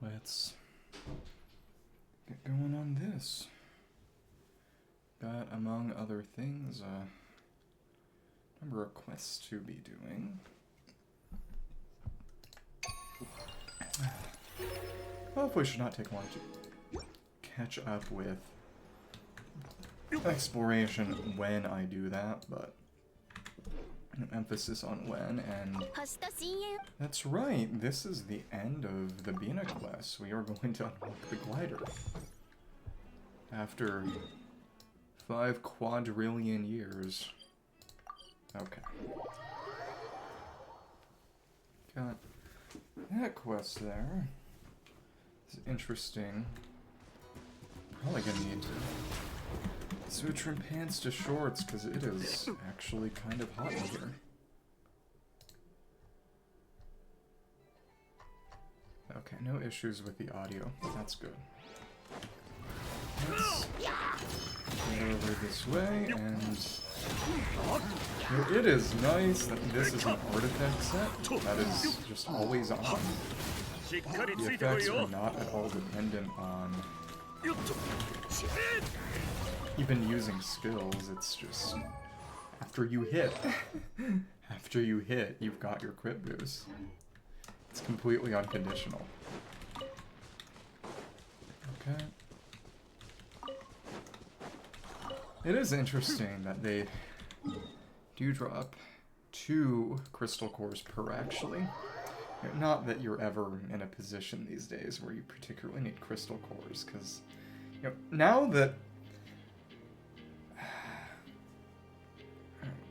Let's get going on this. Got, among other things, a number of quests to be doing. Hopefully it should not take long to catch up with exploration when I do that, but emphasis on when, and that's right, this is the end of the Bina quest. We are going to unlock the glider. After 5 quadrillion years. Okay. Got that quest there. It's interesting. Probably gonna need to switch from pants to shorts, because it is actually kind of hot in here. Okay, no issues with the audio. That's good. Let's go over this way, and it is nice that this is an artifact set that is just always on. The effects are not at all dependent on even using skills. It's just after you hit, you've got your crit boost. It's completely unconditional. Okay. It is interesting that they do drop 2 crystal cores per, actually. Not that you're ever in a position these days where you particularly need crystal cores, because, you know, now that... Oh,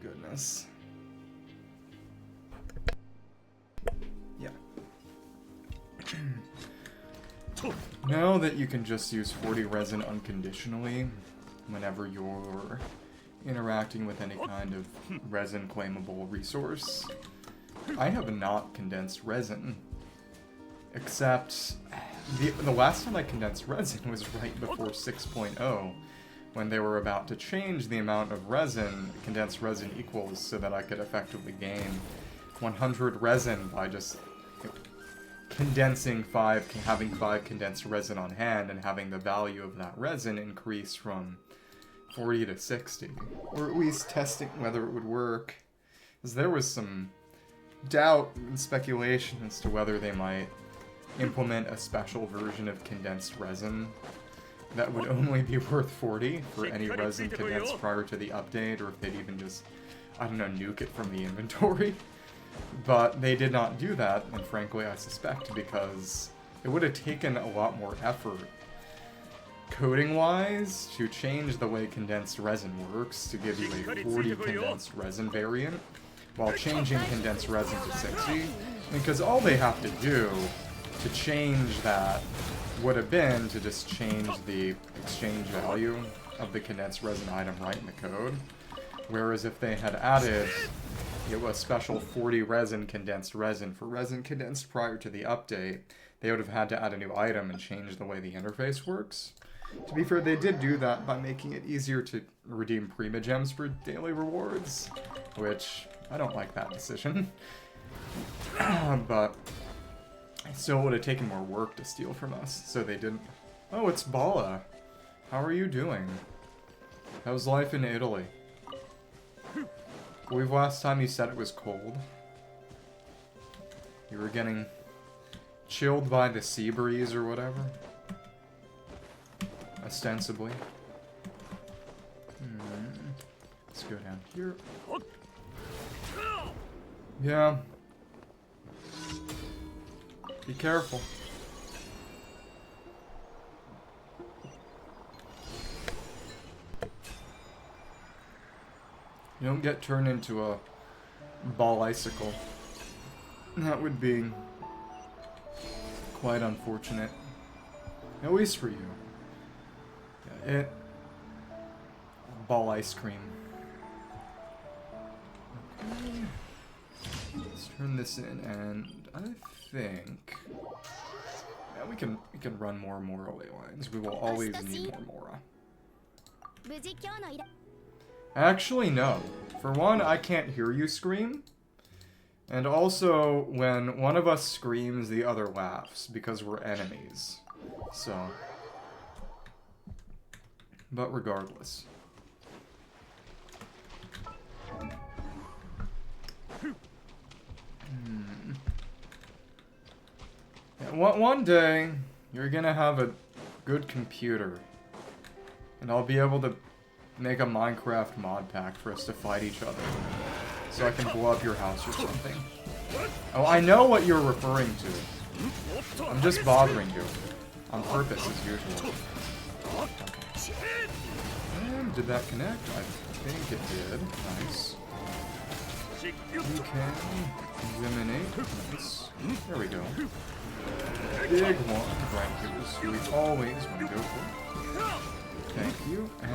goodness. Yeah. Now that you can just use 40 resin unconditionally whenever you're interacting with any kind of resin claimable resource, I have not condensed resin, except the last time I condensed resin was right before 6.0, when they were about to change the amount of resin condensed resin equals, so that I could effectively gain 100 resin by just condensing having 5 condensed resin on hand, and having the value of that resin increase from 40 to 60, or at least testing whether it would work, because there was some doubt and speculation as to whether they might implement a special version of condensed resin that would only be worth 40 for any resin condensed prior to the update, or if they'd even just, I don't know, nuke it from the inventory. But they did not do that, and frankly I suspect because it would have taken a lot more effort coding-wise to change the way condensed resin works to give you a 40 condensed resin variant, while changing condensed resin to 60, because all they have to do to change that would have been to just change the exchange value of the condensed resin item right in the code, whereas if they had added a special 40 resin condensed resin for resin condensed prior to the update, they would have had to add a new item and change the way the interface works. To be fair, they did do that by making it easier to redeem Prima Gems for daily rewards, which I don't like that decision. But it still would have taken more work to steal from us, so they didn't. Oh, it's Bala. How are you doing? How's life in Italy? I believe last time you said it was cold. You were getting chilled by the sea breeze or whatever. Ostensibly. Let's go down here. Yeah. Be careful. You don't get turned into a ball icicle. That would be quite unfortunate. At least for you. Yeah, ball ice cream. Okay. Let's turn this in, and I think we can run more Mora ley lines. We will always need more Mora. Actually, no. For one, I can't hear you scream. And also, when one of us screams, the other laughs, because we're enemies. So. But regardless. Yeah, one day, you're gonna have a good computer. And I'll be able to make a Minecraft mod pack for us to fight each other. So I can blow up your house or something. Oh, I know what you're referring to. I'm just bothering you. On purpose, as usual. Okay. And did that connect? I think it did. Nice. We can eliminate. Nice. There we go. Big one. Right, here's who we always want to go for. Thank you. And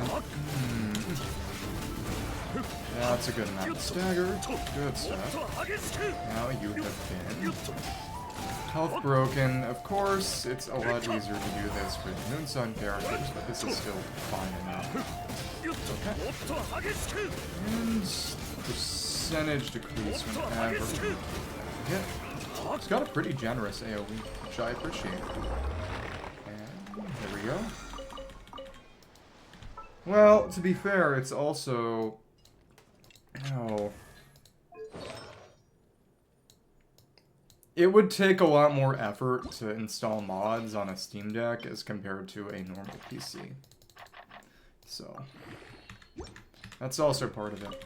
yeah, that's a good amount of stagger. Good stuff. Now you have been health broken. Of course, it's a lot easier to do this with Moonsun characters, but this is still fine enough. Okay. And percentage decrease whenever you hit. It's got a pretty generous AoE, which I appreciate. And there we go. Well, to be fair, it's also... Oh. It would take a lot more effort to install mods on a Steam Deck as compared to a normal PC. So, that's also part of it.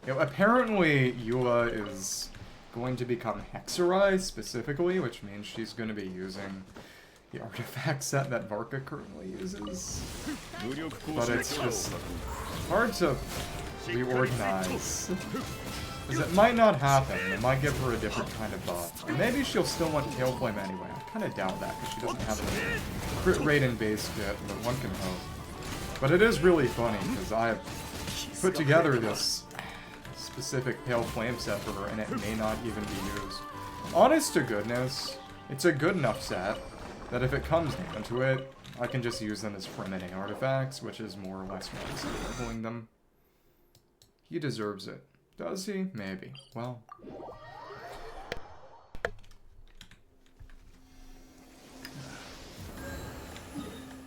You know, apparently, Eula is going to become Hexerized specifically, which means she's going to be using the artifact set that Varka currently uses. But it's just hard to reorganize. Because it might not happen. It might give her a different kind of buff. Or maybe she'll still want Tailflame anyway. I kind of doubt that, because she doesn't have any crit rate in base kit, but one can hope. But it is really funny, because I put together this specific Pale Flame set for her, and it may not even be used. Honest to goodness, it's a good enough set that if it comes down to it, I can just use them as Frementing artifacts, which is more or less what I'm leveling them. He deserves it. Does he? Maybe. Well.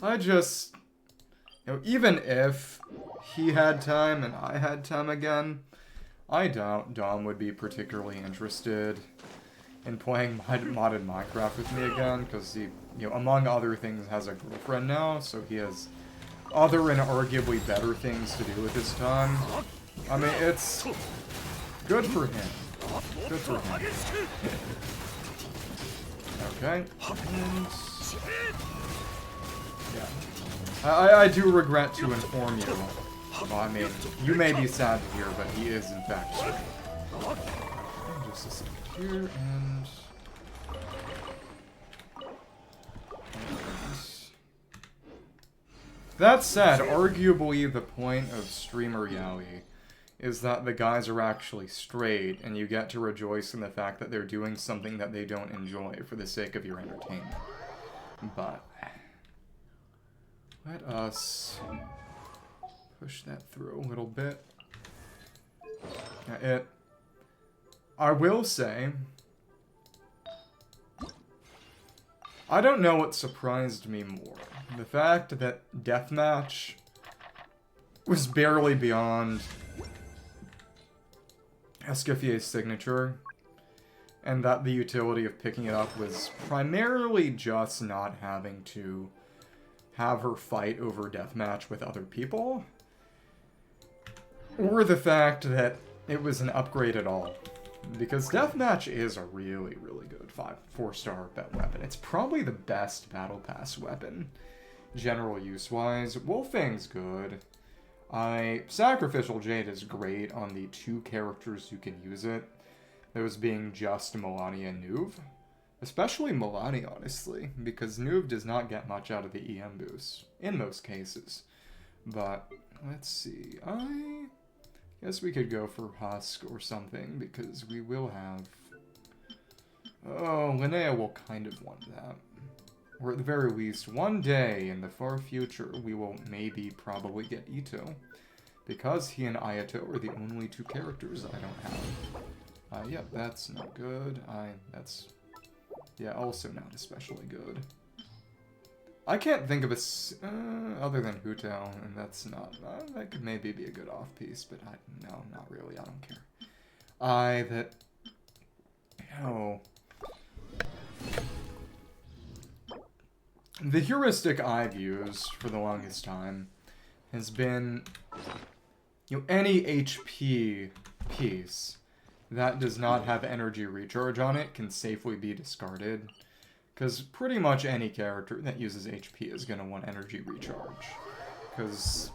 I just... You know, even if he had time and I had time again, I doubt Dom would be particularly interested in playing modded Minecraft with me again, because he, you know, among other things, has a girlfriend now, so he has other and arguably better things to do with his time. I mean, it's good for him. Good for him. Okay. And yeah. I do regret to inform you. Well, I mean, you may be sad to hear, but he is in fact straight. Just a second here, and... That said, arguably the point of streamer yaoi is that the guys are actually straight, and you get to rejoice in the fact that they're doing something that they don't enjoy for the sake of your entertainment. But let us push that through a little bit. I will say, I don't know what surprised me more. The fact that Deathmatch was barely beyond Escaffier's signature, and that the utility of picking it up was primarily just not having to have her fight over Deathmatch with other people, or the fact that it was an upgrade at all. Because Deathmatch is a really, really good 4-star weapon. It's probably the best Battle Pass weapon, general use-wise. Wolfang's good. Sacrificial Jade is great on the 2 characters who can use it, those being just Melania and Nuve. Especially Melania, honestly, because Nuve does not get much out of the EM boost, in most cases. But, let's see, I guess we could go for Husk or something, because we will have... Oh, Linnea will kind of want that. Or at the very least, one day in the far future, we will maybe probably get Ito. Because he and Ayato are the only 2 characters I don't have. Yep, that's not good. That's... Yeah, also not especially good. I can't think of a... other than Hutao, and that's not... that could maybe be a good off-piece, but no, not really, I don't care. No. The heuristic I've used for the longest time has been, any HP piece that does not have energy recharge on it can safely be discarded. Because pretty much any character that uses HP is going to want energy recharge. Because...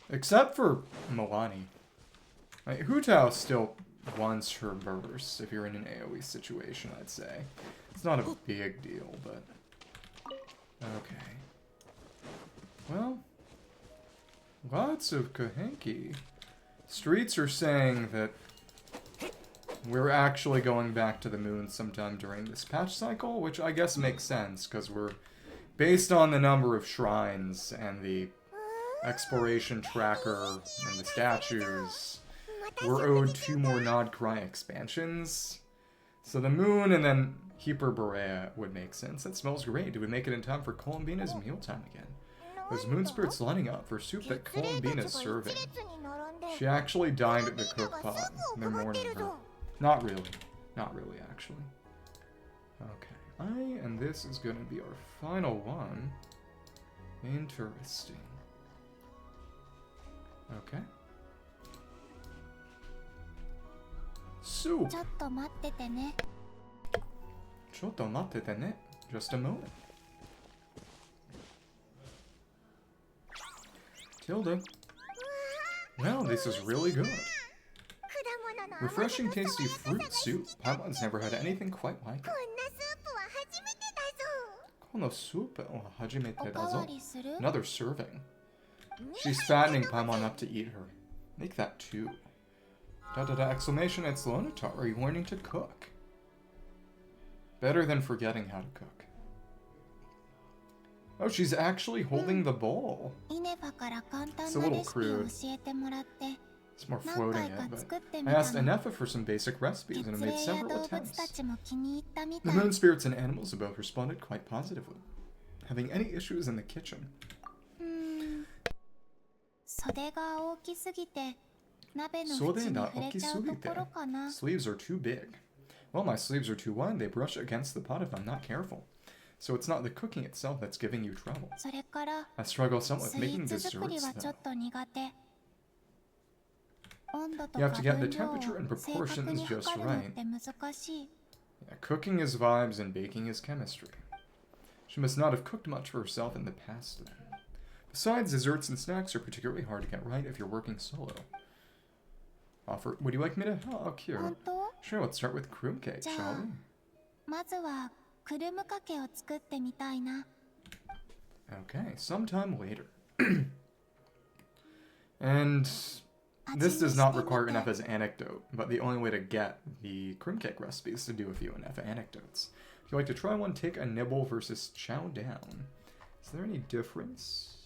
Except for Milani. Like, Hutao still wants her burst if you're in an AoE situation, I'd say. It's not a big deal, but... Okay. Well... Lots of Kahenki. Streets are saying that we're actually going back to the moon sometime during this patch cycle, which I guess makes sense, because we're... Based on the number of shrines and the exploration tracker and the statues, we're owed 2 more Nod Cry expansions. So the moon and then Hyperborea would make sense. That smells great. Do we make it in time for Columbina's mealtime again? Those moon spirits lining up for soup that Columbina's serving. She actually dined at the cook pot. They're mourning her. Not really. Not really, actually. Okay. And this is going to be our final one. Interesting. Okay. Soup. ちょっと待っててね。 Just a moment. Tilda. Well, this is really good. Refreshing, tasty fruit soup. Paimon's never had anything quite like it. このスープを初めてだぞ. Another serving. She's fattening Paimon up to eat her. Make that 2. Exclamation, it's Lonatar. Are you learning to cook? Better than forgetting how to cook. Oh, she's actually holding the bowl. It's a little crude. It's more floating it, but I asked Anefa for some basic recipes and have made several attempts. The moon spirits and animals have both responded quite positively. Having any issues in the kitchen? Sleeves are too big. Well, my sleeves are too wide. They brush against the pot if I'm not careful. So it's not the cooking itself that's giving you trouble. I struggle somewhat with making desserts, though. You have to get the temperature and proportions just right. Yeah, cooking is vibes and baking is chemistry. She must not have cooked much for herself in the past, then. Besides, desserts and snacks are particularly hard to get right if you're working solo. Would you like me to help here? Sure, let's start with cream cake, shall we? Okay, sometime later. And this does not require Anefa's anecdote, but the only way to get the cream cake recipe is to do a few Anefa anecdotes. If you'd like to try one, take a nibble versus chow down. Is there any difference?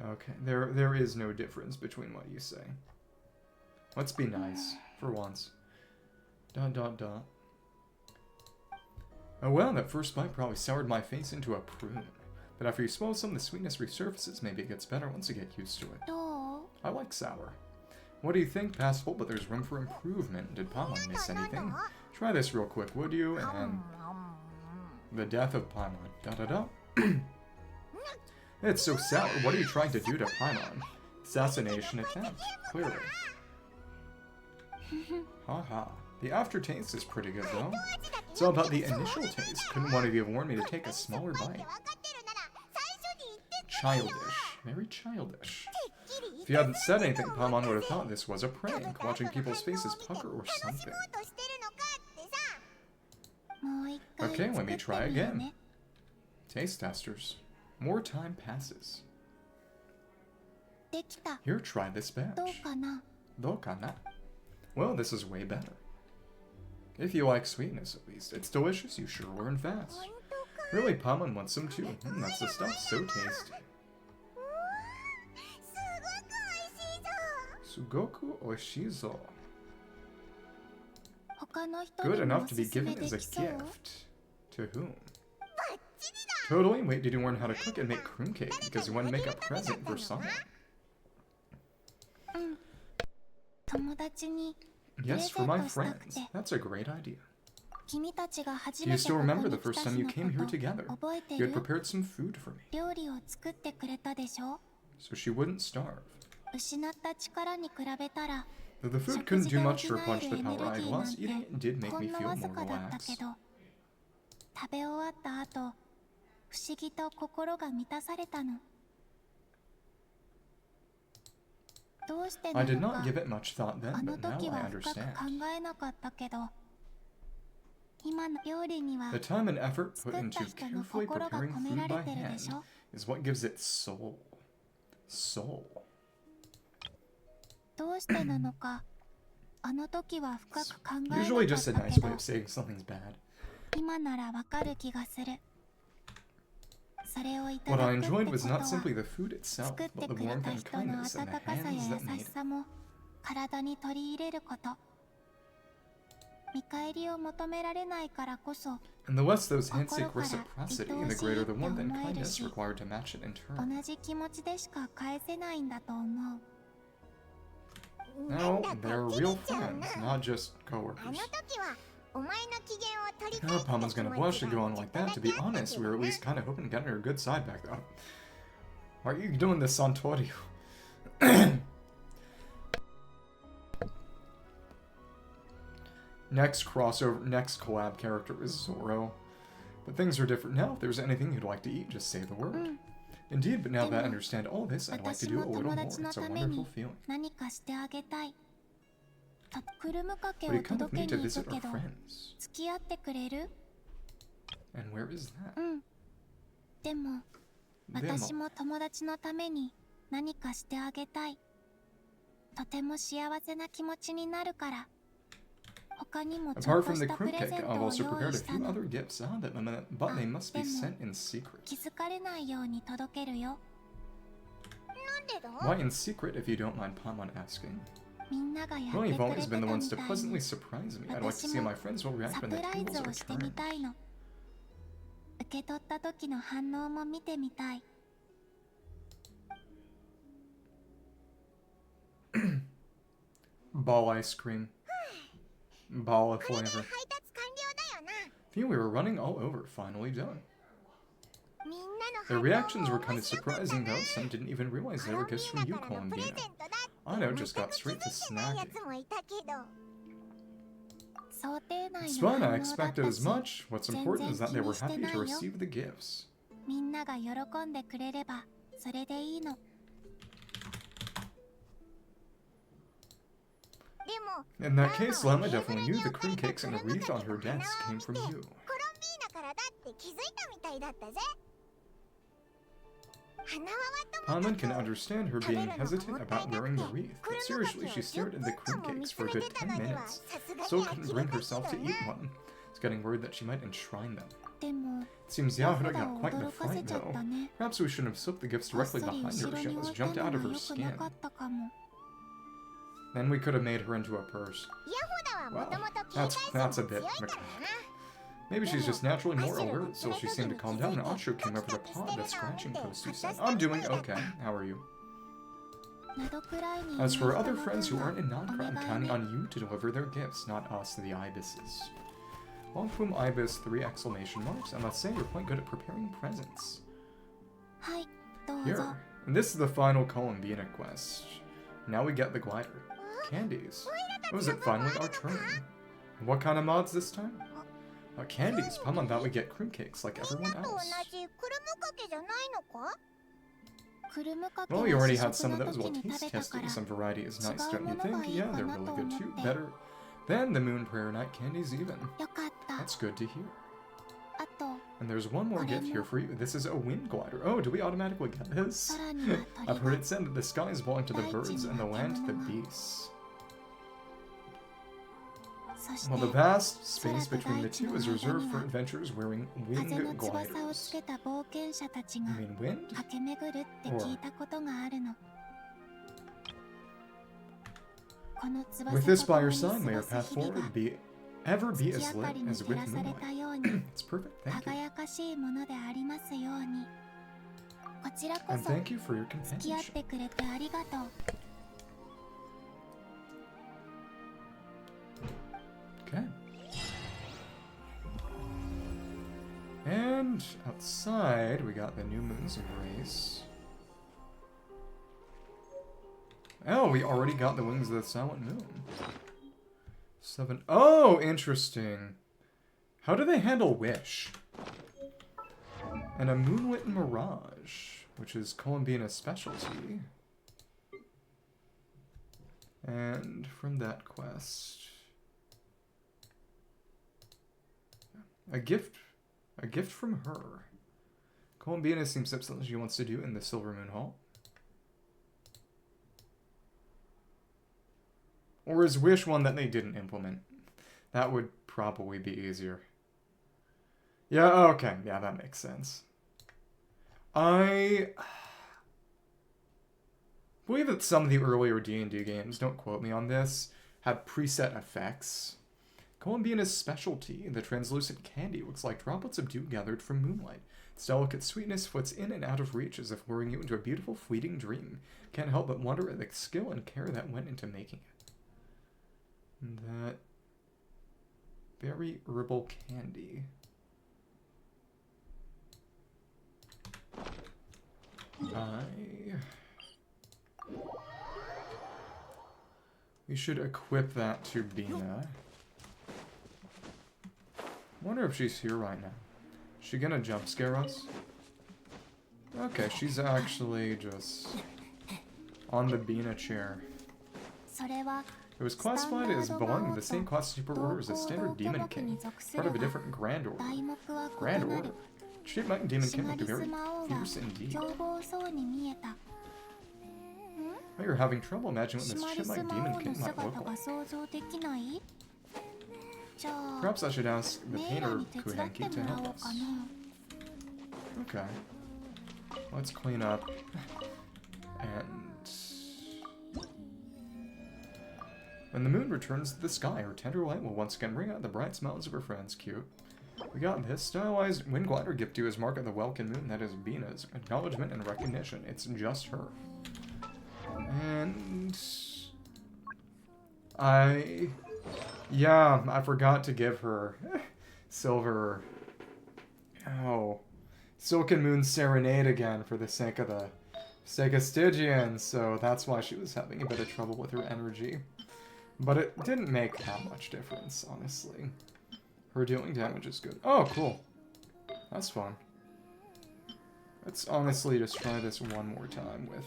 Okay, there is no difference between what you say. Let's be nice, for once. ... Oh well, that first bite probably soured my face into a prune. But after you swallow some, the sweetness resurfaces. Maybe it gets better once you get used to it. I like sour. What do you think? Passable, but there's room for improvement. Did Paimon miss anything? Try this real quick, would you? And... the death of Paimon. It's so sour. What are you trying to do to Paimon? Assassination attempt. Clearly. Haha. The aftertaste is pretty good, though. It's all about the initial taste. Couldn't one of you have warned me to take a smaller bite? Childish. Very childish. If you hadn't said anything, Paimon would have thought this was a prank, watching people's faces pucker or something. Okay, let me try again. Taste testers. More time passes. Here, try this batch. Dokana. Well, this is way better. If you like sweetness, at least. It's delicious, you sure learn fast. Really, Paimon wants some too. That's the stuff, so tasty. Sugoku Oshizo. 他の人 Good にも enough お to す be すめ given で as a きそう gift. To whom? Totally. Wait, did you learn how to cook and make cream cake because you want to make a present for someone? うん。友達にプレ Yes, ゼ for ン my トしたく friends. て。 That's a great idea. 君たちが初 Do you めて still ここ remember に the 来 first た time 日 you の came here こと together? 覚えて You る had prepared some food for me, 料理を作ってくれたでしょ so she wouldn't starve. 失った力に比べたら Though the 食 food couldn't 事 do で補 much to え replenish る the エネ power ル I ギーなん lost, て eating it did make ほ me んの feel わ more ずかだったけ relaxed. ど食べ終わった後不思議と心が満たされたのどうしてな I did のか not give it much thought あ then, の but now 時 I は深く understand. 考えなかったけど今の料理には The time and effort put 作った into 人の carefully 心が preparing 込め food られ by てるでし hand ょ is what gives it soul. Soul. どうしてなのかあの時は深く考えなか Usually っ just a た nice け way ど of saying something's bad. 今ならわかる気がするそれをいた What だ I くって enjoyed こ was とは not simply the food itself, 作って but the くれ warmth た and 人の kindness 温 in the かさや hands that 優 made し it. さも体に取り入れること見返りを求められないからこそ And the less those 心 handshake から reciprocity, 愛お the しい greater って the warmth and 思える kindness し required to match it in 同 turn. じ気持ちでしか返せないんだと思う No, they're real friends, not just あの coworkers. 時はお前の機嫌を取りたい Oh, って Pama's 気 gonna 持 blush ち to が go on ちょっ like と that. だ To け be あった honest, け we ど were at な least kind of hoping to get her a good side back though. Why are you doing this on Torio? Next crossover, next collab character is Zoro. But things are different now. If there's anything you'd like to eat, just say the word. Indeed, but now that I understand all this, I'd like to 私 do a も little 友 more. 達の It's a ため wonderful に feeling. 何かしてあげたいくるむかけ But を you kind of 届 need け to に行 visit く our けど friends. 付き合ってくれる And where is that? うんでも私も友達のために何かしてあげたいとても幸せな気持ちになるから他にもちょっ Apart と from し the たプ cream レ cake, ゼン I've トを also 用 prepared 意 a した few の other gifts, but they must be demo. sent in secret. 気づかれないように届けるよなんでだ Why in secret, if you don't mind Paimon asking? みんながやっ Well, て you've くれ always てた been the み ones た to い pleasantly に surprise me. I'd like to 私 see how も my friends will react サ when プ the ライ tables ズ are をしてみ turned. たいの受け取った時の反応も見てみたい Ball ice cream. Ball of これで flavor. 配達完了だよな Phew, we were running all over, finally done. みんなの Their 反応 reactions も were kind 面 of 白かった surprising な though. Some didn't even realize ハ they ロ were ウィ gifts ー from ナ Yuko からの and プレ Dina. ゼントだって I know, just 全 got く気 straight づ to いてないや snagging. つもいたけど想定内 It's の fun, 反 I 応だっ expected た as し much. What's important is that they were happy to 全然気にしてないよ。 receive the gifts. みんなが喜んでくれればそれでいいの でも In that case, ママ Lemma はテーブ definitely ル knew に the 置か cream れた cakes く and る a む wreath か on け her の花 desk を came 見て from コロン you. ビーナからだって気づいたみたいだったぜ花輪はとも Paimon can understand her being hesitant about wearing the wreath, but seriously, she stared at the cream cakes for a good 10 minutes. Still couldn't bring herself to eat one. It's getting worried that she might enshrine them. でも It seems ヤフ Yahura ダ got を quite the 驚かせ fright ちゃっ though. たね Perhaps we shouldn't have slipped the gifts こっ directly そり behind 後 her. ろ She に almost 置いた jumped の out が of her 良くな skin. かったかも Then we could have made her into a purse. ヤフダはもともと警 Well, 戒 that's 心 a も強 bit いからな Maybe she's just naturally more alert, so she seemed to calm down, and Acho came over to paw the scratching post you sent. I'm doing okay. How are you? 窓くらいに As for い other る人の friends 分 who は aren't in お Nankra, I'm 願い counting ね on you to deliver their gifts, not us, the ibises. Longpum ibis, 3 exclamation marks, and let's say you're quite good at preparing presents. はいどう Here, ぞ and this is the final Columbina quest. Now we get the glider. Candies. Was it finally our turn? What kind of mods this time? Candies. Paimon thought we'd get cream cakes like みん everyone なと同 else. じくるむかけじゃないのかくるむかけ Well, you は already 試 had 食 some of の those 時 while に食 taste べたか testing ら some variety is nice, 違う don't も you のが think? いい Yeah, か they're な really と good 思っ too. て Better than the Moon Prayer Night candies even. よかった That's good to hear. あと And there's one more gift here for you. This is a wind glider. Oh, do we automatically get this? さらには I've 鳥 heard が it said that the skies belong to the birds and the land to the beasts. そし While the て vast space between the two is reserved for adventurers wearing 風の wing 翼をつ gliders. けた冒険者たち You が mean wind? 駆け巡るって聞いたことがあるの With this by your side, may your path forward ever be as lit as with moonlight. It's perfect, thank you. And thank you for your companionship. Okay. And outside, we got the new moon's embrace. Oh, we already got the wings of the silent moon. 7. Oh, interesting. How do they handle Wish? And a moonlit mirage, which is Columbina's specialty. And from that quest, a gift from her. Columbina seems that's something she wants to do in the Silver Moon Hall. Or is Wish one that they didn't implement? That would probably be easier. Yeah, okay. Yeah, that makes sense. I believe that some of the earlier D&D games, don't quote me on this, had preset effects. Columbina's specialty, the translucent candy, looks like droplets of dew gathered from moonlight. Its delicate sweetness flits in and out of reach as if luring you into a beautiful, fleeting dream. Can't help but wonder at the skill and care that went into making it. That berry herbal candy. We should equip that to Bina. Wonder if she's here right now. Is she gonna jump scare us? Okay, she's actually just on the Bina chair. It was classified as belonging to the same class super order as a standard Demon King, part of a different Grand Order. Grand Order? Shaped Demon King looked very fierce indeed. Oh, you're having trouble imagining what this Shipmite Demon King might look like. Perhaps I should ask the painter Kuhenki to help us. Okay. Let's clean up. And when the moon returns to the sky, her tender light will once again bring out the bright smiles of her friends. Cute. We got this stylized wind glider gift to as mark of the welcome moon that is Bina's acknowledgement and recognition. It's just her. And yeah, I forgot to give her silver. Oh, Silken Moon Serenade again for the sake of Stygian, so that's why she was having a bit of trouble with her energy. But it didn't make that much difference, honestly. Her dealing damage is good. Oh, cool. That's fun. Let's honestly just try this one more time with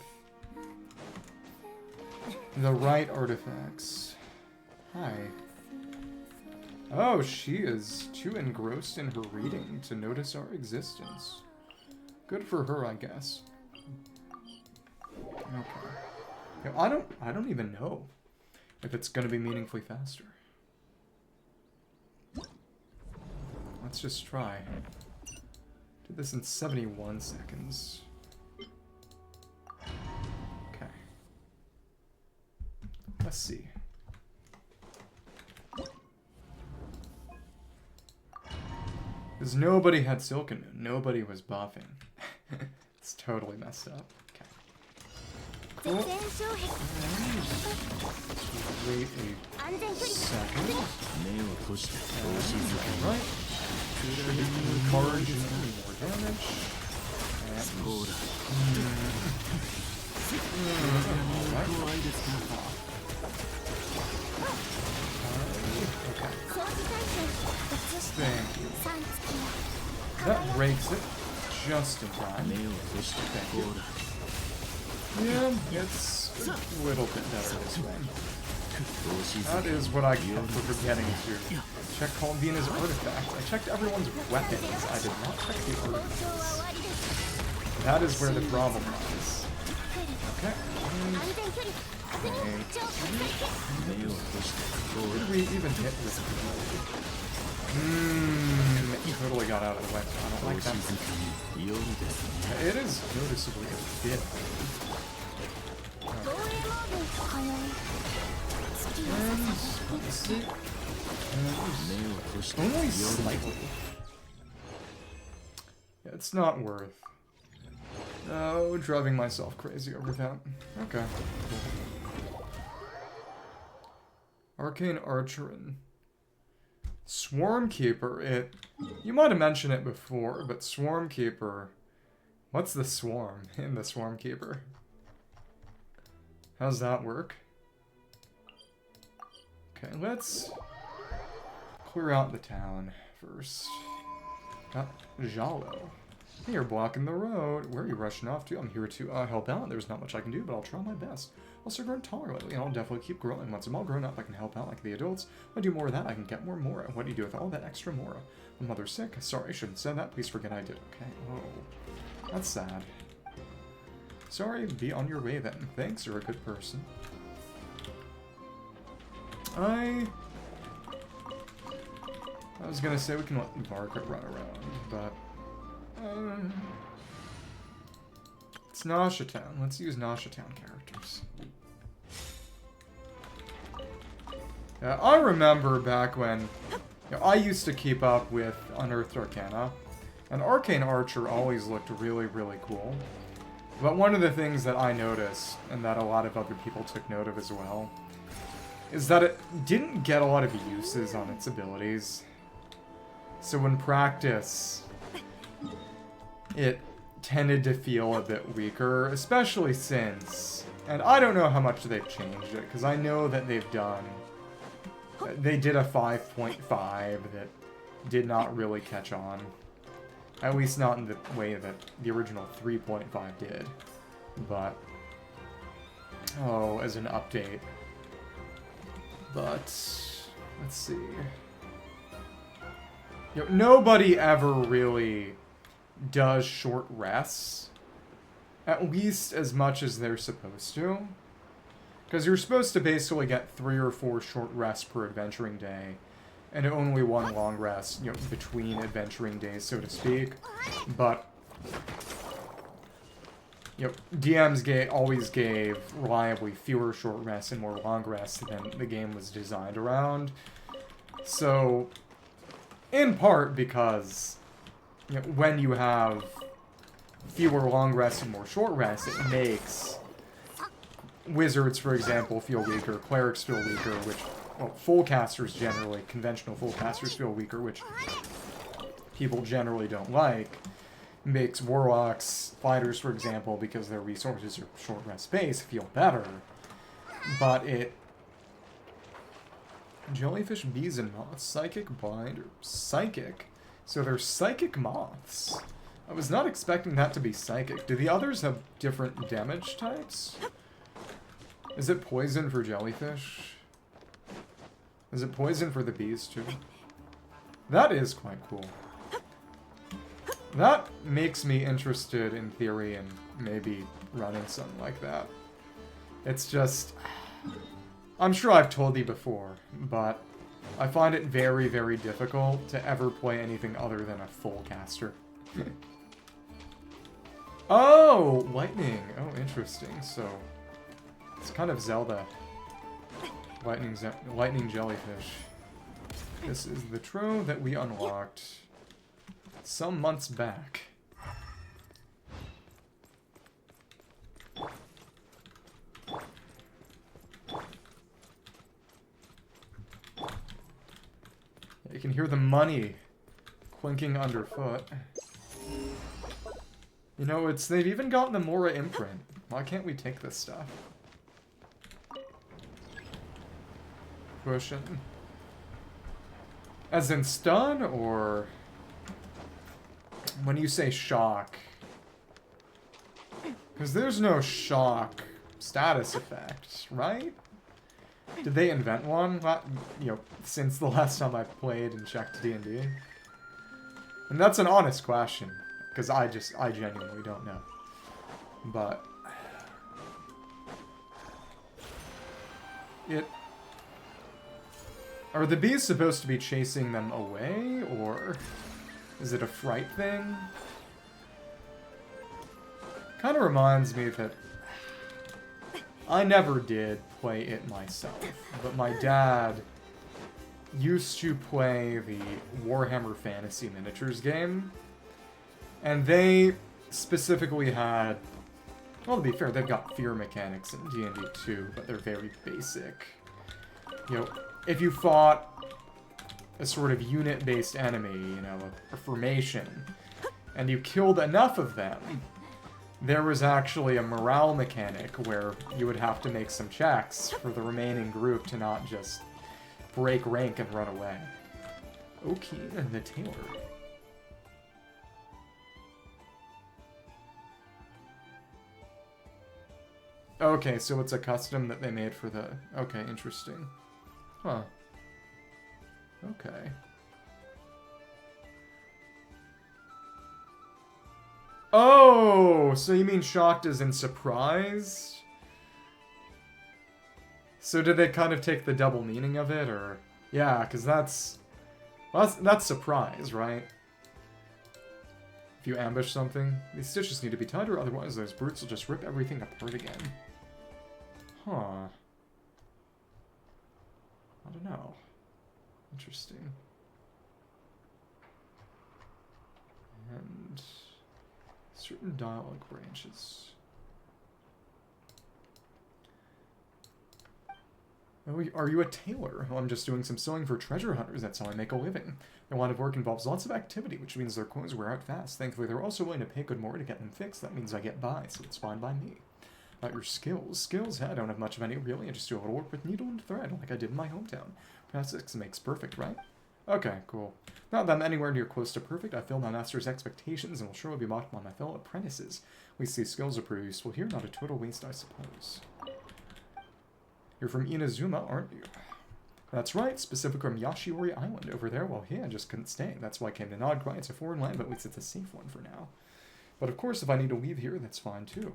the right artifacts. Hi. Oh, she is too engrossed in her reading to notice our existence. Good for her, I guess. Okay. Yeah, I don't even know if it's gonna be meaningfully faster. Let's just try. Do this in 71 seconds. Okay. Let's see. Because nobody had Silken Moon. Nobody was buffing. It's totally messed up. Okay. Cool. Wait a second. Right. Should be recharge and any more damage. Thank you. That breaks it just in time. Thank you. Yeah, it's a little bit better this way. That is what I get for forgetting to check Columbina's artifacts. I checked everyone's weapons. I did not check the artifacts. That is where the problem lies. Okay. Did we even hit this? It totally got out of the way. I don't like that. It is noticeably a bit. Okay. Only slightly. Yeah, it's not worth. No, driving myself crazy over that. Okay. Cool. Arcane Archerin. Swarmkeeper. You might have mentioned it before, but Swarmkeeper. What's the swarm in the Swarmkeeper? How's that work? Okay, let's clear out the town first. Got Jalo. Hey, you're blocking the road. Where are you rushing off to? I'm here to help out. There's not much I can do, but I'll try my best. Also grown taller lately, and I'll definitely keep growing. Once I'm all grown up, I can help out like the adults. If I do more of that, I can get more Mora. What do you do with all that extra Mora? My mother's sick. Sorry, I shouldn't have said that. Please forget I did. Okay. Oh, that's sad. Sorry, be on your way then. Thanks, you're a good person. I was gonna say we can let Varka run around, but it's Nasha Town. Let's use Nasha Town characters. Yeah, I remember back when I used to keep up with Unearthed Arcana, and Arcane Archer always looked really, really cool. But one of the things that I noticed, and that a lot of other people took note of as well, is that it didn't get a lot of uses on its abilities. So in practice, it tended to feel a bit weaker, especially since, and I don't know how much they've changed it, because I know that they did a 5.5 that did not really catch on. At least not in the way that the original 3.5 did. But, as an update. But, let's see. Nobody ever really does short rests. At least as much as they're supposed to. Because you're supposed to basically get 3 or 4 short rests per adventuring day. And only 1 long rest, between adventuring days, so to speak. But, DMs always gave reliably fewer short rests and more long rests than the game was designed around. So, in part because, when you have fewer long rests and more short rests, it makes wizards, for example, feel weaker, clerics feel weaker, which... Well, full casters generally, conventional full casters feel weaker, which people generally don't like. Makes warlocks, fighters, for example, because their resources are short rest space, feel better. But it... Jellyfish, bees, and moths. Psychic, blind, or psychic. So they're psychic moths. I was not expecting that to be psychic. Do the others have different damage types? Is it poison for jellyfish? Is it poison for the bees, too? That is quite cool. That makes me interested, in theory, in maybe running something like that. It's just... I'm sure I've told you before, but I find it very, very difficult to ever play anything other than a full caster. Oh! Lightning! Oh, interesting. So, it's kind of Zelda. Lightning jellyfish. This is the trove that we unlocked some months back. You can hear the money clinking underfoot. They've even gotten the Mora imprint. Why can't we take this stuff? Cushion. As in stun, or when you say shock? Because there's no shock status effect, right? Did they invent one? Since the last time I played and checked D&D? And that's an honest question, because I genuinely don't know. But are the bees supposed to be chasing them away, or is it a fright thing? Kind of reminds me that I never did play it myself, but my dad used to play the Warhammer Fantasy Miniatures game, and they specifically had, well, to be fair, they've got fear mechanics in D&D too, but they're very basic. You know, if you fought a sort of unit-based enemy, you know, a formation, and you killed enough of them, there was actually a morale mechanic where you would have to make some checks for the remaining group to not just break rank and run away. Okay, and the tailor. Okay, so it's a custom that they made for the... Okay, interesting. Huh. Okay. Oh, so you mean shocked as in surprised? So did they kind of take the double meaning of it, or... Yeah, because that's... Well, that's surprise, right? If you ambush something, these stitches need to be tighter, otherwise those brutes will just rip everything apart again. Huh. I don't know. Interesting. And... certain dialogue branches. Oh, are you a tailor? Well, I'm just doing some sewing for treasure hunters. That's how I make a living. Their line of work involves lots of activity, which means their clothes wear out fast. Thankfully, they're also willing to pay good more to get them fixed. That means I get by, so it's fine by me. About your skills. Skills? I don't have much of any, really. I just do a little work with needle and thread, like I did in my hometown. Practice makes perfect, right? Okay, cool. Not that I'm anywhere near close to perfect. I feel my master's expectations and will surely be mocked by my fellow apprentices. At least these skills are pretty useful here. Not a total waste, I suppose. You're from Inazuma, aren't you? That's right, specifically from Yashiori Island over there. Well, yeah, I just couldn't stay. That's why I came to Nodcry. It's a foreign land, but at least it's a safe one for now. But of course, if I need to leave here, that's fine too.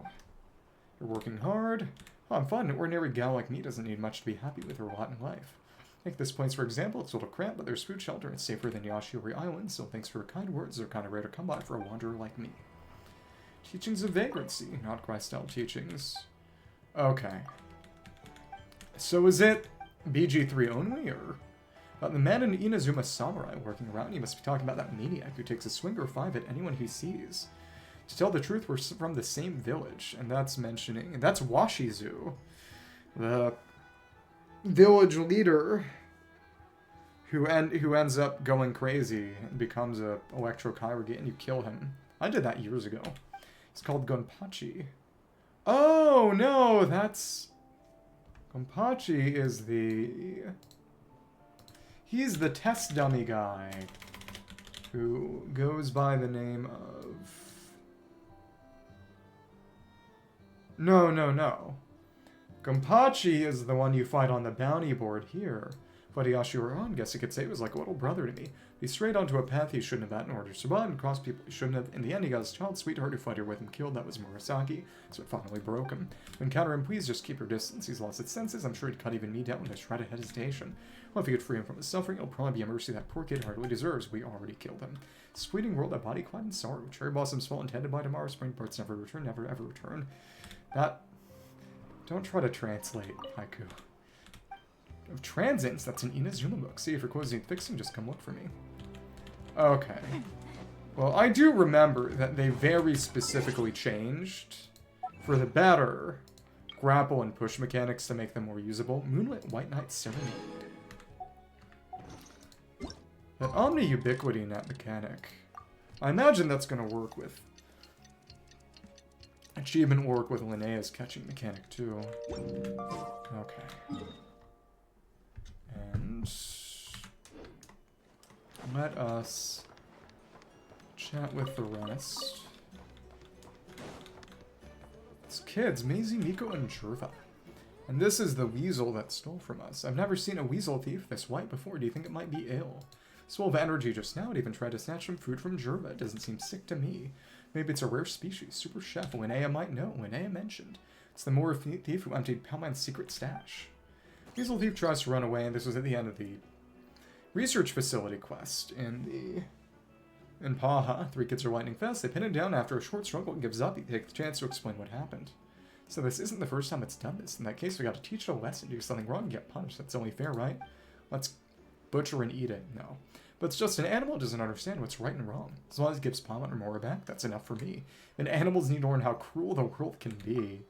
You're working hard. Oh, I'm fine. An ordinary gal like me doesn't need much to be happy with her lot in life. Take this place, for example. It's a little cramped, but there's food shelter. It's safer than Yashiori Island, so thanks for your kind words. They're kind of rare to come by for a wanderer like me. Teachings of vagrancy. Nodcry-style teachings. Okay. So is it BG3 only, or... the man in Inazuma Samurai working around, he must be talking about that maniac who takes a swing or five at anyone he sees. To tell the truth, we're from the same village, and that's mentioning... And that's Washizu, the village leader who ends up going crazy and becomes a electro-Kyrogate, and you kill him. I did that years ago. It's called Gonpachi. Oh, no, that's... Gonpachi is the... He's the test dummy guy who goes by the name of... No. Gonpachi is the one you fight on the bounty board here. But Yashiron, guess you could say, was like a little brother to me. He strayed onto a path he shouldn't have had in order to survive and cross people he shouldn't have. In the end, he got his child sweetheart who fought here with him killed. That was Murasaki, so it finally broke him. When encounter him, please just keep your distance. He's lost his senses. I'm sure he'd cut even me down with a shred of hesitation. Well, if you could free him from his suffering, it'll probably be a mercy that poor kid hardly deserves. We already killed him. Sweeting world, a body clad in sorrow. Cherry blossoms fall intended by tomorrow. Spring parts never return, never ever return. That... Don't try to translate haiku. Of Transits, that's an Inazuma book. See, if your clothes need fixing, just come look for me. Okay. Well, I do remember that they very specifically changed, for the better, grapple and push mechanics to make them more usable. Moonlit White Knight Serenade. That omni-ubiquity net mechanic. I imagine that's going to work with... Achievement work with Linnea's catching mechanic, too. Okay. And... let us chat with the rest. It's kids, Maisie, Miko, and Jerva. And this is the weasel that stole from us. I've never seen a weasel thief this white before. Do you think it might be ill? It's full of energy just now. It even tried to snatch some food from Jerva. It doesn't seem sick to me. Maybe it's a rare species. Super Chef. Linnea might know. Linnea mentioned. It's the Moor thief who emptied Palman's secret stash. Weasel thief tries to run away, and this was at the end of the research facility quest in Paha. 3 kids are lightning fast. They pin him down after a short struggle and gives up. He takes the chance to explain what happened. So this isn't the first time it's done this. In that case, we got to teach it a lesson. Do something wrong and get punished. That's only fair, right? Let's butcher and eat it. No. But it's just an animal doesn't understand what's right and wrong. As long as it gives Palmet or Mora back, that's enough for me. And animals need to learn how cruel the world can be.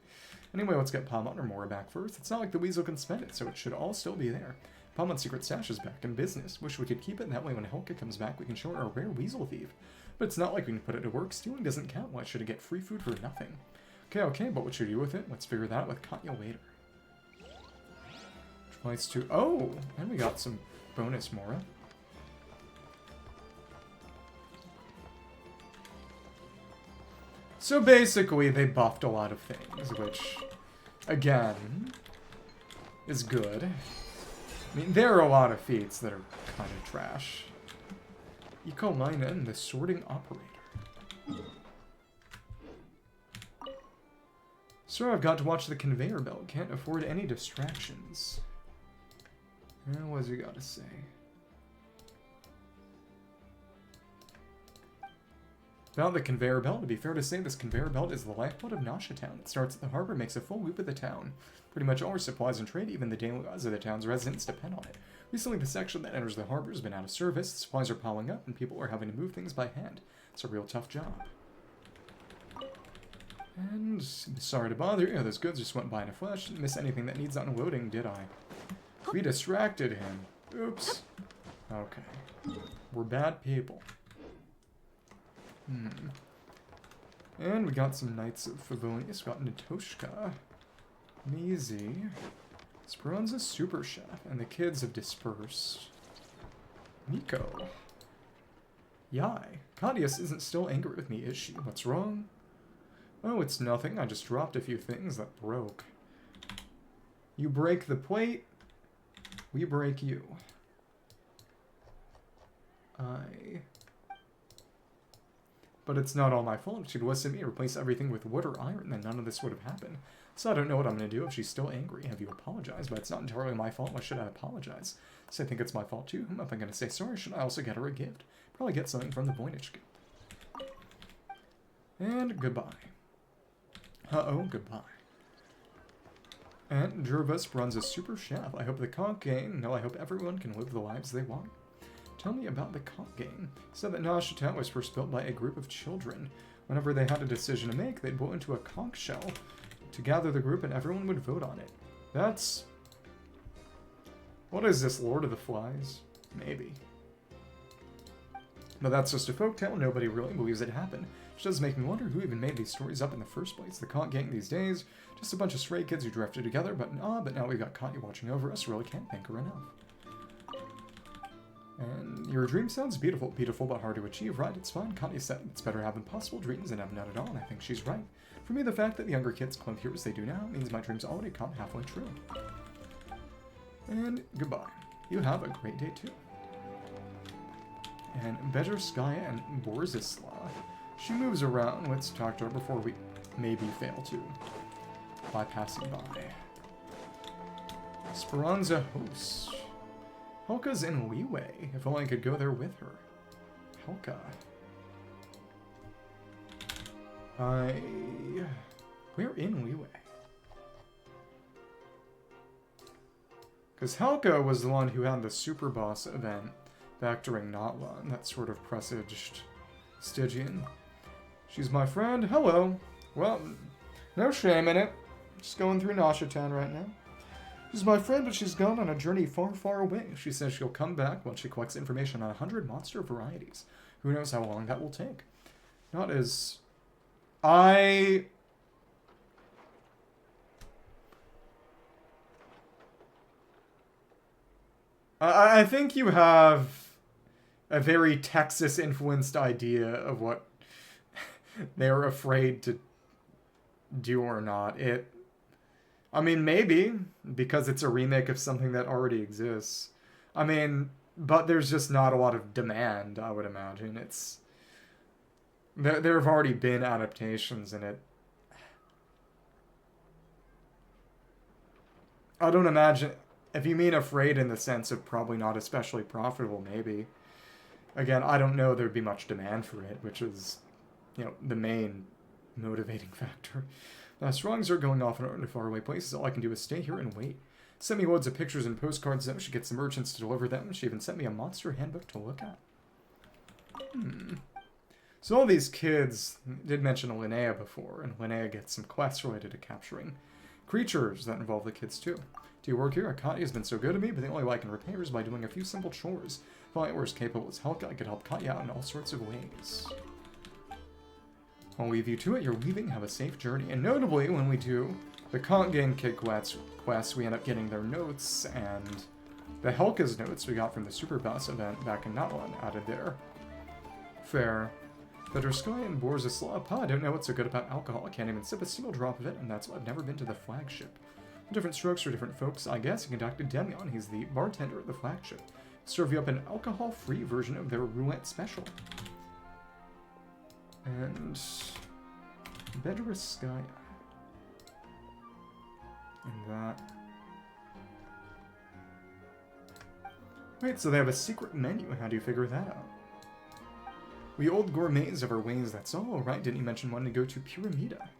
Anyway, let's get Palmet or Mora back first. It's not like the weasel can spend it, so it should all still be there. Palmet's secret stash is back in business. Wish we could keep it, that way when Helka comes back we can show her a rare weasel thief. But it's not like we can put it to work. Stealing doesn't count. Why should it get free food for nothing? Okay, but what should we do with it? Let's figure that out with Katya later. Twice to... Oh! And we got some bonus Mora. So basically, they buffed a lot of things, which, again, is good. I mean, there are a lot of feats that are kind of trash. Ecolina, the sorting operator. Sir, I've got to watch the conveyor belt. Can't afford any distractions. What has he got to say? About the conveyor belt, to be fair to say, this conveyor belt is the lifeblood of Nasha Town. It starts at the harbor, makes a full loop of the town. Pretty much all our supplies and trade, even the daily lives of the town's residents, depend on it. Recently, the section that enters the harbor has been out of service, the supplies are piling up, and people are having to move things by hand. It's a real tough job. And, sorry to bother you, those goods just went by in a flash. Didn't miss anything that needs unloading, did I? We distracted him. Oops. Okay. We're bad people. And we got some Knights of Favonius. We got Natoshka, Maisie, Speranza Super Chef, and the kids have dispersed. Nico. Yai. Claudius isn't still angry with me, is she? What's wrong? Oh, it's nothing. I just dropped a few things that broke. You break the plate, we break you. But it's not all my fault. If she'd listen to me, replace everything with wood or iron, then none of this would have happened. So I don't know what I'm going to do if she's still angry. Have you apologized? But it's not entirely my fault. Why should I apologize? So I think it's my fault too. If I'm going to say sorry, should I also get her a gift? Probably get something from the Voynich Guild. And goodbye. Uh-oh, goodbye. And Jervis runs a super chef. I hope the conch game. No, I hope everyone can live the lives they want. Tell me about the conch game. Said that Nasha Town was first built by a group of children. Whenever they had a decision to make, they'd go into a conch shell to gather the group and everyone would vote on it. That's... What is this, Lord of the Flies? Maybe. But that's just a folktale. Nobody really believes it happened. Which does make me wonder who even made these stories up in the first place. The conch gang these days, just a bunch of stray kids who drifted together, but now we've got Katya watching over us. Really can't thank her enough. And your dream sounds beautiful, but hard to achieve, right? It's fine. Katya said it's better having possible dreams than have none at all, and I think she's right. For me, the fact that the younger kids clump here as they do now means my dreams already come halfway true. And goodbye. You have a great day too. And Bezherskaya and Borzisla. She moves around. Let's talk to her before we maybe fail to. By passing by. Speranza host. Helka's in Leeway. If only I could go there with her. Helka. We're in Leeway. Because Helka was the one who had the Super Boss event back during Notla, and that sort of presaged Stygian. She's my friend. Hello. Well, no shame in it. Just going through Nasha Town right now. She's my friend, but she's gone on a journey far, far away. She says she'll come back once she collects information on 100 monster varieties. Who knows how long that will take. Not as... I think you have a very Texas-influenced idea of what they're afraid to do or not. I mean, maybe, because it's a remake of something that already exists. I mean, but there's just not a lot of demand, I would imagine. There have already been adaptations in it. I don't imagine... If you mean afraid in the sense of probably not especially profitable, maybe. Again, I don't know there'd be much demand for it, which is, the main motivating factor. Strongs are going off in faraway places. All I can do is stay here and wait. Sent me loads of pictures and postcards though. She gets the merchants to deliver them. She even sent me a monster handbook to look at. So all these kids did mention Linnea before, and Linnea gets some quests related to capturing creatures that involve the kids too. Do you work here? Katya has been so good to me, but the only way I can repay her is by doing a few simple chores. If I were as capable as Helga, I could help Katya out in all sorts of ways. I'll leave you to it. You're leaving. Have a safe journey. And notably, when we do the Kant Gang Kid quests, we end up getting their notes, and the Helga's notes we got from the Superbus event back in that one added there. Fair. Fedorskaya and Borzislav. I don't know what's so good about alcohol. I can't even sip a single drop of it, and that's why I've never been to the flagship. Different strokes for different folks, I guess. You conducted Demion. He's the bartender at the flagship. Serve you up an alcohol-free version of their roulette special. And Bedriskaya. And that. Wait, so they have a secret menu. How do you figure that out? We old gourmets of our ways, that's all. Right, didn't you mention wanting to go to Pyramida?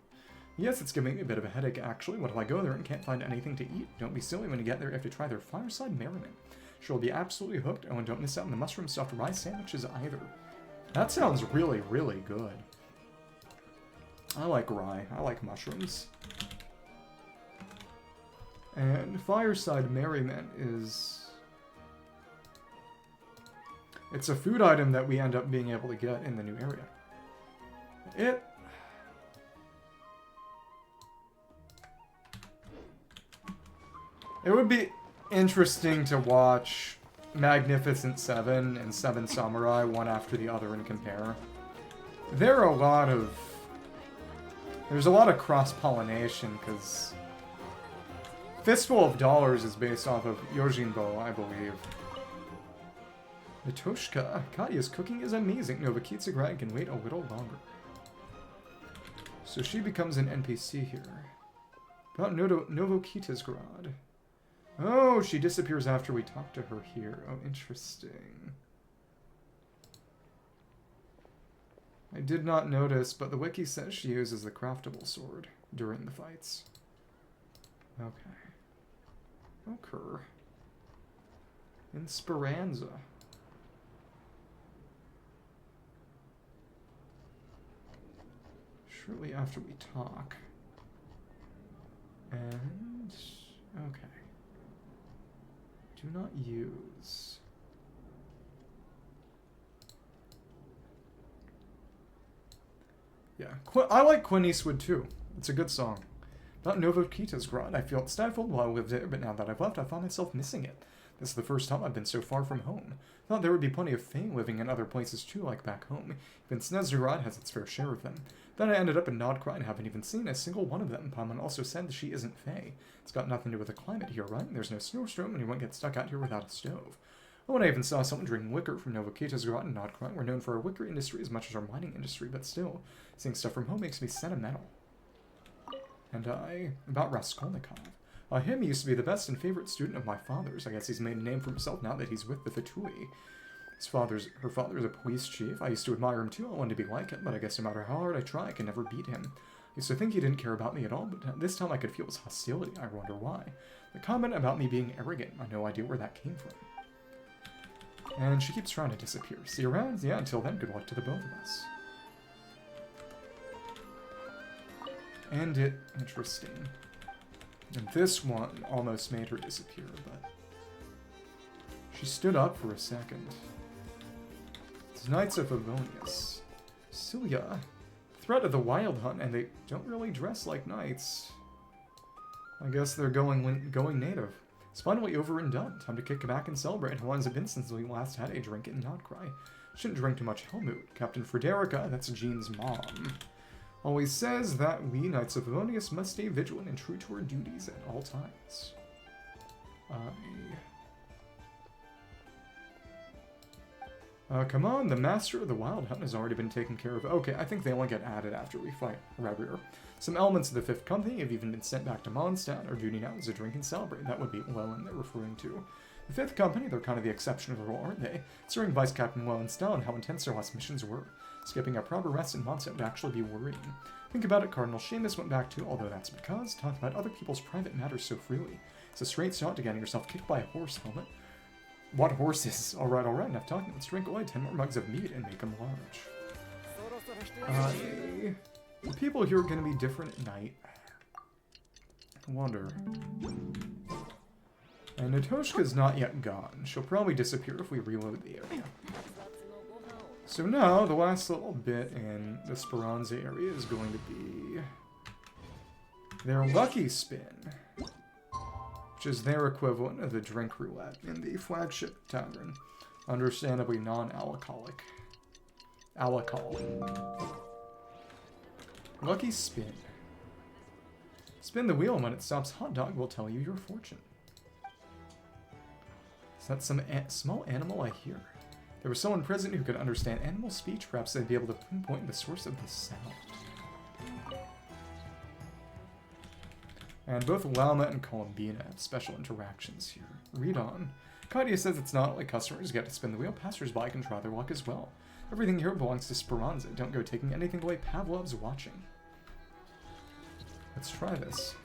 Yes, it's giving me a bit of a headache, actually. What if I go there and can't find anything to eat? Don't be silly. When you get there, you have to try their fireside merriment. Sure will be absolutely hooked. Oh, and don't miss out on the mushroom stuffed rice sandwiches either. That sounds really, really good. I like rye. I like mushrooms. And fireside merriment is... It's a food item that we end up being able to get in the new area. It would be interesting to watch Magnificent Seven and Seven Samurai one after the other and compare. There's a lot of cross-pollination, because Fistful of Dollars is based off of Yojimbo, I believe. Natoshka, Katya's cooking is amazing. Novakitsa Grad can wait a little longer. So she becomes an NPC here. About Novokita's Grad. Oh, she disappears after we talk to her here. Oh, interesting. I did not notice, but the wiki says she uses the craftable sword during the fights. Okay. Okay. In Speranza. Shortly after we talk. And... okay. Do not use. Yeah, I like Clint Eastwood too. It's a good song. Not Novokita's Grad. I felt stifled while I lived there, but now that I've left, I find myself missing it. This is the first time I've been so far from home. Thought there would be plenty of Fae living in other places too, like back home. Even Snezerod has its fair share of them. Then I ended up in Nodcry and haven't even seen a single one of them. Paimon also said that she isn't Fae. It's got nothing to do with the climate here, right? There's no snowstorm and you won't get stuck out here without a stove. Oh, and I even saw someone drinking liquor from Novokita's Grad and Nodcry. We're known for our liquor industry as much as our mining industry, but still, seeing stuff from home makes me sentimental. And about Raskolnikov. Him used to be the best and favorite student of my father's. I guess he's made a name for himself now that he's with the Fatui. Her father's a police chief. I used to admire him too. I wanted to be like him, but I guess no matter how hard I try, I can never beat him. I used to think he didn't care about me at all, but this time I could feel his hostility. I wonder why. The comment about me being arrogant, I have no idea where that came from. And she keeps trying to disappear. See you around? Yeah, until then, good luck to the both of us. Interesting. And this one almost made her disappear, but she stood up for a second. It's Knights of Favonius. Cilia. Threat of the Wild Hunt, and they don't really dress like knights. I guess they're going native. It's finally over and done. Time to kick back and celebrate. How long has it been since we last had a drink and not cry? Shouldn't drink too much Helmut. Captain Frederica, that's Jean's mom, always says that we, Knights of Favonius, must stay vigilant and true to our duties at all times. Come on, the Master of the Wild Hunt has already been taken care of. Okay, I think they only get added after we fight Rebir. Some elements of the Fifth Company have even been sent back to Mondstadt. Our duty now is to drink and celebrate. That would be Llewellyn they're referring to. The Fifth Company, they're kind of the exception of the rule, aren't they? Considering Vice Captain Llewellyn's style and how intense their last missions were. Skipping a proper rest in Mondstadt would actually be worrying. Think about it, Cardinal Seamus went back to, although that's because, talk about other people's private matters so freely. It's a straight shot to getting yourself kicked by a horse helmet. What horses? Alright, enough talking. Let's drink away 10 more mugs of meat and make them large. The people here are going to be different at night. I wonder. And Natoshka's not yet gone. She'll probably disappear if we reload the area. So now, the last little bit in the Speranza area is going to be their Lucky Spin, which is their equivalent of the drink roulette in the flagship tavern. Understandably non-alcoholic. Alcohol. Lucky Spin. Spin the wheel, and when it stops, Hot Dog will tell you your fortune. Is that some small animal I hear? There was someone present who could understand animal speech. Perhaps they'd be able to pinpoint the source of the sound. And both Llama and Columbina have special interactions here. Read on. Katia says it's not like customers get to spin the wheel. Passers-by can try their luck as well. Everything here belongs to Speranza. Don't go taking anything away. Pavlov's watching. Let's try this.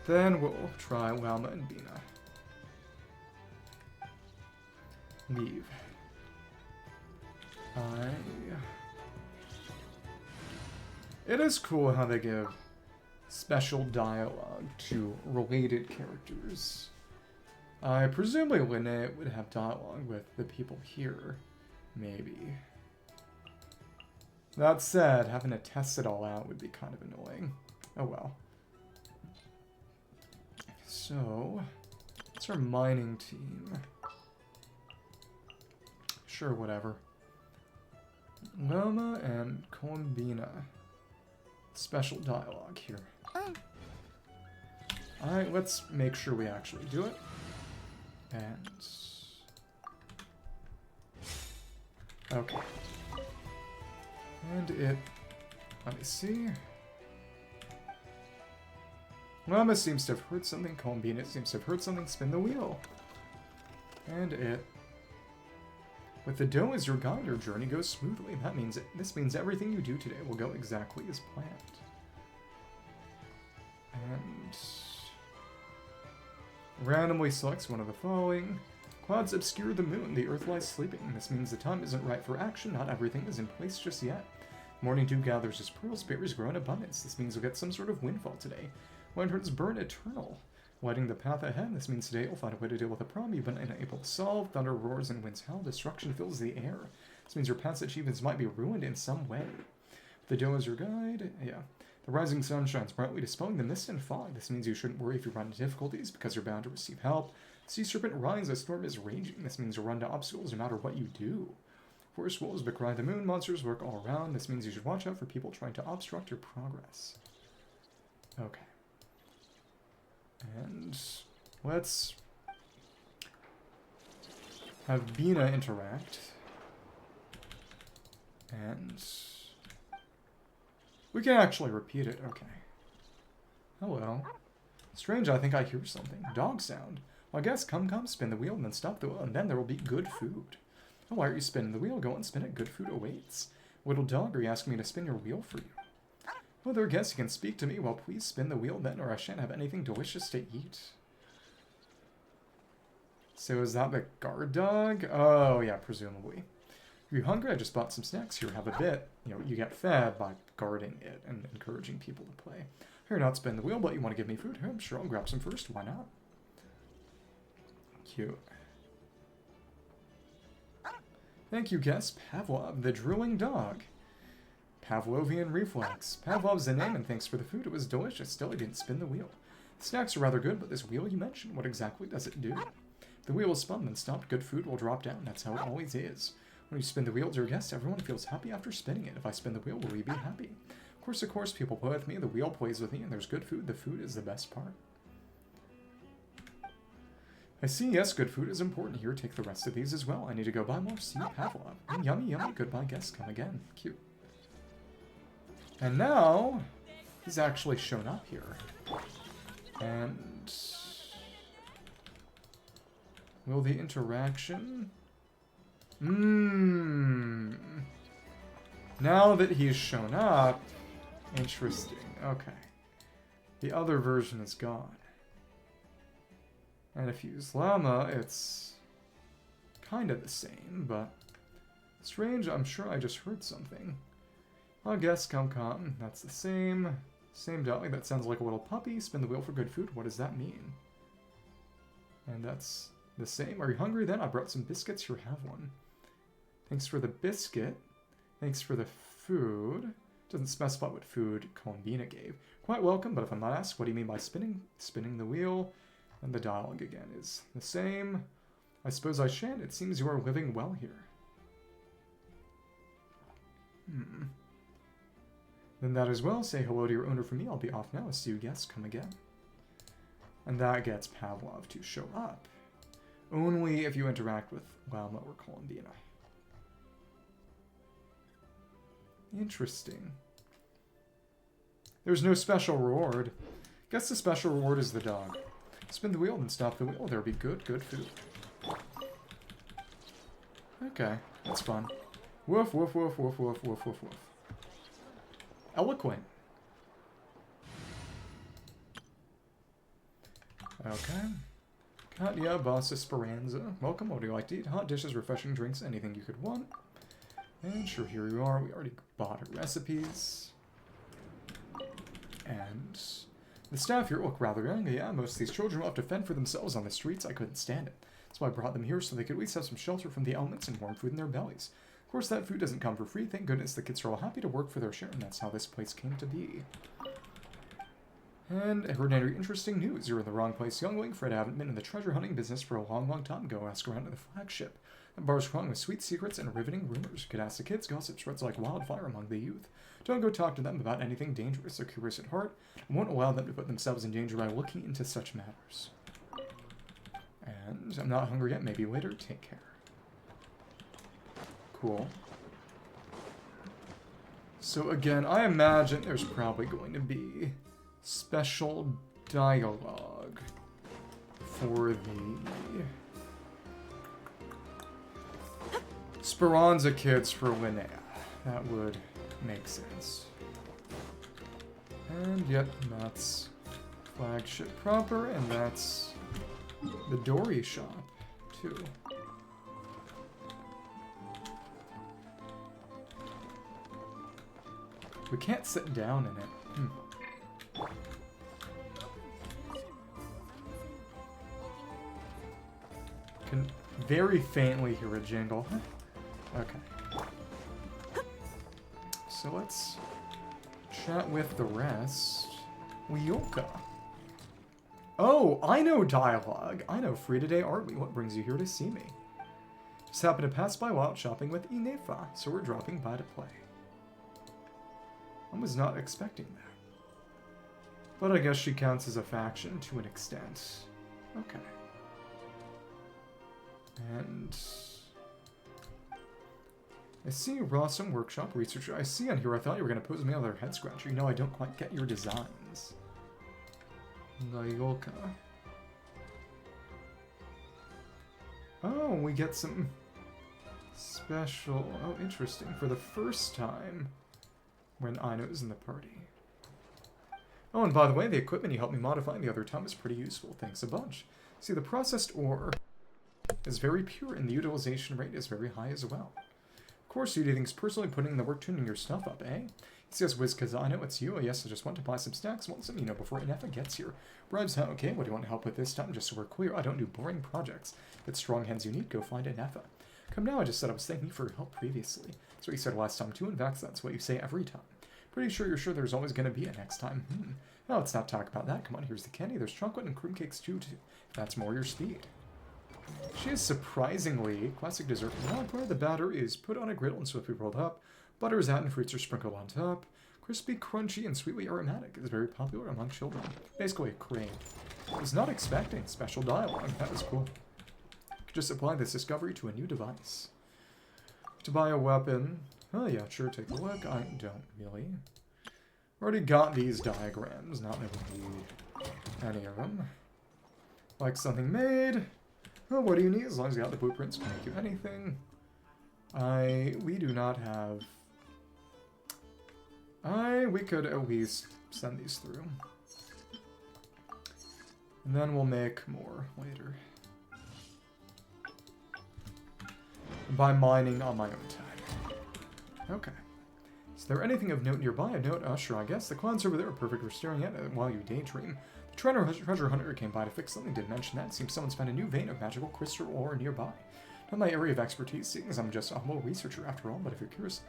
Then we'll try Llama and Bina. Leave. It is cool how they give special dialogue to related characters. Presumably Lynette would have dialogue with the people here. Maybe. That said, having to test it all out would be kind of annoying. Oh well. So, what's our mining team? Sure, whatever. Loma and Columbina. Special dialogue here. Alright, let's make sure we actually do it. And... okay. And it... let me see. Lama seems to have heard something. Columbina seems to have heard something. Spin the wheel. And it... with the dough as your guide, your journey goes smoothly. This means everything you do today will go exactly as planned. And... randomly selects one of the following. Clouds obscure the moon. The earth lies sleeping. This means the time isn't right for action. Not everything is in place just yet. Morning dew gathers as pearls. Berries grow in abundance. This means you'll get some sort of windfall today. Lanterns burn eternal. Lighting the path ahead. This means today you'll find a way to deal with a problem you've been unable to solve. Thunder roars and winds howl. Destruction fills the air. This means your past achievements might be ruined in some way. The dough is your guide. Yeah. The rising sun shines brightly, dispelling the mist and fog. This means you shouldn't worry if you run into difficulties, because you're bound to receive help. Sea serpent rides, a storm is raging. This means you'll run to obstacles no matter what you do. Forest wolves becry the moon. Monsters lurk all around. This means you should watch out for people trying to obstruct your progress. Okay. And let's have Bina interact. And we can actually repeat it. Okay. Hello. Strange, I think I hear something. Dog sound. Well, I guess come, spin the wheel and then stop the wheel, and then there will be good food. Oh, why are you spinning the wheel? Go and spin it. Good food awaits. Little dog, are you asking me to spin your wheel for you? Oh, there, guess you can speak to me. Well, please spin the wheel then, or I shan't have anything delicious to eat. So is that the guard dog? Oh, yeah, presumably. Are you hungry? I just bought some snacks. Here, have a bit. You know, you get fed by guarding it and encouraging people to play. Here, not spin the wheel, but you want to give me food? Here, I'm sure I'll grab some first. Why not? Cute. Thank you, guess. Pavlov, the drooling dog. Pavlovian reflex. Pavlov's the name, and thanks for the food. It was delicious. Still, I didn't spin the wheel. The snacks are rather good, but this wheel you mentioned, what exactly does it do? If the wheel is spun, then stopped, good food will drop down. That's how it always is. When you spin the wheel, dear guest, everyone feels happy after spinning it. If I spin the wheel, will we be happy? Of course, people play with me. The wheel plays with me, and there's good food. The food is the best part. I see, yes, good food is important here. Take the rest of these as well. I need to go buy more. See you, Pavlov. Yummy, yummy. Goodbye, guest. Come again. Cute. And now, he's actually shown up here. And will the interaction... Now that he's shown up, interesting. Okay. The other version is gone. And if you use llama, it's kind of the same, but strange, I'm sure I just heard something. I guess come. That's the same. Same dolly. That sounds like a little puppy. Spin the wheel for good food. What does that mean? And that's the same. Are you hungry then? I brought some biscuits. Here, have one. Thanks for the biscuit. Thanks for the food. Doesn't specify what food Columbina gave. Quite welcome, but if I'm not asked, what do you mean by spinning? Spinning the wheel. And the dialogue again is the same. I suppose I shan't. It seems you are living well here. Then that as well. Say hello to your owner for me. I'll be off now. See you guests. Come again. And that gets Pavlov to show up. Only if you interact with Llama or Columbina. Interesting. There's no special reward. Guess the special reward is the dog. Spin the wheel and stop the wheel. There'll be good food. Okay, that's fun. Woof, woof, woof, woof, woof, woof, woof, woof. Eloquent. Okay. Katya, Boss Esperanza. Welcome. What do you like to eat? Hot dishes, refreshing drinks, anything you could want. And sure, here you are. We already bought our recipes. And the staff here look rather young. Yeah, most of these children will have to fend for themselves on the streets. I couldn't stand it. That's why I brought them here, so they could at least have some shelter from the elements and warm food in their bellies. Of course, that food doesn't come for free. Thank goodness the kids are all happy to work for their share, and that's how this place came to be. And I heard any interesting news. You're in the wrong place, youngling. Fred, I haven't been in the treasure hunting business for a long time. Go ask around at the flagship. That bar's crawling with sweet secrets and riveting rumors. You could ask the kids. Gossip spreads like wildfire among the youth. Don't go talk to them about anything dangerous or curious at heart. I won't allow them to put themselves in danger by looking into such matters. And I'm not hungry yet. Maybe later. Take care. Cool. So again, I imagine there's probably going to be special dialogue for the Speranza kids for Linnea. That would make sense. And yep, that's flagship proper, and that's the Dory shop, too. We can't sit down in it. Can very faintly hear a jingle. Okay. So let's chat with the rest. Wioka. Oh, I know dialogue. I know free today, aren't we? What brings you here to see me? Just happened to pass by while out shopping with Inefa, so we're dropping by to play. I was not expecting that. But I guess she counts as a faction to an extent. Okay. And I see Rossum Workshop Researcher. I see on here, I thought you were going to pose me another head scratcher. You know, I don't quite get your designs. Gayolka. Oh, we get some special... Oh, interesting. For the first time when Aino's in the party. Oh, and by the way, the equipment you helped me modify the other time is pretty useful. Thanks a bunch. See, the processed ore is very pure, and the utilization rate is very high as well. Of course, you do things personally putting in the work tuning your stuff up, eh? He says, Wiz Kazano, it's you. Yes, I just want to buy some snacks. Want some, before Inefa gets here. Bribes, huh? Okay, what do you want help with this time? Just so we're clear, I don't do boring projects. If it's strong hands you need, go find Inefa. Come now, I just said I was thanking you for your help previously. That's what you said last time too, in fact, that's what you say every time. Pretty sure you're sure there's always going to be a next time. Now let's not talk about that. Come on, here's the candy. There's chocolate and cream cakes too, if that's more your speed. She is surprisingly classic dessert. Where the batter is put on a griddle and swiftly rolled up. Butter is added and fruits are sprinkled on top. Crispy, crunchy, and sweetly aromatic. It is very popular among children. Basically a crave. I was not expecting special dialogue. That was cool. Just apply this discovery to a new device. To buy a weapon. Oh yeah, sure, take a look. I don't really. Already got these diagrams. Not that we need any of them. Like something made. Oh, what do you need? As long as you got the blueprints, can make you anything. We do not have... we could at least send these through. And then we'll make more later. By mining on my own time. Okay. Is there anything of note nearby? A note? Sure, I guess. The clouds over there are perfect for staring at while you daydream. The treasure hunter came by to fix something. Did mention that. Seems someone's found a new vein of magical crystal ore nearby. Not my area of expertise, seeing as I'm just a humble researcher after all, but if you're curious,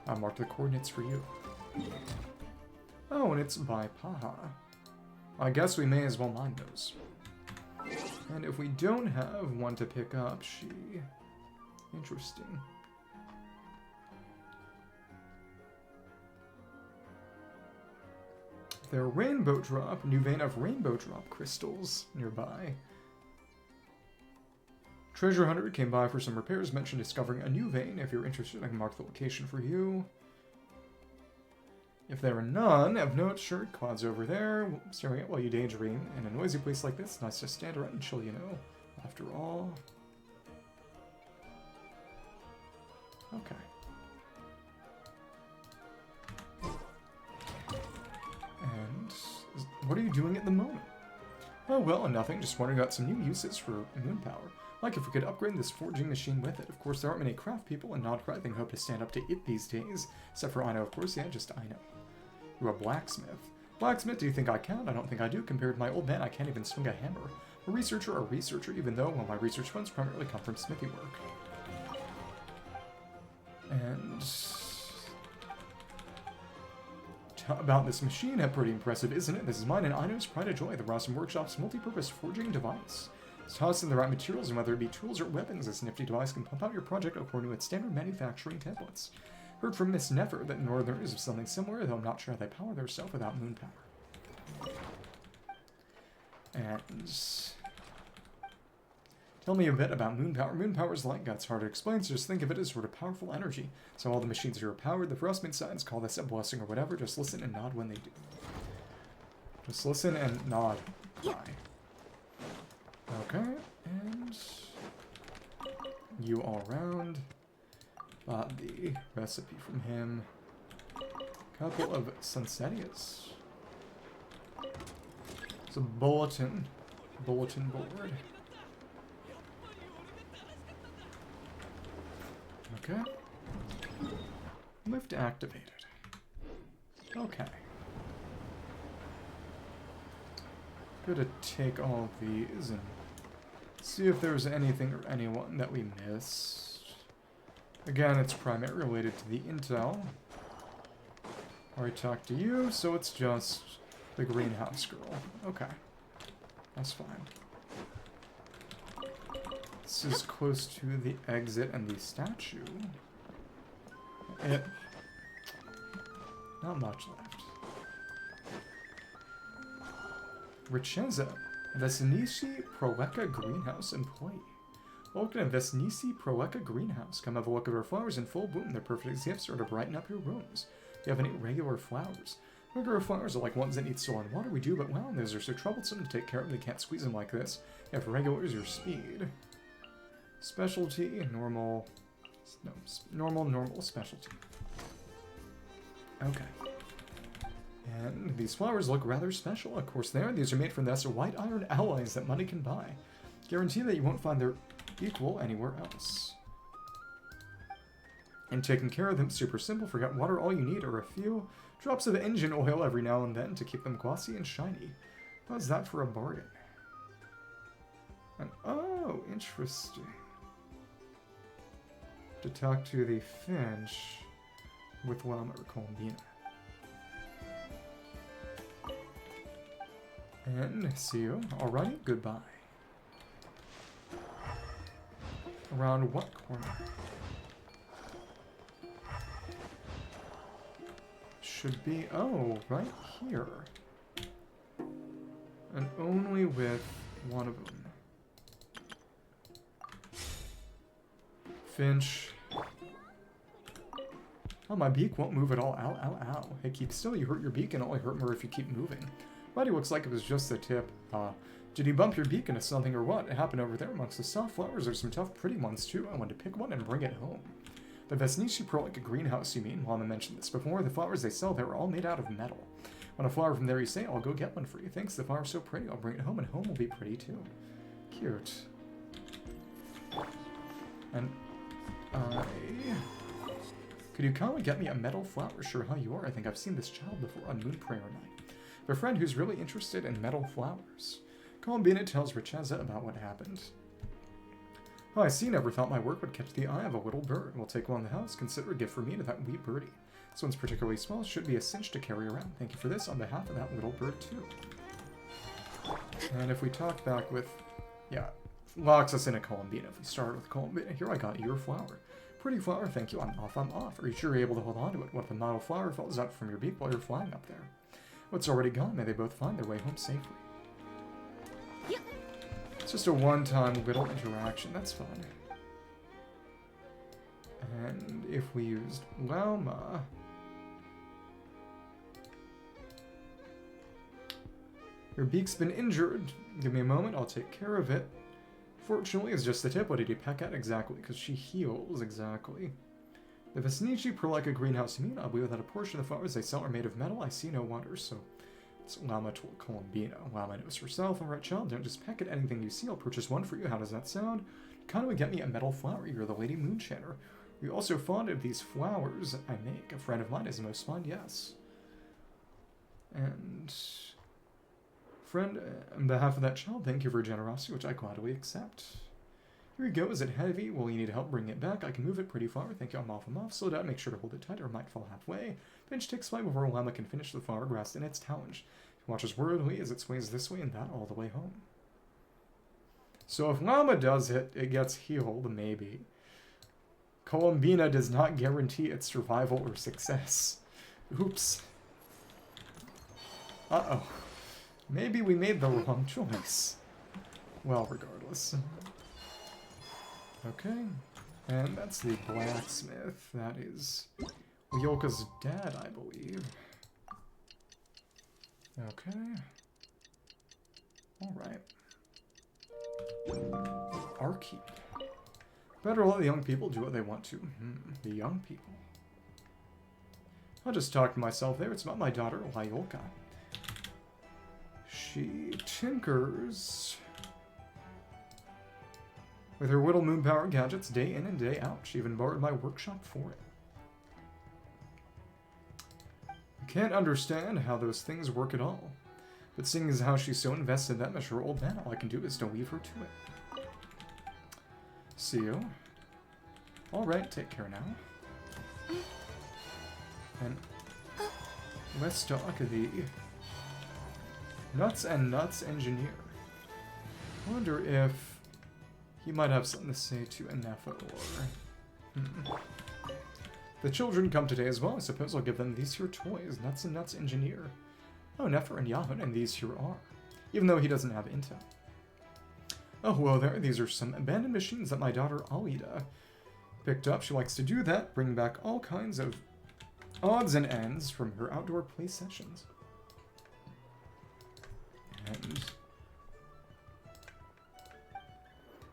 I'll mark the coordinates for you. Oh, and it's by Paha. I guess we may as well mine those. And if we don't have one to pick up, she... Interesting. There are rainbow drop, new vein of rainbow drop crystals nearby. Treasure hunter came by for some repairs, mentioned discovering a new vein. If you're interested, I can mark the location for you. If there are none, have note, sure, clouds over there, staring at while you daydream. In a noisy place like this, nice to stand around and chill, you know. After all. Okay. And what are you doing at the moment? Oh, well, nothing. Just wondering about some new uses for moon power. Like if we could upgrade this forging machine with it. Of course, there aren't many craft people, and not craft hope to stand up to it these days. Except for Aino, of course. Yeah, just Aino. You're a blacksmith. Blacksmith, do you think I can? I don't think I do. Compared to my old man, I can't even swing a hammer. A researcher, even though, well, my research funds primarily come from smithy work. And... about this machine, pretty impressive, isn't it? This is mine and Aino's pride and joy, the Rossum Workshop's multi-purpose forging device. It's tossed in the right materials, and whether it be tools or weapons, this nifty device can pump out your project according to its standard manufacturing templates. Heard from Miss Nefer that Northerners have something similar, though I'm not sure how they power their stuff without moon power. And... tell me a bit about moon power. Moon power is like guts, hard to explain, so just think of it as sort of powerful energy. So all the machines here are powered. The Frostman signs call this a blessing or whatever. Just listen and nod when they do. Just listen and nod. Bye. Okay, and you all round. Bought the recipe from him. Couple of Sunsetias. It's a bulletin board. Okay. Lift activated. Okay. Gonna take all of these and see if there's anything or anyone that we missed. Again, it's primarily related to the intel. Already talked to you, so it's just the greenhouse girl. Okay. That's fine. This is close to the exit and the statue. Not much left. Richeza, Vesnici Proeka Greenhouse employee. Welcome to Vesnici Proeka Greenhouse. Come have a look at our flowers in full bloom. They're perfect gifts to brighten up your rooms. Do you have any regular flowers? Regular flowers are like ones that need soil and water. We do, but well, those are so troublesome to take care of. They can't squeeze them like this. Yeah, for regulars, your speed. Specialty, normal, no, normal, specialty. Okay. And these flowers look rather special. Of course they are. These are made from the white iron alloys that money can buy. Guarantee that you won't find their equal anywhere else. And taking care of them, super simple. Forget water, all you need are a few drops of engine oil every now and then to keep them glossy and shiny. How's that for a bargain? And, oh, interesting. To talk to the Finch with Lama or Colombina. And see you. Alrighty, goodbye. Around what corner? Should be, oh, right here. And only with one of them. Finch. Oh, my beak won't move at all. Ow, ow, ow. Hey, keep still. You hurt your beak and only hurt more if you keep moving. Buddy looks like it was just the tip. Did you bump your beak into something or what? It happened over there amongst the soft flowers. There's some tough, pretty ones too. I wanted to pick one and bring it home. The Vesnici Prolica greenhouse, you mean? Lama mentioned this before. The flowers they sell there are all made out of metal. Want a flower from there, you say? I'll go get one for you. Thanks, the flower's so pretty. I'll bring it home, and home will be pretty too. Cute. And could you come and get me a metal flower? Sure, how you are. I think I've seen this child before on Moon Prayer Night. A friend who's really interested in metal flowers. Columbina tells Richeza about what happened. Oh, I see. Never thought my work would catch the eye of a little bird. We'll take one in the house. Consider a gift for me to that wee birdie. This one's particularly small. Should be a cinch to carry around. Thank you for this on behalf of that little bird, too. And if we talk back with... Yeah, locks us into Columbina. If we start with Columbina, here I got your flower. Pretty flower, thank you. I'm off, I'm off. Are you sure you're able to hold on to it? What if a model flower falls out from your beak while you're flying up there? What's already gone? May they both find their way home safely. It's just a one-time little interaction. That's fun. And if we used Lauma... Your beak's been injured. Give me a moment, I'll take care of it. Fortunately, it's just the tip. What did you peck at exactly? Because she heals, exactly. The Vesnici per like a greenhouse mean, I'll believe that a portion of the flowers they sell are made of metal. I see no wonder, so it's Llama told Columbina. Llama knows herself. Alright, child, don't just peck at anything you see. I'll purchase one for you. How does that sound? Kind of would get me a metal flower. You're the Lady Moonshaner. Are you also fond of these flowers I make? A friend of mine is the most fond, yes. And... Friend, on behalf of that child, thank you for your generosity, which I gladly accept. Here you go. Is it heavy? Well, you need help bringing it back. I can move it pretty far. Thank you. I'm off. Slow down. Make sure to hold it tight or it might fall halfway. Bench takes flight before Llama can finish the flower grasped in its talons. He watches worriedly as it sways this way and that all the way home. So if Llama does it, it gets healed, maybe. Columbina does not guarantee its survival or success. Oops. Uh-oh. Maybe we made the wrong choice. Well, regardless. Okay. And that's the blacksmith. That is Yoka's dad, I believe. Okay. Alright. Arkeep. Better let the young people do what they want to. The young people. I'll just talk to myself there. It's about my daughter, Lyoka. She tinkers with her little moon power gadgets day in and day out. She even borrowed my workshop for it. I can't understand how those things work at all. But seeing as how she's so invested in them as her old man, all I can do is to leave her to it. See you. Alright, take care now. And let's talk the Nuts and Nuts engineer. I wonder if he might have something to say to Anefa or... The children come today as well. I suppose I'll give them these here toys. Nuts and Nuts engineer. Oh, Nefer and Yahoo, and these here are. Even though he doesn't have intel. Oh, hello there. These are some abandoned machines that my daughter Alida picked up. She likes to do that, bring back all kinds of odds and ends from her outdoor play sessions. And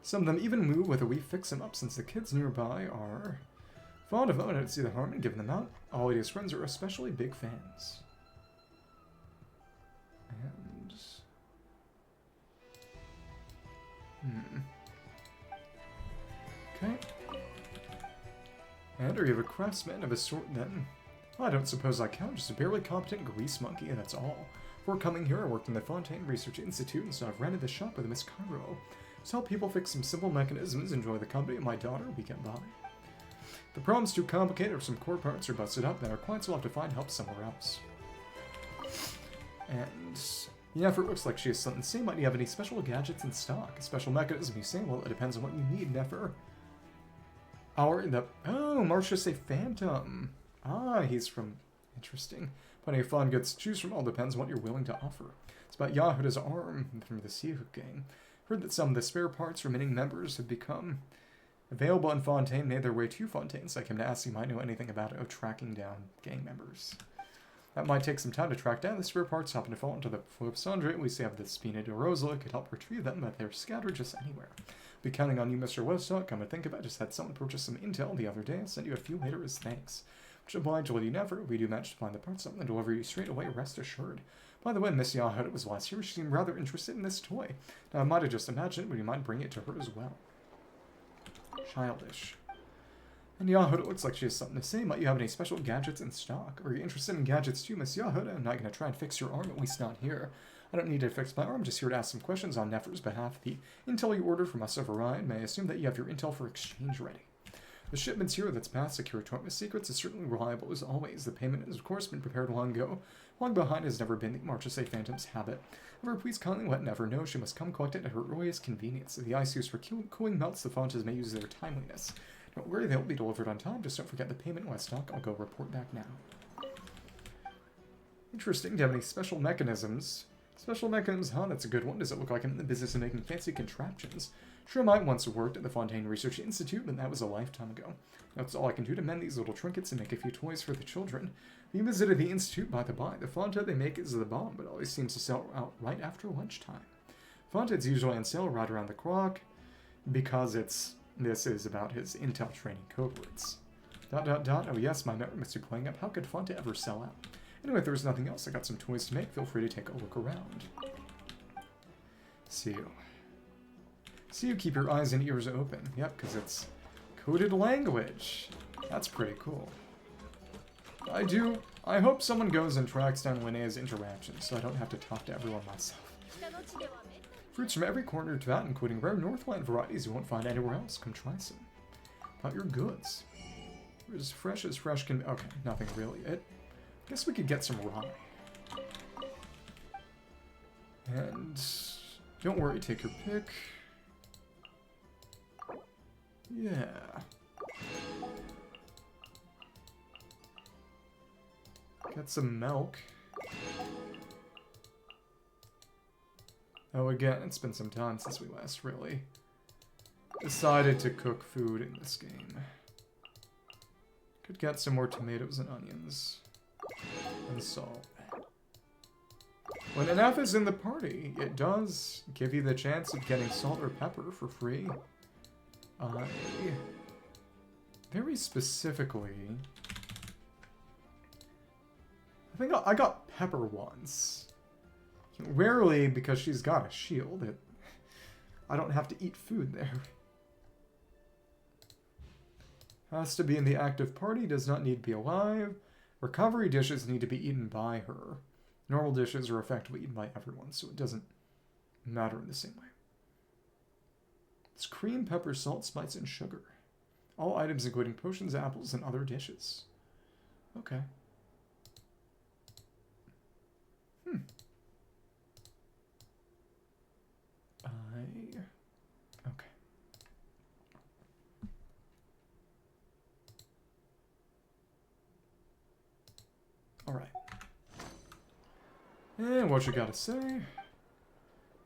some of them even move with a wee fix-em-up since the kids nearby are fond of them. I don't see the harm in giving them out. Alida's friends are especially big fans. And... Okay. And are you a craftsman of a sort then? Well, I don't suppose I count, just a barely competent grease monkey, and that's all. Before coming here, I worked in the Fontaine Research Institute, and so I've rented the shop with Miss Cairo. To help people fix some simple mechanisms, enjoy the company of my daughter, we get by. The problem's too complicated, or some core parts are busted up, then our clients will have to find help somewhere else. And... yeah, if it looks like she has something to say, might you have any special gadgets in stock? A special mechanism, you say? Well, it depends on what you need, Nefer. Oh, Marcius a Phantom. Ah, he's from... interesting. Plenty of fun goods to choose from, all depends on what you're willing to offer. It's about Yahuda's arm from the Seahawk gang. Heard that some of the spare parts remaining members have become available in Fontaine, made their way to Fontaine, so I came to ask you might know anything about it, tracking down gang members. That might take some time to track down. The spare parts happen to fall into the Flipsandra. We have the Spina de Rosa could help retrieve them, but they're scattered just anywhere. Be counting on you, Mr. Westock. Come to think of it, I just had someone purchase some intel the other day. I'll send you a few later as thanks. Much obliged, Lady Never. We do manage to find the parts of and deliver you straight away, rest assured. By the way, Miss Yahoda was last here. She seemed rather interested in this toy. Now, I might have just imagined, but you might bring it to her as well. Childish. And Yahoda looks like she has something to say. Might you have any special gadgets in stock? Are you interested in gadgets too, Miss Yahoda? I'm not going to try and fix your arm, at least not here. I don't need to fix my arm, just here to ask some questions on Nefer's behalf. The intel you ordered from us have arrived. May I assume that you have your intel for exchange ready? The shipment's here that's past secure Tortmas secrets is certainly reliable as always. The payment has of course been prepared long ago. Long behind has never been the Marchese Phantom's habit. However, please kindly let Nefer know she must come collect it at her earliest convenience. If the ice used for cooling melts, the Fontas may use their timeliness. Don't worry, they'll be delivered on time. Just don't forget the payment when stock. I'll go report back now. Interesting. Do you have any special mechanisms? Special mechanisms, huh? That's a good one. Does it look like I'm in the business of making fancy contraptions? Sure, I once worked at the Fontaine Research Institute, but that was a lifetime ago. That's all I can do to mend these little trinkets and make a few toys for the children. If you visited the Institute, by the by, the Fonta they make is the bomb, but always seems to sell out right after lunchtime. Fonta's usually on sale right around the clock, because this is about his intel training code words. ... Oh yes, my memory must be playing up. How could Fonta ever sell out? Anyway, if there's nothing else, I got some toys to make. Feel free to take a look around. See you. See you, keep your eyes and ears open. Yep, because it's coded language. That's pretty cool. I hope someone goes and tracks down Linnea's interactions so I don't have to talk to everyone myself. Fruits from every corner of Tibet, including rare Northland varieties you won't find anywhere else. Come try some. About your goods. We're as fresh can be. Okay, nothing really. Guess we could get some rye. And don't worry, take your pick. Yeah. Get some milk. Oh, again, it's been some time since we last really decided to cook food in this game. Could get some more tomatoes and onions. And salt. When enough is in the party, it does give you the chance of getting salt or pepper for free. Very specifically, I think I got pepper once. Rarely, because she's got a shield. I don't have to eat food there. Has to be in the active party, does not need to be alive. Recovery dishes need to be eaten by her. Normal dishes are effectively eaten by everyone, so it doesn't matter in the same way. It's cream, pepper, salt, spice, and sugar. All items including potions, apples, and other dishes. Okay. Okay. Alright. And what you gotta say?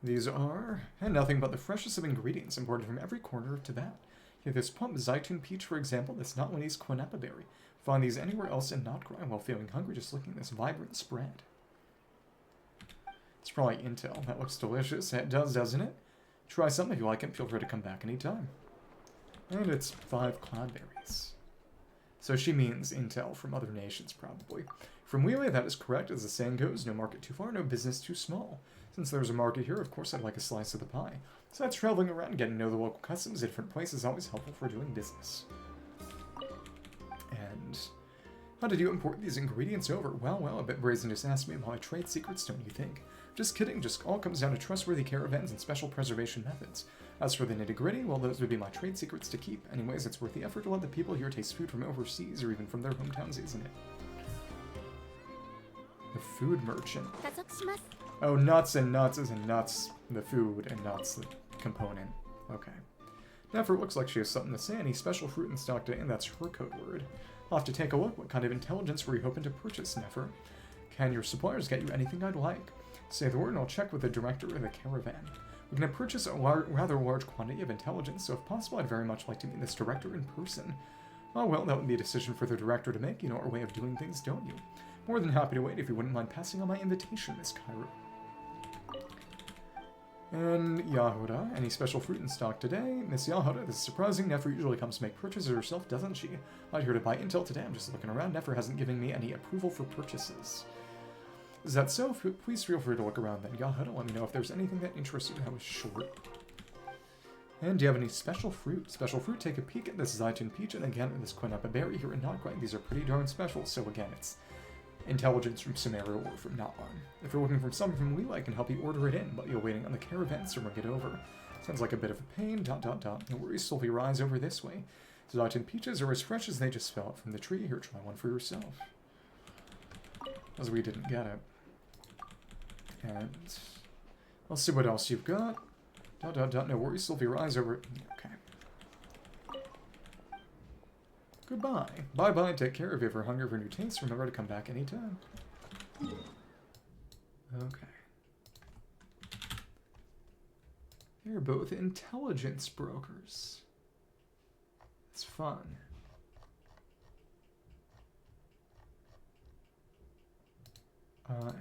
These are, and nothing but the freshest of ingredients imported from every corner of Tibet. Here, this plump Zaitun peach, for example, that's not Winnie's quinapa berry. Find these anywhere else and not cry while feeling hungry just looking at this vibrant spread. It's probably Intel. That looks delicious. It does, doesn't it? Try something if you like it. Feel free to come back anytime. And it's 5 cloudberries. So she means Intel from other nations, probably. From Wheelie, that is correct. As the saying goes, no market too far, no business too small. Since there's a market here, of course I'd like a slice of the pie. Besides, traveling around and getting to know the local customs at different places is always helpful for doing business. And how did you import these ingredients over? Well, a bit brazen just asked me about my trade secrets, don't you think? Just kidding, just all comes down to trustworthy caravans and special preservation methods. As for the nitty-gritty, well, those would be my trade secrets to keep. Anyways, it's worth the effort to let the people here taste food from overseas or even from their hometowns, isn't it? The food merchant. Oh, nuts and nuts as in nuts, the food, and nuts, the component. Okay. Nefer looks like she has something to say. Any special fruit in stock today, and that's her code word. I'll have to take a look. What kind of intelligence were you hoping to purchase, Nefer? Can your suppliers get you anything I'd like? Say the word and I'll check with the director of the caravan. We're going to purchase a rather large quantity of intelligence, so if possible, I'd very much like to meet this director in person. Oh well, that would be a decision for the director to make. You know our way of doing things, don't you? More than happy to wait if you wouldn't mind passing on my invitation, Miss Cairo. And Yahuda, any special fruit in stock today? Miss Yahuda, this is surprising. Nefer usually comes to make purchases herself, doesn't she? Not here to buy intel today. I'm just looking around. Nefer hasn't given me any approval for purchases. Is that so? Please feel free to look around then. Yahuda, let me know if there's anything that interests you that was short. And do you have any special fruit? Special fruit, take a peek at this Zaitun Peach, and again, this Quinapa Berry here in Not Quite. These are pretty darn special, so again, it's intelligence from Sumeru or from Natlan. If you're looking for something from Leela, I can help you order it in, but you're waiting on the caravan to bring it over. Sounds like a bit of a pain, ... No worries, Sylvie, rise over this way. Zaitun Peaches are as fresh as they just fell out from the tree. Here, try one for yourself. As we didn't get it. And let's see what else you've got. ... No worries, Sylvie, rise over... Okay. Goodbye. Bye-bye, take care. If you ever hunger for new tastes, remember to come back anytime. Okay. They're both intelligence brokers. It's fun. I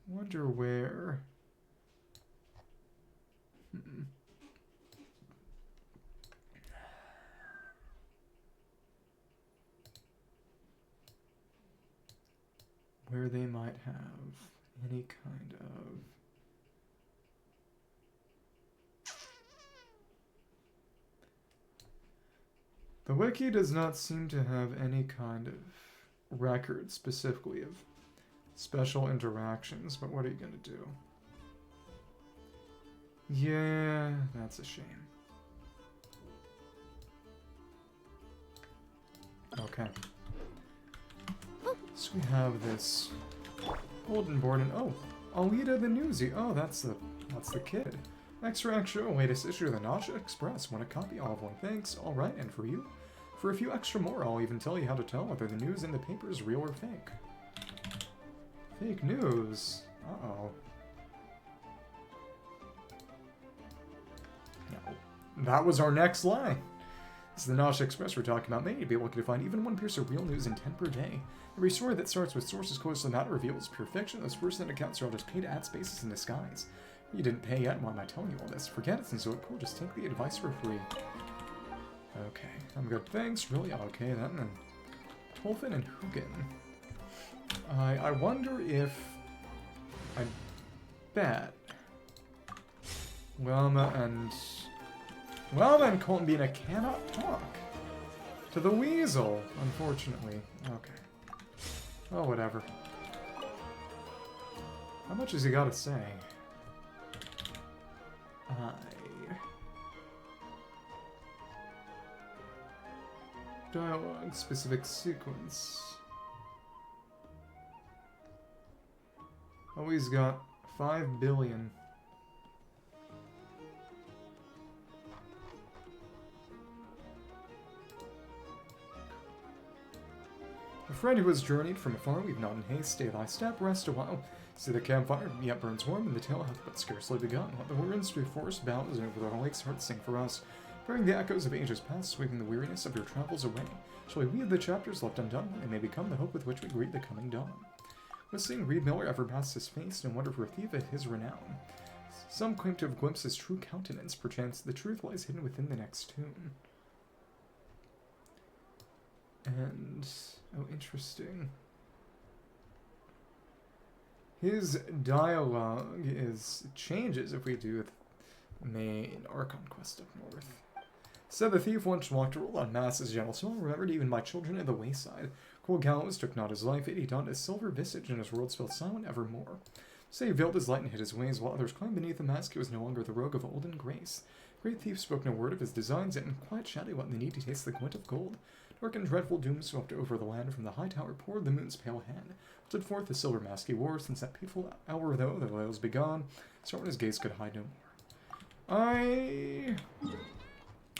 wonder where... Where they might have any kind of... The wiki does not seem to have any kind of record specifically of special interactions, but what are you going to do? Yeah, that's a shame. Okay. So we have this bulletin board, and oh, Alita the Newsy. Oh, that's the kid. Extra, latest issue of the Nausea Express. Want a copy? All of one, thanks. All right, and for you? For a few extra more, I'll even tell you how to tell whether the news in the paper is real or fake. Fake news? Uh-oh. No. That was our next line. This is the Nausea Express we're talking about. Many people looking to find even one piece of real news in 10 per day. Every story that starts with sources close to the matter reveals pure fiction. Those first-hand accounts are all just paid ad spaces in disguise. You didn't pay yet, why am I telling you all this? Forget it, since so cool, just take the advice for free. Okay, I'm good, thanks. Really? Okay, then. And Tolfin and Hugin. I wonder if... I bet... Wilma and Coltonbina cannot talk to the weasel, unfortunately. Okay. Oh, whatever. How much has he got to say? Dialogue, specific sequence. Oh, he's got 5 billion. A friend who has journeyed from afar, we've not in haste, stay thy step, rest a while. See the campfire, yet burns warm, and the tale hath but scarcely begun. Let the winds through forest bounds, and over the lake's heart sing for us. Bearing the echoes of ages past, sweeping the weariness of your travels away. Shall we weave the chapters left undone, and may become the hope with which we greet the coming dawn. Was seeing Reed Miller ever pass his face, and wonder for a thief at his renown. Some claim to have glimpsed his true countenance, perchance the truth lies hidden within the next tune. And... oh, interesting. His dialogue changes if we do the main Archon quest up north. Said the thief once walked a roll on masses gentle small, remembered even my children at the wayside. Cool gallows took not his life, he donned his silver visage, and his world spelled silent evermore. Say he veiled his light and hid his ways, while others climbed beneath the mask, he was no longer the rogue of olden grace. Great thief spoke no word of his designs, yet in quiet shadow let the need to taste the glint of gold. Dark and dreadful doom swept over the land, from the high tower poured the moon's pale hand. Stood forth the silver mask he wore, since that painful hour though the oils begone, so his gaze could hide no more.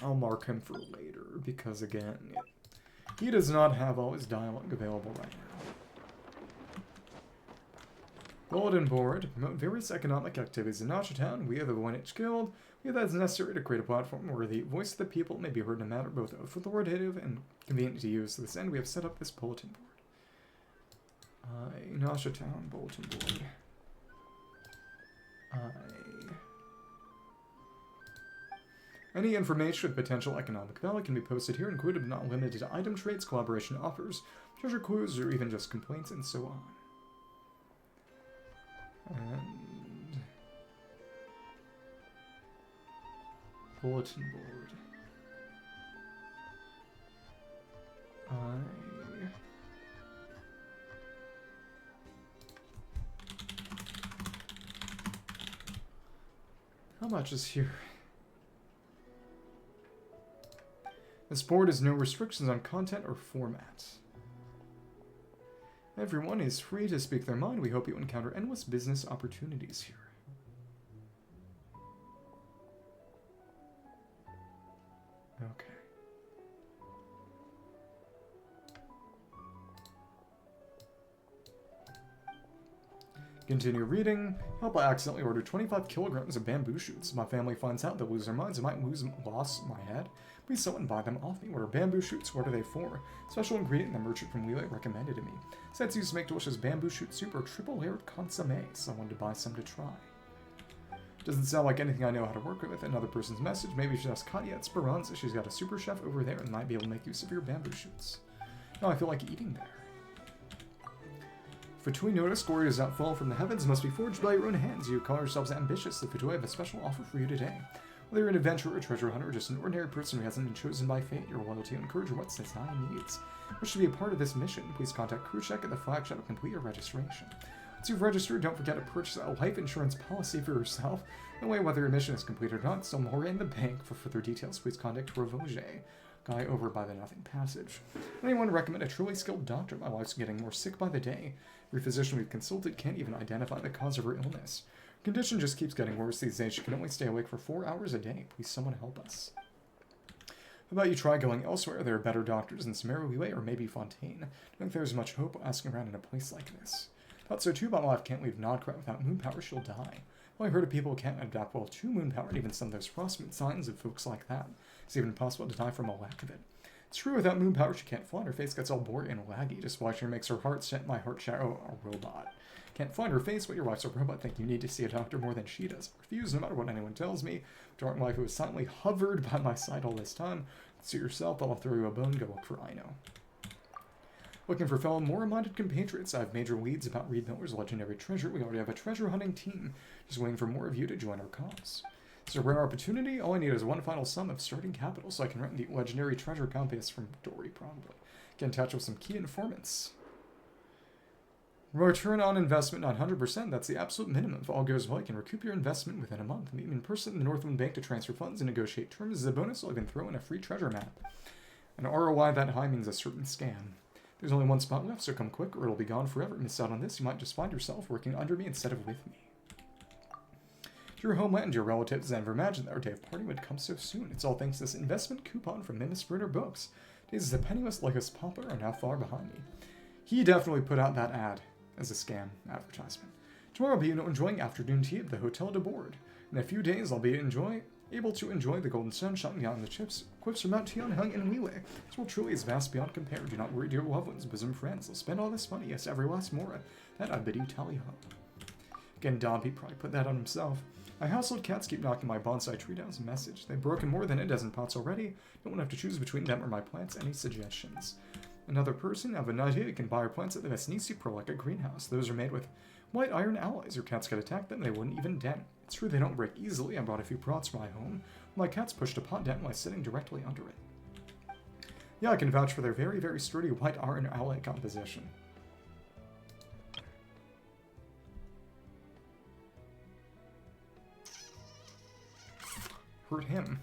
I'll mark him for later, because again, he does not have all his dialogue available right now. Bulletin board. Promote various economic activities in Notchatown. We are the One-Inch Guild. We have that is necessary to create a platform where the voice of the people may be heard in a manner both authoritative and convenient to use. To this end, we have set up this bulletin board. Notchatown bulletin board. Any information with potential economic value can be posted here, included but not limited to item trades, collaboration offers, treasure clues, or even just complaints, and so on. And bulletin board. How much is here? This board has no restrictions on content or format. Everyone is free to speak their mind. We hope you encounter endless business opportunities here. Okay. Continue reading. Help, I accidentally ordered 25 kilograms of bamboo shoots. My family finds out they'll lose their minds. I might lost my head. Please someone buy them off me. What are bamboo shoots? What are they for? Special ingredient the merchant from Wheeler recommended to me. Sets used to make delicious bamboo shoot soup or triple layered consomme. So I wanted to buy some to try. Doesn't sound like anything I know how to work with. Another person's message. Maybe you should ask Katya at Speranza. She's got a super chef over there and might be able to make use of your bamboo shoots. Now I feel like eating there. Fatui notice, glory does not fall from the heavens, must be forged by your own hands. You call yourselves ambitious. The Fatui have a special offer for you today. Whether you're an adventurer, a treasure hunter, or just an ordinary person who hasn't been chosen by fate, your loyalty and courage are what society needs. Wish to be a part of this mission? Please contact Kruchek at the flagship to complete your registration. Once you've registered, don't forget to purchase a life insurance policy for yourself. That way, whether your mission is complete or not, still more in the bank. For further details, please contact Ravoge, guy over by the Nothing Passage. Anyone to recommend a truly skilled doctor? My wife's getting more sick by the day. Every physician we've consulted can't even identify the cause of her illness. Her condition just keeps getting worse these days. She can only stay awake for 4 hours a day. Please someone help us. How about you try going elsewhere? There are better doctors in Smerilue or maybe Fontaine. I don't think there's much hope asking around in a place like this. Thought so too, but my wife can't leave Nodcrat without moon power. She'll die. Well, I heard of people who can't adapt well to moon power, and even some of those frostbite signs of folks like that. It's even possible to die from a lack of it. It's true, without moon power, she can't fly. Her face gets all bored and laggy. Just watching her makes her heart set. My heart shadow a robot. Can't find her face, but your wife's a robot. Think you need to see a doctor more than she does. Refuse, no matter what anyone tells me. Dark wife who has silently hovered by my side all this time. See yourself, I'll throw you a bone. Go look for Ino. Looking for fellow more-minded compatriots. I have major leads about Reed Miller's legendary treasure. We already have a treasure hunting team. Just waiting for more of you to join our cause. It's a rare opportunity. All I need is one final sum of starting capital so I can rent the legendary treasure compass from Dory, probably. Get in touch with some key informants. Return on investment, not 100%. That's the absolute minimum. If all goes well, you can recoup your investment within a month. Meet me in person in the Northland Bank to transfer funds and negotiate terms. As a bonus, I'll even throw in a free treasure map. An ROI that high means a certain scam. There's only one spot left, so come quick or it'll be gone forever. Miss out on this, you might just find yourself working under me instead of with me. To your homeland, your relatives, never imagined that our day of party would come so soon. It's all thanks to this investment coupon from Mimis Bruner Books. Days as a penniless like us papa are now far behind me. He definitely put out that ad as a scam advertisement. Tomorrow I'll be enjoying afternoon tea at the Hotel de Board. In a few days I'll be able to enjoy the golden sunshine beyond the cliffs from Mount Tianheng and Wile. This world truly is vast beyond compare. Do not worry, dear loved ones, bosom friends. I'll spend all this money, yes, every last mora. That I bid you tally ho. Again, Dobby probably put that on himself. My household cats keep knocking my bonsai tree down as a message. They've broken more than a dozen pots already. Don't want to have to choose between them or my plants. Any suggestions? Another person, Avanadja, you can buy our plants at the Vesnisi Pro like a greenhouse. Those are made with white iron alloys. Your cats could attack them, they wouldn't even dent. It's true they don't break easily. I brought a few pots from my home. My cats pushed a pot down while sitting directly under it. Yeah, I can vouch for their very, very sturdy white iron alloy composition. Hurt him.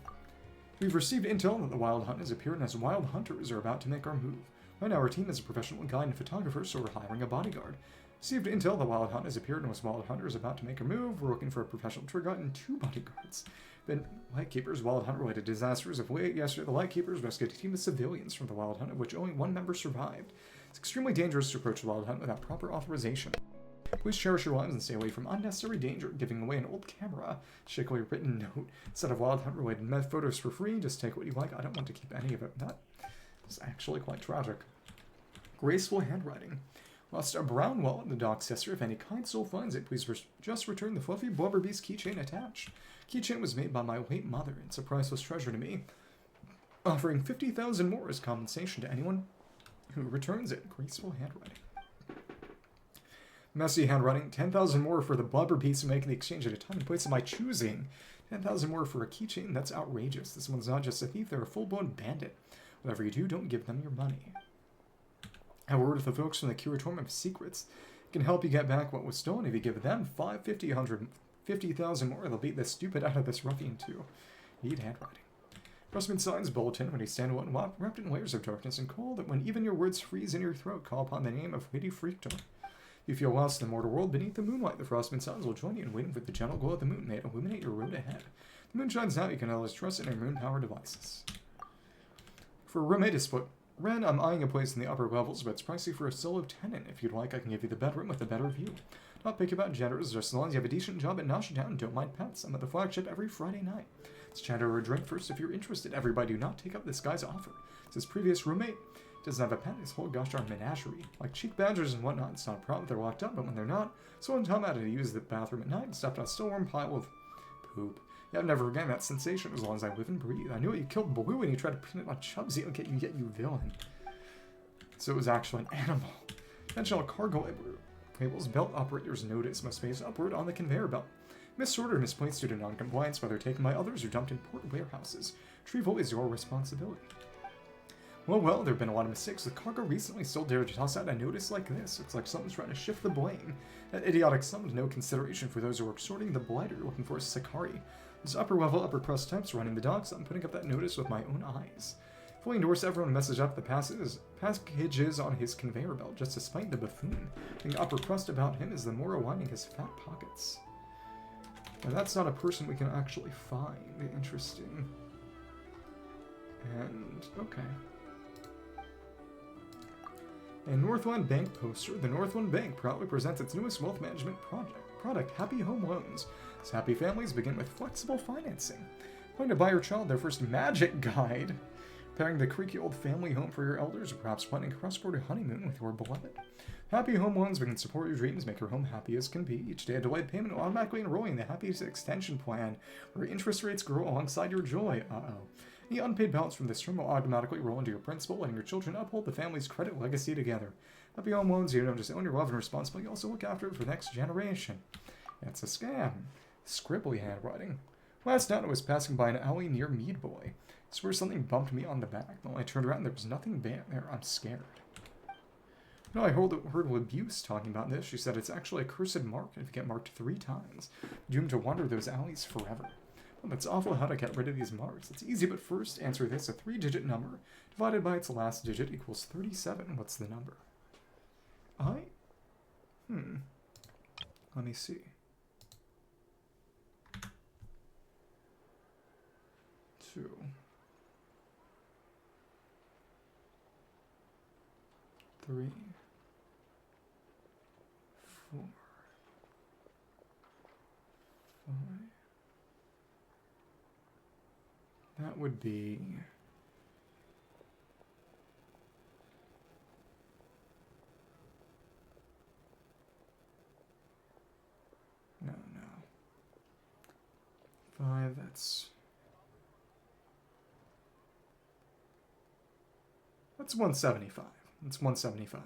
We've received intel that the Wild Hunt has appeared and as wild hunters are about to make our move. Right now our team is a professional guide and photographer, so we're hiring a bodyguard. Received intel the Wild Hunt has appeared and was wild hunters about to make a move. We're looking for a professional tour guide and 2 bodyguards. Then Lightkeepers, Wild Hunt related disasters of late yesterday. The Lightkeepers rescued a team of civilians from the Wild Hunt, of which only 1 member survived. It's extremely dangerous to approach the Wild Hunt without proper authorization. Please cherish your lives and stay away from unnecessary danger. Giving away an old camera. Shakily written note. Instead of Wild Hunt related photos for free, just take what you like. I don't want to keep any of it. That is actually quite tragic. Graceful handwriting. Lost a brown wallet in the dock's sister. If any kind soul finds it, please just return the fluffy blubber beast keychain attached. Keychain was made by my late mother. It's a priceless treasure to me. Offering 50,000 more as compensation to anyone who returns it. Graceful handwriting. Messy handwriting. 10,000 more for the blubber beast to make the exchange at a time and place of my choosing. 10,000 more for a keychain. That's outrageous. This one's not just a thief, they're a full-blown bandit. Whatever you do, don't give them your money. I have a word with the folks from the Curatorium of Secrets. It can help you get back what was stolen if you give them 50, 100, 50,000 more. They'll beat the stupid out of this ruffian too. Need handwriting. Frostman signs bulletin when you stand alone, wrapped in layers of darkness and cold, that when even your words freeze in your throat, call upon the name of Lady Freaktor. If you feel lost in the mortal world beneath the moonlight, the Frostman signs will join you in waiting for the gentle glow of the moon may illuminate your road ahead. The moon shines out, you can always trust in your moon-powered devices. For a roommate to split Ren, I'm eyeing a place in the upper levels, but it's pricey for a solo tenant. If you'd like, I can give you the bedroom with a better view. Not picky about genders, just as long as you have a decent job at Nashitown, don't mind pets. I'm at the flagship every Friday night. Let's chat over a drink first if you're interested. Everybody do not take up this guy's offer. It's his previous roommate. Doesn't have a pet, his whole gosh darn menagerie. Like cheek badgers and whatnot, it's not a problem if they're locked up, but when they're not, someone taught me how to use the bathroom at night and stepped on a still warm pile of poop. Yeah, I've never forgotten that sensation as long as I live and breathe. I knew it, you killed Blue and you tried to pin it on Chubsy. Okay, you villain. So it was actually an animal. Conventional cargo labels, belt operators notice must face upward on the conveyor belt. Misordered, misplaced due to non-compliance, whether taken by others or dumped in port warehouses. Retrieval is your responsibility. Well, there have been a lot of mistakes with cargo recently. Still dare to toss out a notice like this. Looks like someone's trying to shift the blame. That idiotic sum, no consideration for those who are sorting the blighter looking for a Sakari. Those upper-level, upper-crust types running the docks, I'm putting up that notice with my own eyes. Fully endorse everyone message up the packages on his conveyor belt, just to spite the buffoon. The upper crust about him is the more aligning his fat pockets. Now that's not a person we can actually find. Interesting. And, okay. A Northland Bank poster. The Northland Bank proudly presents its newest wealth management product, Happy Home Loans. As happy families begin with flexible financing. Plan to buy your child their first magic guide. Preparing the creaky old family home for your elders, or perhaps planning a cross-border honeymoon with your beloved. Happy Home Loans can support your dreams, make your home happy as can be. Each day a delayed payment will automatically enroll you in the Happiest Extension Plan, where interest rates grow alongside your joy. Any unpaid balance from this term will automatically roll into your principal, letting your children uphold the family's credit legacy together. Happy Home Loans, you don't just own your love and responsibility, you also look after it for the next generation. It's a scam. Scribbly handwriting. Last night I was passing by an alley near Mead Boy. I swear something bumped me on the back. When I turned around, there was nothing there. I'm scared. No, I heard Abuse talking about this. She said it's actually a cursed mark, and if you get marked 3 times, you're doomed to wander those alleys forever. Well, that's awful how to get rid of these marks. It's easy, but first, answer this. A 3-digit number divided by its last digit equals 37. What's the number? Let me see. 2. 3, 4, 5. That would be... No. 5, that's 175. It's 175.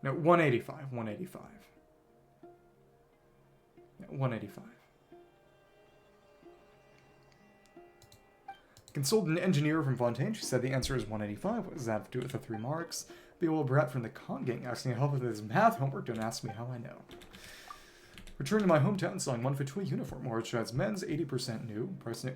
No, 185. 185. Yeah, 185. Consultant engineer from Fontaine, she said the answer is 185. What does that have to do with the 3 marks? Be a little brat from the con gang asking help with his math homework. Don't ask me how I know. Return to my hometown selling 1 for 2 uniform, which has men's 80% new. Price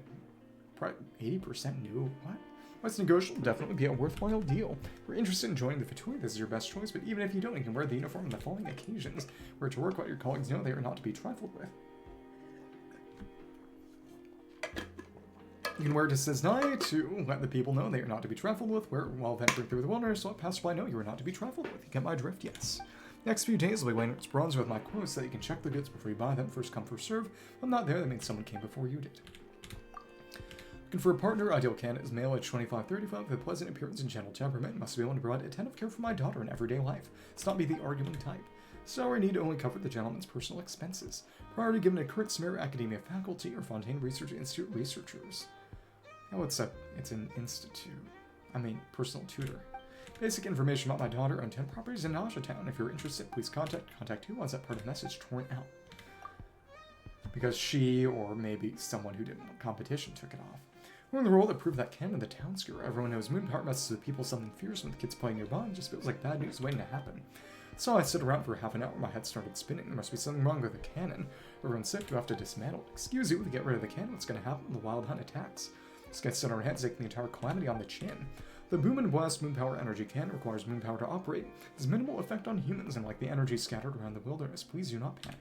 80% new? What? What's negotiable? Definitely be a worthwhile deal. If you're interested in joining the Fatui, this is your best choice, but even if you don't, you can wear the uniform on the following occasions. Wear it to work, let your colleagues know they are not to be trifled with. You can wear it to Seznai to let the people know they are not to be trifled with. Wear it while venturing through the wilderness, so let passersby know you are not to be trifled with. You get my drift? Yes. Next few days, I'll be waiting at bronze with my quotes so that you can check the goods before you buy them. First come, first serve. If I'm not there, that means someone came before you did. Looking for a partner, ideal candidate is male, age 25-35, with a pleasant appearance and gentle temperament. Must be able to provide attentive care for my daughter in everyday life. Let's not be the arguing type. Salary need to only cover the gentleman's personal expenses. Priority given to current Smear Academia faculty or Fontaine Research Institute researchers. Oh, it's an institute. I mean, personal tutor. Basic information about my daughter on 10 properties in Nausea Town. If you're interested, please contact who wants that part of the message torn out. Because she, or maybe someone who didn't want competition, took it off. We're in the role that proved that canon, the town skewer. Everyone knows moon power messes with people something fierce when the kids playing nearby. It just feels like bad news waiting to happen. So I stood around for half an hour. My head started spinning. There must be something wrong with the cannon. Everyone's sick. You have to dismantle it. Excuse you, to get rid of the cannon. What's going to happen when the wild hunt attacks? This gets set on our heads, taking the entire calamity on the chin. The boom and blast moon power energy cannon requires moon power to operate. It has minimal effect on humans, and like the energy scattered around the wilderness. Please do not panic.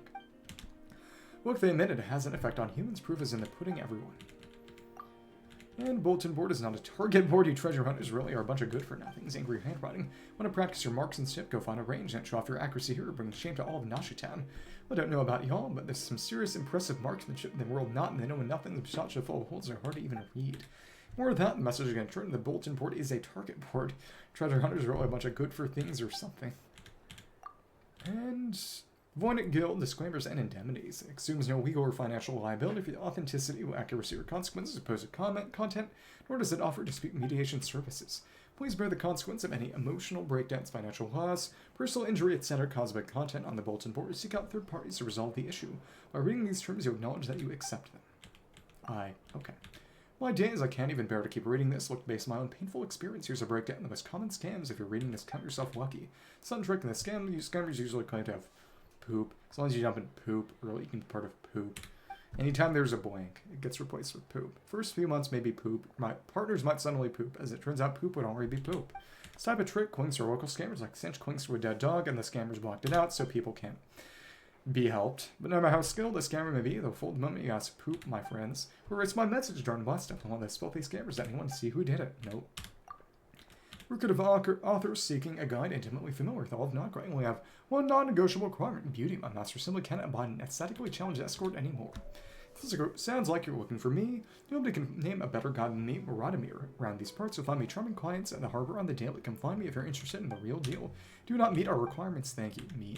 Look, they admit it has an effect on humans. Proof is in the pudding, everyone. And bulletin board is not a target board. You treasure hunters really are a bunch of good-for-nothings. Angry handwriting. Want to practice your marksmanship? Go find a range and show off your accuracy here, bringing shame to all of Nausea Town. I don't know about y'all, but there's some serious impressive marksmanship in the world not, and they know nothing. The shots so full of holes are hard to even read. More of that, the message is going to turn. The bulletin board is a target board. Treasure hunters are really a bunch of good-for-things or something. And Voynich Guild, disclaimers and indemnities. It assumes no legal or financial liability for the authenticity, accuracy, or consequences of posted content, nor does it offer dispute mediation services. Please bear the consequence of any emotional breakdowns, financial loss, personal injury, etc. caused by content on the bulletin board. Seek out third parties to resolve the issue. By reading these terms, you acknowledge that you accept them. Okay. My days, I can't even bear to keep reading this. Look, based on my own painful experience, here's a breakdown of the most common scams. If you're reading this, count yourself lucky. Some trick in the scam, scammers usually claim to have poop. As long as you jump in poop early, you can be part of poop. Anytime there's a blank, it gets replaced with poop. First few months may be poop. My partners might suddenly poop. As it turns out, poop would already be poop. This type of trick, Quinks are local scammers like cinch Quinks to a dead dog, and the scammers blocked it out so people can't be helped. But no matter how skilled a scammer may be, they'll fold the moment you ask poop, my friends. Where it's my message darn blessed. I don't want those filthy scammers anyone to see who did it. Nope. Work of authors seeking a guide intimately familiar with all of Nogray. We have one non-negotiable requirement: beauty. My master simply cannot abide an aesthetically challenged escort anymore. Sounds like you're looking for me. Nobody can name a better god than me, Radomir. Around these parts, you'll find me charming clients at the harbor on the daily. Come find me if you're interested in the real deal. Do not meet our requirements, thank you. Me.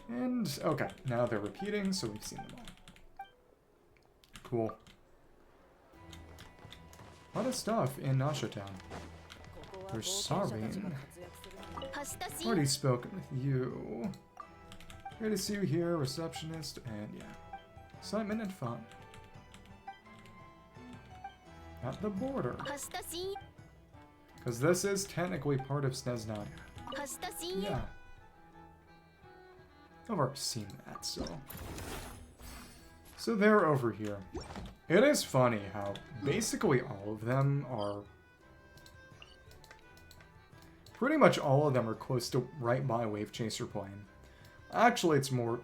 And, okay, now they're repeating, so we've seen them all. Cool. A lot of stuff in Nausea Town. There's Sarin. Already spoken with you. Great to see you here, receptionist, and yeah. Excitement and fun. At the border. Because this is technically part of Snezhnaya. Yeah. I've already seen that, so. So they're over here. It is funny how basically all of them are. Pretty much all of them are close to right by Wave Chaser Plain. Actually, it's more.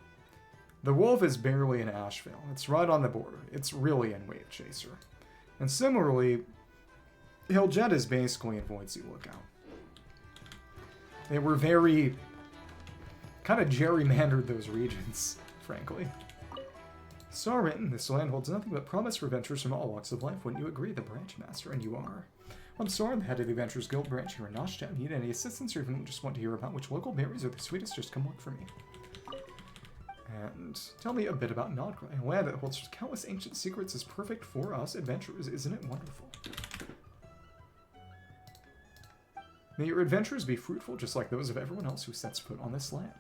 The wolf is barely in Ashvale. It's right on the border. It's really in Wave Chaser. And similarly, Hilljet is basically in Voidsea Lookout. They were very. Kind of gerrymandered those regions, frankly. Sarin, this land holds nothing but promise for ventures from all walks of life. Wouldn't you agree, the branch master? And you are. I'm Sarin, the head of the Adventurers Guild branch here in Nausea Town. Need any assistance or even just want to hear about which local berries are the sweetest? Just come look for me. And tell me a bit about Nogray, a land that holds countless ancient secrets is perfect for us adventurers. Isn't it wonderful? May your adventures be fruitful just like those of everyone else who sets foot on this land.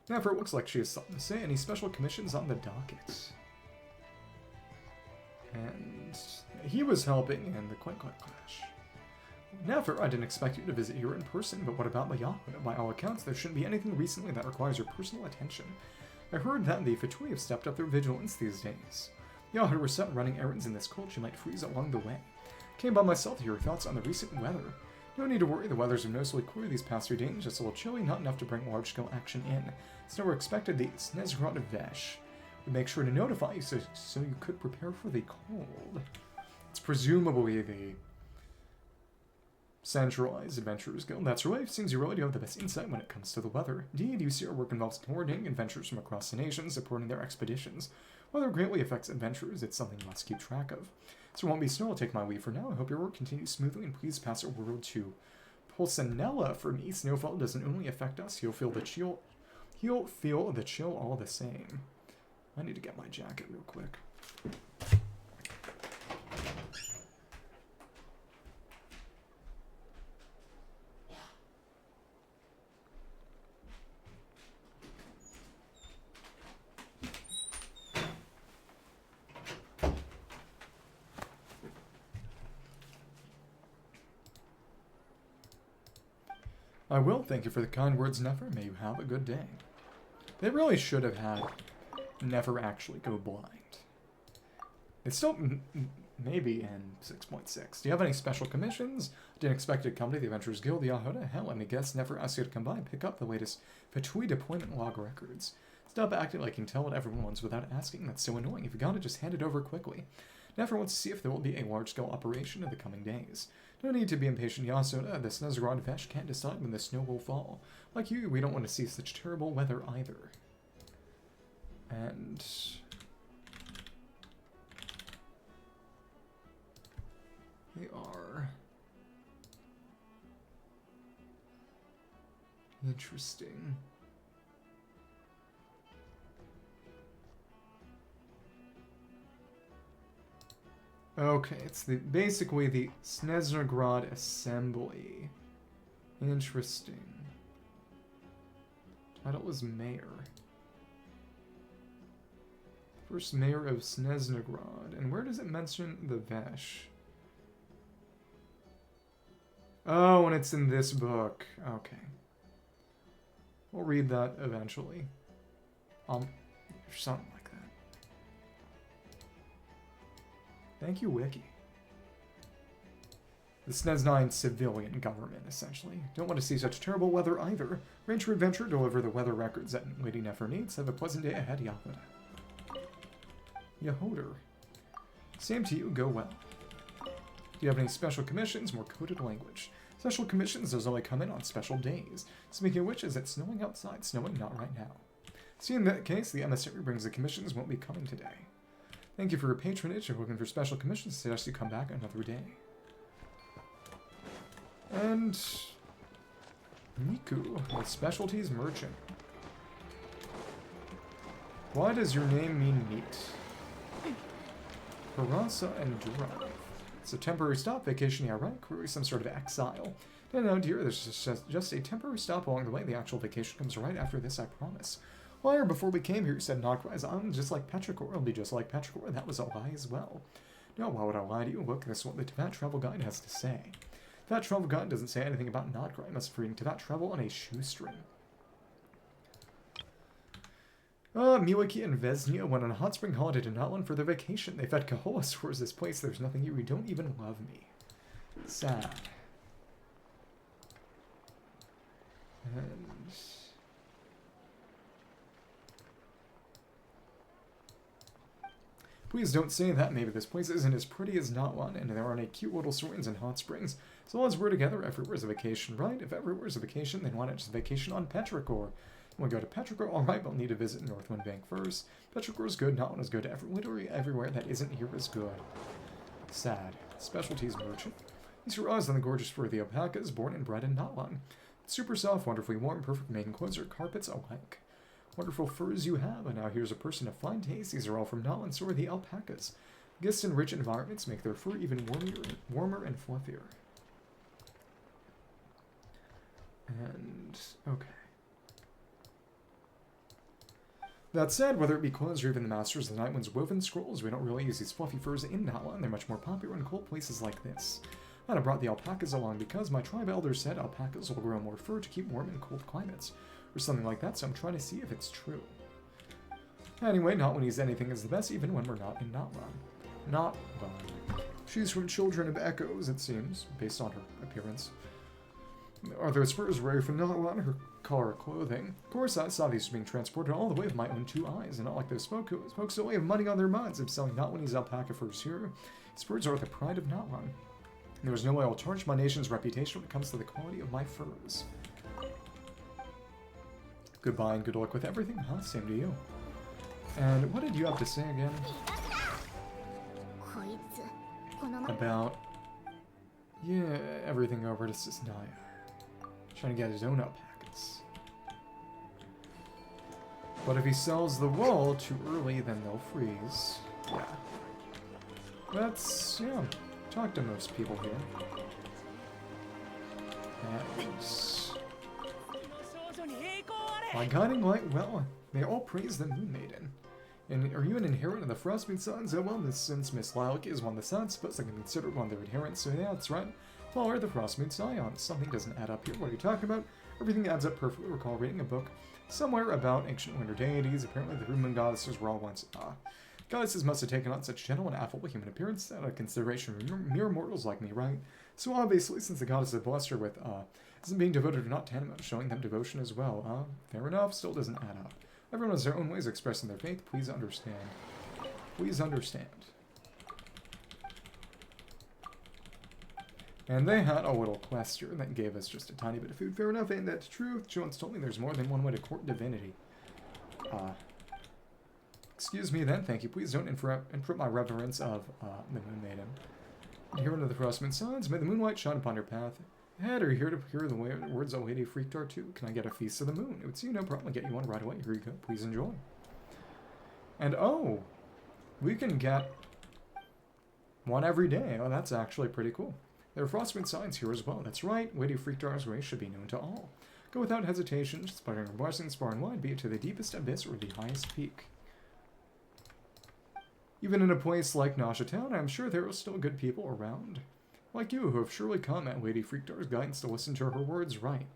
Never looks like she has something to say. Any special commissions on the docket? And he was helping in the Quake Clash. Never, I didn't expect you to visit here in person, but what about the Yahoo? By all accounts, there shouldn't be anything recently that requires your personal attention. I heard that the Fatui have stepped up their vigilance these days. Yahoo were set running errands in this cold, she might freeze along the way. Came by myself to hear your thoughts on the recent weather. No need to worry, the weathers are noticeably cooler these past 3 days, just a little chilly, not enough to bring large-scale action in. Snow were expected the Snezhrod Vesh would make sure to notify you so you could prepare for the cold. It's presumably the centralized Adventurers Guild. That's right, it seems you really do have the best insight when it comes to the weather. Indeed, you see our work involves coordinating adventurers from across the nation, supporting their expeditions. Whether it greatly affects adventurers, it's something you must keep track of. So won't be snow, I'll take my leave for now. I hope your work continues smoothly, and please pass a word to Pulcinella for me. Snowfall doesn't only affect us, he'll feel the chill all the same. I need to get my jacket real quick. I will. Thank you for the kind words, Nefer. May you have a good day. They really should have had Nefer actually go blind. It's still maybe in 6.6. Do you have any special commissions? Didn't expect you to come to the Adventurers Guild. Yahoda? Hell, let me guess. Nefer asked you to come by and pick up the latest Fatui deployment log records. Stop acting like you can tell what everyone wants without asking. That's so annoying. If you got it, just hand it over quickly. Nefer wants to see if there will be a large-scale operation in the coming days. No need to be impatient, Yasuda. The Snezgrod Vesh can't decide when the snow will fall. Like you, we don't want to see such terrible weather either. And they are interesting. Okay, it's basically the Snezgrod Assembly. Interesting. Title was Mayor. First Mayor of Snezgrod. And where does it mention the Vesh? Oh, and it's in this book. Okay. We'll read that eventually. Something like that. Thank you, Wiki. The SNES 9 civilian government, essentially. Don't want to see such terrible weather either. Arrange your adventure, deliver the weather records that Lady Nefer needs. Have a pleasant day ahead, Yahoda. Yahoder. Same to you, go well. Do you have any special commissions? More coded language. Special commissions does only come in on special days. Speaking of which, is it snowing outside? Snowing? Not right now. See, in that case, the emissary brings the commissions won't be coming today. Thank you for your patronage. If you're looking for special commissions, suggest you come back another day. And Miku, the specialties merchant. Why does your name mean meat? Harasa and Dura. It's a temporary stop, vacation, yeah, right? Clearly some sort of exile. No, dear, there's just a temporary stop along the way. The actual vacation comes right after this, I promise. Liar, before we came here, you said Nogrise, I'm just like Petrichor. It'll be just like Petrichor. That was a lie as well. No, why would I lie to you? Look, this is what the Teyvat Travel Guide has to say. Teyvat Travel Guide doesn't say anything about Nogrise. I must reading Teyvat Travel on a shoestring. Miwaki and Vesnia went on a hot spring holiday to Notland for their vacation. They fed Kahoas towards this place. There's nothing here. You don't even love me. Sad. And please don't say that. Maybe this place isn't as pretty as Notland, and there aren't any cute little swings and hot springs. So long as we're together, everywhere's a vacation, right? If everywhere's a vacation, then why not just vacation on Petrichor? When we go to Petrichor, alright, we'll need to visit Northwind Bank first. Petrichor's good, Notland is good. Literally everywhere that isn't here is good. Sad. Specialties merchant. These are Oz and the gorgeous fur of the alpacas, born and bred in Notland. Super soft, wonderfully warm, perfect maiden clothes or carpets alike. Wonderful furs you have, and now here's a person of fine taste. These are all from Notland, so are the alpacas. Gifts and rich environments make their fur even warmer and fluffier. And, okay. That said, whether it be clothes or even the Masters of the Nightwind's woven scrolls, we don't really use these fluffy furs in Notland. They're much more popular in cold places like this. And I brought the alpacas along because my tribe elders said alpacas will grow more fur to keep warm in cold climates. Or something like that, so I'm trying to see if it's true. Anyway, Notland needs anything is the best, even when we're not in Notland. Notland. She's from Children of Echoes, it seems, based on her appearance. Are those furs rare from Notland? Her color of clothing. Of course, I saw these being transported all the way with my own 2 eyes, and not like those folks only have money on their minds. I'm selling Notlandese alpaca furs here. These furs are the pride of Notland. There is no way I'll tarnish my nation's reputation when it comes to the quality of my furs. Goodbye and good luck with everything, huh? Same to you. And what did you have to say again? こいつこのま About, yeah, everything over to Cisnaya. Trying to get his own alpacas. But if he sells the wool too early, then they'll freeze. Yeah. That's, yeah, talk to most people here. And by guiding light, well, they all praise the Moon Maiden. And are you an inherent of the Frostmoon Sons? Oh, well, since Miss Lilac is one of the Sons, suppose I can consider one of their adherents, so yeah, that's right. Well, are the Frostmoon Scions? Something doesn't add up here. What are you talking about? Everything adds up perfectly. Recall reading a book somewhere about ancient winter deities. Apparently, the Moon goddesses were all once, goddesses must have taken on such gentle and affable human appearance out of consideration for mere mortals like me, right? So obviously, since the goddess had blessed her with, isn't being devoted or not tantamount to showing them devotion as well, fair enough, still doesn't add up. Everyone has their own ways of expressing their faith. Please understand. Please understand. And they had a little quest here that gave us just a tiny bit of food. Fair enough, ain't that the truth? She once told me there's more than one way to court divinity. Excuse me then, thank you. Please don't interrupt my reverence of the Moon Maiden. Adherent of the Frostmoon Sons, may the moonlight shine upon your path. Ahead, are you here to hear the words of Lady Freaktar too? Can I get a feast of the moon? It would seem no problem. I'll get you one right away. Here you go. Please enjoy. And oh, we can get one every day. Oh, that's actually pretty cool. There are Frostmoon Signs here as well. That's right. Lady Freaktar's race should be known to all. Go without hesitation, spreading her blessings far and wide, be it to the deepest abyss or the highest peak. Even in a place like Nasha Town, I'm sure there are still good people around. Like you, who have surely come at Lady Freaktar's guidance to listen to her words right.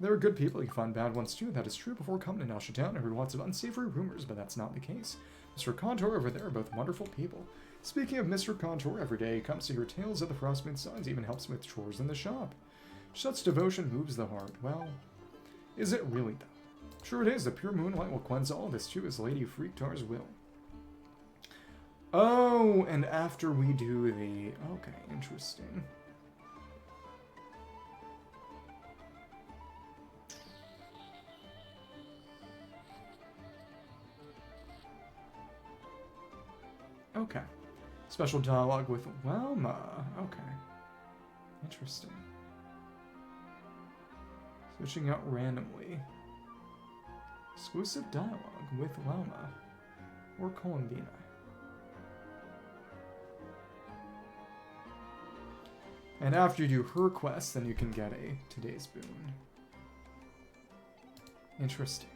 There are good people, you find bad ones too. That is true. Before coming to Nasha Town, I heard lots of unsavory rumors, but that's not the case. Mr. Contour over there are both wonderful people. Speaking of Mr. Contour, every day he comes to hear tales of the Frostmoon Sons, even helps with chores in the shop. Such devotion moves the heart. Well, is it really though? Sure it is. The pure moonlight will cleanse all this too, as Lady Freaktar's will. Oh, and after we do the... Okay, interesting. Okay. Special dialogue with Welma. Okay. Interesting. Switching out randomly. Exclusive dialogue with Welma. Or Columbina. And after you do her quest, then you can get a today's boon. Interesting.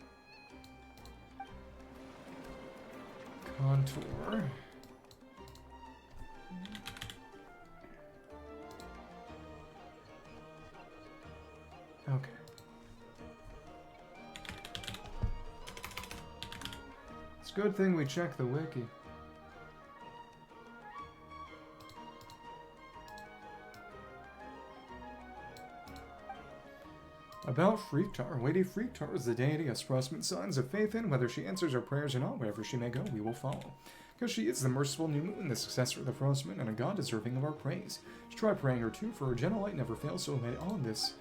Contour. Okay. It's a good thing we checked the wiki. About Freaktar. Lady Freaktar is the deity us Frostmoon Sons have faith in. Whether she answers our prayers or not, wherever she may go, we will follow. Because she is the merciful new moon, the successor of the Frostmoon, and a god deserving of our praise. Try praying her too, for her gentle light never fails, so may all this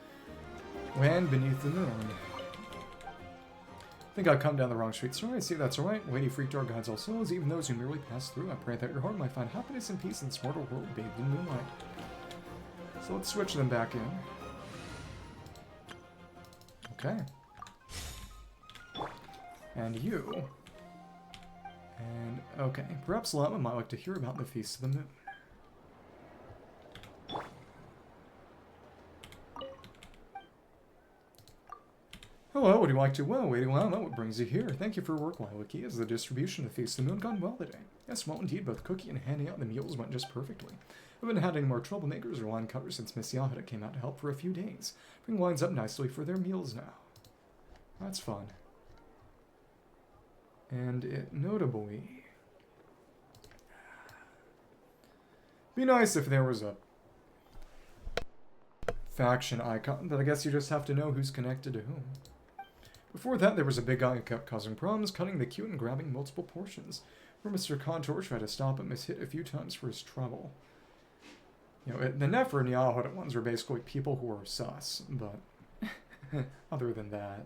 land beneath the moon. Think I've come down the wrong street. Sorry, I see that's alright. Lady Freaktar guides all souls, even those who merely pass through. I pray that your heart might find happiness and peace in this mortal world bathed in moonlight. So let's switch them back in. Okay. And you. And, okay. Perhaps Lama might like to hear about the Feast of the Moon. Hello, would you like to? Well, Lady Lama, what brings you here? Thank you for your work, Liliki. Has the distribution of the Feast of the Moon gone well today? Yes, well indeed. Both cooking and handing out the meals went just perfectly. I haven't had any more troublemakers or line cutters since Miss Yahida came out to help for a few days. Bring lines up nicely for their meals now. That's fun. And it notably... Be nice if there was a faction icon, but I guess you just have to know who's connected to whom. Before that, there was a big guy who kept causing problems, cutting the queue and grabbing multiple portions. Where Mr. Contour tried to stop him, was hit a few times for his trouble. You know, the Nefer and Yahida ones were basically people who were sus, but other than that...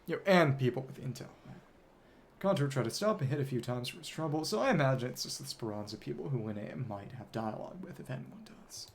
You know, and people with intel. Contour tried to stop and hit a few times for his trouble, so I imagine it's just the Speranza people who Linnea might have dialogue with, if anyone does.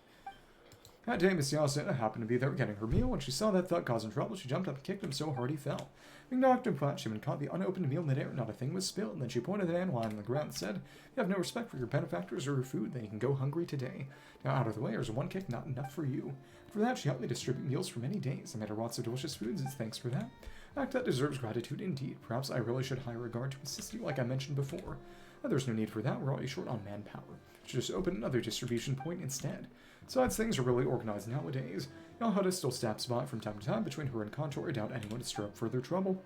That day, Miss Yasuna happened to be there getting her meal. When she saw that thug causing trouble, she jumped up and kicked him so hard he fell. Being knocked unconscious, she caught the unopened meal midair, not a thing was spilled. And then she pointed at Anne lying on the ground and said, "You have no respect for your benefactors or your food, then you can go hungry today. Now out of the way, there's one kick not enough for you." For that, she helped me distribute meals for many days. I made her lots of delicious foods as thanks for that. Act that deserves gratitude indeed. Perhaps I really should hire a guard to assist you like I mentioned before. But there's no need for that, we're already short on manpower. Should just open another distribution point instead. Besides, things are really organized nowadays. Yalhada still stops by from time to time between her and Contour. I doubt anyone to stir up further trouble.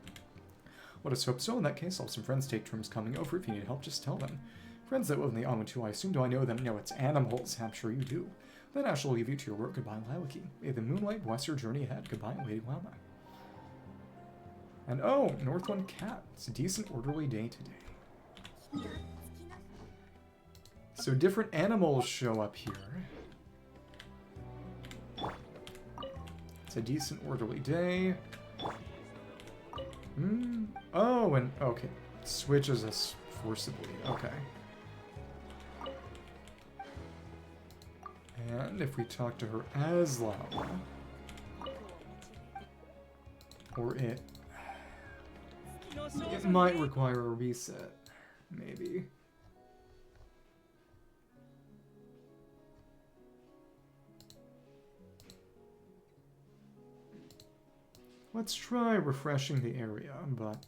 Let us hope so. In that case, I'll have some friends take turns coming over. If you need help, just tell them. Friends that live in the island too, I assume. Do I know them? No, it's animals. I'm sure you do. Then I shall leave you to your work. Goodbye, Lowiki. May the moonlight bless your journey ahead. Goodbye, Lady Lama. And oh, Northland Cat. It's a decent, orderly day today. So different animals show up here. It's a decent, orderly day. Oh, and okay. Switches us forcibly. Okay. And if we talk to her as Lama, or it might require a reset, maybe. Let's try refreshing the area, but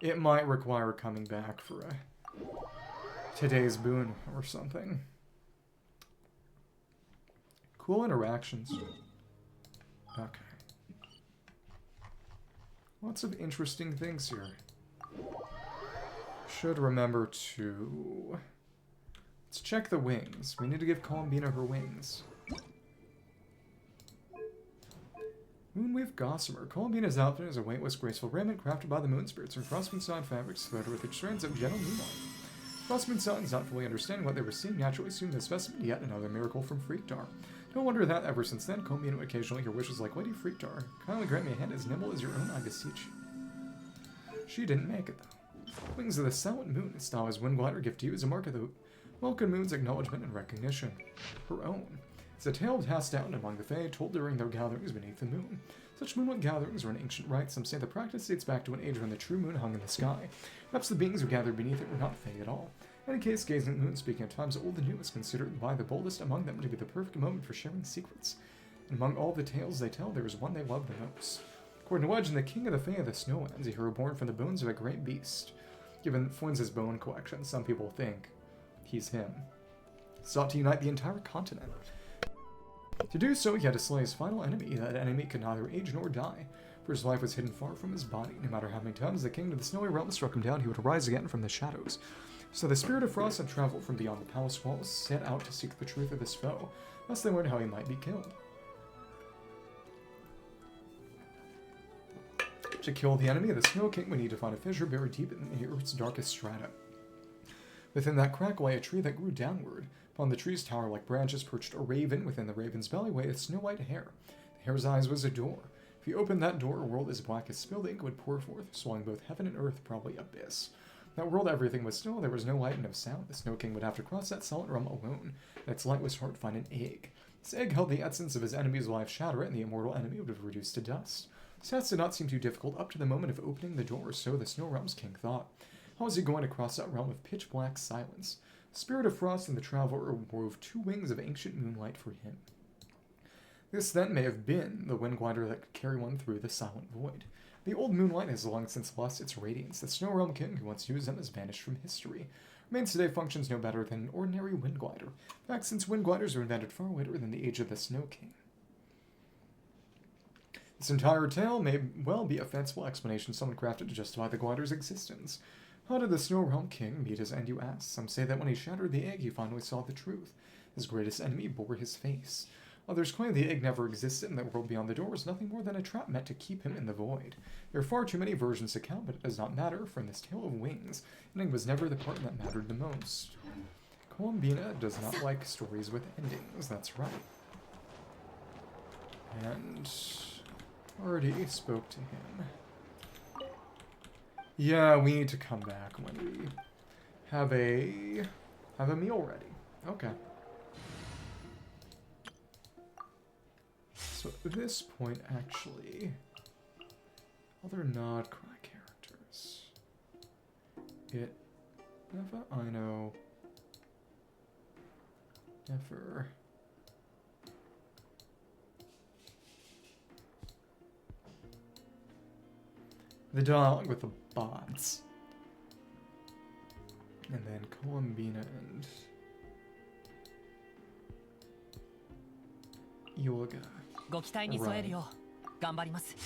it might require coming back for today's boon or something. Cool interactions. Okay. Lots of interesting things here. Should remember to... Let's check the wings. We need to give Columbina her wings. Moonweave Gossamer. Columbina's outfit is a weightless, graceful raiment crafted by the moon spirits from cross-moon-side fabrics threaded with strands of gentle moonlight. Cross-moon-sides, not fully understanding what they were seeing, naturally assumed the specimen yet another miracle from Freaktar. No wonder that ever since then, Columbina would occasionally hear wishes like, "Lady Freaktar, kindly grant me a hand as nimble as your own, I beseech." She didn't make it, though. Wings of the Silent Moon, its style as Windglider gift to you as a mark of the Welcome Moon's acknowledgement and recognition. Her own. It's a tale passed down among the Fae, told during their gatherings beneath the moon. Such moonlit gatherings are an ancient rite. Some say the practice dates back to an age when the true moon hung in the sky. Perhaps the beings who gathered beneath it were not Fae at all. In any case, gazing at the moon, speaking of times old and new, is considered by the boldest among them to be the perfect moment for sharing secrets. And among all the tales they tell, there is one they love the most. According to legend, the king of the Fae of the Snowlands, a hero born from the bones of a great beast. Given Flynn's bone collection, some people think he's him. Sought to unite the entire continent. To do so, he had to slay his final enemy. That enemy could neither age nor die, for his life was hidden far from his body. No matter how many times the king of the snowy realm struck him down, he would arise again from the shadows. So the spirit of Frost had traveled from beyond the palace walls, set out to seek the truth of this foe. Thus they learned how he might be killed. To kill the enemy, the Snow King would need to find a fissure buried deep in the Earth's darkest strata. Within that crack lay a tree that grew downward. Upon the tree's tower-like branches perched a raven. Within the raven's belly lay a snow-white hare. The hare's eyes was a door. If you opened that door, a world as black as spilled ink would pour forth, swallowing both heaven and earth, probably abyss. In that world, everything was still. There was no light and no sound. The Snow King would have to cross that silent realm alone, and its lightless heart find an egg. This egg held the essence of his enemy's life, shatter it, and the immortal enemy would have reduced to dust. This task did not seem too difficult up to the moment of opening the door, so the Snow Realm's king thought. How was he going to cross that realm of pitch-black silence? The spirit of Frost and the Traveler wove two wings of ancient moonlight for him. This, then, may have been the Windglider that could carry one through the silent void. The old moonlight has long since lost its radiance. The Snow Realm King who once used them has vanished from history. Remains today functions no better than an ordinary Windglider. In fact, since Windgliders were invented far later than the age of the Snow King. This entire tale may well be a fanciful explanation someone crafted to justify the glider's existence. How did the Snow Realm King meet his end, you ask? Some say that when he shattered the egg, he finally saw the truth. His greatest enemy bore his face. Others claim the egg never existed and that world beyond the door was nothing more than a trap meant to keep him in the void. There are far too many versions to count, but it does not matter, for in this tale of wings, ending was never the part that mattered the most. Columbina does not like stories with endings, that's right. And already spoke to him. Yeah, we need to come back when we have a meal ready. Okay. So at this point, actually, other non-cry characters. It never I know. Never. The dialogue with the bots. And then Columbina and Yoga. Right.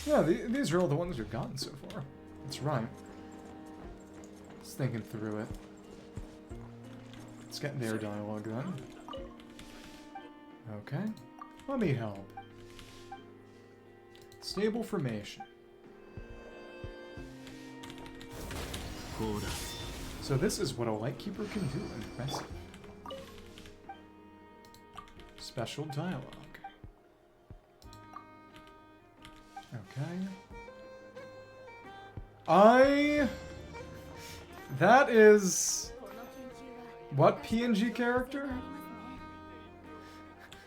Yeah, these are all the ones we've gotten so far. That's right. Just thinking through it. Let's get their dialogue then. Okay. Let me help. Stable formation. So this is what a Lightkeeper can do. Impressive. Special dialogue. Okay. That is... What PNG character?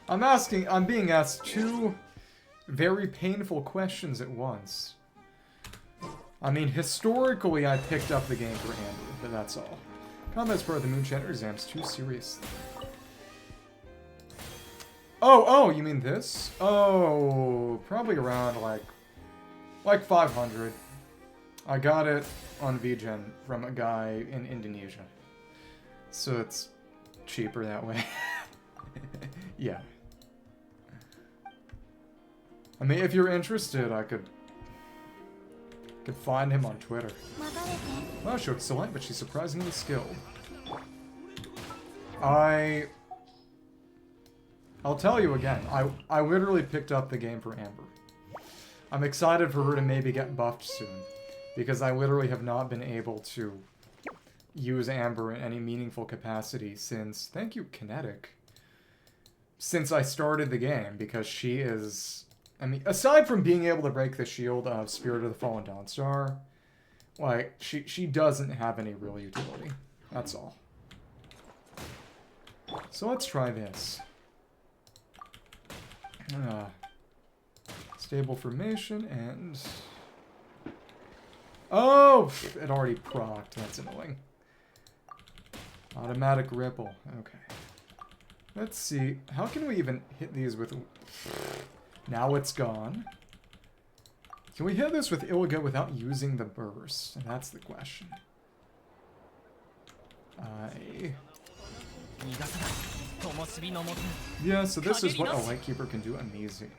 I'm being asked two very painful questions at once. I mean, historically, I picked up the game for Amber, but that's all. Combat's part of the Moonshiner exams too seriously. Oh, you mean this? Oh, probably around, like 500. I got it on VGen from a guy in Indonesia. So it's cheaper that way. Yeah. I mean, if you're interested, I could find him on Twitter. Oh, she looks select, but she's surprisingly skilled. I'll tell you again, I literally picked up the game for Amber. I'm excited for her to maybe get buffed soon, because I literally have not been able to use Amber in any meaningful capacity since, thank you, Kinetic, since I started the game, because she is... I mean, aside from being able to break the shield of Spirit of the Fallen Dawnstar, like, she doesn't have any real utility. That's all. So let's try this. Stable formation and... Oh! It already procced. That's annoying. Automatic ripple. Okay. Let's see. How can we even hit these with... Now it's gone. Can we hit this with Ilga without using the burst? That's the question. Yeah, so this is what a Lightkeeper can do. Amazing.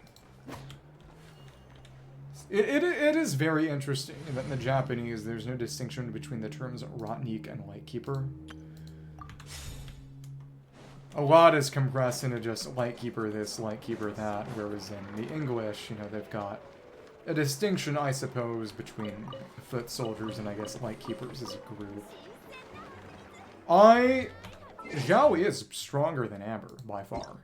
It is very interesting that in the Japanese there's no distinction between the terms Rotnik and Lightkeeper. A lot is compressed into just Lightkeeper this, Lightkeeper that, whereas in the English, you know, they've got a distinction, I suppose, between foot soldiers and I guess Lightkeepers as a group. Xiaoi is stronger than Amber, by far.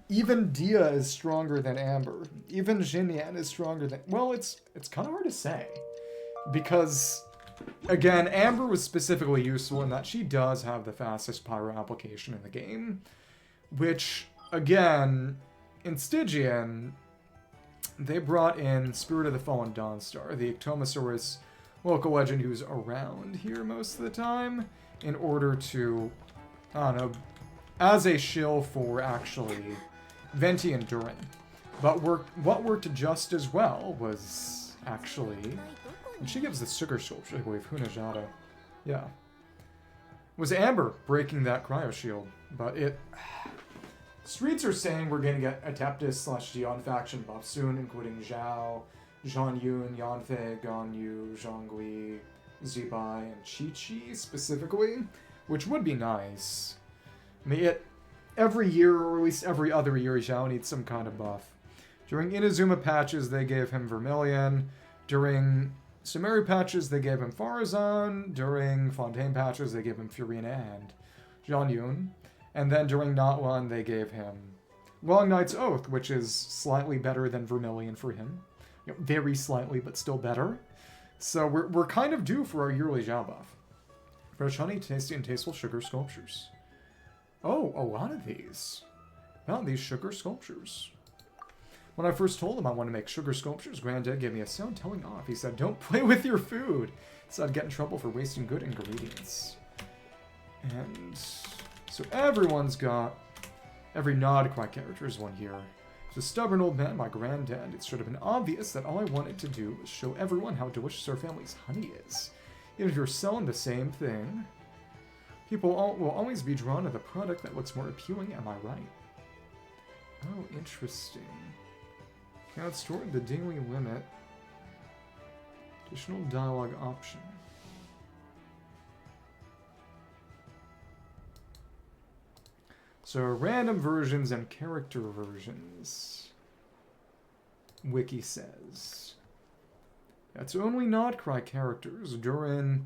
Even Dia is stronger than Amber. Even Xinyan is stronger than... Well, it's kind of hard to say. Because... Again, Amber was specifically useful in that she does have the fastest pyro application in the game. Which, again, in Stygian, they brought in Spirit of the Fallen Dawnstar, the Ectomosaurus local legend who's around here most of the time, in order to, I don't know, as a shill for actually Venti and Durin. But what worked just as well was actually... And she gives the sugar shield, I believe, Hunajada. Yeah. Was Amber breaking that cryo shield, but it... Streets are saying we're gonna get Adeptus/Gion faction buff soon, including Zhao, Zhang Yun, Yanfei, Ganyu, Zhongli, Zibai, and Chi-Chi specifically, which would be nice. I mean, every year, or at least every other year, Zhao needs some kind of buff. During Inazuma patches, they gave him Vermilion. During Sumeru patches, they gave him Farazan. During Fontaine patches, they gave him Furina and Zhang Yun. And then during Not-One, they gave him Long Night's Oath, which is slightly better than Vermilion for him. You know, very slightly, but still better. So we're kind of due for our yearly Zhao buff. Fresh honey, tasty and tasteful sugar sculptures. Oh, a lot of these. Found these sugar sculptures. When I first told him I want to make sugar sculptures, Granddad gave me a sound telling off. He said, "Don't play with your food." He said I'd get in trouble for wasting good ingredients. And so everyone's got... Every Nodcry character is one here. As a stubborn old man, my granddad, it should have been obvious that all I wanted to do was show everyone how delicious our family's honey is. Even if you're selling the same thing, people will always be drawn to the product that looks more appealing, am I right? Oh, interesting. Can't store the daily limit. Additional dialogue option. So, random versions and character versions. Wiki says. It's only Nodcry characters. Durin,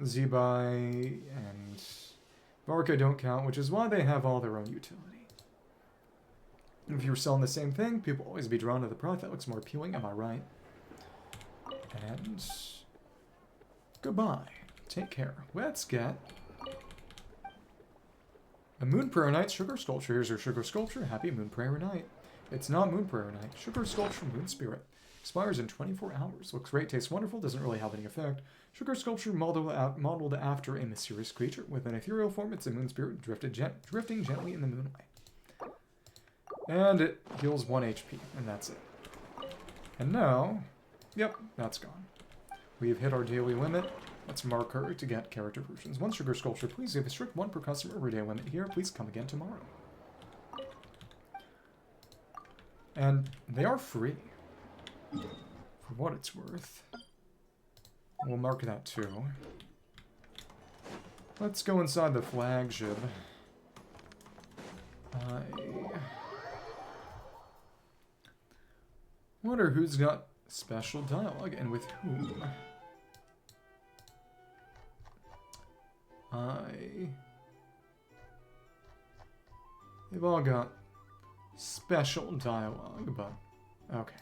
Zebai, and Varka don't count, which is why they have all their own utility. If you're selling the same thing, people will always be drawn to the product that looks more appealing, am I right? And... goodbye. Take care. Let's get... a Moon Prayer Night sugar sculpture. Here's your sugar sculpture. Happy Moon Prayer Night. It's not Moon Prayer Night. Sugar sculpture Moon Spirit. Expires in 24 hours. Looks great, tastes wonderful, doesn't really have any effect. Sugar sculpture modeled after a mysterious creature. With an ethereal form, it's a moon spirit drifting gently in the moonlight. And it heals 1 HP, and that's it. And now, yep, that's gone. We've hit our daily limit. Let's mark her to get character versions. 1 sugar sculpture, please. We have a strict 1 per customer every day limit here. Please come again tomorrow. And they are free. For what it's worth. We'll mark that too. Let's go inside the flagship. I wonder who's got special dialogue and with whom. They've all got special dialogue, but okay.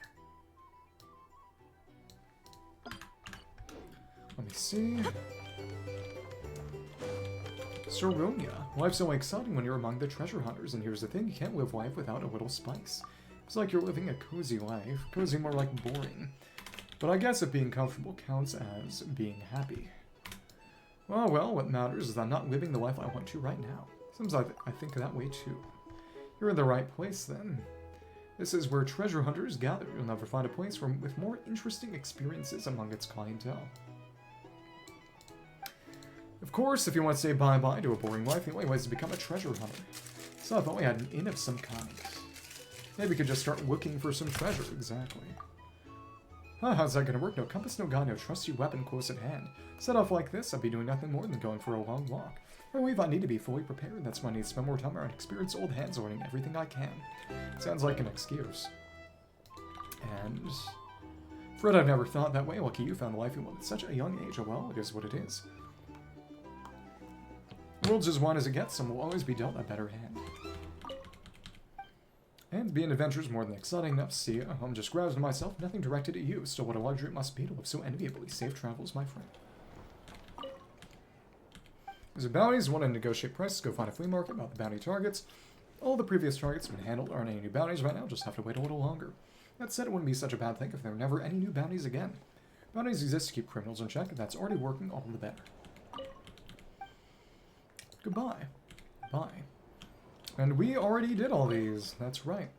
Let me see. Soronia. Life's so exciting when you're among the treasure hunters, and here's the thing, you can't live life without a little spice. It's like you're living a cozy life. Cozy more like boring. But I guess if being comfortable counts as being happy. Well, what matters is I'm not living the life I want to right now. Seems like I think that way too. You're in the right place then. This is where treasure hunters gather. You'll never find a place with more interesting experiences among its clientele. Of course, if you want to say bye-bye to a boring life, the only way is to become a treasure hunter. So if only had an inn of some kind. Maybe we could just start looking for some treasure, exactly. How's that gonna work? No compass, no guide, no trusty weapon close at hand. Set off like this, I'd be doing nothing more than going for a long walk. I believe I need to be fully prepared, that's why I need to spend more time around experienced old hands learning everything I can. Sounds like an excuse. And... Fred, I've never thought that way. Lucky you found the life you want at such a young age. Oh well, it is what it is. The world's as wide as it gets, and will always be dealt a better hand. And being an adventurer is more than exciting enough to see. I'm just grousing myself, nothing directed at you. Still, what a luxury it must be to live so enviably. Safe travels, my friend. There's a bounties, want to negotiate prices, go find a flea market about the bounty targets. All the previous targets have been handled, aren't any new bounties right now, just have to wait a little longer. That said, it wouldn't be such a bad thing if there were never any new bounties again. Bounties exist to keep criminals in check, and that's already working, all the better. Goodbye. Bye. And we already did all these, that's right.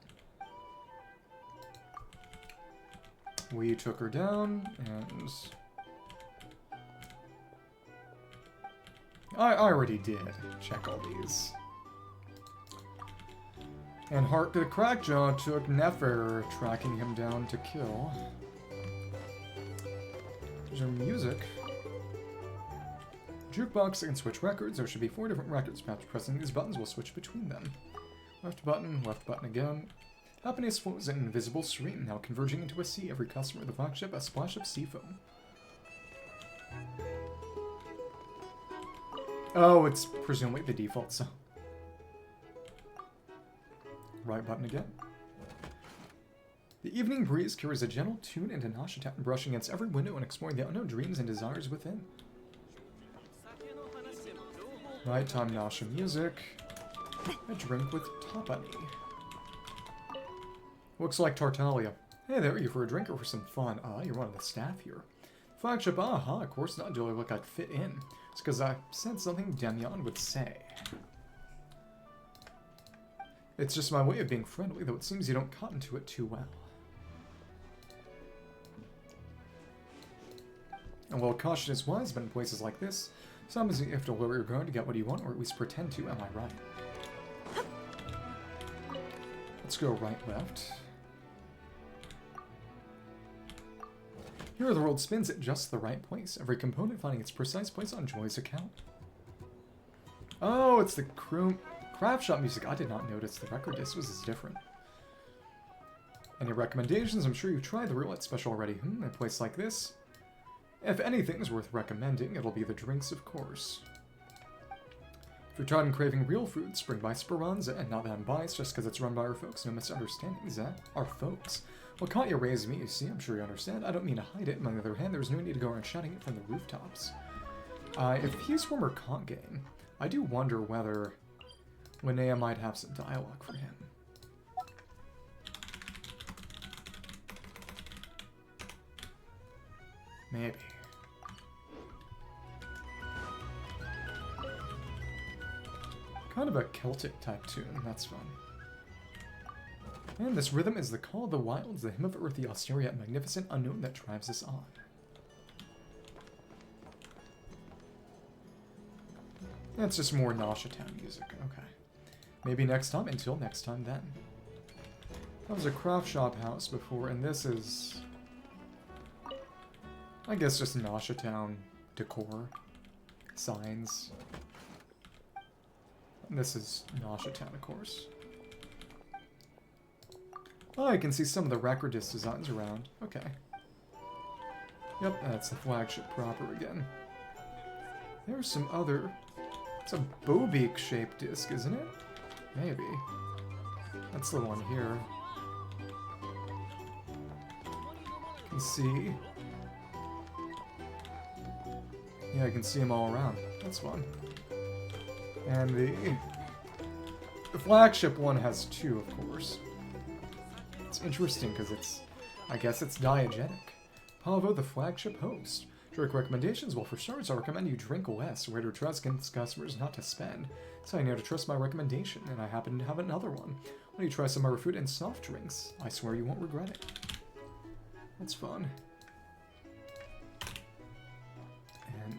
We took her down, and... I already did check all these. And Hark to the Crackjaw took Nefer, tracking him down to kill. There's our music. Jukebox can switch records. There should be 4 different records. Perhaps pressing these buttons will switch between them. Left button again. Happiness flows in an invisible stream, now converging into a sea. Every customer of the flagship, a splash of sea foam. Oh, it's presumably the default song. Right button again. The evening breeze carries a gentle tune into Nashitown, brushing against every window and exploring the unknown dreams and desires within. Nighttime Nasha music. A drink with Tapani. Looks like Tartaglia. Hey there, you for a drink or for some fun? Ah, you're one of the staff here. Flagship, aha, of course not. Do I look like fit in? It's because I said something Demian would say. It's just my way of being friendly, though it seems you don't cotton to it too well. And while caution is wise, but in places like this, sometimes you have to lower your guard to get what you want, or at least pretend to, am I right? Let's go right, left. Here the world spins at just the right place, every component finding its precise place on Joy's account. Oh, it's the craft shop music. I did not notice the record disc was different. Any recommendations? I'm sure you've tried the roulette special already. A place like this? If anything's worth recommending, it'll be the drinks, of course. If you're tired and craving real food, spring by Speranza, and not that I'm biased just because it's run by our folks. No misunderstandings, that our folks. What caught you raised me, you see, I'm sure you understand. I don't mean to hide it. On the other hand, there's no need to go around shouting it from the rooftops. If he's former comp game, I do wonder whether Linnea might have some dialogue for him. Maybe. Kind of a Celtic type tune, that's fun. And this rhythm is the call of the wilds, the hymn of earth, the austere yet magnificent unknown that drives us on. That's just more Nashitown music, okay. Maybe next time, until next time then. That was a craft shop house before, and this is... I guess just Nashitown decor, signs. And this is Nashitown, of course. Oh, I can see some of the record disc designs around. Okay. Yep, that's the flagship proper again. There's some other... It's a Bobeek-shaped disc, isn't it? Maybe. That's the one here. You can see... Yeah, I can see them all around. That's fun. And the flagship one has two, of course. It's interesting because it's, I guess it's diegetic. Pavo, the flagship host. Drink recommendations? Well, for starters, I recommend you drink less. Where to trust customers not to spend. So I know to trust my recommendation, and I happen to have another one. When you try some of our food and soft drinks, I swear you won't regret it. That's fun. And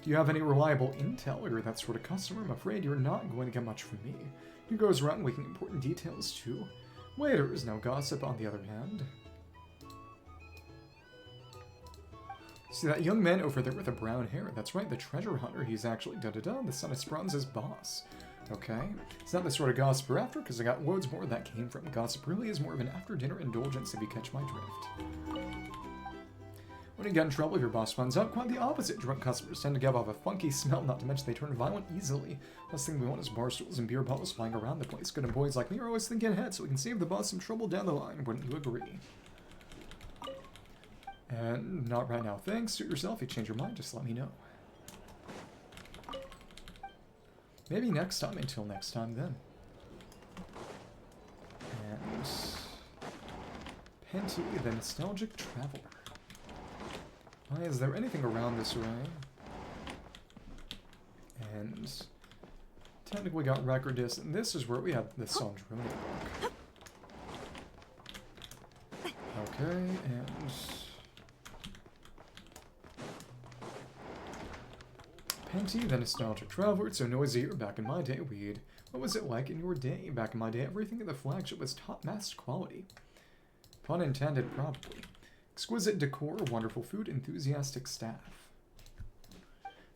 do you have any reliable intel or that sort of customer? I'm afraid you're not going to get much from me. He goes around leaking important details too. Waiters, no gossip on the other hand. See that young man over there with the brown hair? That's right, the treasure hunter. He's actually the son of Speranza's boss. Okay, it's not the sort of gossip we're after, because I got loads more that came from. Gossip really is more of an after-dinner indulgence if you catch my drift. When you get in trouble, your boss finds out. Quite the opposite. Drunk customers tend to give off a funky smell, not to mention they turn violent easily. Last thing we want is bar stools and beer bottles flying around the place. Good employees like me are always thinking ahead, so we can save the boss some trouble down the line. Wouldn't you agree? And not right now. Thanks. Suit yourself. If you change your mind, just let me know. Maybe next time. Until next time, then. And Penty, the nostalgic traveler. Why, is there anything around this way? And technically got record disc, and this is where we have the Sandrone book. Okay, and Penty, the nostalgic traveler. It's so noisy here. Back in my day, we'd... What was it like in your day? Back in my day, everything at the flagship was top-mass quality. Pun intended, probably. Exquisite decor, wonderful food, enthusiastic staff.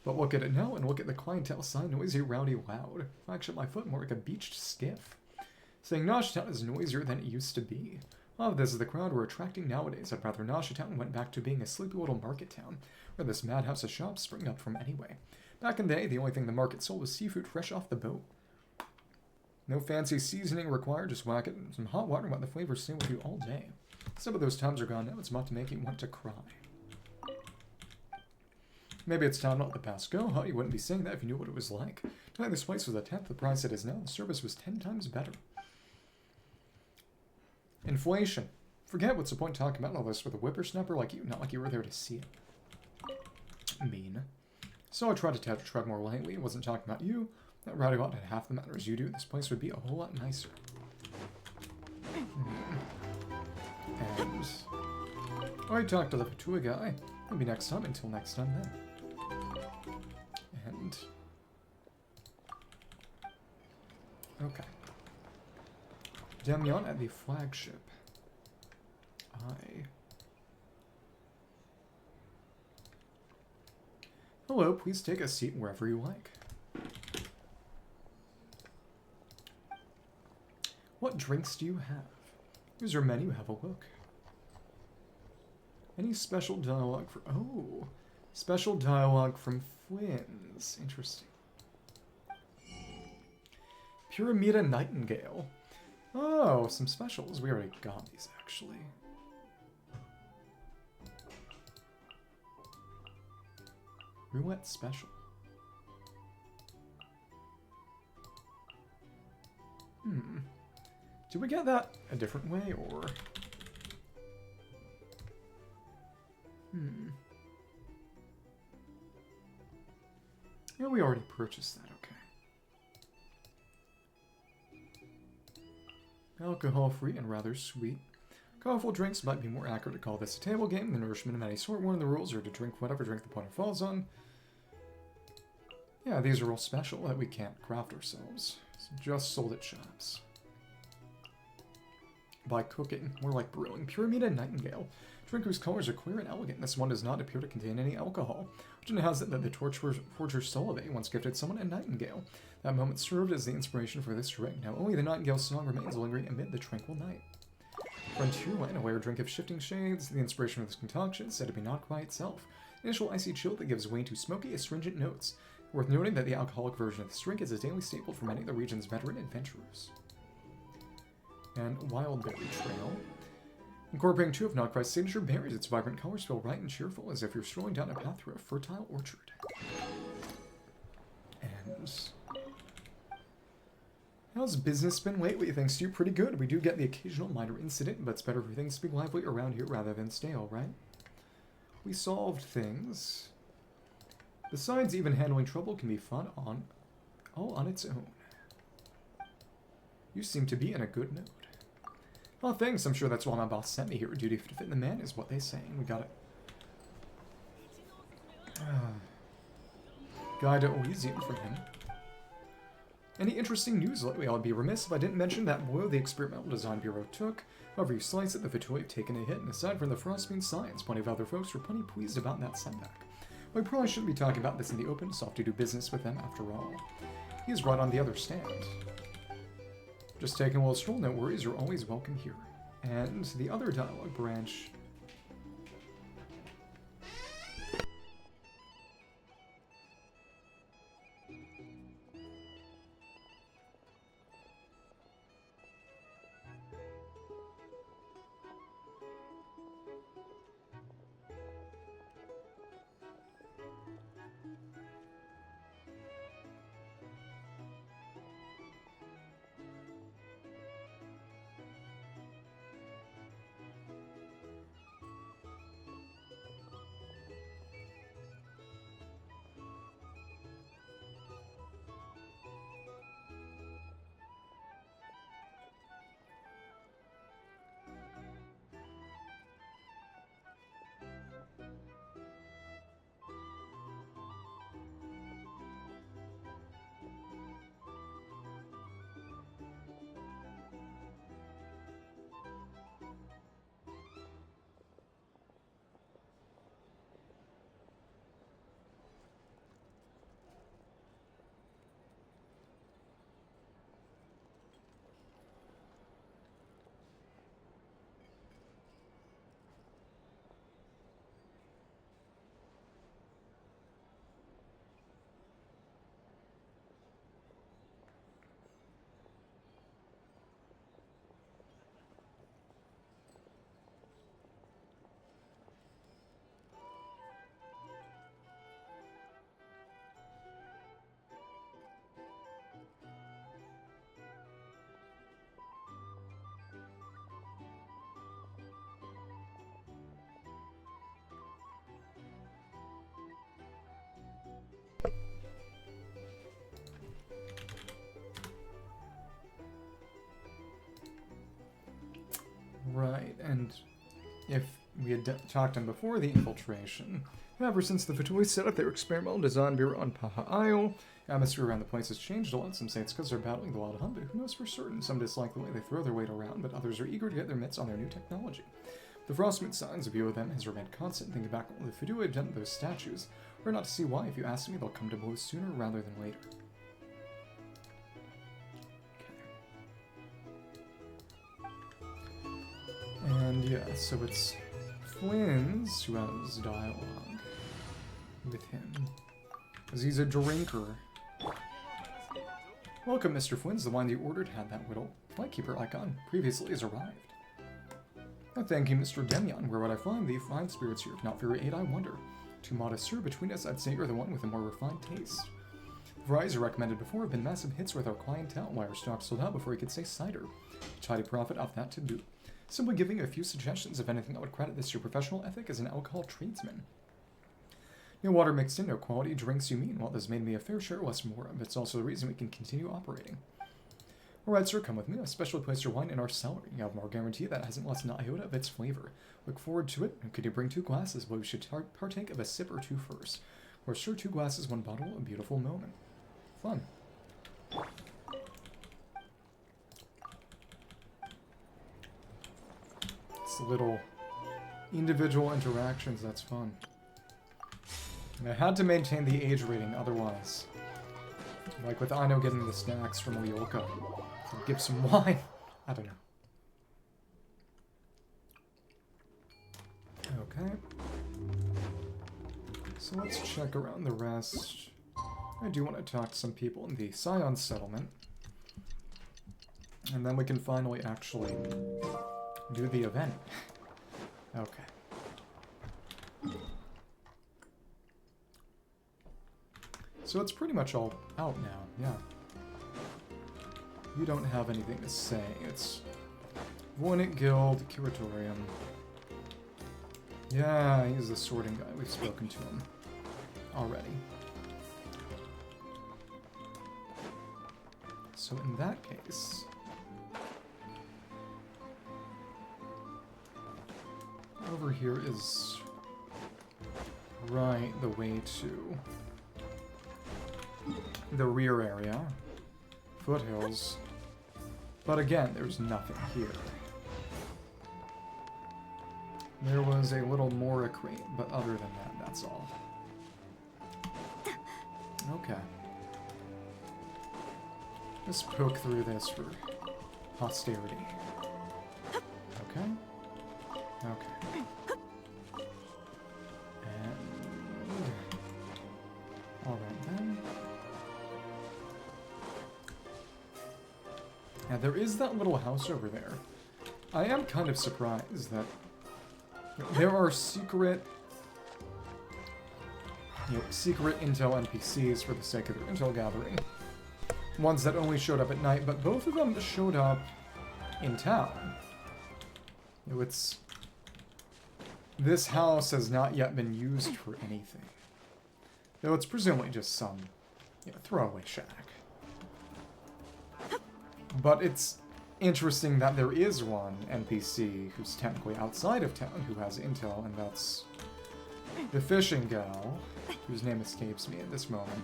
But look at it now, and look at the clientele sign, noisy, rowdy, loud. Flagship my foot, more like a beached skiff. Saying Nashitown is noisier than it used to be. Oh, this is the crowd we're attracting nowadays. I'd rather Nashitown went back to being a sleepy little market town, where this madhouse of shops spring up from anyway. Back in the day, the only thing the market sold was seafood fresh off the boat. No fancy seasoning required, just whack it in some hot water and let the flavors stay with you all day. Some of those times are gone now, it's about to make you want to cry. Maybe it's time to let the past go, huh? You wouldn't be saying that if you knew what it was like. Tonight this place was a tenth the price it is now, the service was 10 times better. Inflation. Forget what's the point talking about all this with a whippersnapper like you, not like you were there to see it. Mean. So I tried to tread more lightly, I wasn't talking about you. That riding out had half the matters you do, this place would be a whole lot nicer. And I talked to the Fatua guy. Maybe next time, until next time then. And okay. Damian at the flagship. Hello, please take a seat wherever you like. What drinks do you have? Here's your menu, have a look. Any special dialogue for... Oh! Special dialogue from Flynn's. Interesting. Pyramida Nightingale. Oh, some specials. We already got these, actually. Roulette special. Did we get that a different way, or... Yeah, we already purchased that, okay. Alcohol-free and rather sweet. Colorful drinks might be more accurate to call this a table game. The nourishment of any sort. One of the rules are to drink whatever drink the opponent falls on. Yeah, these are all special that we can't craft ourselves. So just sold at shops. By cooking, more like brewing. Pyramida Nightingale. Drink whose colors are clear and elegant. This one does not appear to contain any alcohol. Legend has it that the torture Solove once gifted someone a nightingale. That moment served as the inspiration for this drink. Now only the nightingale's song remains lingering amid the tranquil night. Frontierland, a rare drink of shifting shades. The inspiration for this concoction is said to be not by itself. Initial icy chill that gives way to smoky, astringent notes. Worth noting that the alcoholic version of this drink is a daily staple for many of the region's veteran adventurers. And Wildberry Trail. Incorporating two of Notcry's signature berries, its vibrant colors feel bright and cheerful, as if you're strolling down a path through a fertile orchard. And... how's business been lately? Thanks to you, pretty good. We do get the occasional minor incident, but it's better for things to be lively around here rather than stale, right? We solved things. Besides, even handling trouble can be fun all on its own. You seem to be in a good mood. Oh, thanks. I'm sure that's why my boss sent me here. Duty to fit the man is what they say. We got it. Guide to Elysium from him. Any interesting news lately? I'd be remiss if I didn't mention that blow the Experimental Design Bureau took. However you slice it, the Fatui have taken a hit, and aside from the Frostbeam science, plenty of other folks were plenty pleased about that setback. But we probably shouldn't be talking about this in the open, so I'll have to do business with them after all. He's right on the other stand. Just taking a little stroll, no worries, you're always welcome here. And the other dialogue branch... if we had talked to him before the infiltration. However, since the Fatui set up their experimental design bureau on Paha Isle, atmosphere around the place has changed a lot. Some say it's because they're battling the wild hunt, but who knows for certain? Some dislike the way they throw their weight around, but others are eager to get their mitts on their new technology. The Frostmoon signs, a view of them has remained constant. Thinking back on the Fatui had done those statues, or not to see why. If you ask me, they'll come to blows sooner rather than later. And yeah, so it's Flynn's who has dialogue with him, because he's a drinker. Welcome, Mr. Flynn's. The wine you ordered had that little lightkeeper icon. Previously has arrived. Oh, thank you, Mr. Demyon. Where would I find the fine spirits here? If not for your aid, I wonder. Too modest, sir. Between us, I'd say you're the one with a more refined taste. The varieties I recommended before have been massive hits with our clientele. Why our stock sold out before you could say cider. Tidy profit off that to boot. Simply giving a few suggestions. If anything, I would credit this to your professional ethic as an alcohol tradesman. No water mixed in, no quality drinks you mean. Well, this made me a fair share less more of. It's also the reason we can continue operating. Alright, sir, come with me. I've specially placed your wine in our cellar. You have more guarantee that hasn't lost an iota of its flavor. Look forward to it. Could you bring 2 glasses? But we should partake of a sip or 2 first. Or sir, 2 glasses, 1 bottle, a beautiful moment. Fun. It's little individual interactions, that's fun. And I had to maintain the age rating otherwise. Like with Aino getting the snacks from Lyolka. Give some wine. I don't know. Okay. So let's check around the rest. I do want to talk to some people in the Scion settlement. And then we can finally actually do the event. Okay. So it's pretty much all out now, yeah. You don't have anything to say. It's Voynich Guild, Curatorium. Yeah, he's the sorting guy. We've spoken to him already. So in that case... over here is... right the way to... the rear area. Foothills. But again, there's nothing here. There was a little Mora crate, but other than that, that's all. Okay. Let's poke through this for posterity. Okay. Okay. And... alright then. Now, there is that little house over there. I am kind of surprised that there are secret intel NPCs for the sake of their intel gathering. Ones that only showed up at night, but both of them showed up in town. This house has not yet been used for anything. Though it's presumably just some, throwaway shack. But it's interesting that there is one NPC who's technically outside of town who has intel, and that's the fishing gal, whose name escapes me at this moment.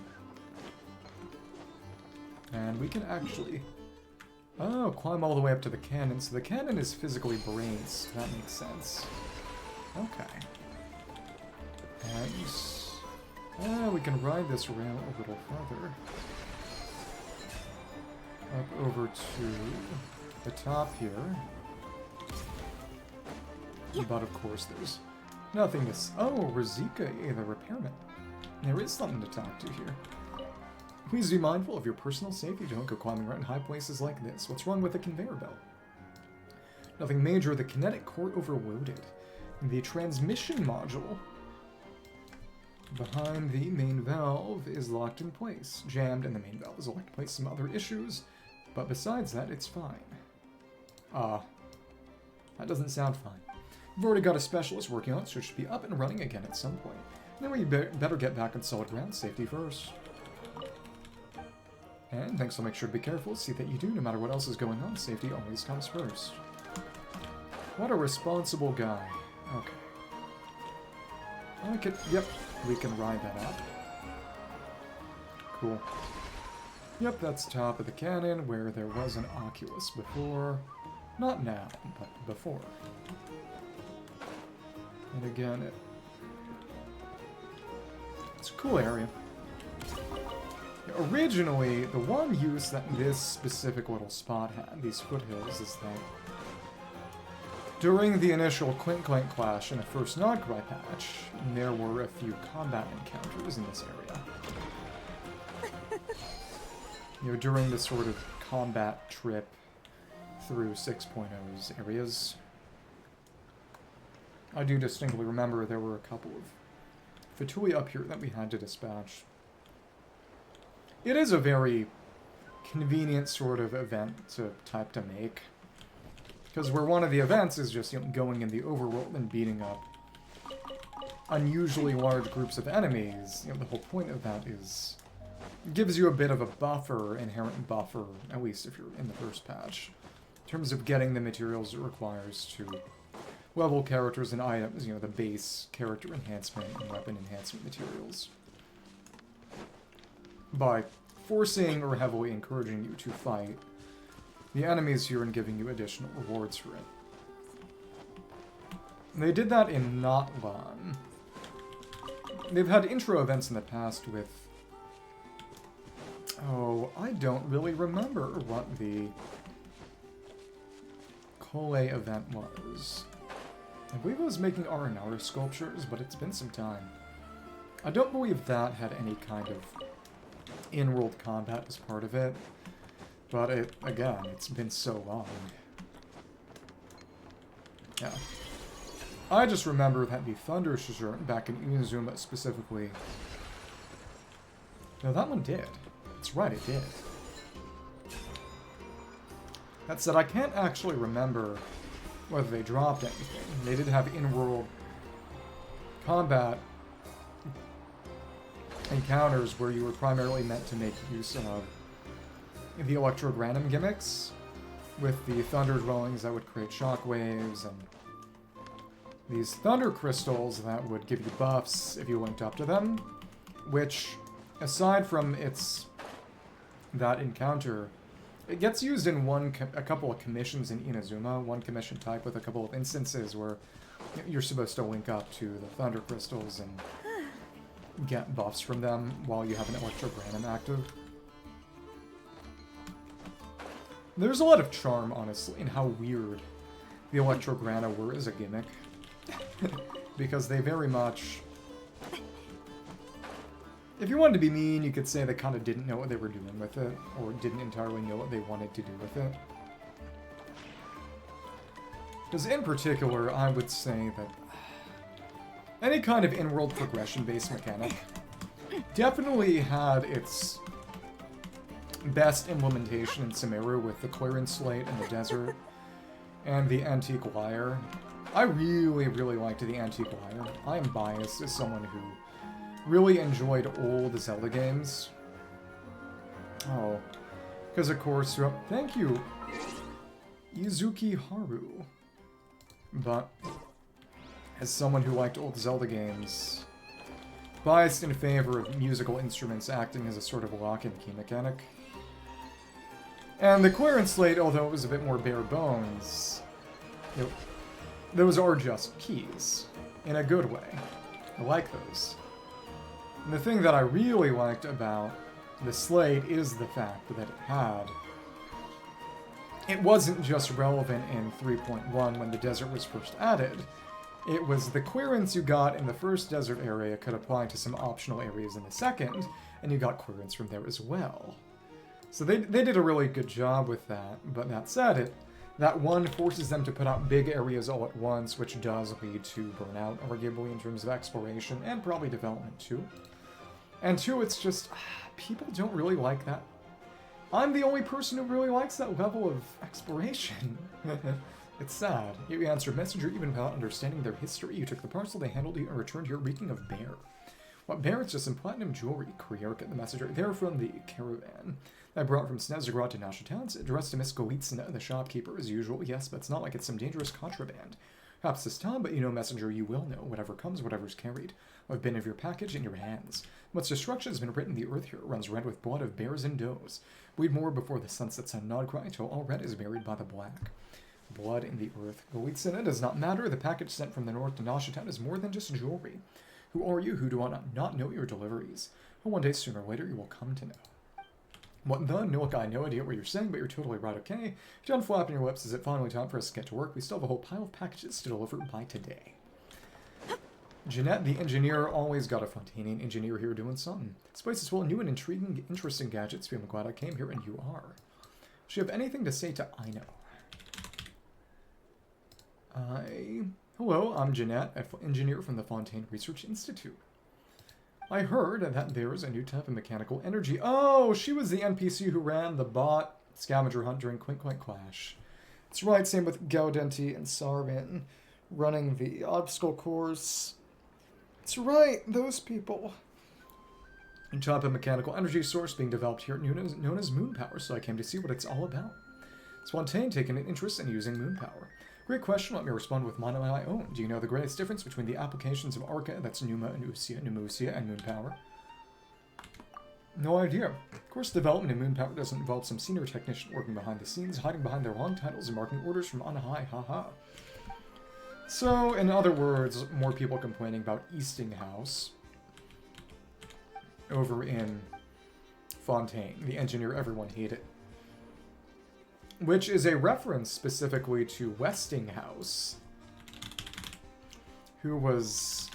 And we can actually... oh, climb all the way up to the cannon. So the cannon is physically braced. That makes sense. Okay. And... we can ride this rail a little further. Up over to the top here. But of course there's nothing to... oh, Rizika, the repairman. There is something to talk to here. Please be mindful of your personal safety. Don't go climbing around high places like this. What's wrong with the conveyor belt? Nothing major. The kinetic core overloaded. The transmission module behind the main valve is locked in place. Jammed, and the main valve is locked in place. Some other issues, but besides that, it's fine. That doesn't sound fine. We've already got a specialist working on it, so it should be up and running again at some point. And then we better get back on solid ground. Safety first. And thanks, I'll make sure to be careful. See that you do, no matter what else is going on. Safety always comes first. What a responsible guy. Okay. I could, yep, we can ride that up. Cool. Yep, that's top of the cannon where there was an Oculus before. Not now, but before. And again, it's a cool area. Originally, the one use that this specific little spot had, these foothills, is that during the initial Clink clash in the first Nodcry patch, there were a few combat encounters in this area. During the sort of combat trip through 6.0's areas. I do distinctly remember there were a couple of Fatui up here that we had to dispatch. It is a very convenient sort of event type to make. Because where one of the events is just going in the overworld and beating up unusually large groups of enemies, the whole point of that is gives you a bit of a buffer, inherent buffer, at least if you're in the first patch, in terms of getting the materials it requires to level characters and items, the base character enhancement and weapon enhancement materials, by forcing or heavily encouraging you to fight the enemies here and giving you additional rewards for it. They did that in Notlan. They've had intro events in the past with... Oh, I don't really remember what the Kole event was. I believe it was making R&R sculptures, but it's been some time. I don't believe that had any kind of in-world combat as part of it. But again, it's been so long. Yeah. I just remember that the Thunder Shazern back in Inazuma specifically... No, that one did. That's right, it did. That said, I can't actually remember whether they dropped anything. They did have in-world combat encounters where you were primarily meant to make use of the Electrogranum gimmicks, with the Thunder Dwellings that would create shockwaves, and these Thunder Crystals that would give you buffs if you linked up to them, which, aside from that encounter, it gets used in a couple of commissions in Inazuma, one commission type with a couple of instances where you're supposed to link up to the Thunder Crystals and get buffs from them while you have an Electrogranum active. There's a lot of charm, honestly, in how weird the Electrograna were as a gimmick. Because they very much... If you wanted to be mean, you could say they kind of didn't know what they were doing with it, or didn't entirely know what they wanted to do with it. Because in particular, I would say that any kind of in-world progression-based mechanic definitely had its best implementation in Sumeru with the Clearance Slate in the desert and the Antique Lyre. I really, really liked the Antique Lyre. I am biased as someone who really enjoyed old Zelda games. Oh, because of course, thank you, Izuki Haru. But as someone who liked old Zelda games, biased in favor of musical instruments acting as a sort of lock-in key mechanic. And the Clearance Slate, although it was a bit more bare bones, those are just keys, in a good way. I like those. And the thing that I really liked about the Slate is the fact that it wasn't just relevant in 3.1 when the desert was first added. It was the clearance you got in the first desert area could apply to some optional areas in the second, and you got clearance from there as well. So they did a really good job with that, but that said, that one forces them to put out big areas all at once, which does lead to burnout, arguably, in terms of exploration, and probably development too. And two, it's just, people don't really like that. I'm the only person who really likes that level of exploration. It's sad. You answered messenger even without understanding their history. You took the parcel they handled you and returned here reeking of bear. What bear? It's just some platinum jewelry. Kriark the messenger. They're from the caravan I brought from Snezgrad to Nasha Towns, addressed to Miss Golitsina, the shopkeeper, as usual. Yes, but it's not like it's some dangerous contraband. Perhaps this time, but you know, messenger, you will know. Whatever comes, whatever's carried. I've been of your package in your hands. Much destruction has been written, the earth here runs red with blood of bears and does. Bleed more before the sun sets on nod cry till all red is buried by the black. Blood in the earth. Golitsina does not matter. The package sent from the north to Nashitan is more than just jewelry. Who are you? Who do I not know your deliveries? Well, one day sooner or later you will come to know. What the? No, look, I have no idea what you're saying, but you're totally right, okay? If you're unflapping your lips, is it finally time for us to get to work? We still have a whole pile of packages to deliver by today. Jeanette, the engineer, always got a Fontanian engineer here doing something. This place is full of new and intriguing, interesting gadgets. I'm glad I came here, and you are. Should you have anything to say to I know? Hello, I'm Jeanette, an engineer from the Fontaine Research Institute. I heard that there's a new type of mechanical energy. Oh, she was the NPC who ran the bot scavenger hunt during Quink Quink Clash. That's right, same with Gaudenti and Sarvin running the obstacle course. That's right, those people. A type of mechanical energy source being developed here known as moon power, so I came to see what it's all about. Is Fontaine taking an interest in using moon power? Great question, let me respond with mine on my own. Do you know the greatest difference between the applications of Arca, that's Numa and Numusia, and moon power? No idea. Of course, development in moon power doesn't involve some senior technician working behind the scenes, hiding behind their long titles and marking orders from on high, haha. So, in other words, more people complaining about Eastinghouse over in Fontaine, the engineer everyone hated. Which is a reference specifically to Westinghouse, who was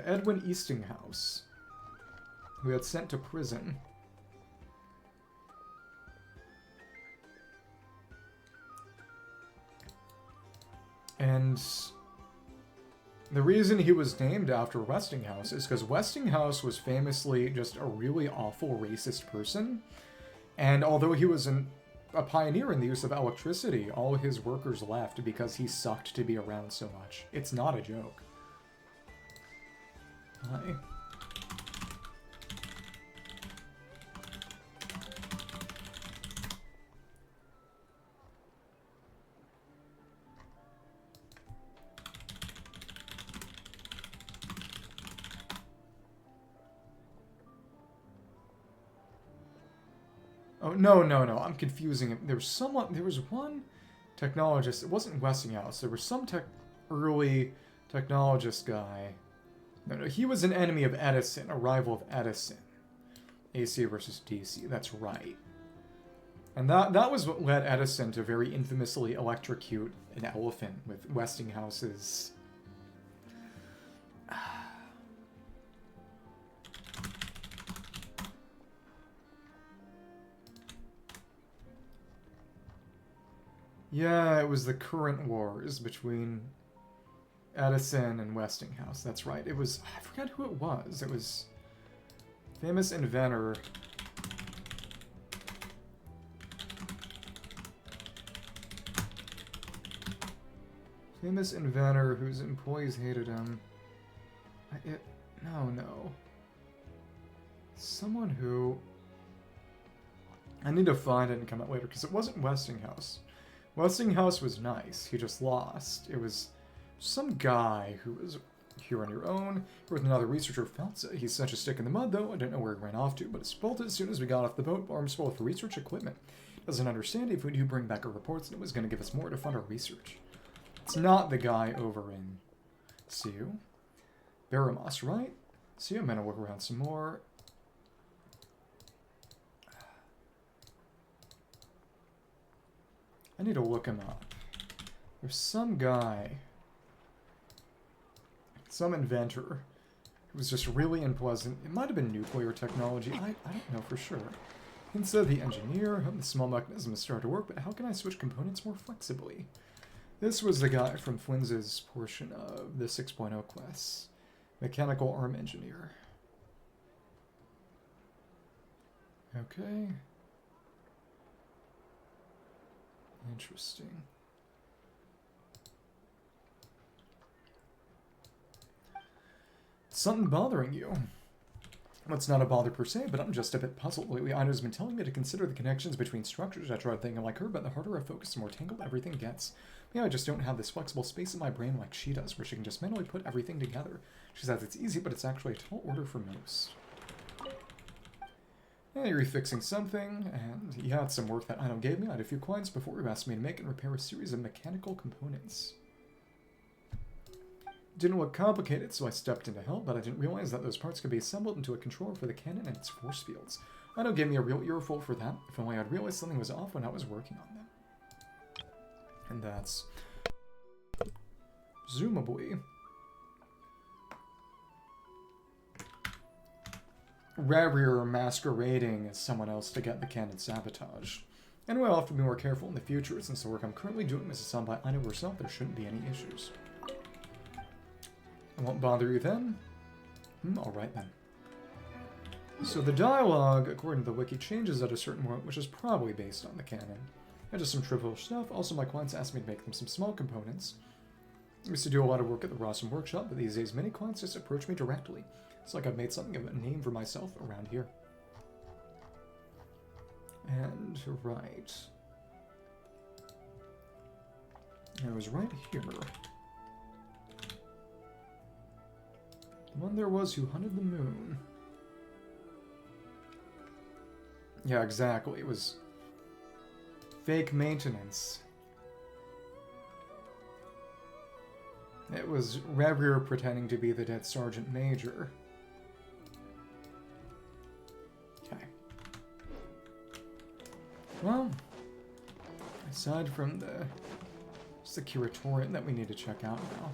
Edwin Eastinghouse, who had sent to prison. And the reason he was named after Westinghouse is because Westinghouse was famously just a really awful racist person. And although he was a pioneer in the use of electricity, all his workers left because he sucked to be around so much. It's not a joke. Hi. Oh, no, I'm confusing him. There was one technologist. It wasn't Westinghouse. There was some early technologist guy. No, he was an enemy of Edison, a rival of Edison. AC versus DC, that's right. And that was what led Edison to very infamously electrocute an elephant with Westinghouse's... Yeah, it was the current wars between Edison and Westinghouse. That's right. It was... I forgot who it was. It was... famous inventor... famous inventor whose employees hated him. No. Someone who... I need to find it and come out later, because it wasn't Westinghouse. Westinghouse was nice. He just lost. It was some guy who was here on your own. There was another researcher, Feltza. He's such a stick in the mud, though. I don't know where he ran off to, but it's bolted as soon as we got off the boat. Arms full of research equipment. Doesn't understand if we do bring back our reports, and it was going to give us more to fund our research. It's not the guy over in Siu. Baramos, right? Siu, I'm going to look around some more. I need to look him up. There's some guy, some inventor, who was just really unpleasant. It might have been nuclear technology. I don't know for sure. Instead, the engineer, the small mechanism has started to work, but how can I switch components more flexibly? This was the guy from Flynn's portion of the 6.0 class. Mechanical arm engineer. Okay. Interesting. Something bothering you? Well, it's not a bother per se, but I'm just a bit puzzled lately. Ina's been telling me to consider the connections between structures. I tried thinking like her, but the harder I focus, the more tangled everything gets. Yeah, I just don't have this flexible space in my brain like she does, where she can just mentally put everything together. She says it's easy, but it's actually a tall order for most. Yeah, you're refixing something, and yeah, it's some work that Ino gave me. I had a few clients before who asked me to make and repair a series of mechanical components. Didn't look complicated, so I stepped in to help, but I didn't realize that those parts could be assembled into a controller for the cannon and its force fields. Ino gave me a real earful for that. If only I'd realized something was off when I was working on them. And that's presumably Rarier masquerading as someone else to get the cannon sabotaged. Anyway, I'll have to be more careful in the future, since the work I'm currently doing is assigned by Ino herself. There shouldn't be any issues. I won't bother you then. Alright then. So the dialogue, according to the wiki, changes at a certain point, which is probably based on the canon. And just some trivial stuff. Also, my clients asked me to make them some small components. I used to do a lot of work at the Rossum workshop, but these days many clients just approach me directly. It's like I've made something of a name for myself around here. And right. It was right here. The one there was who hunted the moon. Yeah, exactly. It was fake maintenance. It was Rarier pretending to be the dead Sergeant Major. Okay. Well, aside from the Securatorian that we need to check out now.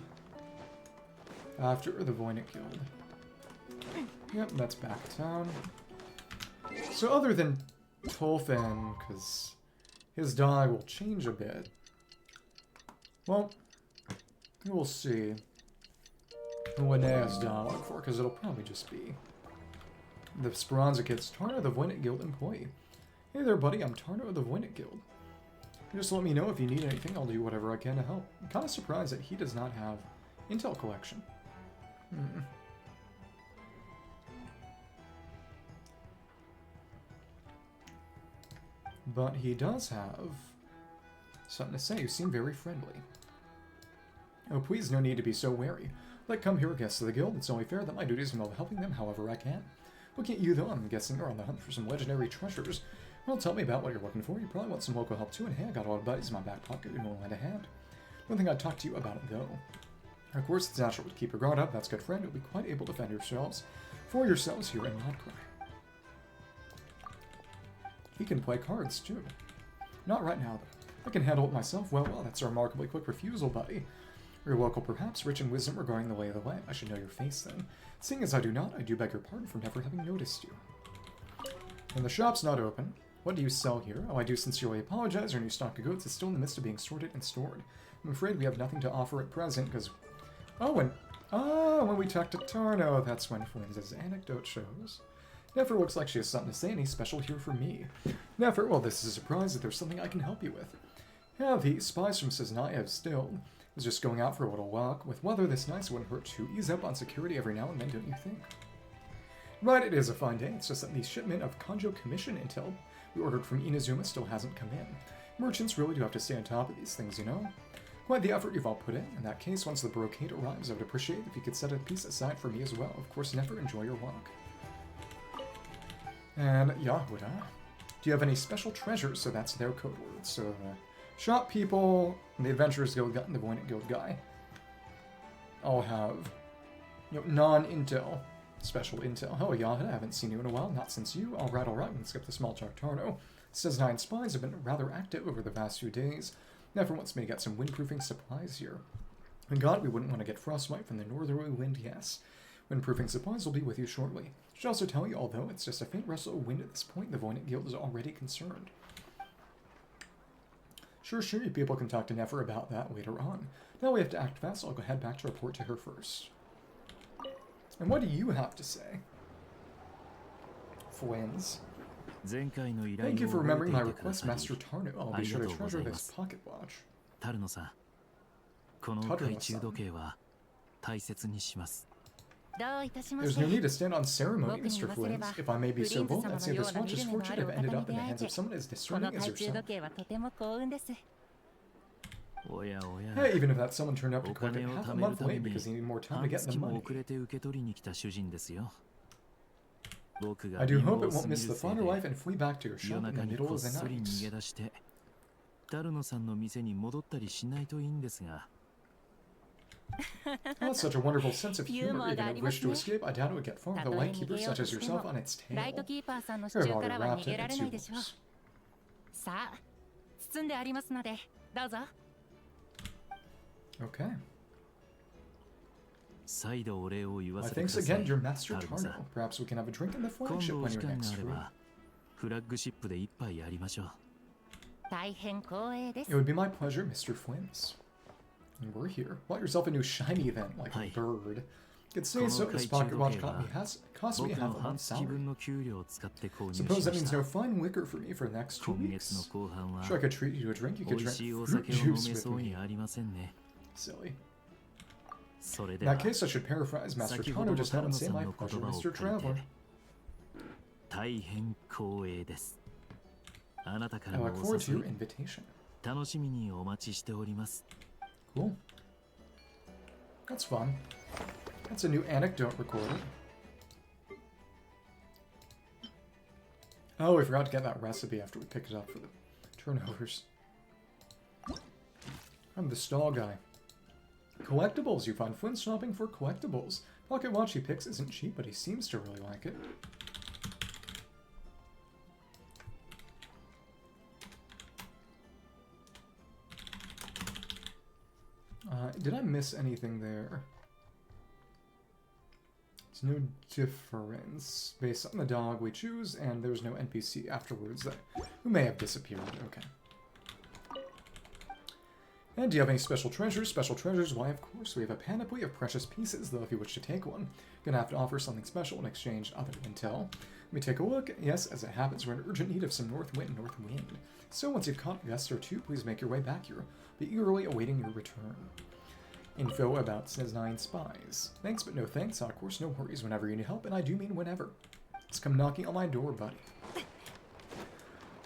After the Voynich Guild. Yep, that's back to town. So other than Tolfin, because his dialogue will change a bit. Well, we'll see who Linnea's dialogue for, because it'll probably just be the Speranza Kid's Tarno, the Voynich Guild employee. Hey there, buddy, I'm Tarno of the Voynich Guild. Just let me know if you need anything, I'll do whatever I can to help. I'm kind of surprised that he does not have intel collection. But he does have something to say. You seem very friendly. Oh, please, no need to be so wary. Let come here, guests of the guild. It's only fair that my duties involve helping them however I can. Looking at you, though, I'm guessing you're on the hunt for some legendary treasures. Well, tell me about what you're looking for. You probably want some local help, too, and hey, I got a lot of buddies in my back pocket who know lend a hand. One thing I'd talk to you about it, though. Of course, it's natural to keep your guard up. That's good friend. You'll be quite able to defend yourselves for yourselves here in Nodcry. He can play cards, too. Not right now, though. I can handle it myself. Well, that's a remarkably quick refusal, buddy. You're local, perhaps, rich in wisdom regarding the lay of the land. I should know your face, then. Seeing as I do not, I do beg your pardon for never having noticed you. And the shop's not open. What do you sell here? Oh, I do sincerely apologize. Our new stock of goods is still in the midst of being sorted and stored. I'm afraid we have nothing to offer at present, because... when we talked to Tarno, that's when Flynn's anecdote shows. Nefer looks like she has something to say, and he's special here for me. Nefer, well, this is a surprise that there's something I can help you with. Yeah, the spies from Cisnaya have stilled. Was just going out for a little walk. With weather this nice, it wouldn't hurt to ease up on security every now and then, don't you think? Right, it is a fine day. It's just that the shipment of Kanjo Commission intel we ordered from Inazuma still hasn't come in. Merchants really do have to stay on top of these things, you know? Quite the effort you've all put in. In that case, once the brocade arrives, I would appreciate if you could set a piece aside for me as well. Of course, never enjoy your walk. And Yahuda, do you have any special treasures? So that's their code word. So the shop people, the Adventurers Guild guy, and the Voynich Guild guy all have, non-intel, special intel. Oh, Yahuda, I haven't seen you in a while. Not since you. All right, we can skip the small talk, Tarno. Says 9 spies have been rather active over the past few days. Never wants me to get some windproofing supplies here. And God, we wouldn't want to get frostbite from the northerly wind, yes. Windproofing supplies will be with you shortly. Should also tell you, although it's just a faint rustle of wind at this point, the Voynich Guild is already concerned. Sure, you people can talk to Nefer about that later on. Now we have to act fast, so I'll go head back to report to her first. And what do you have to say? Flynn's. Thank you for remembering my request, Master Tarno. I'll be sure to treasure this pocket watch. Tarno-san. There's no need to stand on ceremony, Mr. Flynn. If I may be so bold, I'd say this watch is fortunate to have ended up in the hands of someone as discerning as yourself. Hey, even if that someone turned up to collect it half a month late because he needed more time to get the money. I do hope it won't miss the fun of life and flee back to your shop in the middle of the night. ダルノさんの店に戻ったりしないといいんですが。Oh, it's such a wonderful sense of humor. Even if wish to escape, I doubt it would get far with a lightkeeper such as yourself on its tail. ライトキーパーさんの支 You're 柱 already からは wrapped 逃げ in られ its ないでしょう。 yours. さあ、包んでありますので、どうぞ。Okay. 再度お礼を言わ My せてく thanks ださ again, い。 dear Master ダルノさん Tarno. Perhaps we can have a drink in the 今 flagship 度お when 時 you're 間が next あれ free. ば、フラッグシップで一杯やりましょう。大変光栄です It。would be my pleasure, Mr. Flynn's. And we're here. Bought yourself a new shiny then, like a Hi. bird. Could say so. This pocket watch cost me 僕 half の a 半 month's 月 salary. 分の給料を使って購入し Suppose ま that し means た no。fine liquor for me for the next 2今月の weeks. 後半は Sure, I could treat you to a drink. You 美 could 味 drink しいお fruit 酒を飲め juice そう with に me. ありませんね。 Silly. それ In では that case, I should paraphrase Master 先ほ Tano どの just ダ now ル and ノ say さん my の言 pleasure, 葉を Mr. 借り Traveler. て大変光栄です。あなたか I らの look お forward to 誘 your い invitation. 楽しみにお待ちしております。 Cool. That's fun. That's a new anecdote recorded. Oh, we forgot to get that recipe after we picked it up for the turnovers. I'm the stall guy. Collectibles. You find Flynn shopping for collectibles. Pocket watch he picks isn't cheap, but he seems to really like it. Did I miss anything there? There's no difference based on the dog we choose, and there's no NPC afterwards who may have disappeared. Okay. And do you have any special treasures? Special treasures? Why, of course. We have a panoply of precious pieces, though if you wish to take one, you're gonna have to offer something special in exchange other than tell. Let me take a look. Yes, as it happens, we're in urgent need of some north wind. So once you've caught a guest or two, please make your way back here. Be eagerly awaiting your return. Info about says 9 spies. Thanks, but no thanks. Of course, no worries whenever you need help, and I do mean whenever. Just come knocking on my door, buddy.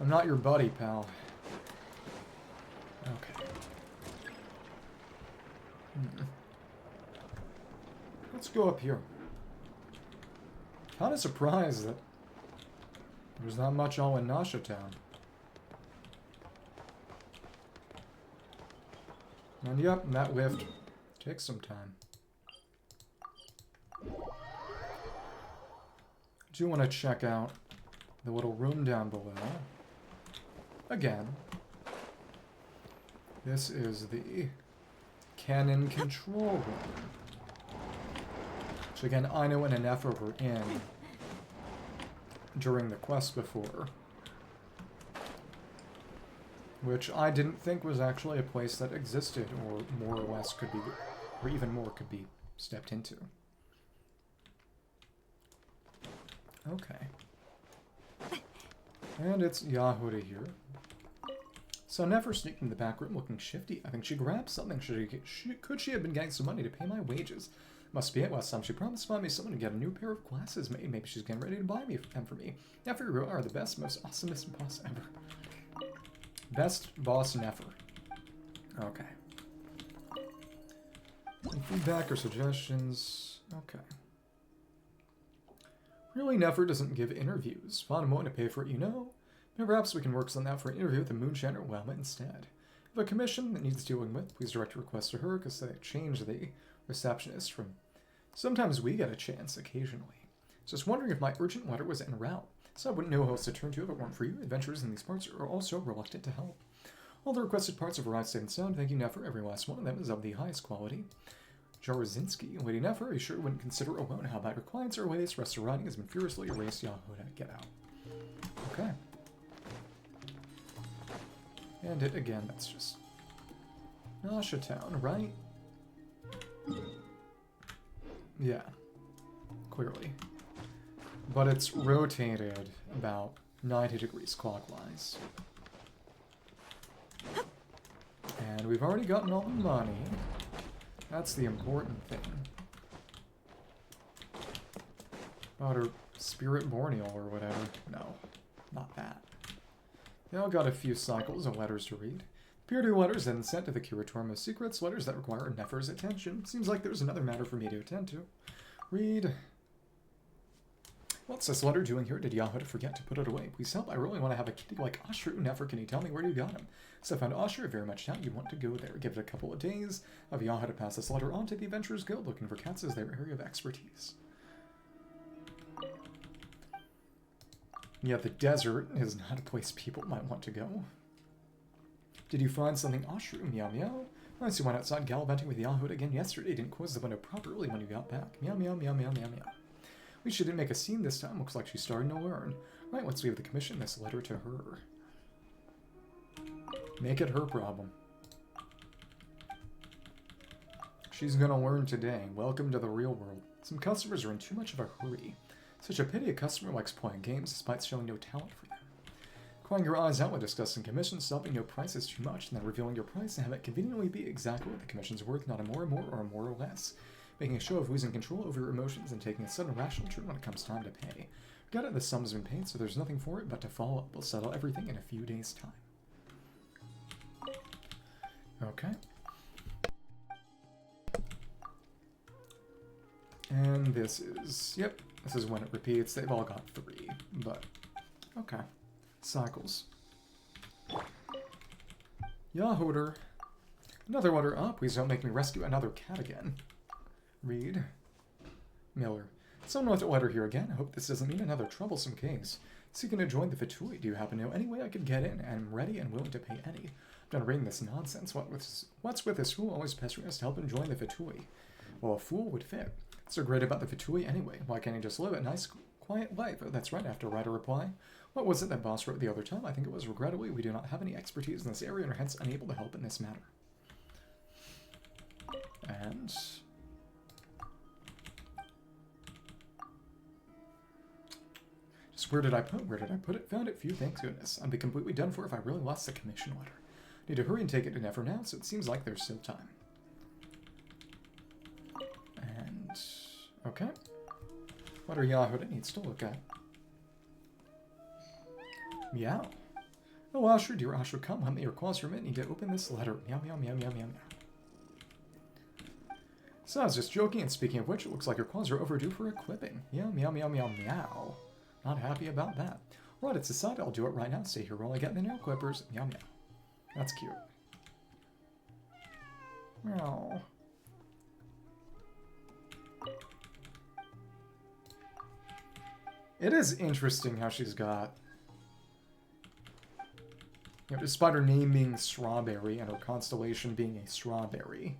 I'm not your buddy, pal. Okay. Let's go up here. Kinda surprised that there's not much all in Nasha Town. And yep, that lift takes some time. I do want to check out the little room down below. Again. This is the cannon control room. So again, Aino and Anefa were in during the quest before. Which I didn't think was actually a place that existed, or more or less could be, or even more could be stepped into. Okay. And it's Yahuda here. So Nefer sneaked in the back room looking shifty. I think she grabbed something. Could she have been getting some money to pay my wages? Must be it. Last time she promised to find me someone to get a new pair of glasses made. Maybe she's getting ready to buy them for me. Nefer, you are the best, most awesomest boss ever. Best boss Nefer. Okay. Any feedback or suggestions? Okay. Really, Nefer doesn't give interviews. Find a moment to pay for it, you know. Maybe perhaps we can work on that for an interview with the Moonshiner Whelma instead. If a commission that needs dealing with, please direct a request to her, because they changed the receptionist from... Sometimes we get a chance, occasionally. Just wondering if my urgent letter was en route, so I wouldn't know who else to turn to if it weren't for you. Adventurers in these parts are also reluctant to help. All the requested parts have arrived safe and sound. Thank you, Nefer. Every last one of them is of the highest quality. Jarozinski. Lady Nefer, are you sure you wouldn't consider a loan? How about your clients or ways? Rest of writing has been furiously erased. Yahuda, get out. Okay. And it again, that's just Nasha Town, right? Yeah. Clearly. But it's rotated about 90 degrees clockwise. And we've already gotten all the money. That's the important thing. About her spirit borneal or whatever. No, not that. They all got a few cycles of letters to read. Peer to letters then sent to the Curatorium of Secrets, letters that require Nefer's attention. Seems like there's another matter for me to attend to. Read. What's this letter doing here? Did Yahuda forget to put it away? Please help. I really want to have a kitty like Ashur. Nefer, can you tell me where you got him? So I found Ashur. Very much doubt you want to go there. Give it a couple of days. Have Yahuda pass this letter on to the Adventurers Guild. Looking for cats as their area of expertise. Yeah, the desert is not a place people might want to go. Did you find something, Ashur? Meow meow. I see one outside gallivanting with Yahuda again yesterday. Didn't close the window properly when you got back. Meow meow meow meow meow meow. We shouldn't make a scene this time. Looks like she's starting to learn. Right, let's leave the commission this letter to her. Make it her problem. She's gonna learn today. Welcome to the real world. Some customers are in too much of a hurry. Such a pity a customer likes playing games despite showing no talent for them. Crying your eyes out when discussing commissions, stopping no price is too much, and then revealing your price and have it conveniently be exactly what the commission's worth, not a more or a more or less. Making a show of losing control over your emotions and taking a sudden rational turn when it comes time to pay. Forget it, the sum's been paid, so there's nothing for it but to follow up. We'll settle everything in a few days' time. Okay. And this is, yep, this is when it repeats. They've all got 3, but okay. Cycles. Yahuda. Another letter. Oh, please don't make me rescue another cat again. Read. Miller. Someone left a letter here again. I hope this doesn't mean another troublesome case. Seeking to join the Fatui. Do you happen to know any way I could get in? I'm ready and willing to pay any. I'm done reading this nonsense. What's with this fool always pestering us to help him join the Fatui? Well, a fool would fit. What's so great about the Fatui anyway? Why can't he just live a nice, quiet life? Oh, that's right, I have to write a reply. What was it that boss wrote the other time? I think it was, regrettably, we do not have any expertise in this area and are hence unable to help in this matter. And where did I put it? Found it. Phew, thanks goodness. I'd be completely done for if I really lost the commission letter. Need to hurry and take it to Nefer now, so it seems like there's still time. And okay. What are Yahuda needs to look at? Meow. Oh, Ashur, dear Ashur, come, let me your claws from it. Need to open this letter. Meow, meow, meow, meow, meow, meow. So I was just joking, and speaking of which, it looks like your claws are overdue for equipping. Meow, meow, meow, meow, meow. Not happy about that. Right, it's decided I'll do it right now. Stay here while I get the nail clippers. Meow, meow. That's cute. Meow. It is interesting how she's got... You know, despite her name being Strawberry and her constellation being a strawberry,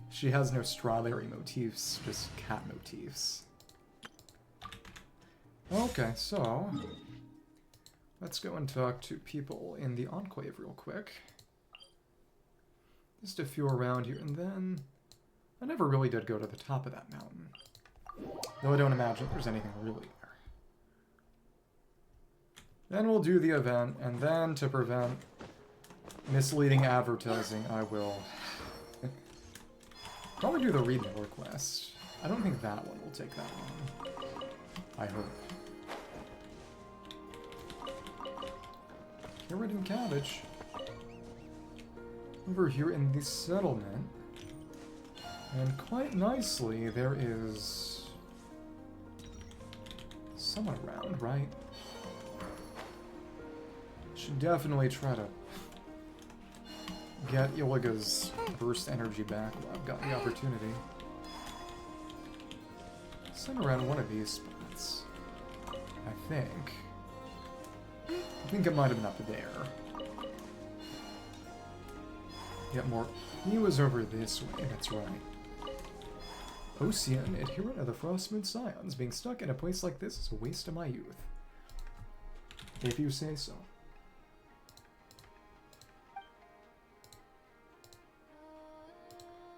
she has no strawberry motifs, just cat motifs. Okay, so let's go and talk to people in the Enclave real quick. Just a few around here, and then I never really did go to the top of that mountain. Though I don't imagine there's anything really there. Then we'll do the event, and then to prevent misleading advertising, I will probably do the Read Miller quest. I don't think that one will take that long. I hope. Carrot and cabbage. Over here in the settlement. And quite nicely, there is someone around, right? Should definitely try to get Illiga's burst energy back while I've got the opportunity. Send around one of these spots. I think it might have been up there. Get more. He was over this way, that's right. Ocean, adherent of the Frostmoon Scions, being stuck in a place like this is a waste of my youth. If you say so.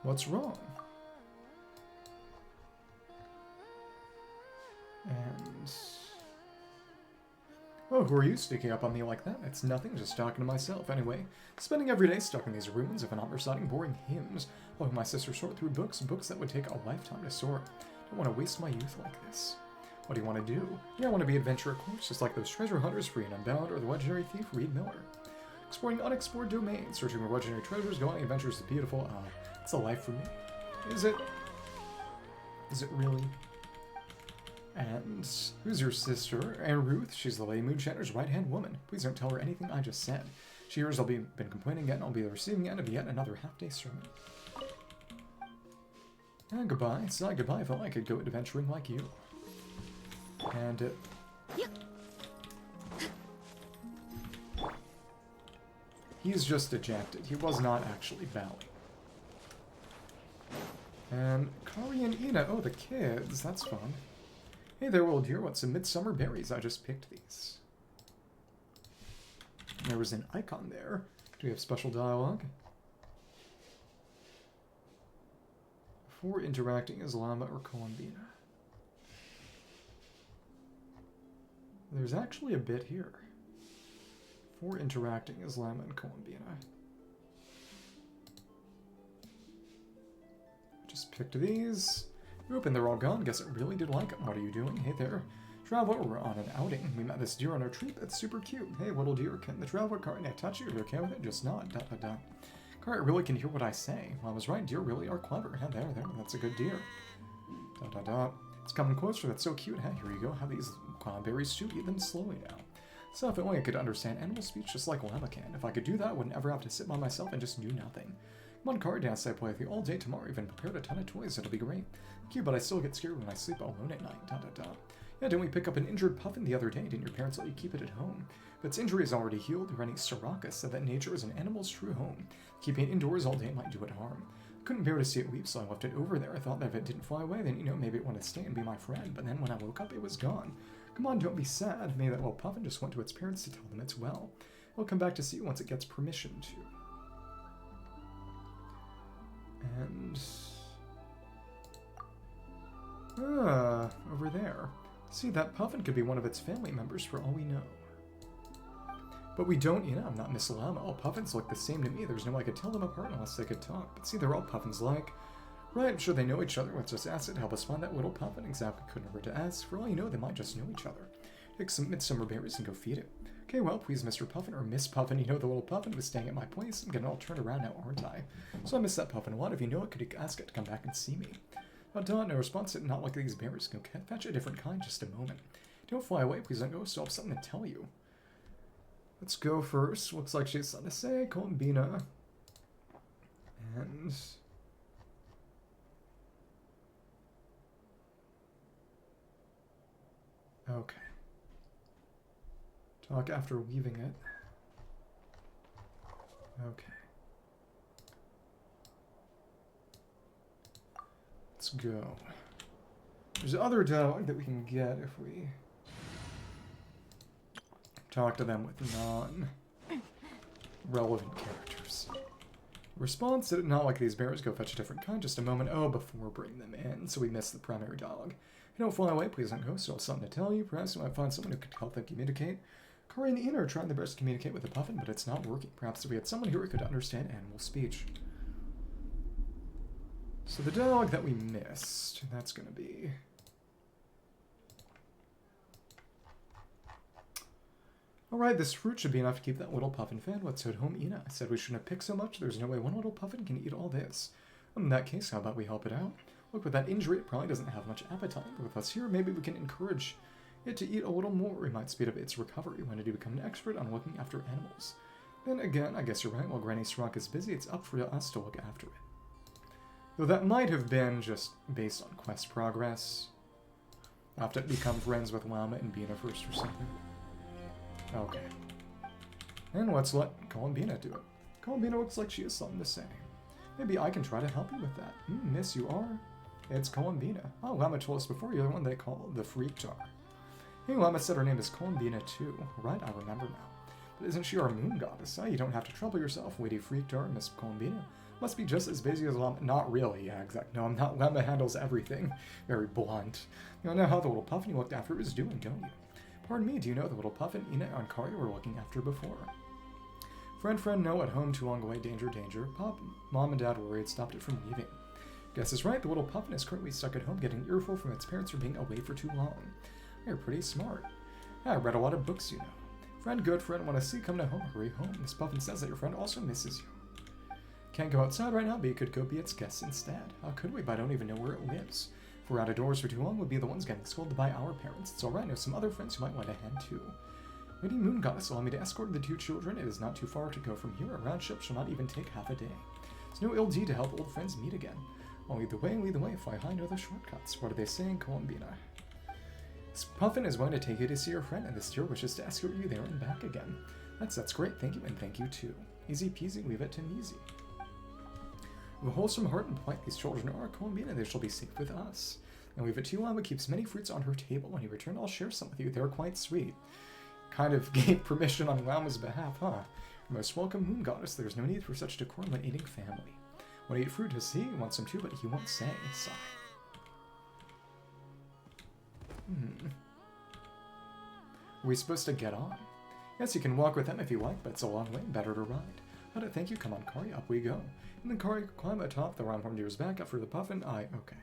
What's wrong? And... oh, who are you sneaking up on me like that? It's nothing, just talking to myself. Anyway, spending every day stuck in these ruins, if I'm not reciting boring hymns, while my sister sort through books that would take a lifetime to sort. Don't want to waste my youth like this. What do you want to do? Yeah, I want to be adventurer, of course, just like those treasure hunters, free and unbound, or the legendary thief, Reed Miller. Exploring unexplored domains, searching for legendary treasures, going on adventures is beautiful. It's a life for me. Is it? Is it really? And who's your sister? And Ruth, she's the Lady Moonshiner's right-hand woman. Please don't tell her anything I just said. She hears been complaining again, I'll be the receiving end of yet another half-day sermon. And goodbye. It's not goodbye. I felt like I could go adventuring like you. And, he's just dejected. He was not actually bowing. And Kari and Ina. Oh, the kids. That's fun. Hey there, old dear. What's some midsummer berries? I just picked these. There was an icon there. Do we have special dialogue? Before interacting as Llama or Columbina. There's actually a bit here. For interacting as Llama and Columbina. Just picked these. Oop, and they're all gone. Guess I really did like them. What are you doing? Hey there. Traveler, we're on an outing. We met this deer on our trip. That's super cute. Hey, little deer, can the traveler cart I touch you? Are you okay with it? Just nod. Dot, dot, dot. Cart really can hear what I say. Well, I was right. Deer really are clever. Yeah, there. That's a good deer. Dot, dot, dot. It's coming closer. That's so cute. Hey, here you go. Have these cloudberries too. Eat them slowly now. So if only I could understand animal speech just like Llama can. If I could do that, I wouldn't ever have to sit by myself and just do nothing. Come on, card dance. I play with you all day tomorrow. Even prepared a ton of toys. It'll be great. Cute, but I still get scared when I sleep alone at night. Dot, dot, dot. Yeah, didn't we pick up an injured puffin the other day? Didn't your parents let you keep it at home? If its injury is already healed, Rennie Soraka said that nature is an animal's true home. Keeping it indoors all day might do it harm. I couldn't bear to see it weep, so I left it over there. I thought that if it didn't fly away, then, maybe it wanted to stay and be my friend. But then when I woke up, it was gone. Come on, don't be sad. Maybe that little puffin just went to its parents to tell them it's well. It'll come back to see you once it gets permission to. And... over there. See, that puffin could be one of its family members for all we know. But we don't, I'm not Miss Llama. All puffins look the same to me. There's no way I could tell them apart unless they could talk. But see, they're all puffins like. Right, I'm sure they know each other. Let's just ask it to help us find that little puffin. Exactly, couldn't hurt to ask. For all you know, they might just know each other. Take some midsummer berries and go feed it. Okay, well, please, Mr. Puffin, or Miss Puffin, the little puffin was staying at my place. I'm getting all turned around now, aren't I? So I miss that puffin a lot. If you know it, could you ask it to come back and see me? No response. Not like these berries. Go fetch a different kind. Just a moment. Don't fly away. Please don't go. Still have something to tell you. Let's go first. Looks like she has something to say. Columbina. And... okay. Talk after weaving it. Okay. Let's go. There's other dialogue that we can get if we talk to them with non-relevant characters. Response, not like these bears. Go fetch a different kind. Just a moment. Oh, before bring them in. So we missed the primary dialogue. Hey, don't fly away. Please don't go. Still have something to tell you. Perhaps you might find someone who could help them communicate. Kari and Ina are trying their best to communicate with the puffin, but it's not working. Perhaps if we had someone here who could understand animal speech. So the dialogue that we missed, that's going to be... Alright, this fruit should be enough to keep that little puffin fed. Let's head home, Ina. I said we shouldn't have picked so much. There's no way one little puffin can eat all this. In that case, how about we help it out? Look, with that injury, it probably doesn't have much appetite. But with us here, maybe we can encourage it to eat a little more. We might speed up its recovery. When did you become an expert on looking after animals? Then again, I guess you're right. While Granny Srock is busy, it's up for us to look after it. Though that might have been just based on quest progress. I'll have to become friends with Llama and Bina first or something. Okay. And let's let Columbina do it. Columbina looks like she has something to say. Maybe I can try to help you with that. Miss, you are? It's Columbina. Oh, Llama told us before you're the one they call the Freaktar. Hey, Llama said her name is Columbina too. Right, I remember now. But isn't she our moon goddess? You don't have to trouble yourself, Lady Freaktar, Miss Columbina. Must be just as busy as Llama. Not really, yeah, exactly. No, I'm not. Llama handles everything. Very blunt. You know how the little puffin you looked after is doing, don't you? Pardon me, do you know the little puffin Ina and Kari were looking after before? Friend, no, at home, too long away, danger. Mom and Dad were worried, stopped it from leaving. Guess is right, the little puffin is currently stuck at home getting an earful from its parents for being away for too long. You're pretty smart. I read a lot of books, Friend, good friend, want to see you come to home. Hurry home. This Puffin says that your friend also misses you. Can't go outside right now, but you could go be its guest instead. How could we? But I don't even know where it lives. If we're out of doors for too long, we'll be the ones getting scolded by our parents. It's alright, I know some other friends who might want to head too. Lady Moon Goddess allow me to escort the 2 children. It is not too far to go from here. A round trip shall not even take half a day. It's no ill deed to help old friends meet again. I'll lead the way, fly high, know the shortcuts. What are they saying, Columbina? This Puffin is going to take you to see your friend, and this deer wishes to escort you there and back again. That's great, thank you, and thank you too. Easy peasy, leave it to Measy. With a wholesome heart and plight, these children are Columbina, they shall be safe with us. And leave it to Llama keeps many fruits on her table. When you return, I'll share some with you. They're quite sweet. Kind of gave permission on Llama's behalf, huh? You're most welcome, Moon Goddess. There's no need for such decorum when eating family. Want to eat fruit? Does he want some too, but he won't say. Sigh. Are we supposed to get on? Yes, you can walk with them if you like, but it's a long way. Better to ride. How to thank you. Come on, Kari. Up we go. And then Kari climb atop the Rhyme Horn Deer's back up for the Puffin. Okay.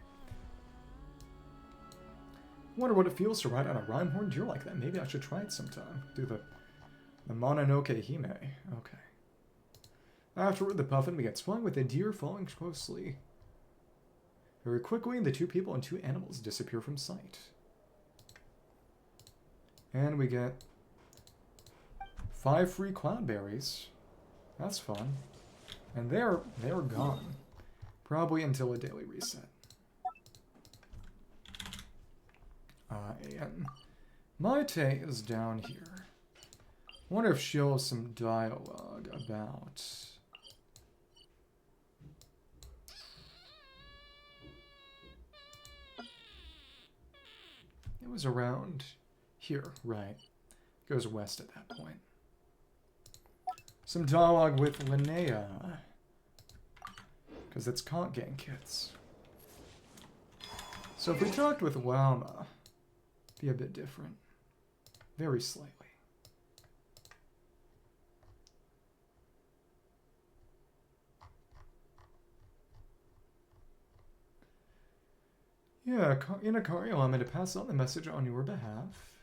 Wonder what it feels to ride on a Rhyme Horn Deer like that. Maybe I should try it sometime. Do the Mononoke Hime. Okay. Afterward, the Puffin begins flying with the deer following closely. Very quickly, the 2 people and 2 animals disappear from sight. And we get 5 free cloudberries. That's fun. And they're gone. Probably until a daily reset. And Maite is down here. Wonder if she'll have some dialogue about... It was around here, right. Goes west at that point. Some dialogue with Linnea. Because it's Conk Gang Kids. So if we talked with Llama, it'd be a bit different. Very slightly. Yeah, Inakari allow me to pass on the message on your behalf.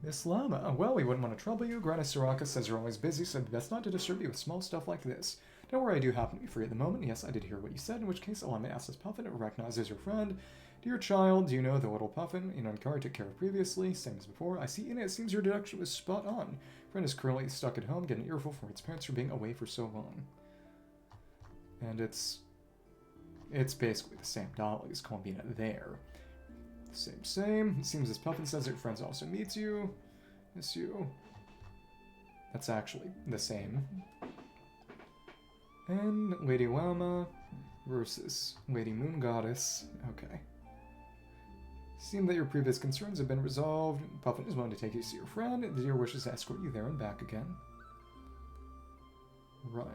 Miss Llama, well, we wouldn't want to trouble you. Granny Soraka says you're always busy, so it's best not to disturb you with small stuff like this. Don't worry, I do happen to be free at the moment. Yes, I did hear what you said, in which case allow me to ask this Puffin to recognize as your friend. Dear child, do you know the little Puffin Inakari took care of previously? Same as before. I see, Ina, it seems your deduction was spot on. Friend is currently stuck at home, getting an earful from its parents for being away for so long. And it's basically the same dialogue as Columbina there. Same. It seems this Puffin says that your friends also miss you. That's actually the same. And Lady Llama versus Lady Moon Goddess. Okay. Seems that your previous concerns have been resolved. Puffin is willing to take you to see your friend. The deer wishes to escort you there and back again. Right.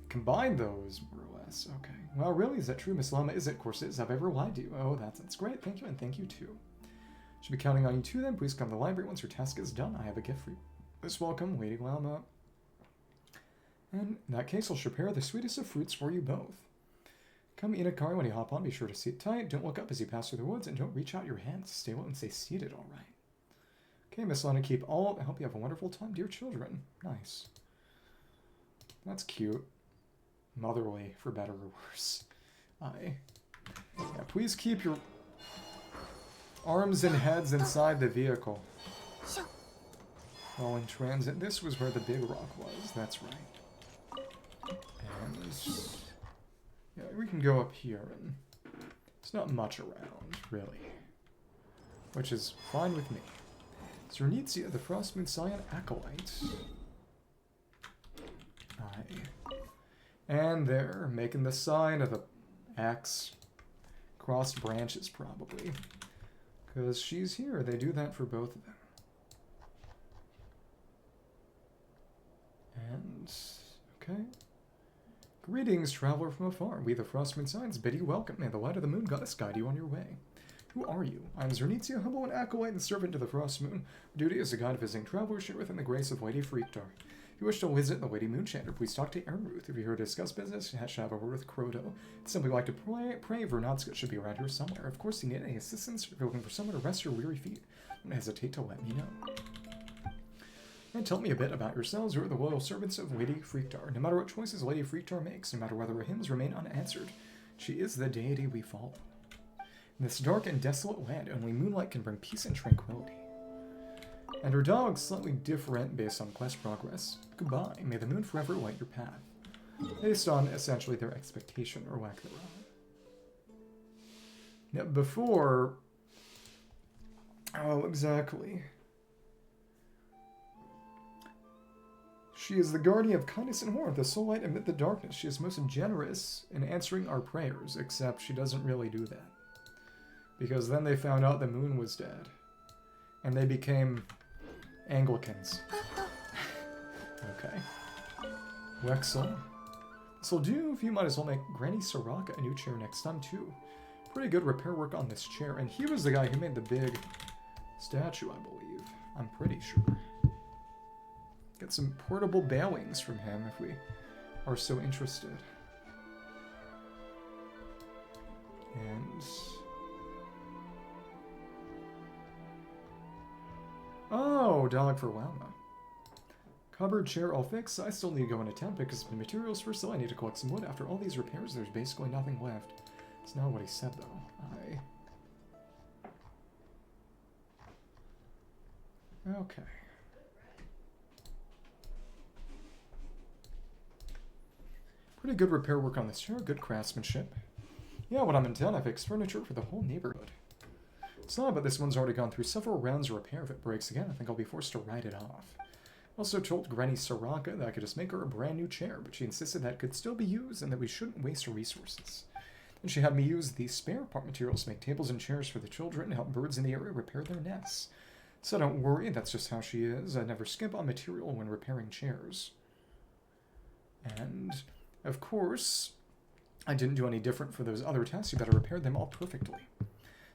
Combine those, more or less. Okay. Well, really, is that true? Miss Llama is it? Of course it is. Have I ever lied to you? Oh, that's great. Thank you, and thank you, too. Should be counting on you, too, then. Please come to the library once your task is done. I have a gift for you. Let's welcome Lady Llama. And in that case, I'll prepare the sweetest of fruits for you both. Come Inakari when you hop on. Be sure to sit tight. Don't look up as you pass through the woods, and don't reach out your hands. Stay low and stay seated, all right. Okay, Miss Llama, I hope you have a wonderful time, dear children. Nice. That's cute. Motherly, for better or worse. Yeah, please keep your arms and heads inside the vehicle. While in transit, this was where the big rock was. That's right. And yeah, we can go up here, and there's not much around, really. Which is fine with me. Zernitsia, the Frostmoon Scion Acolyte. And they're making the sign of the axe. Crossed branches, probably. Because she's here. They do that for both of them. And, okay. Greetings, traveler from afar. We, the Frostmoon Signs, bid you welcome. May the light of the moon goddess guide you on your way. Who are you? I am Zernitsia, humble and acolyte and servant to the Frostmoon. Duty is a guide visiting travelers, share within the grace of Lady Freakdar. If you wish to visit the Lady Moonchanter, please talk to Earnruth. If you're here to discuss business, you should have a word with Croto. Simply like to pray Vernatska should be around here somewhere. Of course, if you need any assistance, if you're looking for someone to rest your weary feet, don't hesitate to let me know. And tell me a bit about yourselves. You're the loyal servants of Lady Freaktar. No matter what choices Lady Freaktar makes, no matter whether her hymns remain unanswered, she is the deity we follow. In this dark and desolate land, only moonlight can bring peace and tranquility. And her dog's slightly different based on quest progress. Goodbye. May the moon forever light your path. Based on essentially their expectation or lack thereof. Now, before... Oh, exactly. She is the guardian of kindness and warmth, the soul light amid the darkness. She is most generous in answering our prayers, except she doesn't really do that. Because then they found out the moon was dead. And they became Anglicans. Okay. Wexel. This'll do if you might as well make Granny Soraka a new chair next time too. Pretty good repair work on this chair, and he was the guy who made the big statue, I believe. I'm pretty sure. Get some portable bowings from him if we are so interested. And... oh, dog for Walma. Cupboard chair all fixed. I still need to go into town pick up some materials first, so I need to collect some wood. After all these repairs, there's basically nothing left. It's not what he said, though. Okay. Pretty good repair work on this chair. Good craftsmanship. Yeah, when I'm in town, I fix furniture for the whole neighborhood. It's not, but this one's already gone through several rounds of repair. If it breaks again, I think I'll be forced to write it off. Also told Granny Soraka that I could just make her a brand new chair, but she insisted that it could still be used and that we shouldn't waste her resources. And she had me use the spare part materials to make tables and chairs for the children and help birds in the area repair their nests. So don't worry, that's just how she is. I never skimp on material when repairing chairs. And, of course, I didn't do any different for those other tasks. You better repair them all perfectly.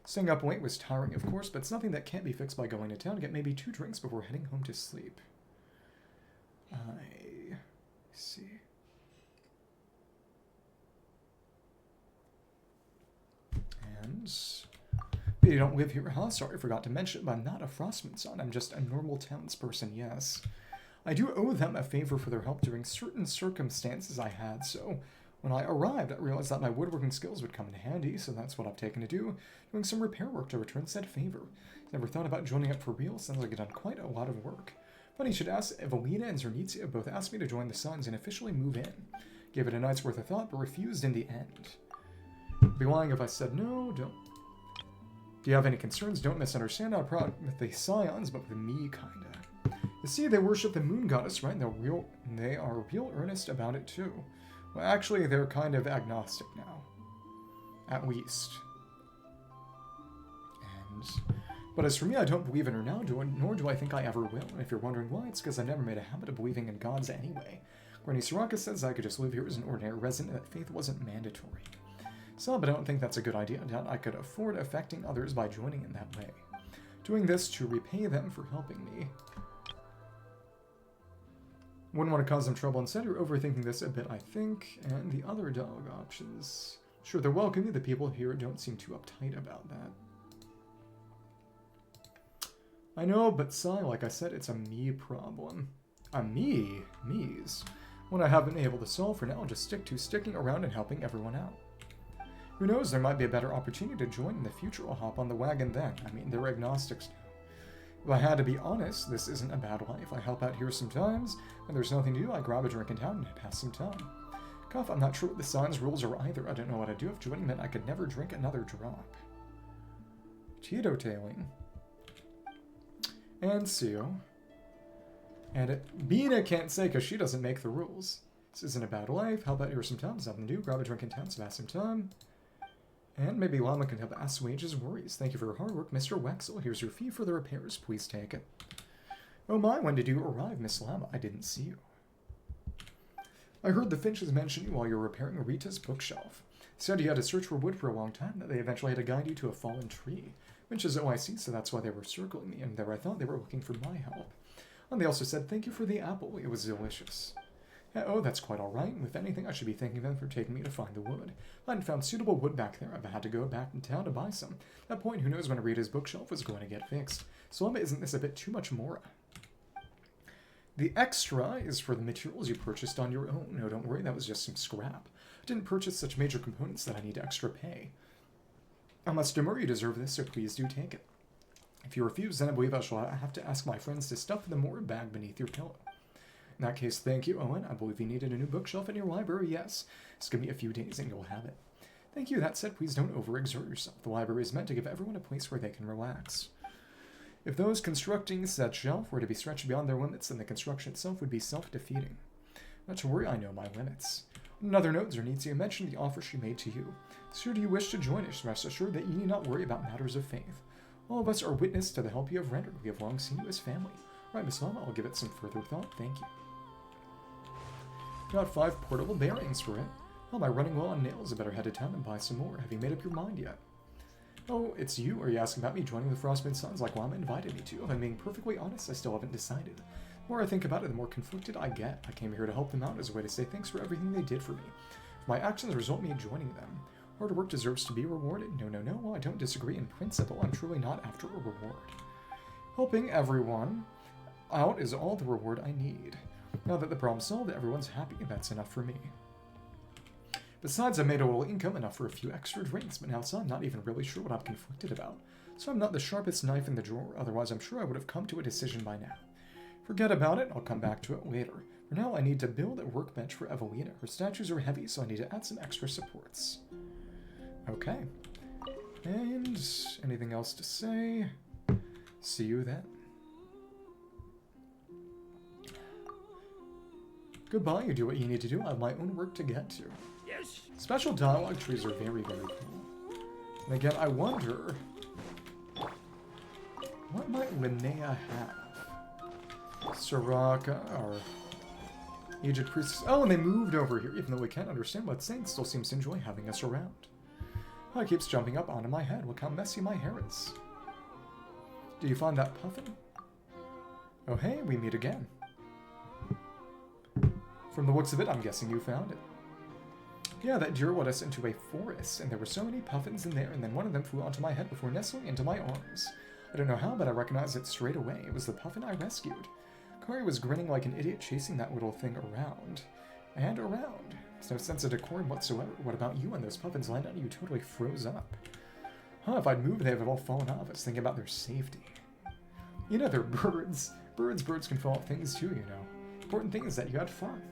Staying up late was tiring, of course, but it's nothing that can't be fixed by going to town to get maybe 2 drinks before heading home to sleep. I see. And... but you don't live here, huh? Sorry, I forgot to mention, but I'm not a Frostman son. I'm just a normal townsperson, yes. I do owe them a favor for their help during certain circumstances I had, so when I arrived, I realized that my woodworking skills would come in handy, so that's what I've taken to do, doing some repair work to return said favor. Never thought about joining up for real, sounds like I've done quite a lot of work. Funny you should ask, Evelina and Zernitsia both asked me to join the Suns and officially move in. Gave it a night's worth of thought, but refused in the end. I'd be lying if I said no, don't. Do you have any concerns? Don't misunderstand, not a problem with the Scions, but with me, kinda. You see, they worship the moon goddess, right? They are real earnest about it, too. Well, actually, they're kind of agnostic now. At least. But as for me, I don't believe in her now, nor do I think I ever will. And if you're wondering why, it's because I've never made a habit of believing in gods anyway. Granny Soraka says I could just live here as an ordinary resident, that faith wasn't mandatory. So, but I don't think that's a good idea. I doubt I could afford affecting others by joining in that way. Doing this to repay them for helping me. Wouldn't want to cause them trouble. Instead, you're overthinking this a bit, I think. And the other dog options. Sure, they're welcoming. The people here don't seem too uptight about that. I know, but Sai, like I said, it's a me problem. A me? Me's. One I haven't been able to solve for now, I'll just stick to sticking around and helping everyone out. Who knows, there might be a better opportunity to join in the future. I'll hop on the wagon then. I mean, they're agnostics now. If I had to be honest, this isn't a bad life. I help out here sometimes, and there's nothing to do, I grab a drink in town and pass some time. Cuff, I'm not sure what the Signs rules are either. I don't know what I'd do if joining meant I could never drink another drop. Teetotailing. And Seo. And Bina can't say because she doesn't make the rules. This isn't a bad life. Help out here sometimes. Nothing to do. Grab a drink in town, so pass some time. And maybe Llama can help assuage his worries. Thank you for your hard work, Mr. Wexel. Here's your fee for the repairs. Please take it. Oh my, when did you arrive, Miss Llama? I didn't see you. I heard the Finches mention you while you were repairing Rita's bookshelf. Said you had to search for wood for a long time, that they eventually had to guide you to a fallen tree. Finches OIC, so that's why they were circling me, and there I thought they were looking for my help. And they also said, thank you for the apple, it was delicious. Oh, that's quite alright. If anything, I should be thanking them for taking me to find the wood. If I hadn't found suitable wood back there, I've had to go back in town to buy some. At that point, who knows when Rita's bookshelf was going to get fixed. So isn't this a bit too much Mora? The extra is for the materials you purchased on your own. No, don't worry, that was just some scrap. I didn't purchase such major components that I need extra pay. I must demur, you deserve this, so please do take it. If you refuse, then I believe I shall have to ask my friends to stuff the Mora bag beneath your pillow. In that case, thank you, Owen. I believe you needed a new bookshelf in your library, yes. Just give me a few days and you'll have it. Thank you. That said, please don't overexert yourself. The library is meant to give everyone a place where they can relax. If those constructing said shelf were to be stretched beyond their limits, then the construction itself would be self-defeating. Not to worry, I know my limits. On another note, Zernizia mentioned the offer she made to you. Should you wish to join us, rest assured that you need not worry about matters of faith. All of us are witness to the help you have rendered. We have long seen you as family. Right, Miss Lama, I'll give it some further thought. Thank you. Got 5 portable bearings for it. Oh, am I running low on nails? I better head to town and buy some more. Have you made up your mind yet? Oh, it's you. Are you asking about me joining the Frostbane Sons like Lama invited me to? If I'm being perfectly honest, I still haven't decided. The more I think about it, the more conflicted I get. I came here to help them out as a way to say thanks for everything they did for me. If my actions result in me joining them. Hard work deserves to be rewarded. No, well, I don't disagree in principle. I'm truly not after a reward. Helping everyone out is all the reward I need. Now that the problem's solved, everyone's happy, and that's enough for me. Besides, I made a little income, enough for a few extra drinks, but now I'm not even really sure what I'm conflicted about. So I'm not the sharpest knife in the drawer, otherwise I'm sure I would have come to a decision by now. Forget about it, I'll come back to it later. For now, I need to build a workbench for Evelina. Her statues are heavy, so I need to add some extra supports. Okay. And anything else to say? See you then. Goodbye, you do what you need to do. I have my own work to get to. Yes. Special dialogue trees are very, very cool. And again, I wonder, what might Linnea have? Soraka, or Aged Priestess. Oh, and they moved over here, even though we can't understand what it's saying, still seems to enjoy having us around. Oh, it keeps jumping up onto my head. Look how messy my hair is. Do you find that puffin? Oh, hey, we meet again. From the looks of it, I'm guessing you found it. Yeah, that deer led us into a forest, and there were so many puffins in there, and then one of them flew onto my head before nestling into my arms. I don't know how, but I recognized it straight away. It was the puffin I rescued. Kari was grinning like an idiot chasing that little thing around. And around. There's no sense of decorum whatsoever. What about you when those puffins landed and you totally froze up? Huh, if I'd moved, they'd have all fallen off. I was thinking about their safety. You know, they're birds. Birds can fall off things too, you know. Important thing is that you had fun.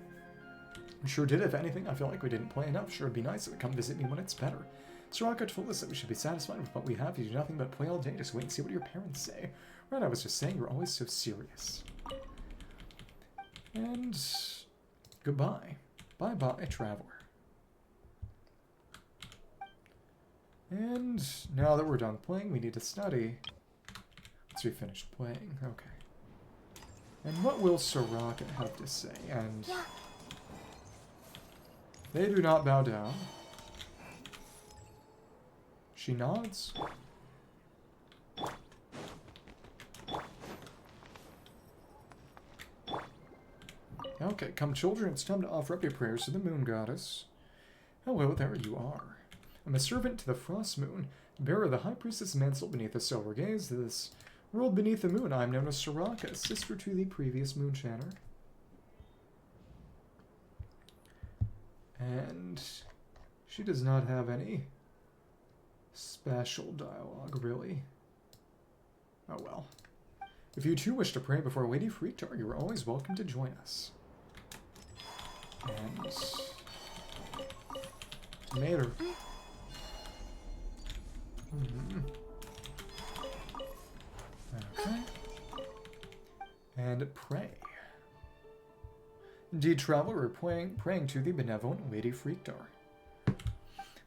We sure did, if anything. I feel like we didn't play enough. Sure, it'd be nice if it come visit me when it's better. Soraka told us that we should be satisfied with what we have. You do nothing but play all day. Just wait and see what your parents say. Right, I was just saying, you're always so serious. And goodbye. Bye-bye, traveler. And now that we're done playing, we need to study. Once we finished playing, okay. And what will Soraka have to say? And they do not bow down. She nods. Okay, come children, it's time to offer up your prayers to the moon goddess. Hello, there you are. I'm a servant to the frost moon, bearer of the high priestess mantle beneath the silver gaze. This world beneath the moon, I am known as Soraka, sister to the previous moonshanner. And she does not have any special dialogue, really. Oh well. If you too wish to pray before Lady Freaktar, you are always welcome to join us. And tomato. Okay. And pray. Indeed, traveler, we're praying to the benevolent Lady Freaktar.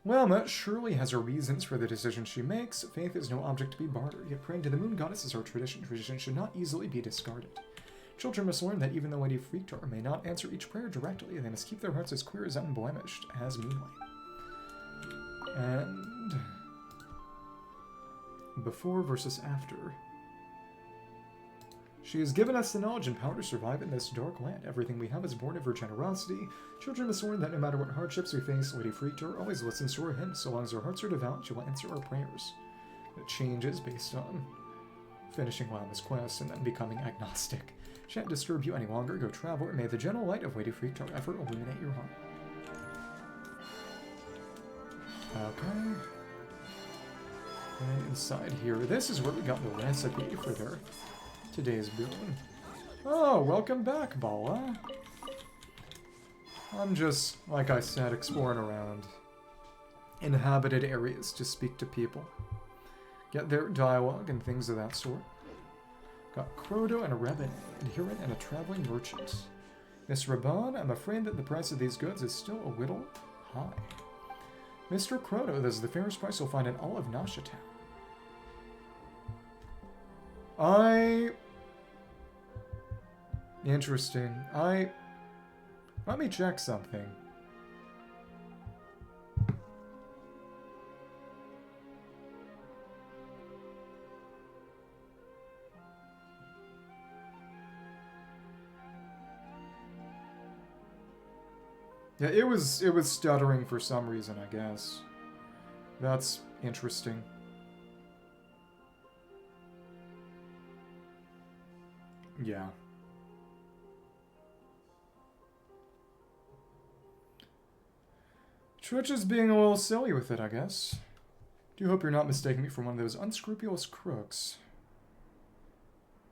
Well, Mutt surely has her reasons for the decision she makes. Faith is no object to be bartered, yet praying to the moon goddess is our tradition. Tradition should not easily be discarded. Children must learn that even though Lady Freaktar may not answer each prayer directly, they must keep their hearts as clear as unblemished as moonlight. And before versus after. She has given us the knowledge and power to survive in this dark land. Everything we have is born of her generosity. Children must learn that no matter what hardships we face, Lady Freaktor always listens to her hints. So long as our hearts are devout, she will answer our prayers. It changes based on finishing Lama's quest and then becoming agnostic. Shan't disturb you any longer. Go, traveler. May the gentle light of Lady Freaktor ever illuminate your heart. Okay. And inside here, this is where we got the recipe for their today's boon. Oh, welcome back, Bala. I'm just, like I said, exploring around inhabited areas to speak to people. Get their dialogue and things of that sort. Got Croto and a Rebbe, adherent and a traveling merchant. Miss Raban, I'm afraid that the price of these goods is still a little high. Mr. Croto, this is the fairest price you'll find in all of Nasha Town. Interesting. Let me check something. Yeah, it was stuttering for some reason, I guess. That's interesting. Yeah. Twitch is being a little silly with it, I guess. Do hope you're not mistaking me for one of those unscrupulous crooks.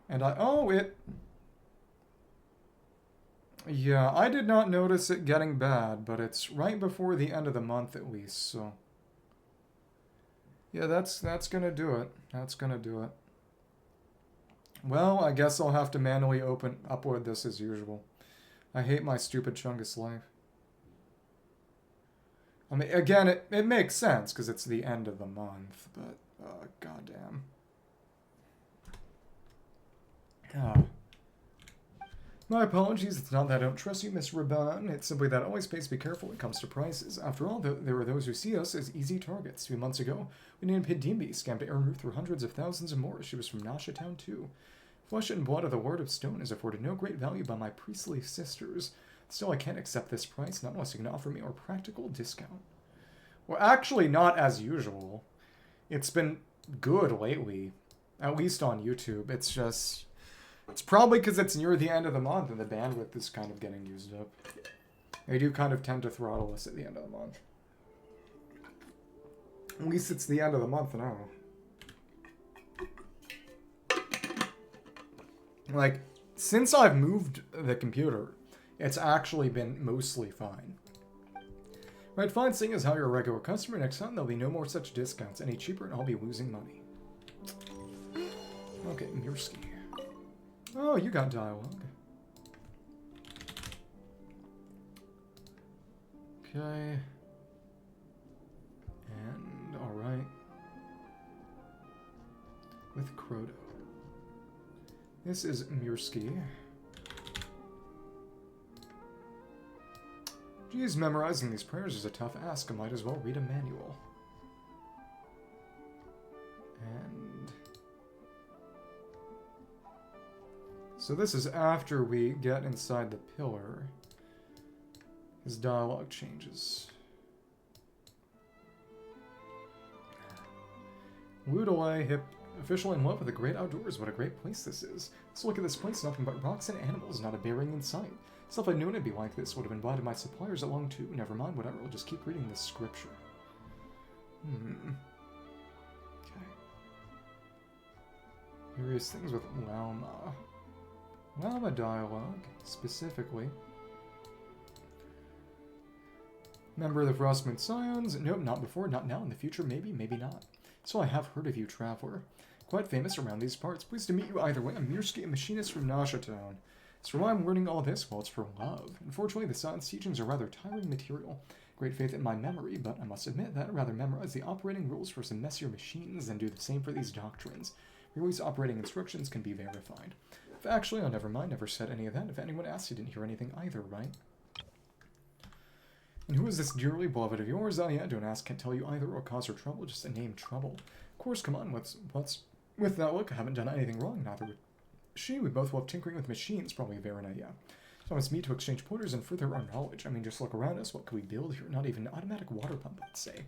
And yeah, I did not notice it getting bad, but it's right before the end of the month at least, so... Yeah, that's gonna do it. That's gonna do it. Well, I guess I'll have to manually upload this as usual. I hate my stupid Chungus life. I mean, again, it makes sense, because it's the end of the month, but, goddamn. Ah. My apologies, it's not that I don't trust you, Miss Raban. It's simply that always pays to be careful when it comes to prices. After all, there are those who see us as easy targets. 2 months ago, we named Hidimbi, scammed Aaron through hundreds of thousands and more. She was from Nasha Town, too. Flesh and blood of the Lord of Stone is afforded no great value by my priestly sisters. Still, I can't accept this price, not unless you can offer me a practical discount. Well, actually, not as usual. It's been good lately, at least on YouTube. It's just... It's probably because it's near the end of the month and the bandwidth is kind of getting used up. They do kind of tend to throttle us at the end of the month. At least it's the end of the month now. Like, since I've moved the computer, it's actually been mostly fine. Right, fine, seeing as how you're a regular customer, next time there'll be no more such discounts. Any cheaper and I'll be losing money. Okay, Mirsky. Oh, you got dialogue. Okay. And, alright. With Croto. This is Mirsky. Geez, memorizing these prayers is a tough ask. I might as well read a manual. And... So this is after we get inside the pillar. His dialogue changes. Ludolai, hip, official in love with the great outdoors. What a great place this is. Let's look at this place. Nothing but rocks and animals, not a bearing in sight. Stuff I knew it'd be like this would have invited my suppliers along too. Never mind, whatever. I'll just keep reading this scripture. Okay. Various things with Lauma. Lauma dialogue, specifically. Member of the Frostmoon Scions? Nope, not before, not now, in the future, maybe, maybe not. So I have heard of you, traveler. Quite famous around these parts. Pleased to meet you either way. I'm Mirsky, a machinist from Nasha Town. So why I'm learning all this? Well, it's for love. Unfortunately, the science teachings are rather tiring material. Great faith in my memory, but I must admit that I'd rather memorize the operating rules for some messier machines than do the same for these doctrines. Release operating instructions can be verified. Actually, oh, never mind, never said any of that. If anyone asks, you didn't hear anything either, right? And who is this dearly beloved of yours? Oh yeah, don't ask, can't tell you either, or cause her trouble, just a name Trouble. Of course, come on, what's with that look? I haven't done anything wrong, neither would she? We both love tinkering with machines, probably Verna, yeah. So it's me to exchange pointers and further our knowledge. I mean, just look around us. What could we build here? Not even an automatic water pump, let's say.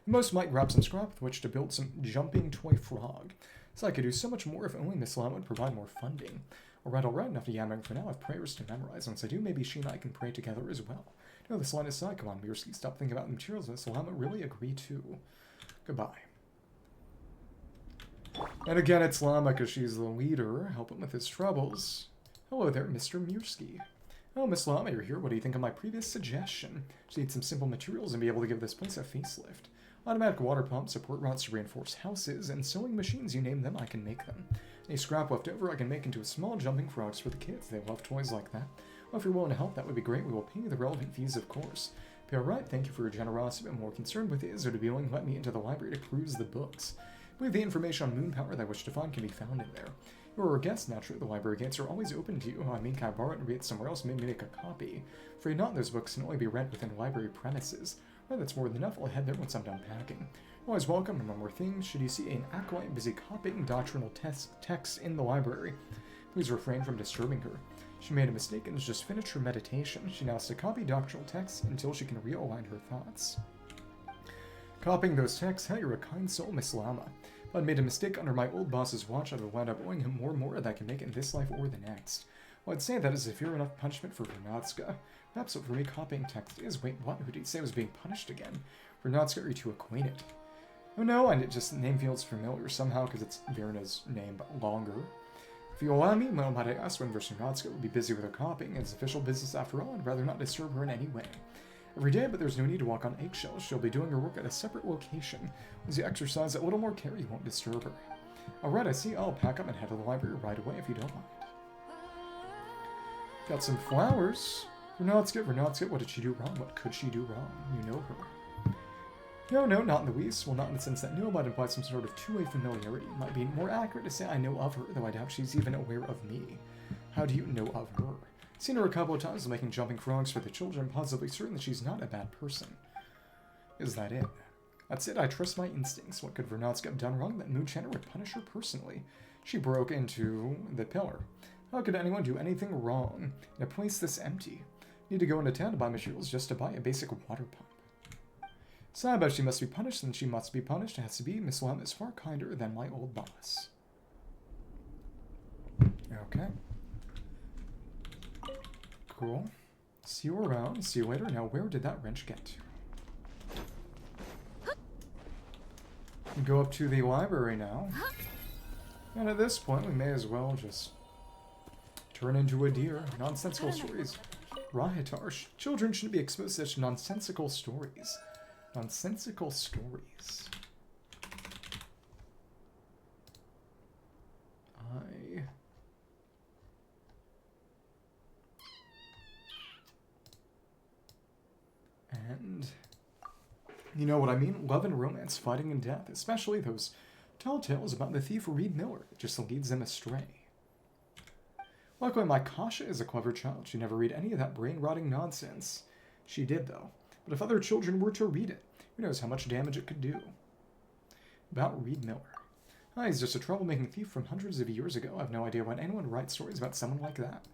Most might grab some scrap with which to build some jumping toy frog. So I could do so much more if only Miss Lam would provide more funding. Alright, enough yammering for now. I have prayers to memorize. Once I do, maybe she and I can pray together as well. No, this line aside, come on, Mirsky, stop thinking about the materials Miss Lam would really agree to. Goodbye. And again, it's Llama because she's the leader. Help him with his troubles. Hello there, Mr. Mirsky. Oh, Miss Llama, you're here. What do you think of my previous suggestion? Just need some simple materials and be able to give this place a facelift. Automatic water pumps, support rods to reinforce houses, and sewing machines, you name them, I can make them. Any scrap left over I can make into a small jumping frogs for the kids. They love toys like that. Well, if you're willing to help, that would be great. We will pay you the relevant fees, of course. Be alright, thank you for your generosity. I'm more concerned with is, or to be willing to let me into the library to peruse the books. I believe the information on moon power that I wish to find can be found in there. You're a guest, naturally. The library gates are always open to you. I mean, can I borrow it and read it somewhere else? Maybe make a copy. Afraid not, those books can only be read within library premises. Well, that's more than enough. I'll head there once I'm done packing. Always welcome, and one more thing. Should you see an acolyte busy copying doctrinal texts in the library, please refrain from disturbing her. She made a mistake and has just finished her meditation. She now has to copy doctrinal texts until she can realign her thoughts. Copying those texts, hey, you're a kind soul, Miss Llama. If I'd made a mistake under my old boss's watch, I'd have wound up owing him more and more than I can make in this life or the next. Well, I'd say that is a fair enough punishment for Vernatska. Perhaps what for me copying text is. Wait, what? Who did he say was being punished again? Vernatska, are you too acquainted? Oh no, and it just name feels familiar somehow because it's Verna's name, but longer. If you allow me, well, might I ask when Vernatska will be busy with her copying? It's official business after all. I'd rather not disturb her in any way. Every day, but there's no need to walk on eggshells. She'll be doing her work at a separate location. As you exercise a little more care, you won't disturb her. Alright, I see. I'll pack up and head to the library right away if you don't mind. Got some flowers. Vernatska, what did she do wrong? What could she do wrong? You know her. No, not in the least. Well, not in the sense that know might imply some sort of two-way familiarity. It might be more accurate to say I know of her, though I doubt she's even aware of me. How do you know of her? Seen her a couple of times making jumping frogs for the children, positively certain that she's not a bad person. Is that it? That's it, I trust my instincts. What could Vernatska have done wrong that Moonshiner would punish her personally? She broke into the pillar. How could anyone do anything wrong in a place this empty? Need to go into town to buy materials just to buy a basic water pump. Sad, but she must be punished, then she must be punished. It has to be. Miss Lam is far kinder than my old boss. Okay. Cool. See you around. See you later. Now, where did that wrench get to? Go up to the library now. And at this point, we may as well just turn into a deer. Nonsensical stories. Rahitar. Children shouldn't be exposed to such nonsensical stories. Nonsensical stories. And you know what I mean? Love and romance, fighting and death, especially those tall tales about the thief Reed Miller. It just leads them astray. Luckily, my Kasha is a clever child. She never read any of that brain-rotting nonsense. She did, though. But if other children were to read it, who knows how much damage it could do. About Reed Miller. He's just a troublemaking thief from hundreds of years ago. I have no idea why anyone writes stories about someone like that.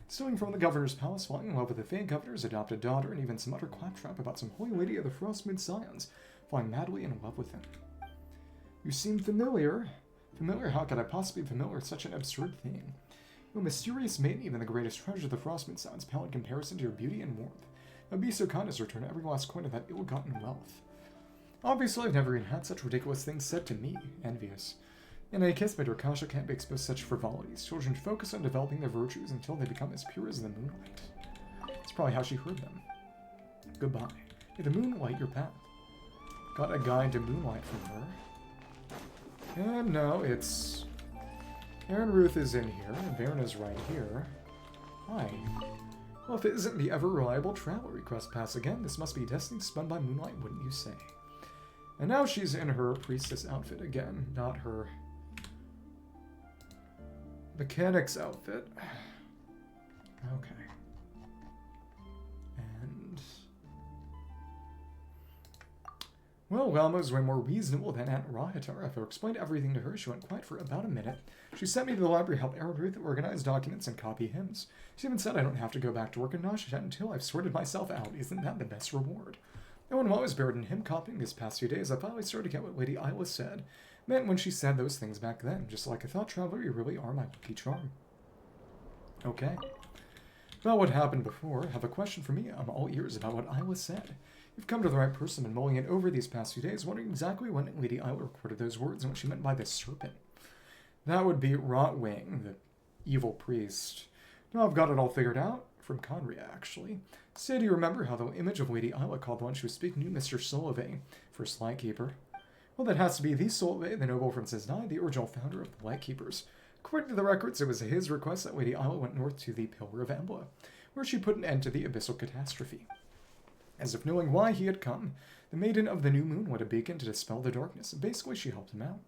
Stealing from the governor's palace, falling in love with the fake governor's adopted daughter, and even some utter claptrap about some holy lady of the Frostmoon Scions, falling madly in love with him. You seem familiar. Familiar? How could I possibly be familiar with such an absurd thing? You mysterious maiden, even the greatest treasure of the Frostmoon Scions pale in comparison to your beauty and warmth. Now be so kind as to return every last coin of that ill-gotten wealth. Obviously, I've never even had such ridiculous things said to me. Envious. In any case, my dear Kasha can't be exposed to such frivolities. Children focus on developing their virtues until they become as pure as the moonlight. That's probably how she heard them. Goodbye. May the moon light your path. Got a guide to moonlight from her. And no, it's... Aaron Ruth is in here, and Verna's right here. Hi. Well, if it isn't the ever-reliable travel request pass again, this must be destiny spun by moonlight, wouldn't you say? And now she's in her priestess outfit again, not her mechanic's outfit. Okay. And Well, Velma was way more reasonable than Aunt Rahatar. After I explained everything to her, she went quiet for about a minute. She sent me to the library to help Aaron Ruth organize documents and copy hymns. She even said I don't have to go back to work in Nashville until I've sorted myself out. Isn't that the best reward? And while I was buried in hymn copying these past few days, I finally started to get what Lady Isla said. Meant when she said those things back then. Just like I thought, Traveler, you really are my lucky charm. Okay. Well, what happened before? Have a question for me? I'm all ears about what Isla said. You've come to the right person and mulling it over these past few days, wondering exactly when Lady Isla recorded those words and what she meant by the serpent. That would be Rotwing, the evil priest. Now I've got it all figured out. From Conria, actually. Say, do you remember how the image of Lady Isla called the one she was speaking to Mr. Solvay, first Lightkeeper? Well, that has to be the Solvay, the noble from Cisnai, the original founder of the Lightkeepers. According to the records, it was at his request that Lady Isla went north to the Pillar of Embla, where she put an end to the abyssal catastrophe. As if knowing why he had come, the Maiden of the New Moon lit a beacon to dispel the darkness, and basically she helped him out.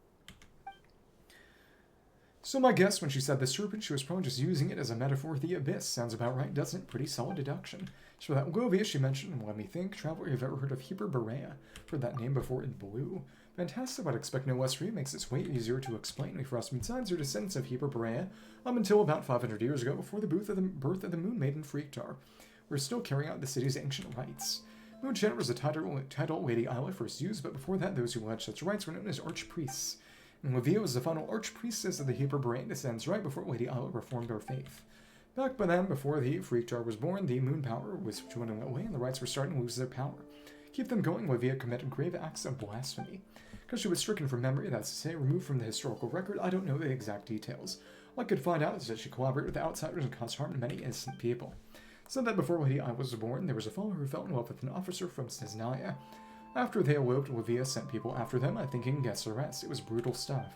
So my guess when she said the serpent, she was probably just using it as a metaphor for the abyss. Sounds about right, doesn't it? Pretty solid deduction. So that Govia she mentioned, let me think, Traveler, you've ever heard of Hyperborea? Heard that name before in blue. Fantastic, I'd expect no less for you. Makes it way easier to explain. We Frostmoon signs are descendants of Hyperborea until about 500 years ago, before the birth of the Moon Maiden Freaktar. We're still carrying out the city's ancient rites. Moon Chanter was the title Lady Isla first used, but before that, those who alleged such rites were known as archpriests. And Livia was the final archpriestess of the Hyperborean descents right before Lady Isla reformed her faith. Back by then, before the Freaktar was born, the moon power was dwindling away and the rites were starting to lose their power. Keep them going, Livia committed grave acts of blasphemy. Because she was stricken from memory, that's to say, removed from the historical record, I don't know the exact details. All I could find out is that she collaborated with outsiders and caused harm to many innocent people. Said that before Lady Isla was born, there was a follower who fell in love with an officer from Cisnaya. After they eloped, Livia sent people after them, I think you can guess the rest. It was brutal stuff.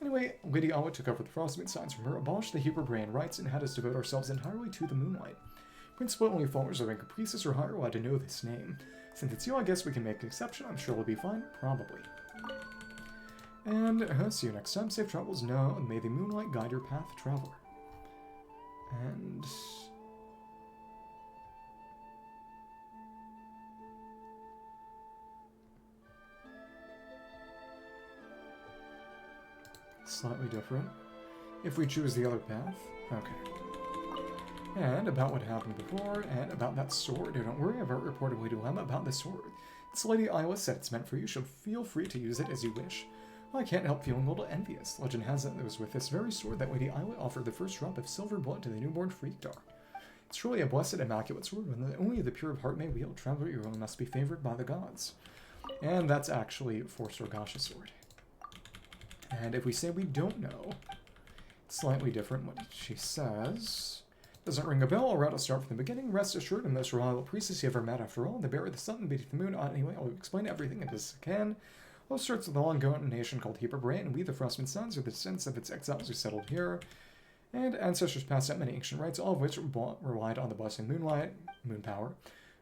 Anyway, Lady Isla took over the Frostmoon signs from her, abolished the Hyperborean rites, and had us devote ourselves entirely to the moonlight. Principally, only followers of rank of priestess or higher allowed to know this name. Since it's you, I guess we can make an exception. I'm sure it'll be fine. Probably. And see you next time. Safe travels. No, and may the moonlight guide your path, traveler. And slightly different. If we choose the other path. Okay. And about what happened before, and about that sword. Don't worry, I've already reported Lady Lemma about the sword. It's Lady Isla said it's meant for you, so feel free to use it as you wish. I can't help feeling a little envious. Legend has it that it was with this very sword that Lady Isla offered the first drop of silver blood to the newborn Freaktar. It's truly a blessed, immaculate sword, when only the pure of heart may wield. Traveler, you only must be favored by the gods. And that's actually for Sorgasha's sword. And if we say we don't know, it's slightly different what she says. Doesn't ring a bell. All right, I'll start from the beginning. Rest assured, the most reliable priestess you ever met after all. They bury the sun beneath the moon. Anyway, I'll explain everything as I can. All starts with a long-going nation called Hyperborea, and we, the Frostmoon Sons, are the descendants of its exiles who settled here. And ancestors passed out many ancient rites, all of which relied on the blessing moonlight, moon power.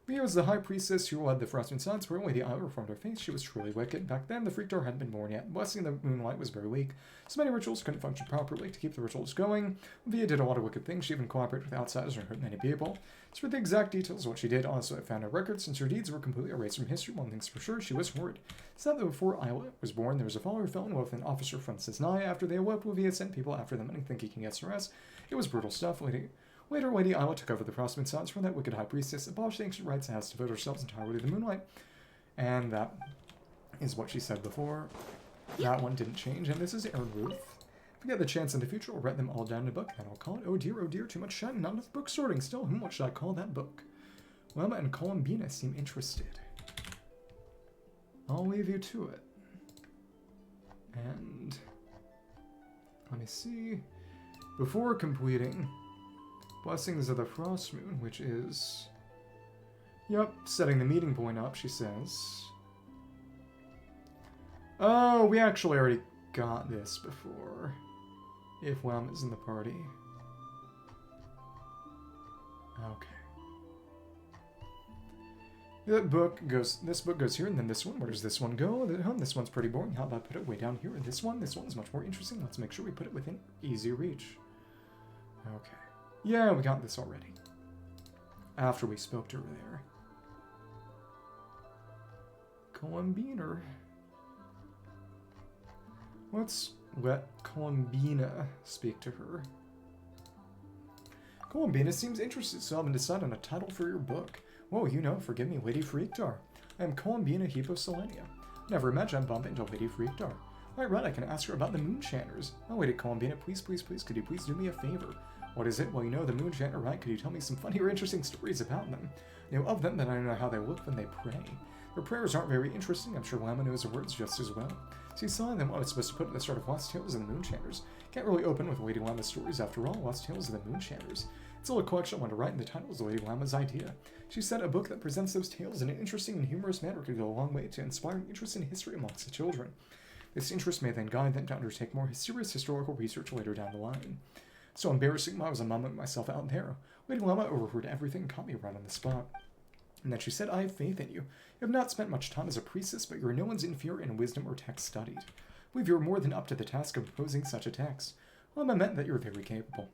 Ria was the high priestess who led the Frostmoon Sons, where only the Isla reformed her faith. She was truly wicked. Back then, the Freaktar hadn't been born yet. Blessing the moonlight was very weak, so many rituals couldn't function properly. To keep the rituals going, Via did a lot of wicked things. She even cooperated with outsiders and hurt many people. As for the exact details of what she did, honestly, I found no records, since her deeds were completely erased from history. One thing's for sure, she was horrid. It's that before Isla was born, there was a follower who fell in love with an officer from Cisnaya. After they eloped, Via sent people after them, and I think he can guess the rest. It was brutal stuff. Later, Lady Isla took over the Frostmoon Sons from that wicked high priestess, abolished the ancient rites, and has devoted ourselves entirely to the moonlight. And that is what she said before. That one didn't change, and this is Aaron Ruth. If we get the chance in the future, I'll write them all down in a book, and I'll call it Oh dear, too much shouting, not enough book sorting. Still, what should I call that book? Lemma and Columbina seem interested. I'll leave you to it. And let me see. Before completing Blessings of the Frostmoon, which is... Yep, setting the meeting point up, she says. Oh, we actually already got this before. If Whelm is in the party. Okay. This book goes here, and then this one. Where does this one go? This one's pretty boring. How about I put it way down here? This one's much more interesting. Let's make sure we put it within easy reach. Okay. Yeah, we got this already. After we spoke to her there. Columbiner. Let's let Columbina speak to her. Columbina seems interested, so I'm decided on a title for your book. Whoa, you know, forgive me, Lady Freakdar. I am Columbina Hipposelenia. Never imagined I'd bump into Lady Freakdar. Alright, right, I can ask her about the Moonchanters. Oh, Lady Columbina, please, please, please, could you please do me a favor? What is it? Well, you know the Moonchanter, right? Could you tell me some funny or interesting stories about them? I know of them, but I don't know how they look when they pray. Their prayers aren't very interesting. I'm sure Lama knows the words just as well. See, selling them what I was supposed to put at the start of Lost Tales of the Moonchanters. Can't really open with Lady Lama's stories after all. Lost Tales of the Moonchanters. It's all a collection I want to write, and the title is Lady Lama's idea. She said a book that presents those tales in an interesting and humorous manner could go a long way to inspiring interest in history amongst the children. This interest may then guide them to undertake more serious historical research later down the line. So embarrassing, I was mumming myself out there. Lady Lama overheard everything and caught me right on the spot. And then she said, I have faith in you. You have not spent much time as a priestess, but you are no one's inferior in wisdom or text studied. I believe you are more than up to the task of composing such a text. Lama meant that you are very capable.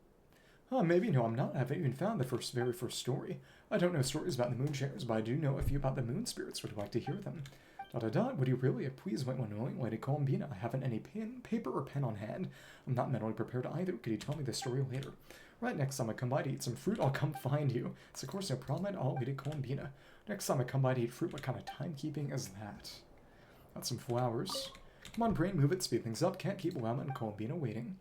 Maybe, no, I'm not. I haven't even found the very first story. I don't know stories about the Moonchanters, but I do know a few about the Moon Spirits. Would you like to hear them? Would you really? Please wait one moment, Lady Columbina. I haven't any paper or pen on hand. I'm not mentally prepared either. Could you tell me the story later? Right, next time I come by to eat some fruit, I'll come find you. It's of course no problem at all, Lady Columbina. Next time I come by to eat fruit, what kind of timekeeping is that? Got some flowers. Come on, brain, move it, speed things up. Can't keep Lama and Columbina waiting.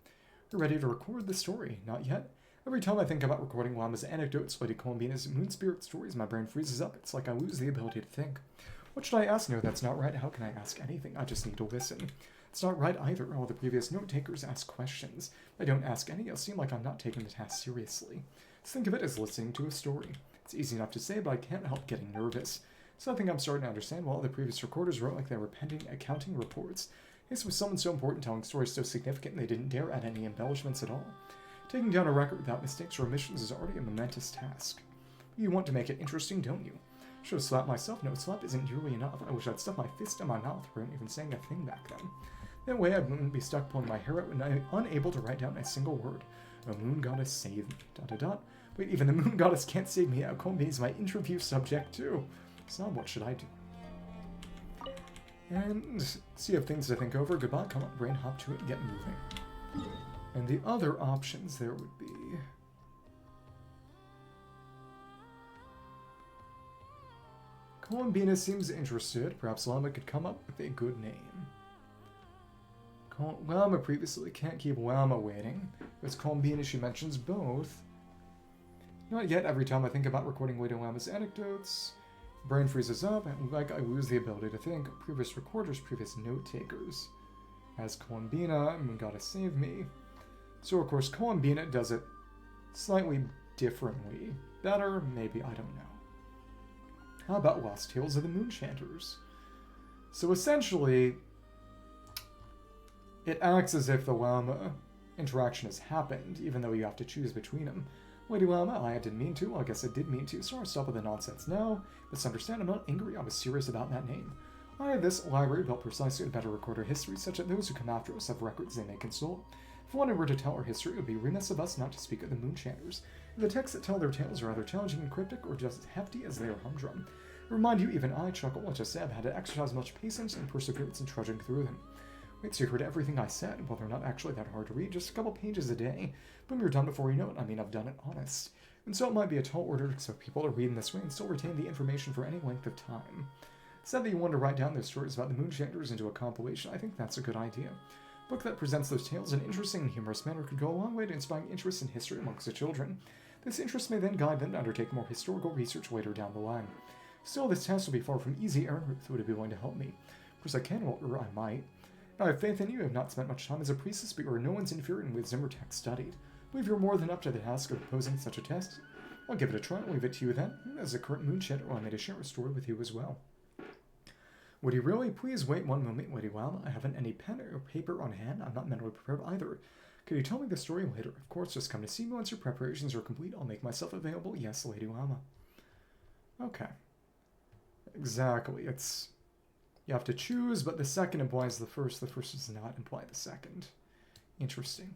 You're ready to record the story. Not yet. Every time I think about recording Lama's anecdotes, Lady Columbina's moon spirit stories, my brain freezes up. It's like I lose the ability to think. What should I ask? No, that's not right. How can I ask anything? I just need to listen. It's not right either. All the previous note-takers ask questions. I don't ask any. It'll seem like I'm not taking the task seriously. Just think of it as listening to a story. It's easy enough to say, but I can't help getting nervous. So I think I'm starting to understand why all the previous recorders wrote like they were pending accounting reports. This was someone so important telling stories so significant they didn't dare add any embellishments at all. Taking down a record without mistakes or omissions is already a momentous task. You want to make it interesting, don't you? Should have slapped myself. No, slap isn't nearly enough. I wish I'd stuck my fist in my mouth for even saying a thing back then. That way I wouldn't be stuck pulling my hair out and I'm unable to write down a single word. The moon goddess save me. ... Wait, even the moon goddess can't save me. Columbina's my interview subject too. So what should I do? And see, you have things to think over. Goodbye. Come on, brain, hop to it and get moving. And the other options there would be... Columbina seems interested. Perhaps Lama could come up with a good name. Lama previously can't keep Lama waiting. It's Columbina, she mentions both. Not yet. Every time I think about recording Lady Lama's anecdotes, brain freezes up, and like I lose the ability to think. Previous recorders, previous note-takers. As Columbina, Moon Goddess save me. So, of course, Columbina does it slightly differently. Better? Maybe, I don't know. How about Lost Tales of the Moonchanters? So, essentially, it acts as if the Lama interaction has happened, even though you have to choose between them. Lady Lama, I didn't mean to. Well, I guess I did mean to. So I'll stop with the nonsense now. Let's understand, I'm not angry. I was serious about that name. I have this library built precisely to better record our history, such that those who come after us have records they may consult. If one were to tell our history, it would be remiss of us not to speak of the Moonchanters. If the texts that tell their tales are either challenging and cryptic, or just as hefty as they are humdrum. I remind you, even I chuckle at just I've had to exercise much patience and perseverance in trudging through them. Wait, so you heard everything I said? Well, they're not actually that hard to read, just a couple pages a day. Boom, you're done before you know it. I mean, I've done it honest. And so it might be a tall order so people to read in this way and still retain the information for any length of time. Said that you want to write down those stories about the Moonchanters into a compilation. I think that's a good idea. A book that presents those tales in an interesting and humorous manner could go a long way to inspiring interest in history amongst the children. This interest may then guide them to undertake more historical research later down the line. Still, this task will be far from easy. Ruth would be willing to help me. Of course, I can, or I might. I have faith in you. I have not spent much time as a priestess, but you are no one's inferior in wisdom or text studied. I believe you're more than up to the task of posing such a test. I'll give it a try. I'll leave it to you then. As a current Moonchanter, I made a share a story with you as well. Would you really? Please wait one moment, Lady Lama. I haven't any pen or paper on hand. I'm not mentally prepared either. Could you tell me the story later? Of course, just come to see me once your preparations are complete. I'll make myself available. Yes, Lady Lama. Okay. Exactly. It's... You have to choose, but the second implies the first does not imply the second. Interesting.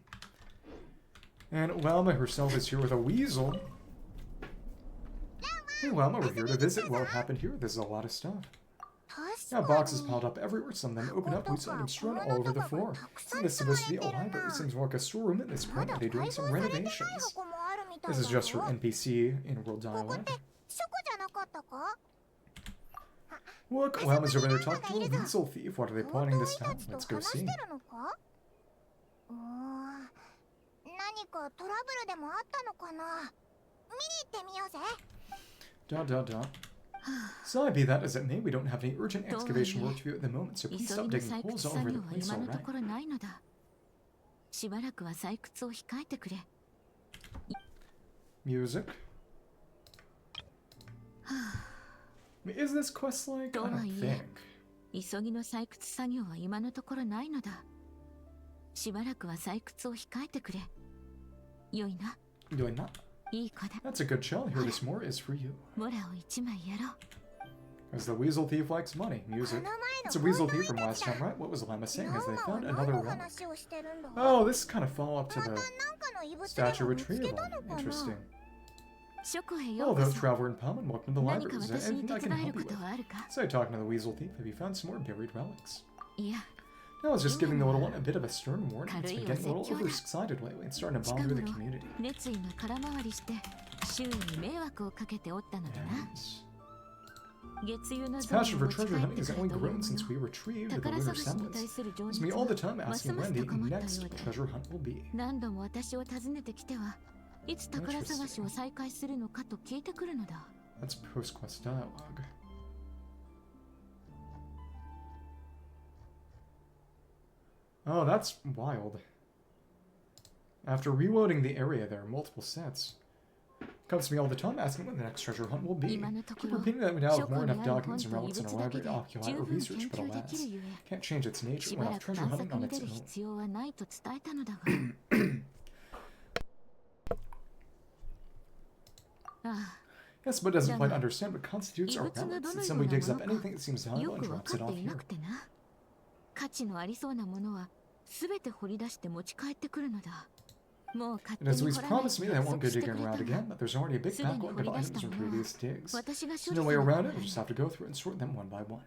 And Lama herself is here with a weasel. Hey Lama, we're here to visit. What happened here? This is a lot of stuff. Now boxes piled up everywhere, some of them open up, loose items strewn all over the floor. Isn't this supposed to be a library? Seems more like a storeroom at this point. Are they doing some renovations? This is just for NPC in-world dialogue. 書庫じゃなかったか？ Look, Lama's over there talking to a weasel thief. What are they plotting this time? 強盗 Let's た go ちと話し see. てるのか？何かトラブルでもあったのかな？見に行ってみようぜ。 Dot dot dot. So be that as it may, we don't have any urgent excavation work to do at the moment, so please 急 stop ぎの digging 採 holes 掘 all 作 over 業 the は place 今のと already. ころないのだ。しばらくは採掘を控えてくれ。 Music. Is this quest like? I don't think. 急ぎの採掘作業は今のところないのだ。しばらくは採掘を控えてくれ。よいな。 Doing that. いい子だ。 That's a good shell. Here, this more is for you. モラを一枚やろう。 As the weasel thief likes money. Music. It's a weasel thief from last time, right? What was Lama saying? As they found another relic. 話をしてるんだ。 Oh, this kind of follow up to また the なんかの異物で statue も見つけ retrieval. たのかな？ Interesting. 書庫へよ Oh, うこ those そ。 traveler in Palm and welcome to the 何か library. Is there 私に anything I 手 can 伝え help る you こ with? とはあるか？ So talking to the weasel thief, have you found some more buried relics? いや、 No, I was just giving the little one a bit of a stern warning. It's been getting a little 軽いお説教だ。 overexcited lately and starting to 近 bother the 頃 community. 熱意が空回りして周囲に迷惑をかけておったのだな。 And 月曜の his ゾー passion ン for を持ち treasure 帰っ hunting て has から only という grown も since の。 we retrieved the 宝 lunar 探しに対 semblance. する情 It's 熱 me all は the time ます asking ま when す the 高まったよ next うだ。 treasure hunt will be. 何度も私を訪ねてきては、いつ宝探しを再開するのかと聞いてくるのだ。 That's post-quest dialogue. Oh, that's wild. After reloading the area, there are multiple sets. Comes to me all the time asking when the next treasure hunt will be. 今のとこ Keep ろ、 repeating that we now 書 have 庫 more に enough ある本 documents と and 遺 relics in 物 our だけ library で to occupy 十 our 分 research, 研 but 究で alas, きるゆえ、 can't change its し nature ば when ら off く treasure 探 hunting 索 on に its 出る own. 必要はないと伝えたのだが。ああ、 Yes, but doesn't quite understand what constitutes 遺 our 物が relics. ど It のよ simply うな digs も up のか anything that seems よ valuable and く分 drops か it って off いな here. くてな。価値のありそうなものはすべて掘り出して持ち帰ってくるのだ。もう勝手 And as に he's 掘らない promised と me, they 約 won't 束 go してく digging れた around が、 again, but there's already a big すでに backlog 掘 of り出し items た from ものは previous digs. 私が There's 処理 no す way ること around が it, な we'll い。 just have to go through and sort them one by one.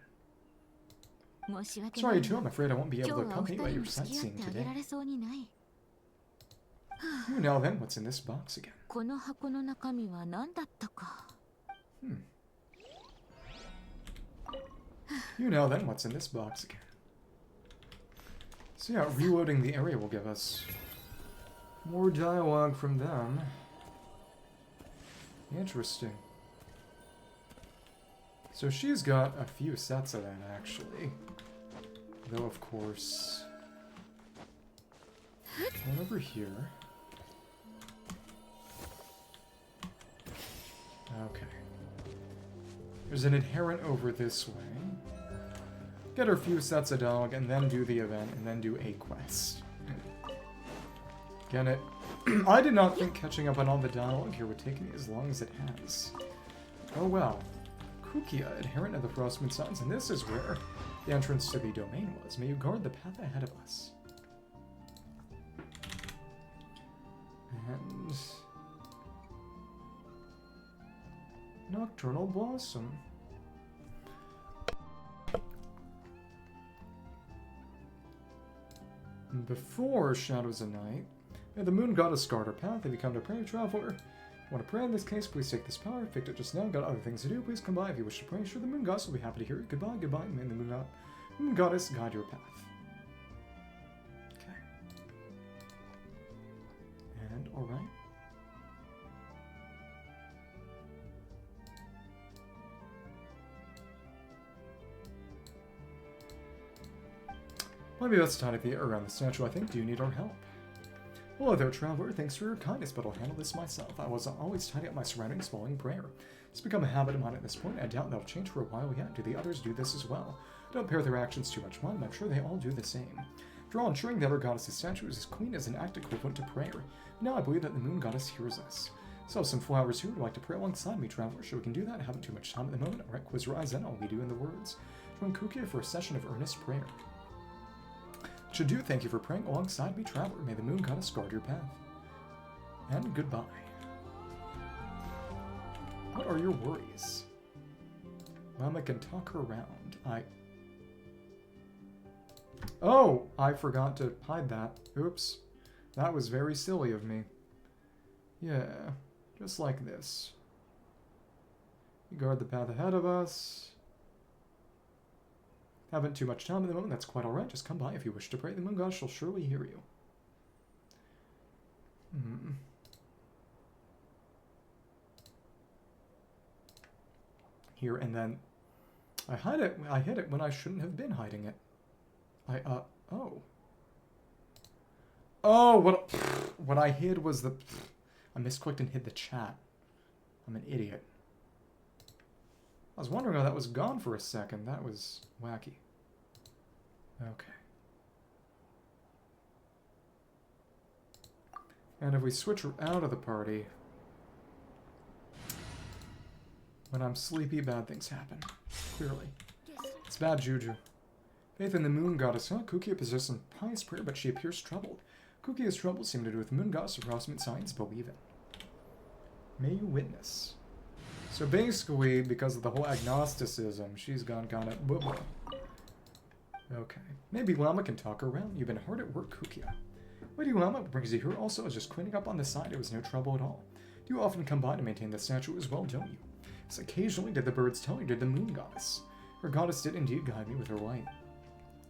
申し訳な Sorry い too, が I'm afraid I won't be 今 able 日 to はお accompany 二 while 人 you're に付き合っ sightseeing てあげら today. れそうにない。 You now then, what's in this box again? この箱の中身は何だったか。 You know then, what's in this box again? So yeah, reloading the area will give us more dialogue from them. Interesting. So she's got a few sets of that, actually. Though, of course... One over here. Okay. There's an adherent over this way. Get her few sets of dog, and then do the event, and then do a quest. Get it? I did not think catching up on all the dialogue here would take me as long as it has. Oh well. Kukia, adherent of the Frostmoon Signs, and this is where the entrance to the domain was. May you guard the path ahead of us. And... Nocturnal Blossom. Before Shadows of Night, may the moon goddess guard our path. If you come to pray, traveler, want to pray in this case, please take this power. Picked it just now, got other things to do. Please come by if you wish to pray. Sure, the moon goddess will be happy to hear it. Goodbye, goodbye. May the moon goddess guide your path. Okay. And, alright. Might be best to tidy the around the statue, I think. Do you need our help? Hello there, traveler. Thanks for your kindness, but I'll handle this myself. I was always tidy up my surroundings following prayer. It's become a habit of mine at this point. I doubt that'll change for a while yet. Do the others do this as well? Don't pair their actions too much mind. I'm sure they all do the same. After all, ensuring the other goddess's statue is as clean as an act equivalent to prayer. Now I believe that the moon goddess hears us. So some flowers here would like to pray alongside me, traveler. Sure, we can do that. I haven't too much time at the moment. Alright, close your eyes then. I'll lead you in the words. Join Kukia for a session of earnest prayer. Should do, thank you for praying alongside me, traveler. May the moon goddess guard your path. And goodbye. What are your worries? Mama can talk her around. Oh, I forgot to hide that. Oops. That was very silly of me. Yeah, just like this. You guard the path ahead of us. Haven't too much time at the moment, that's quite alright. Just come by if you wish to pray. The moon goddess shall surely hear you. Here, and then I hide it. I hid it when I shouldn't have been hiding it. Oh. Oh, what I hid was the... I misclicked and hid the chat. I'm an idiot. I was wondering how that was gone for a second. That was wacky. Okay. And if we switch her out of the party... When I'm sleepy, bad things happen. Clearly. It's bad juju. Faith in the moon goddess. Huh? Kukia possesses some pious prayer, but she appears troubled. Kukia's troubles seem to do with the moon goddess approximate science believe in. May you witness. So basically, because of the whole agnosticism, she's gone kind of blah blah. Okay. Maybe Llama can talk her around. You've been hard at work, Kukia. Lady Llama brings you here also is just cleaning up on the side. It was no trouble at all. You often come by to maintain the statue as well, don't you? So occasionally did the birds tell you did the moon goddess. Her goddess did indeed guide me with her light.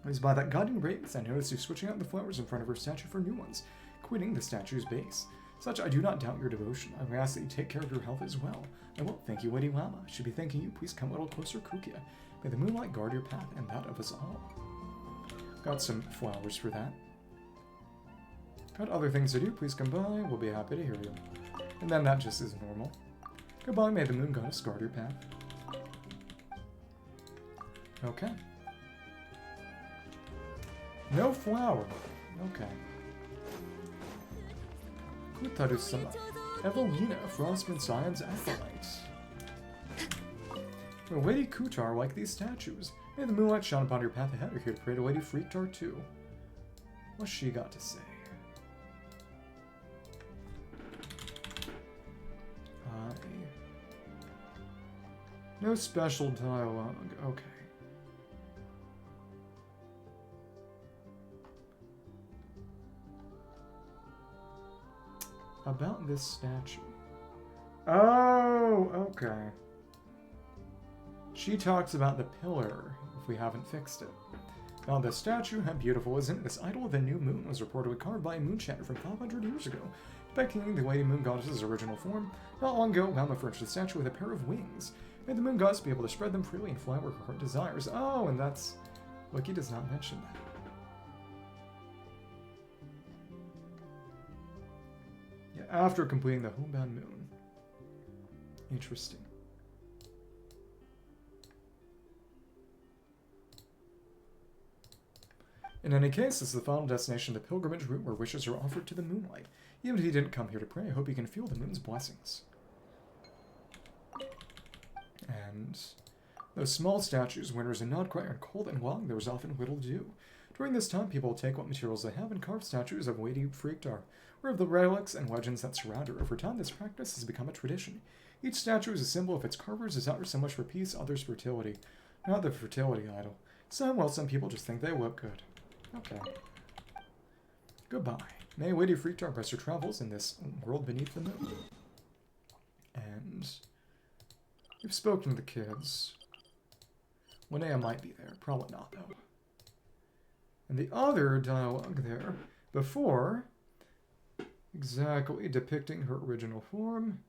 It was by that guiding radiance I noticed you switching out the flowers in front of her statue for new ones, quitting the statue's base. Such I do not doubt your devotion. I would ask that you take care of your health as well. I will. Thank you, Lady Llama. I should be thanking you. Please come a little closer, Kukia. May the moonlight guard your path and that of us all. Got some flowers for that. Got other things to do. Please come by. We'll be happy to hear you. And then that just is normal. Goodbye. May the moon goddess guard your path. Okay. No flower. Okay. Kutaru-sama. Evelina, Frostman Scion's acolyte. Well, Lady Kutar like these statues. May the moonlight shine upon your path ahead. You're here to pray to Lady Freaktar too. What's she got to say? No special dialogue. Okay. About this statue. Oh, okay. She talks about the pillar, if we haven't fixed it. Now, this statue, how beautiful isn't it? This idol of the new moon was reportedly carved by a moon chanter from 500 years ago, depicting the Lady Moon Goddess's original form. Not long ago, Lama furnished the statue with a pair of wings. May the moon goddess be able to spread them freely and fly where her heart desires. Oh, and that's... Wiki does not mention that. After completing the homebound moon. Interesting. In any case, this is the final destination of the pilgrimage route where wishes are offered to the moonlight. Even if you didn't come here to pray, I hope you can feel the moon's blessings. And those small statues, winters and not quite are cold and long, there was often little dew. During this time, people would take what materials they have and carve statues of Lady Freaktar, or of the relics and legends that surround her. Over time, this practice has become a tradition. Each statue is a symbol of its carvers, is ours so much for peace, others fertility. Not the fertility idol. Some people just think they look good. Okay. Goodbye. May Lady Freaktar bless her travels in this world beneath the moon. And we've spoken to the kids. Linnea might be there. Probably not, though. And the other dialogue there, before, exactly depicting her original form.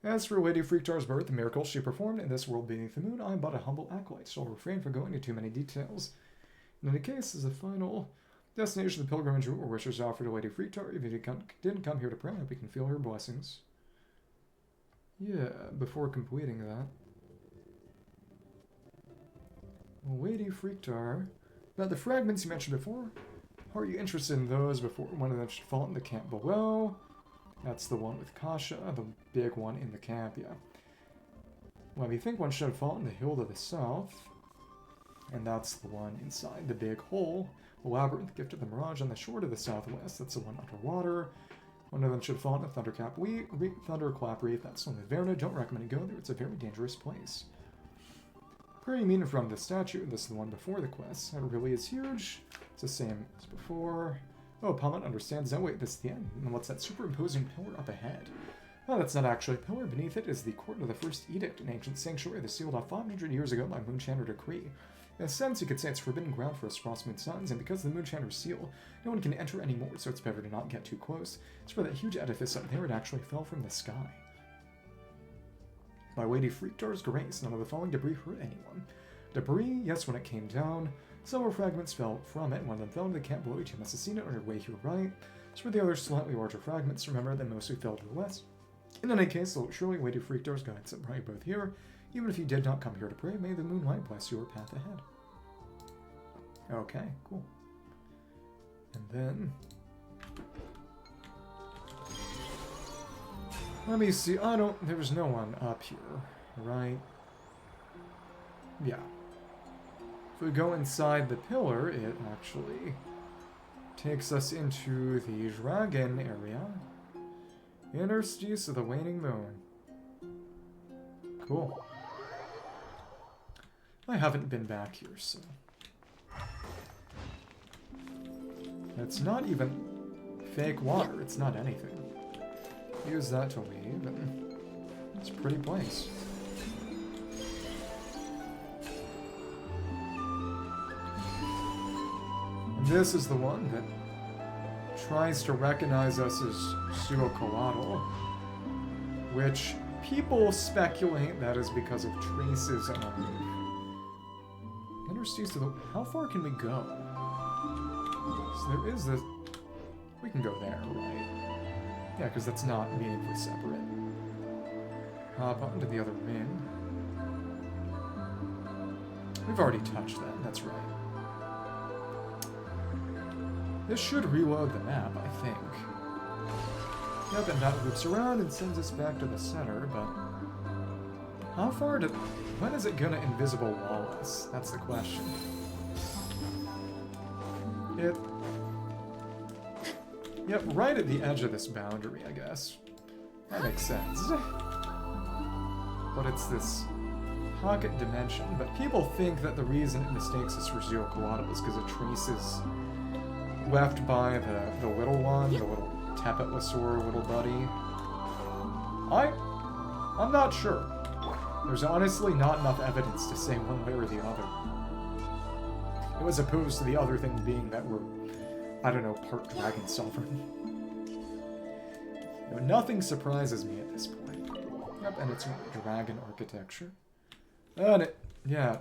As for Lady Freaktar's birth, the miracle she performed in this world beneath the moon, I am but a humble acolyte, so I'll refrain from going into too many details. In any case, this is the final destination of the pilgrimage route where wishes are offered to Lady Freaktar. If you didn't come here to pray, I hope you can feel her blessings. Yeah, before completing that. Lady Freaktar. About the fragments you mentioned before, are you interested in those before one of them should fall in the camp below? That's the one with Kasha, the big one in the camp, yeah. Well, we think one should have fallen in the hill to the south. And that's the one inside the big hole. The labyrinth, gift of the mirage on the shore to the southwest. That's the one underwater. One of them should have fallen in the Thunderclap Reef. That's the one with Verna. Don't recommend you go there. It's a very dangerous place. Pretty mean from the statue. This is the one before the quest. It really is huge. It's the same as before. Oh, Palmet understands. Oh wait, this is the end. And what's that superimposing pillar up ahead? Oh, that's not actually a pillar. Beneath it is the court of the first edict, an ancient sanctuary that sealed off 500 years ago by Moonshander decree. In a sense, you could say it's forbidden ground for us Frostmoon Suns, and because of the Moonshander's seal, no one can enter anymore, so it's better to not get too close. As for that huge edifice up there, it actually fell from the sky. By Weighty Freaktar's grace, none of the falling debris hurt anyone. Debris, yes, when it came down. Several fragments fell from it. One of them fell into the camp below. You must have seen it on your way here, right? As for the other slightly larger fragments, remember they mostly fell to the west. In any case, surely Weighty Freaktar's guides that brought you both here. Even if you did not come here to pray, may the moonlight bless your path ahead. Okay, cool. And then... let me see. There's no one up here, right? Yeah. If we go inside the pillar, it actually takes us into the dragon area. Interstice of the waning moon. Cool. I haven't been back here, so... it's not even fake water. It's not anything. Use that to leave, and it's a pretty place. And this is the one that tries to recognize us as Suocoatl, which people speculate that is because of traces on interstice to the... how far can we go? So there is this... we can go there, right? Yeah, because that's not meaningfully separate. Hop onto the other ring. We've already touched that, that's right. This should reload the map, I think. Yep, and that loops around and sends us back to the center, but... how far do... when is it gonna invisible wall us? That's the question. It... yep, right at the edge of this boundary, I guess. That makes sense. But it's this pocket dimension. But people think that the reason it mistakes us for Suocoatl is because of traces left by the little one, the little Tepetlasaur little buddy. I'm not sure. There's honestly not enough evidence to say one way or the other. As opposed to the other thing being that we're, I don't know, part dragon sovereign. You know, nothing surprises me at this point. Yep, and it's dragon architecture. And it, yeah,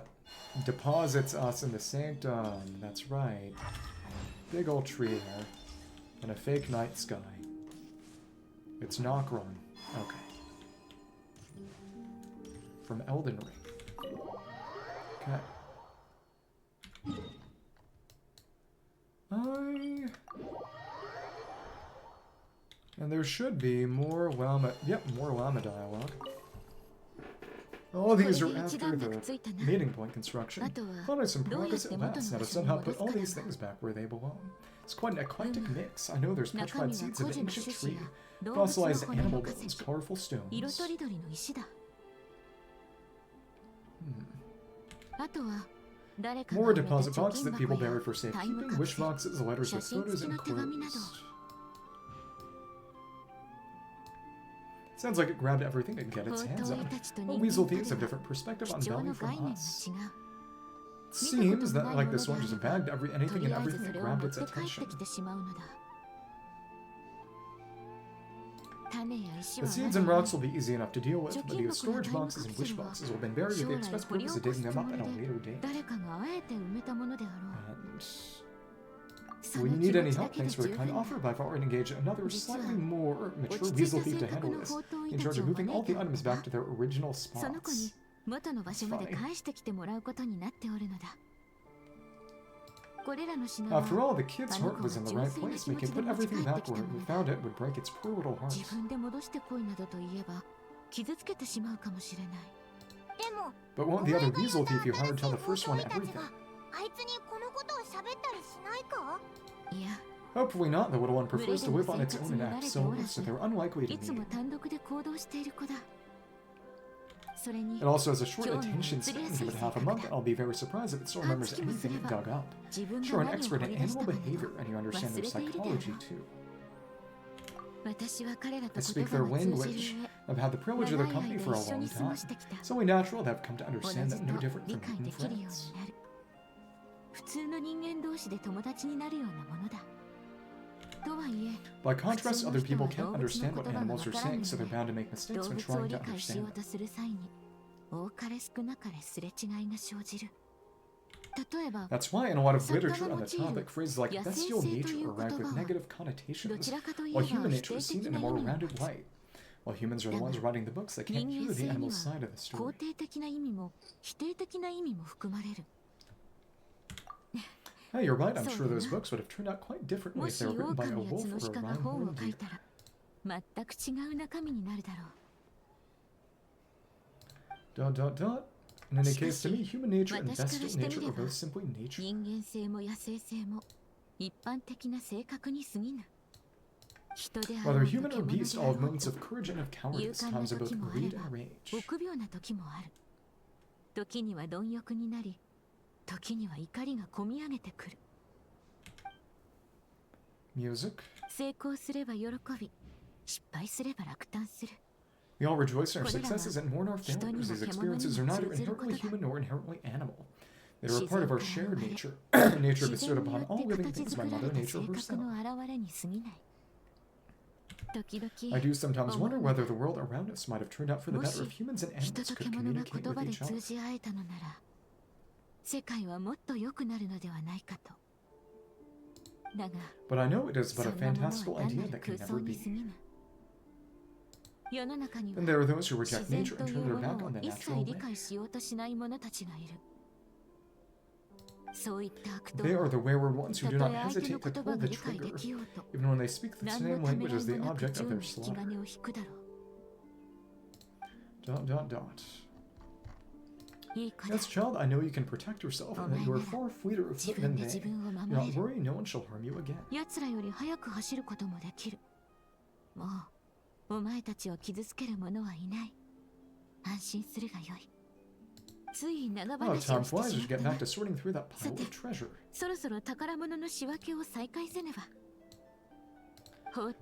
deposits us in the sanctum. That's right. Big old tree there. And a fake night sky. It's Nokron. Okay. From Elden Ring. Okay. And there should be more llama... yep, more llama dialogue. All these are after the meeting point construction. Following some progress at last, now to somehow put all these things back where they belong. It's quite an eclectic mix. I know there's petrified seeds of an ancient tree, fossilized animal bones, colorful stones. More deposit boxes that people bury for safekeeping, wish boxes, letters with photos enclosed. Sounds like it grabbed everything it can get its hands on. Well, weasel thieves have different perspective on value from us. It seems that, like this one, just bagged anything and everything that grabbed its attention. The seeds and rocks will be easy enough to deal with, but the storage boxes and wish boxes will have been buried with the express purpose of digging them up at a later date. And when you need any help, thanks for the kind offer, but I've already engaged another slightly more mature weasel thief to handle this, in charge of moving all the items back to their original spots. That's funny. After all, the kid's heart was in the right place. We can put everything back where we found it would break its poor little heart. But won't the other weasel thief you hired tell the first one everything? Hopefully not. The little one prefers to live on its own and act solo, so they're unlikely to meet. It also has a short attention span, give it half a month, and I'll be very surprised if it still remembers anything it dug up. Sure, an expert in animal behavior, and you understand their psychology too. I speak their language. I've had the privilege of their company for a long time. It's only natural that I've come to understand them no different from human friends. By contrast, other people can't understand what animals are saying, so they're bound to make mistakes when trying to understand them. That's why in a lot of literature on the topic, phrases like bestial nature are ranked with negative connotations, while human nature is seen in a more rounded light. While humans are the ones writing the books, they can't hear the animal side of the story. Hey, you're right, I'm sure those books would have turned out quite differently if they were written by a wolf or a rhine-horned deer. In any case, to me, human nature and bestial nature are both simply nature. Whether human or beast, all have moments of courage and of cowardice, times of both greed and rage. Music. We all rejoice in our successes and mourn our failures. These experiences are neither inherently human nor inherently animal. They are a part of our shared nature, nature bestowed upon all living things by Mother Nature herself. I do sometimes wonder whether the world around us might have turned out for the better if humans and animals could communicate with each other. But I know it is but a fantastical idea that can never be. And there are those who reject nature and turn their back on the natural way. They are the wayward ones who do not hesitate to pull the trigger, even when they speak the same language as the object of their slaughter. ... Yes, child, I know you can protect yourself, and that you are far fleeter of foot than they. Do not worry, no one shall harm you again. Oh, time flies as you get back to sorting through that pile of treasure.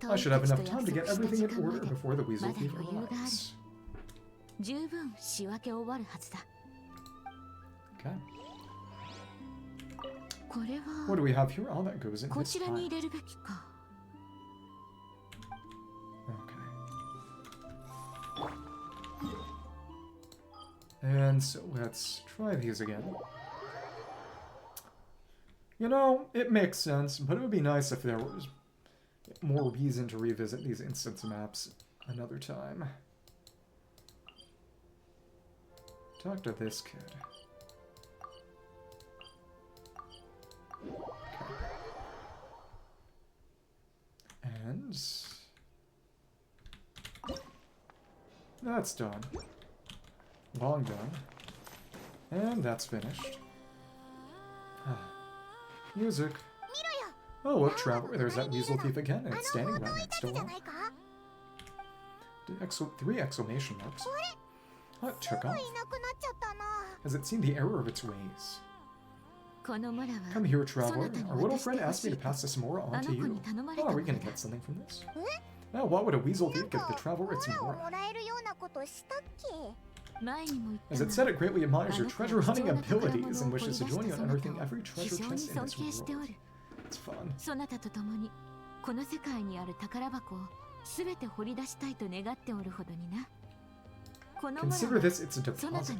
I should have enough time to get everything in order before the weasel thief arrives. Okay. What do we have here? All that goes in this pile. Okay. And so let's try these again. You know, it makes sense, but it would be nice if there was more reason to revisit these instance maps another time. Talk to this kid. Okay. And that's done. Long done. And that's finished. Music. Oh, look, Traveler, there's that weasel thief again, and it's standing right next to one. 3 exclamation marks. Oh, it took off. Has it seen the error of its ways? Come here, Traveler. Our little friend asked me to pass this Mora on to you. Oh, are we gonna get something from this? Now, what would a weasel thief give the Traveler its Mora? As it said, it greatly admires your treasure hunting abilities and wishes to join you in unearthing every treasure chest in this world. It's fun. Consider this its deposit.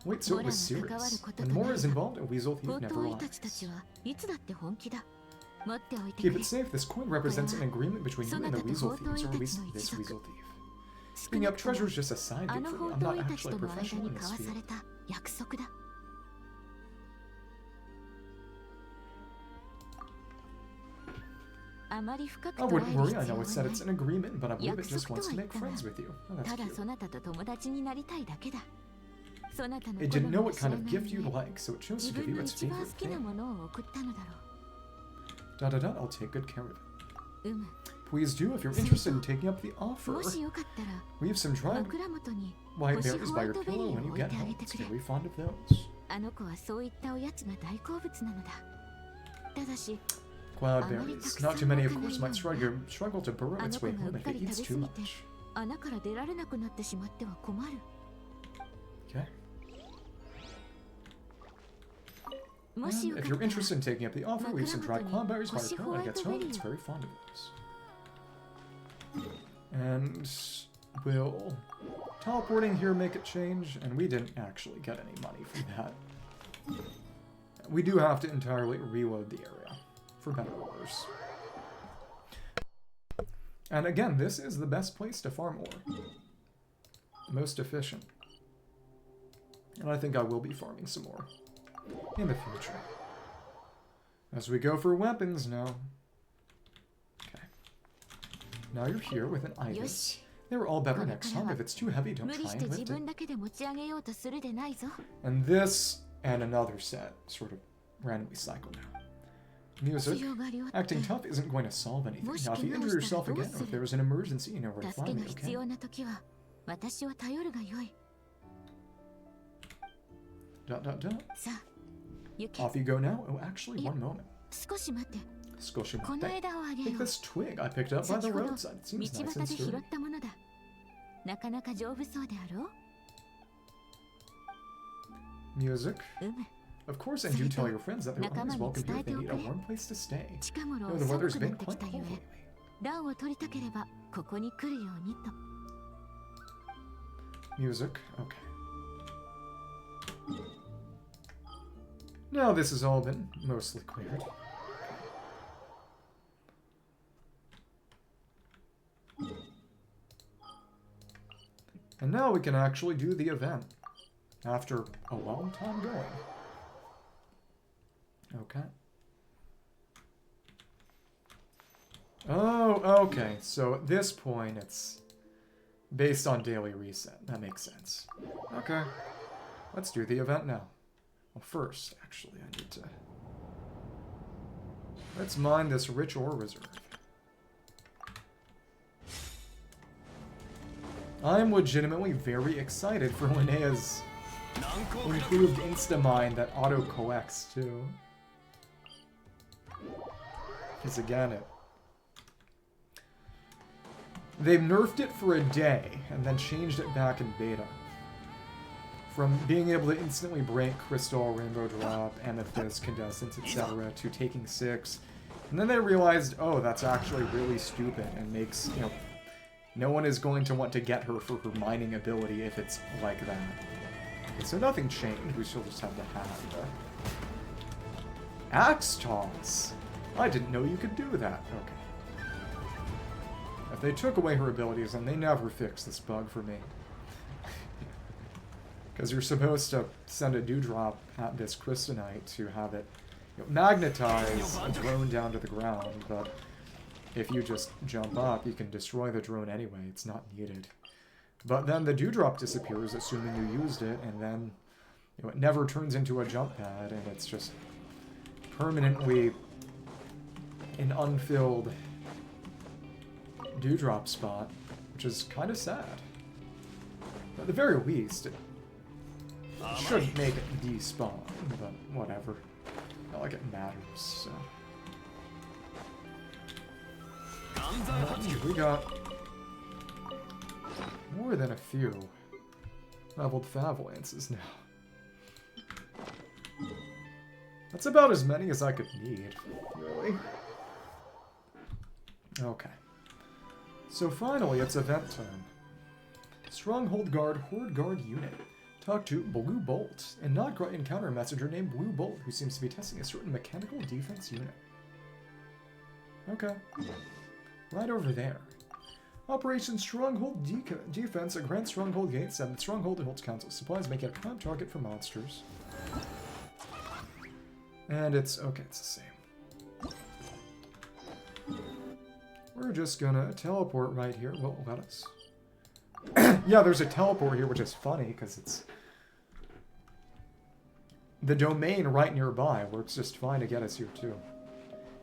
Wait, so it was serious. When Mora is involved, a weasel thief never lies. Keep it safe. This coin represents an agreement between you and the weasel thieves, or at least this weasel thief. Picking up treasure is just a side gig for me. I'm not actually a professional in this field. I wouldn't worry, I know it said it's an agreement, but I believe it just wants to make friends with you. Oh, that's cute. It didn't know what kind of gift you'd like, so it chose to give you its favorite thing. I'll take good care of it. Please do if you're interested in taking up the offer. もしよかったら Leave some dried 枕元に white 星 berries ホワ by イ your トベリ pillow ー when を you 置い get てあ home. げて It's くれ very fond of those. あの子はそういったおやつが大好物なのだただし Cloudberries. Not too many, of course, might struggle to burrow あ its の子 way がう home っ if か it り eats 食べ too 過ぎ much. て穴から出られなくなってしまっては困る Okay. もし And よか if った you're ら interested in taking up the offer, leave some dried cloudberries by your pillow when it gets home. It's Hoshi very fond of those. And will teleporting here make it change? And we didn't actually get any money from that. We do have to entirely reload the area, for better or worse. And again, this is the best place to farm ore. Most efficient. And I think I will be farming some more in the future. As we go for weapons now. Okay. Now you're here with an ibis. They were all better next time. If it's too heavy, don't 無理 try して and 自 lift 分 it. だけで持ち上げようとするでないぞ And this and another set sort of randomly cycle now. Music. 強がりをって Acting tough isn't going to solve anything. Now, if you injure yourself again, or if there was an emergency, you know where to 助け find が me, 必 okay? 要な時は私を頼るがよい Dot dot dot. さあ行け Off you go now. Oh, actually, Yeah. one moment. 少し待って Skoshimate. この枝をあげ Take よう this twig I picked up by 先 the ほど roadside. It 道 seems nice 端 and で拾 sturdy. ったものだなかなか丈夫そうであろ Music. うむ Of course, and do tell your friends that they're always Nakama welcome here if they ni need a伝えておくれ warm place to stay. 近頃 You know, the 寒 weather's くな been ってき quite たゆ cold え lately. 暖を取りたければここに来るようにと Music. Okay. Now this has all been mostly cleared. And now we can actually do the event. After a long time going. Okay. Oh, okay. So at this point, it's based on daily reset. That makes sense. Okay. Let's do the event now. Well, first, actually, I need to... Let's mine this rich ore reserve. I'm legitimately very excited for Linnea's improved Instamine that auto-collects, too. Because again, they've nerfed it for a day, and then changed it back in beta. From being able to instantly break Crystal, Rainbow Drop, Amethyst, Condescence, etc., to taking 6. And then they realized, oh, that's actually really stupid, and makes, you know, no one is going to want to get her for her mining ability if it's like that. Okay, so nothing changed, we still just have to have the Axe Toss! I didn't know you could do that. Okay. If they took away her abilities, then they never fixed this bug for me. Because you're supposed to send a dewdrop at this crystalite to have it, you know, magnetize a drone down to the ground, but if you just jump up, you can destroy the drone anyway. It's not needed. But then the dewdrop disappears, assuming you used it, and then, you know, it never turns into a jump pad, and it's just permanently an unfilled dewdrop spot, which is kind of sad. But at the very least, it shouldn't make it despawn, but whatever. Not like it matters, so. We got more than a few leveled Favalances now. That's about as many as I could need, really. Okay. So finally, it's event time. Stronghold Guard, Horde Guard unit. Talk to Blue Bolt, and not encounter a messenger named Blue Bolt, who seems to be testing a certain mechanical defense unit. Okay. Right over there. Operation Stronghold Defense at Grand Stronghold Gate 7. Stronghold holds council supplies, making it a prime target for monsters. And it's... okay, it's the same. We're just gonna teleport right here. Well, let us. Yeah, there's a teleport here, which is funny, because it's... the domain right nearby works just fine to get us here, too.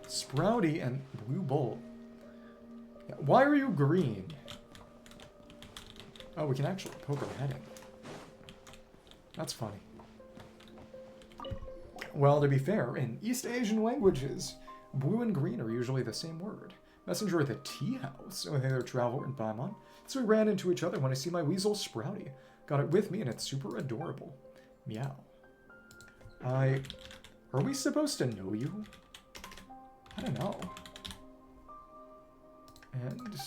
Sprouty and Blue Bolt. Yeah, why are you green? Oh, we can actually poke our head in. That's funny. Well, to be fair, in East Asian languages, blue and green are usually the same word. Messenger at the tea house. Oh, hey there, traveler in Paimon. So we ran into each other when I see my weasel Sprouty. Got it with me, and it's super adorable. Meow. Are we supposed to know you? I don't know. And...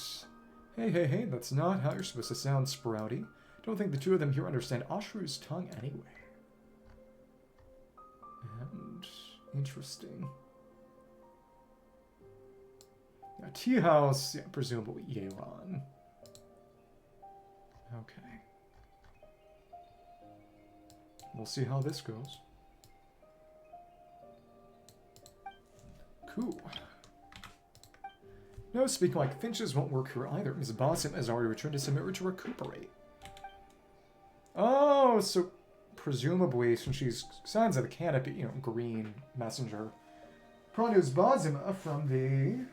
Hey, that's not how you're supposed to sound, Sprouty. Don't think the two of them here understand Ashru's tongue anyway. And... interesting. Yeah, tea house, yeah, presumably Yelan. Okay. We'll see how this goes. Cool. No, speaking like finches won't work here either. Ms. Bossom has already returned to Samira to recuperate. Oh, so presumably, since she's signs of the canopy, you know, green messenger, probably knows Bosima from the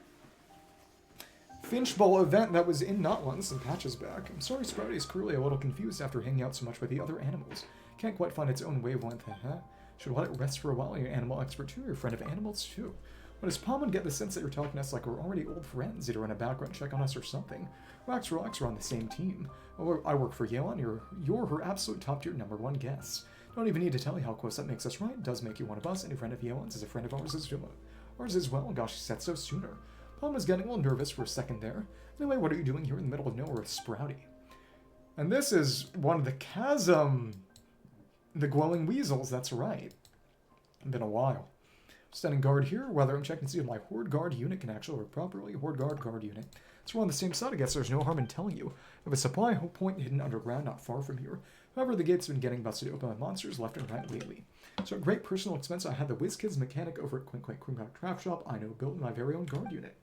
Finch Bowl event that was in Notlands and Patches back. I'm sorry, Sprouty is clearly a little confused after hanging out so much with the other animals. Can't quite find its own wavelength, Should let it rest for a while. You're an animal expert too. You're a friend of animals too. But does Palmon get the sense that you're talking to us like we're already old friends, either in a background check on us or something? Relax, we're on the same team. Oh, I work for Yelan. You're her absolute top-tier #1 guest. Don't even need to tell you how close that makes us, right? It does make you one of us. Any friend of Yelan's is a friend of ours as well. Gosh, she said so sooner. Palm was getting a little nervous for a second there. Anyway, what are you doing here in the middle of nowhere with Sprouty? And this is one of the chasm... the glowing weasels, that's right. Been a while. Standing guard here, whether I'm checking to see if my Horde Guard unit can actually work properly. Horde Guard unit. So we're on the same side, I guess there's no harm in telling you. I have a supply point hidden underground not far from here. However, the gate's been getting busted open by monsters left and right lately. So at great personal expense, I had the WizKids mechanic over at Quink Craft Shop I know built my very own guard unit.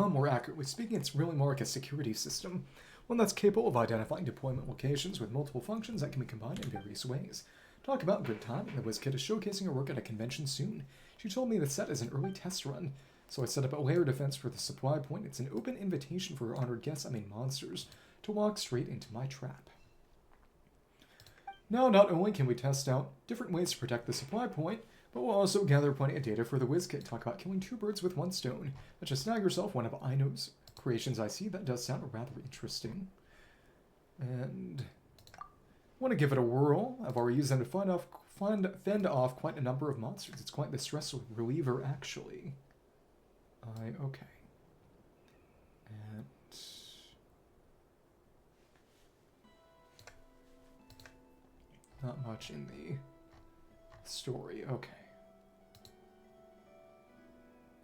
More accurately speaking, it's really more like a security system. One that's capable of identifying deployment locations with multiple functions that can be combined in various ways. Talk about good timing. The WizKid is showcasing her work at a convention soon. She told me the set is an early test run, so I set up a layer defense for the supply point. It's an open invitation for her honored guests, monsters, to walk straight into my trap. Now, not only can we test out different ways to protect the supply point, but we'll also gather plenty of data for the WizKid. Talk about killing 2 birds with 1 stone. But just snag yourself one of Aino's creations I see. That does sound rather interesting. And I want to give it a whirl. I've already used them to fend off quite a number of monsters. It's quite the stress reliever, actually. Okay. And... not much in the story. Okay.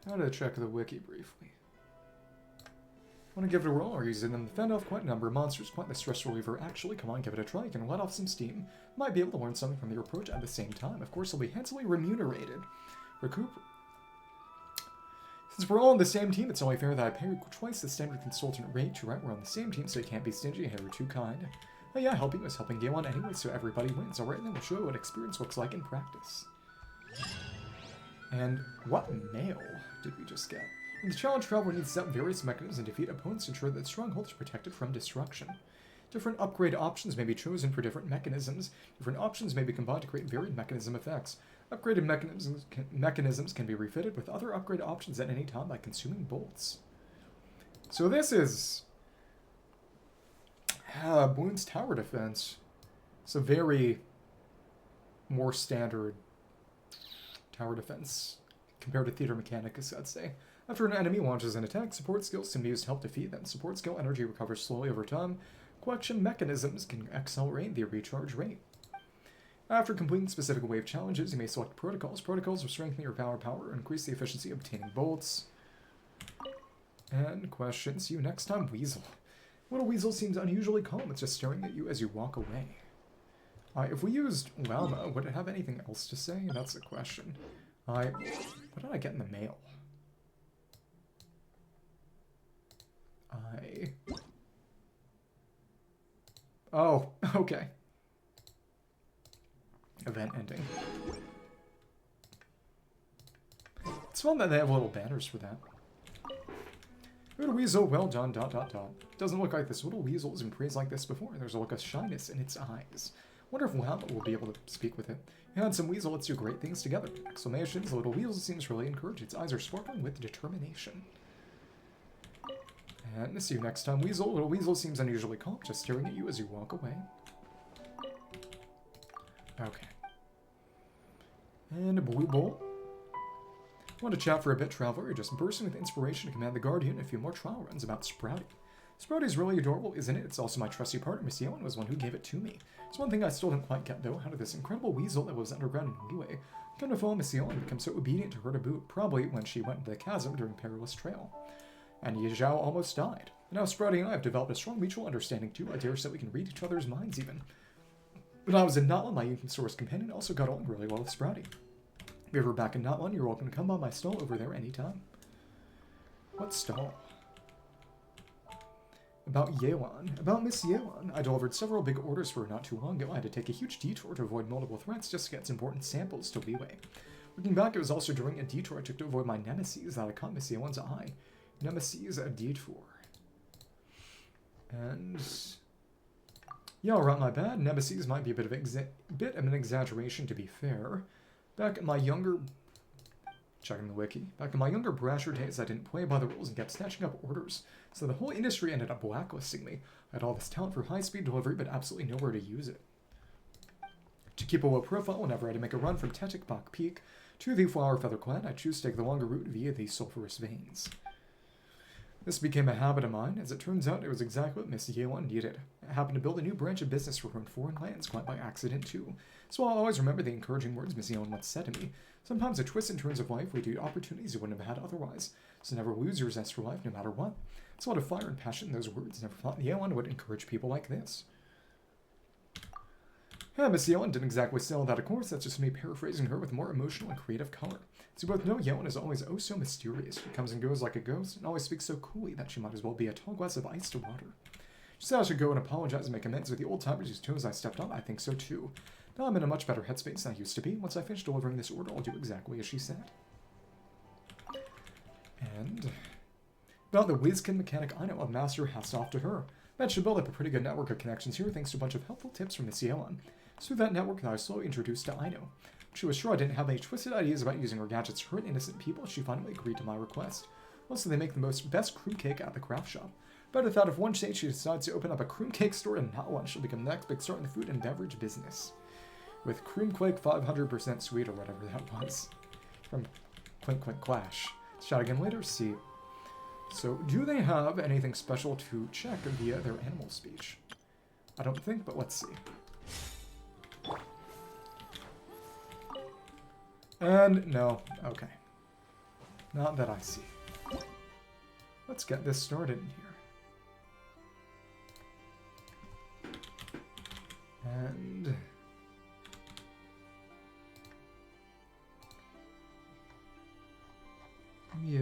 How to check the wiki briefly. Want to give it a whirl, or using them to fend off quite a number of monsters, quite the stress reliever. Actually, come on, give it a try. You can let off some steam. Might be able to learn something from your approach at the same time. Of course, you'll be handsomely remunerated. Since we're all on the same team, it's only fair that I pay twice the standard consultant rate. You're right, we're on the same team, so you can't be stingy. Hey, we're too kind. Oh yeah, helping was helping Galen anyway, so everybody wins. Alright, then we'll show you what experience looks like in practice. And what mail did we just get? In the challenge, traveler needs to set various mechanisms and defeat opponents to ensure that Stronghold is protected from destruction. Different upgrade options may be chosen for different mechanisms. Different options may be combined to create varied mechanism effects. Upgraded mechanisms can be refitted with other upgrade options at any time by consuming bolts. So this is... Bloons Tower Defense. It's a very more standard tower defense compared to Theater Mechanicus, I'd say. After an enemy launches an attack, support skills can be used to help defeat them. Support skill energy recovers slowly over time. Collection mechanisms can accelerate the recharge rate. After completing specific wave challenges, you may select protocols. Protocols will strengthen your power or increase the efficiency of obtaining bolts. And question, see you next time, Weasel. Little Weasel seems unusually calm. It's just staring at you as you walk away. If we used Llama, would it have anything else to say? That's the question. What did I get in the mail? Oh, okay. event ending. It's fun that they have little banners for that. Little weasel, well done, ... Doesn't look like this little weasel has been praised like this before. There's a look of shyness in its eyes. Wonder if Hamlet will be able to speak with it. Handsome weasel, let's do great things together. Exclamations, the little weasel seems really encouraged. Its eyes are sparkling with determination. And see you next time, weasel. Little weasel seems unusually calm, just staring at you as you walk away. Okay. And a blue bowl. Want to chat for a bit, traveler? You're just bursting with inspiration to command the Guardian and a few more trial runs about Sprouty. Sprouty's really adorable, isn't it? It's also my trusty partner, Miss Yeon, was one who gave it to me. It's one thing I still don't quite get, though. How did this incredible weasel that was underground in Liyue come to follow Miss Yeon and become so obedient to her to boot? Probably when she went into the chasm during Perilous Trail. And Yi Zhao almost died. And now Sprouty and I have developed a strong mutual understanding, too. I dare say we can read each other's minds, even. When I was in Natlan, my youth source companion also got along really well with Sprouty. If you're ever back in Natlan, you're welcome to come by my stall over there anytime. What stall? About Yewan. About Miss Yewan. I delivered several big orders for her not too long ago. I had to take a huge detour to avoid multiple threats just to get some important samples to Liyue. Looking back, it was also during a detour I took to avoid my nemesis that I caught Miss Yewan's eye. Nemesis, a detour. And... yeah, alright, my bad. Nemesis might be a bit of an exaggeration, to be fair. Back in my younger... checking the wiki. Back in my younger, brasher days, I didn't play by the rules and kept snatching up orders. So the whole industry ended up blacklisting me. I had all this talent for high-speed delivery, but absolutely nowhere to use it. To keep a low profile whenever I had to make a run from Tetikbok Peak to the Flower Feather Clan, I choose to take the longer route via the sulfurous veins. This became a habit of mine. As it turns out, it was exactly what Miss Yewan needed. I happened to build a new branch of business for her in foreign lands, quite by accident, too. So I'll always remember the encouraging words Miss Yewan once said to me. Sometimes the twists and turns of life lead you to opportunities you wouldn't have had otherwise. So never lose your zest for life, no matter what. There's a lot of fire and passion in those words. Never thought Yewan would encourage people like this. Yeah, Miss Yewan didn't exactly say all that, of course. That's just me paraphrasing her with more emotional and creative color. As you both know, Yewan is always oh so mysterious. She comes and goes like a ghost, and always speaks so coolly that she might as well be a tall glass of ice to water. She said I should go and apologize and make amends with the old-timers whose toes I stepped on. I think so too. Now I'm in a much better headspace than I used to be. Once I finish delivering this order, I'll do exactly as she said. And... about the Wizkin mechanic I know of, Master, hats off to her. Managed to build up a pretty good network of connections here thanks to a bunch of helpful tips from Miss Yewan. It's through that network that I was slowly introduced to Aino. She was sure I didn't have any twisted ideas about using her gadgets to hurt innocent people. She finally agreed to my request. Also, they make the best cream cake at the craft shop. But I thought if one day she decides to open up a cream cake store in Natlan, she'll become the next big star in the food and beverage business. With cream cake 500% sweet or whatever that was. From Clink Clink Clash. Chat again later, see. So, do they have anything special to check via their animal speech? I don't think, but let's see. And no, okay. Not that I see. Let's get this started in here. And... yeah.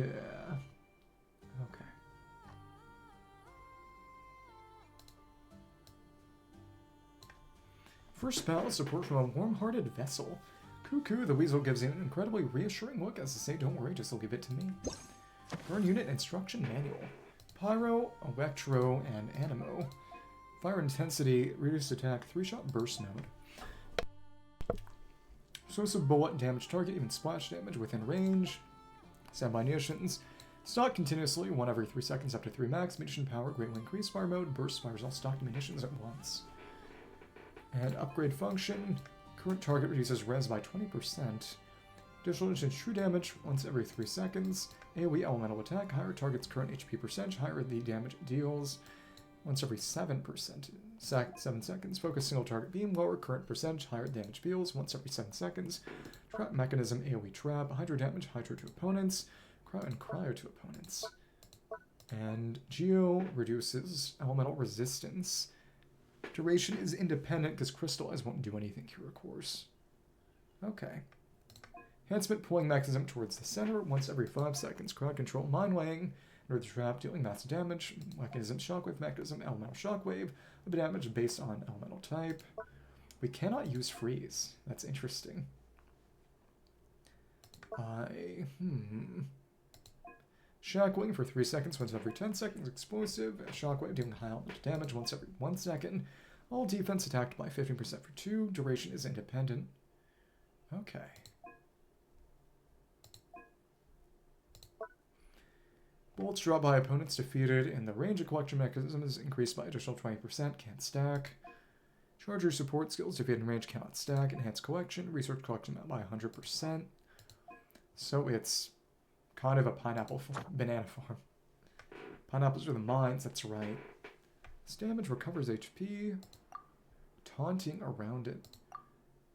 Okay. First spell, support from a warm-hearted vessel. Cuckoo, the weasel gives an incredibly reassuring look as to say, don't worry, just leave it to me. Burn unit instruction manual. Pyro, Electro, and Animo. Fire intensity, reduced attack, 3-shot burst node. Source of bullet, damage target, even splash damage within range. Standby munitions. Stock continuously, 1 every 3 seconds up to 3 max. Munition power, greatly increased fire mode. Burst fires all stocked munitions at once. And upgrade function. Current target reduces res by 20%. Additional true damage once every 3 seconds. AoE elemental attack. Higher target's current HP percentage. Higher the damage it deals. Once every 7%. 7 seconds. Focus single target beam. Lower current percentage. Higher damage deals. Once every 7 seconds. Trap mechanism. AoE trap. Hydro damage. Hydro to opponents. Cryo and cryo to opponents. And Geo reduces elemental resistance. Duration is independent because Crystallize won't do anything here, of course. Okay. Enhancement pulling mechanism towards the center once every 5 seconds. Crowd control mind weighing. Under the trap dealing massive damage. Mechanism shockwave mechanism elemental shockwave. A bit damage based on elemental type. We cannot use freeze. That's interesting. Shockwave for 3 seconds, once every 10 seconds. Explosive. Shockwave dealing high damage once every 1 second. All defense attacked by 15% for 2. Duration is independent. Okay. Bolts dropped by opponents defeated, and the range of collection mechanism is increased by additional 20%. Can't stack. Charger support skills defeated in range cannot stack. Enhanced collection. Research collection by 100%. So it's kind of a banana farm. Pineapples are the mines, that's right. This damage recovers HP. Taunting around it.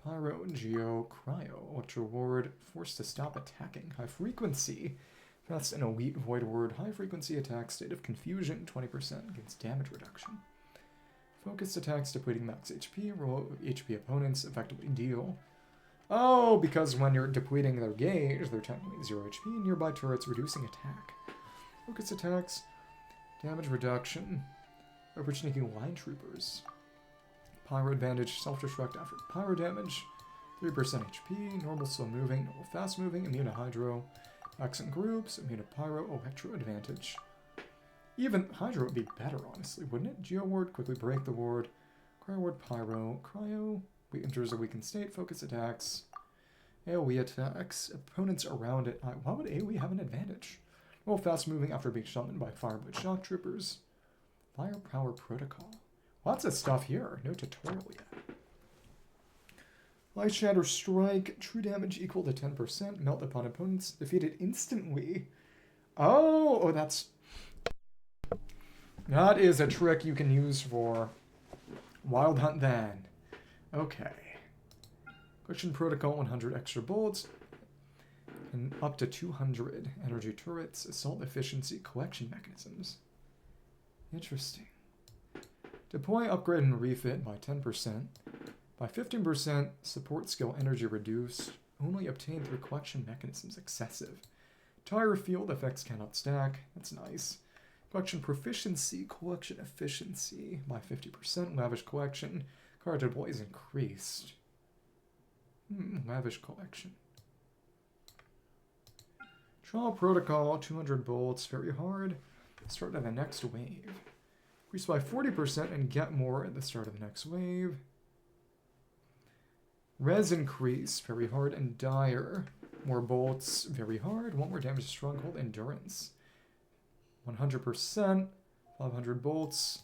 Pyro, Geo, Cryo. Electro Ward. Forced to stop attacking. High frequency. That's an elite void word. High frequency attack. State of confusion. 20% against damage reduction. Focused attacks depleting max HP. Roll HP opponents effectively deal. Oh, because when you're depleting their gauge, they're technically 0 HP, and nearby turrets reducing attack. Focus attacks. Damage reduction. Over sneaking line troopers. Pyro advantage. Self-destruct after pyro damage. 3% HP. Normal slow moving. Normal fast moving. Immune to hydro. Accent groups. Immune to pyro. Electro advantage. Even hydro would be better, honestly, wouldn't it? Geo ward. Quickly break the ward. Cryo ward. Pyro. Cryo. Enters a weakened state. Focus attacks. AoE attacks. Opponents around it. Why would AoE have an advantage? Well, fast moving after being summoned by Fireblade Shock Troopers. Firepower Protocol. Lots of stuff here. No tutorial yet. Light Shatter Strike. True damage equal to 10%. Melt upon opponents. Defeated instantly. Oh, that's... That is a trick you can use for Wild Hunt then. Okay. Collection Protocol, 100 extra bullets, and up to 200 energy turrets, assault efficiency, collection mechanisms. Interesting. Deploy, upgrade, and refit by 10%. By 15%, support skill energy reduced. Only obtained through collection mechanisms. Excessive. Tire field effects cannot stack. That's nice. Collection proficiency, collection efficiency by 50%. Lavish collection. Card deploy is increased. Lavish collection. Trial Protocol, 200 bolts, very hard. Start of the next wave. Increase by 40% and get more at the start of the next wave. Res increase, very hard and dire. More bolts, very hard. Want more damage to Stronghold, endurance. 100%, 500 bolts.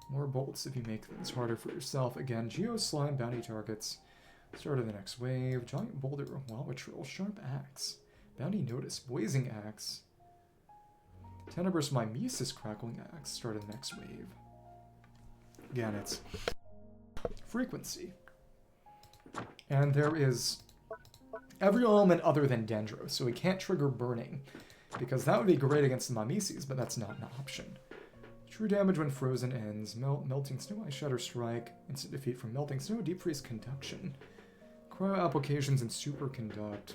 More bolts if you make things harder for yourself. Again, Geo Slime, bounty targets. Start of the next wave. Giant Boulder, Lava Trill, Sharp Axe. Bounty Notice, Blazing Axe. Tenebrous Mimesis, Crackling Axe. Start of the next wave. Again, it's frequency. And there is every element other than Dendro, so we can't trigger burning. Because that would be great against the Mimesis, but that's not an option. True damage when frozen ends. Melting Snow, Ice Shatter Strike. Instant defeat from Melting Snow. Deep Freeze Conduction. Cryo applications and Superconduct.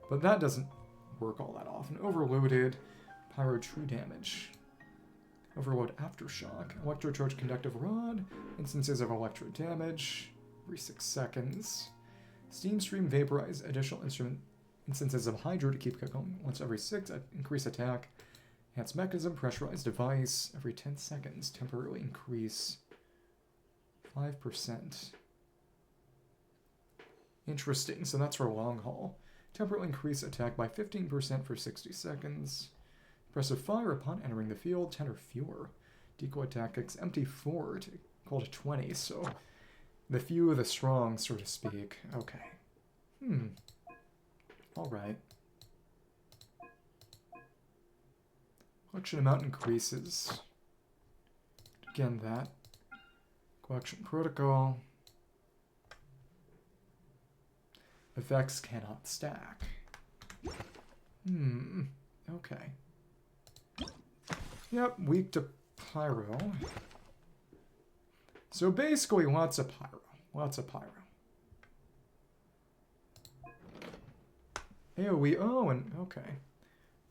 But that doesn't work all that often. Overloaded. Pyro True Damage. Overload Aftershock. Electrocharge Conductive Rod. Instances of electro damage. Every 6 seconds. Steam Stream Vaporize. Additional instances of Hydro to keep going. Once every 6. Increase attack. Enhanced mechanism, pressurized device, every 10 seconds, temporarily increase 5%. Interesting, so that's for long haul. Temporarily increase attack by 15% for 60 seconds. Suppressive fire upon entering the field, 10 or fewer. Decoy tactics, empty 4 to call to 20, so the few, the strong, so to speak. Okay. Alright. Collection amount increases. Again, that. Collection protocol. Effects cannot stack. Okay. Yep, weak to pyro. So basically, lots of pyro. Lots of pyro. AoE, oh, and okay.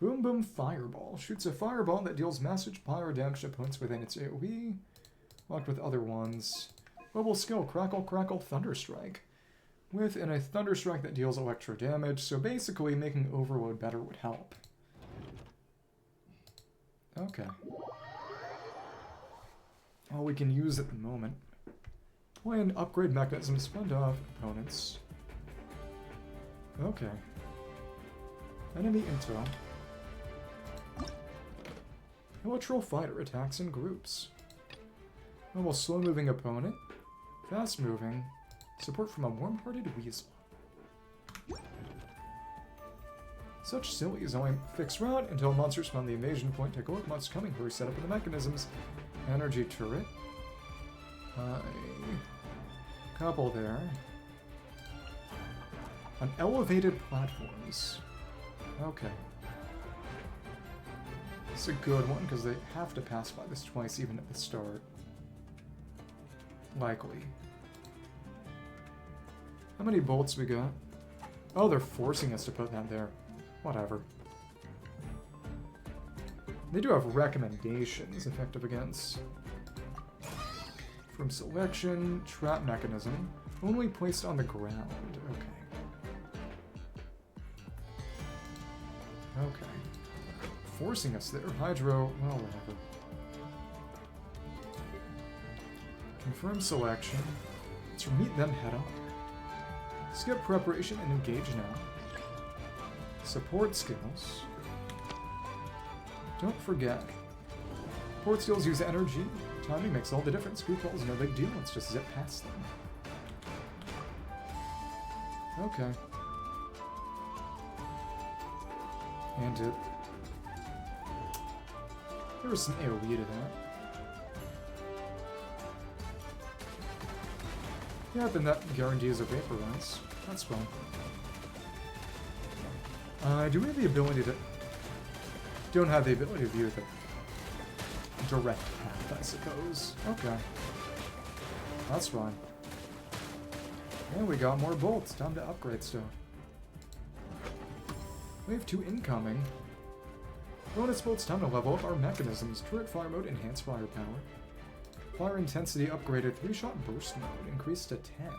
Boom Boom Fireball. Shoots a fireball that deals massive pyro damage to opponents within its AoE. Locked with other ones. Mobile skill, Crackle Crackle Thunderstrike. With a Thunderstrike that deals electro damage, so basically making Overload better would help. Okay. All we can use at the moment. Play an upgrade mechanism, spend off opponents. Okay. Enemy intel. Electro Fighter attacks in groups. Mobile slow-moving opponent. Fast-moving. Support from a warm-hearted weasel. Such silly is only fixed route until monsters spawn the invasion point. Take a look, monsters coming. Hurry, set up in the mechanisms. Energy turret. Couple there. On elevated platforms. Okay. It's a good one because they have to pass by this twice even at the start. Likely. How many bolts we got? Oh, they're forcing us to put that there. Whatever. They do have recommendations effective against. From selection, trap mechanism, only placed on the ground. Okay. Okay. Forcing us there. Hydro, well, whatever. Confirm selection. Let's meet them head on. Skip preparation and engage now. Support skills. Don't forget. Support skills use energy. Timing makes all the difference. Group balls, no big deal. Let's just zip past them. Okay. And it. There was some AoE to that. Yeah, then that guarantees a vaporize. That's fun. Do we have the ability to... Don't have the ability to view the direct path, I suppose. Okay. That's fine. And we got more bolts. Time to upgrade stuff. Wave 2 incoming. Bonus bolts, time to level up our mechanisms. Turret fire mode, enhanced firepower. Fire intensity upgraded, 3-shot burst mode, increased to 10.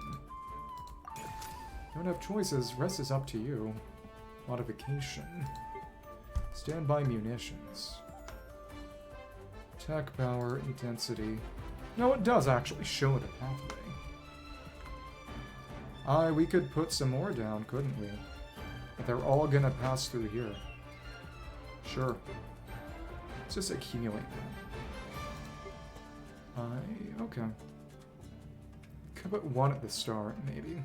Don't have choices, rest is up to you. Modification. Standby munitions. Attack power, intensity. No, it does actually show the pathway. We could put some more down, couldn't we? But they're all gonna pass through here. Sure. Let's just accumulate them. Okay. Could put one at the start, maybe.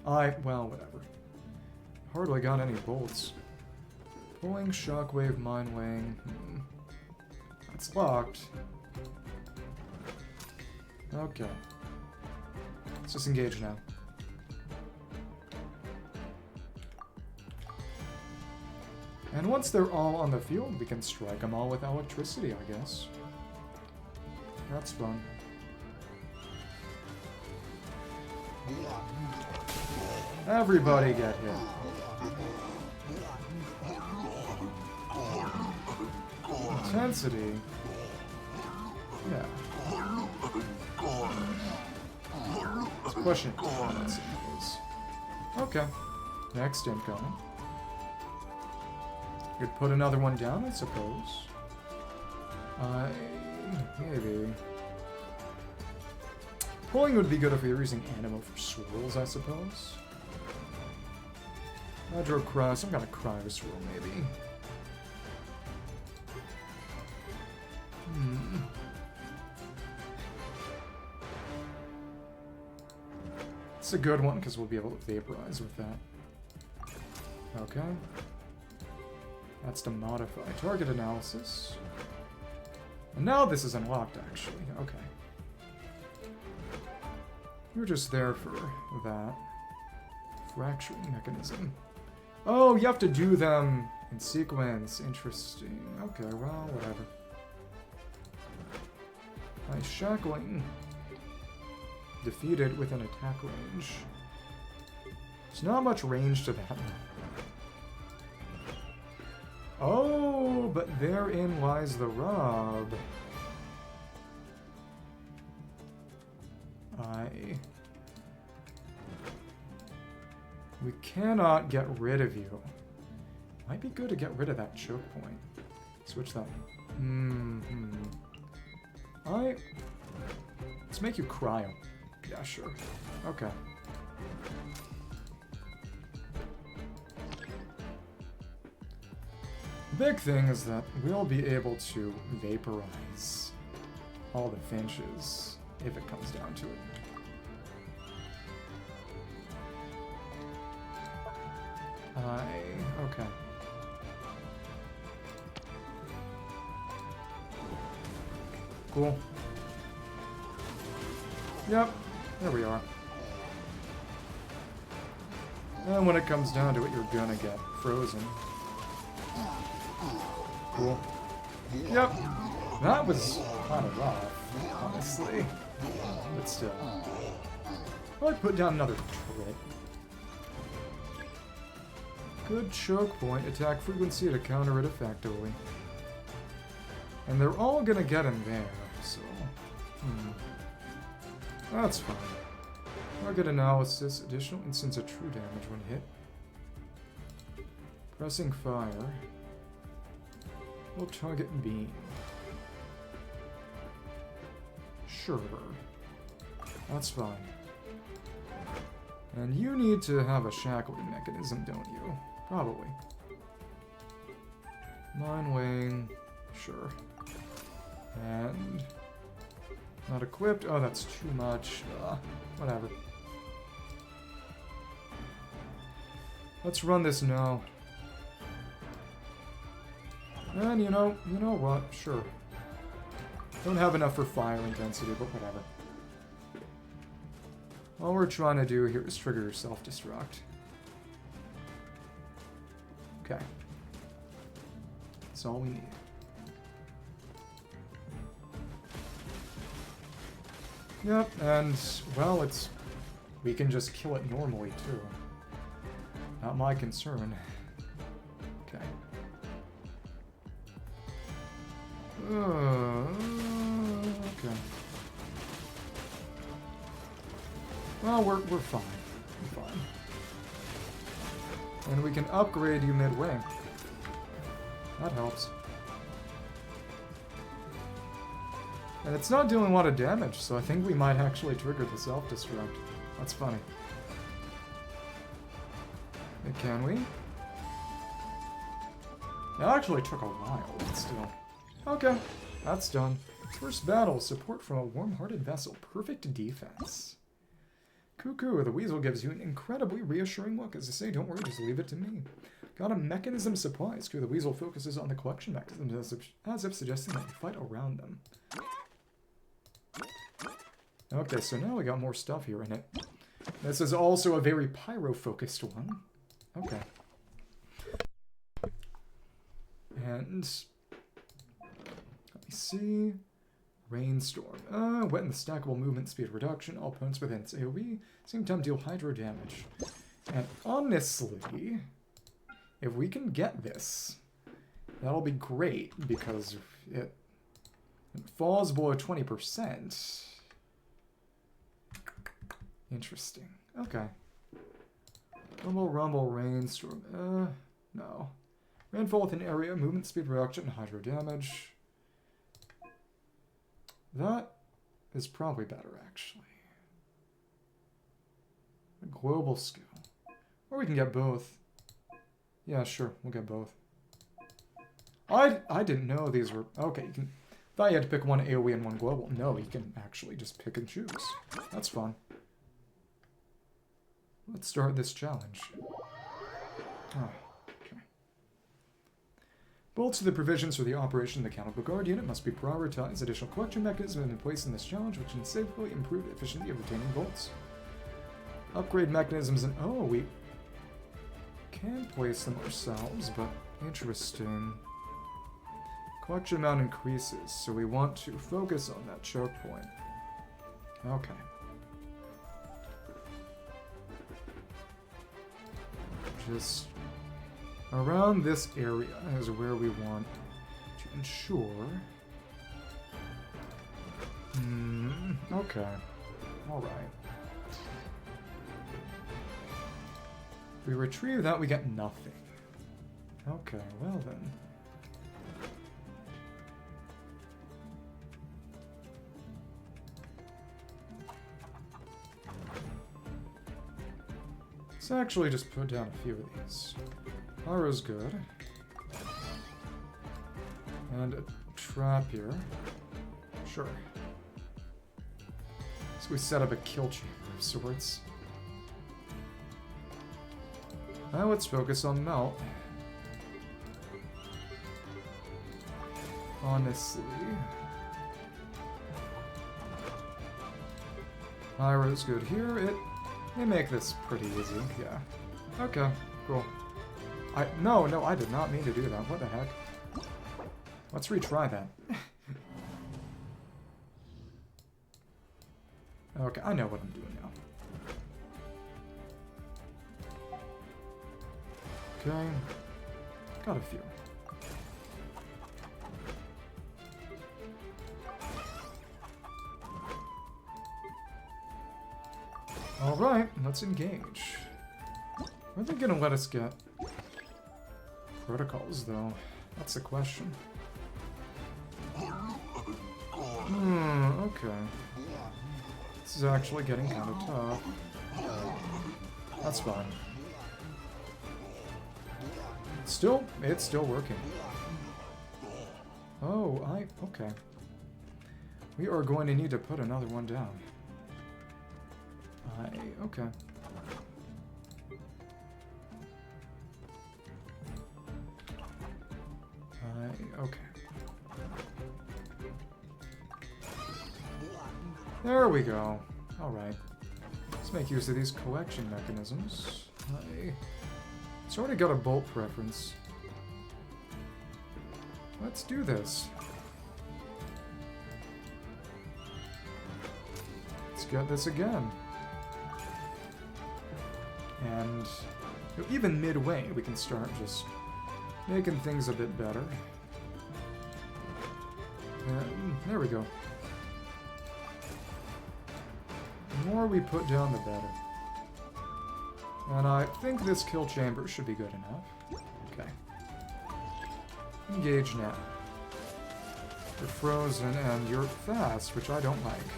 Well, whatever. Hardly got any bolts. Pulling, shockwave, mind wing. That's locked. Okay. Let's just engage now. And once they're all on the field, we can strike them all with electricity, I guess. That's fun. Everybody get hit. Intensity. Yeah. Let's push it. I suppose. Okay. Next incoming. Could put another one down, I suppose. Maybe. Pulling would be good if we were using Animo for swirls, I suppose. Hydro Cry, some kind of cryo swirl, maybe. It's a good one because we'll be able to vaporize with that. Okay. That's to modify target analysis. And now this is unlocked, actually. Okay. You're just there for that. Fracturing mechanism. Oh, you have to do them in sequence. Interesting. Okay, well, whatever. Nice shackling. Defeated within attack range. There's not much range to that. Oh, but therein lies the rub. We cannot get rid of you. Might be good to get rid of that choke point. Switch that. Let's make you cryo. Yeah, sure. Okay. The big thing is that we'll be able to vaporize all the finches if it comes down to it. Okay. Cool. Yep, there we are. And when it comes down to it, you're gonna get frozen. Cool. Yep, that was kind of rough, honestly. But still. I'd put down another turret. Good choke point, attack frequency to counter it effectively. And they're all gonna get in there, so... That's fine. Target analysis, additional instance of true damage when hit. Pressing fire. Will target beam. Sure. That's fine. And you need to have a shackling mechanism, don't you? Probably. Mind Wing. Sure. And... not equipped. Oh, that's too much. Whatever. Let's run this now. And you know what? Sure. Don't have enough for fire intensity, but whatever. All we're trying to do here is trigger your self-destruct. Okay. That's all we need. Yep, and, well, we can just kill it normally, too. Not my concern. Okay. Okay. Well, we're fine. We're fine. And we can upgrade you midway. That helps. And it's not doing a lot of damage, so I think we might actually trigger the self-destruct. That's funny. Can we? It actually took a while, but still. Okay, that's done. First battle, support from a warm-hearted vessel. Perfect defense. Cuckoo, the weasel gives you an incredibly reassuring look. As I say, don't worry, just leave it to me. Got a mechanism supply. Screw the weasel focuses on the collection mechanisms as if suggesting that you fight around them. Okay, so now we got more stuff here in it. This is also a very pyro-focused one. Okay. And... let me see... Rainstorm. Wet and stackable movement speed reduction. All opponents within its AoE. Same time deal hydro damage. And honestly, if we can get this, that'll be great, because it falls below 20%. Interesting. Okay. Rumble, Rainstorm. No. Rainfall within area, movement speed reduction, hydro damage. That is probably better, actually. A global skill. Or we can get both. Yeah, sure, we'll get both. I didn't know these were... okay, you can... thought you had to pick one AoE and one global. No, you can actually just pick and choose. That's fun. Let's start this challenge. Oh, okay. Bolts to the provisions for the operation of the Chemical Guard unit must be prioritized. Additional collection mechanisms have been placed in this challenge, which can safely improve the efficiency of retaining bolts. Upgrade mechanisms and... oh, we can place them ourselves, but interesting. Collection amount increases, so we want to focus on that choke point. Okay. Just around this area is where we want to ensure... okay. Alright. We retrieve that, we get nothing. Okay, well then. Let's actually just put down a few of these. Pyro's good. And a trap here. Sure. So we set up a kill chamber of sorts. Now let's focus on Melt. Honestly. Pyro's good here. They make this pretty easy, yeah. Okay, cool. No, I did not mean to do that. What the heck? Let's retry that. Okay, I know what I'm doing now. Okay. Got a few. Alright, let's engage. Are they gonna let us get protocols, though? That's the question. Okay. This is actually getting kind of tough. That's fine. It's still working. Oh, okay. We are going to need to put another one down. Okay. Okay. There we go. Alright. Let's make use of these collection mechanisms. It's already got a bolt preference. Let's do this. Let's get this again. And even midway, we can start just making things a bit better. And there we go. The more we put down, the better. And I think this kill chamber should be good enough. Okay. Engage now. You're frozen and you're fast, which I don't like.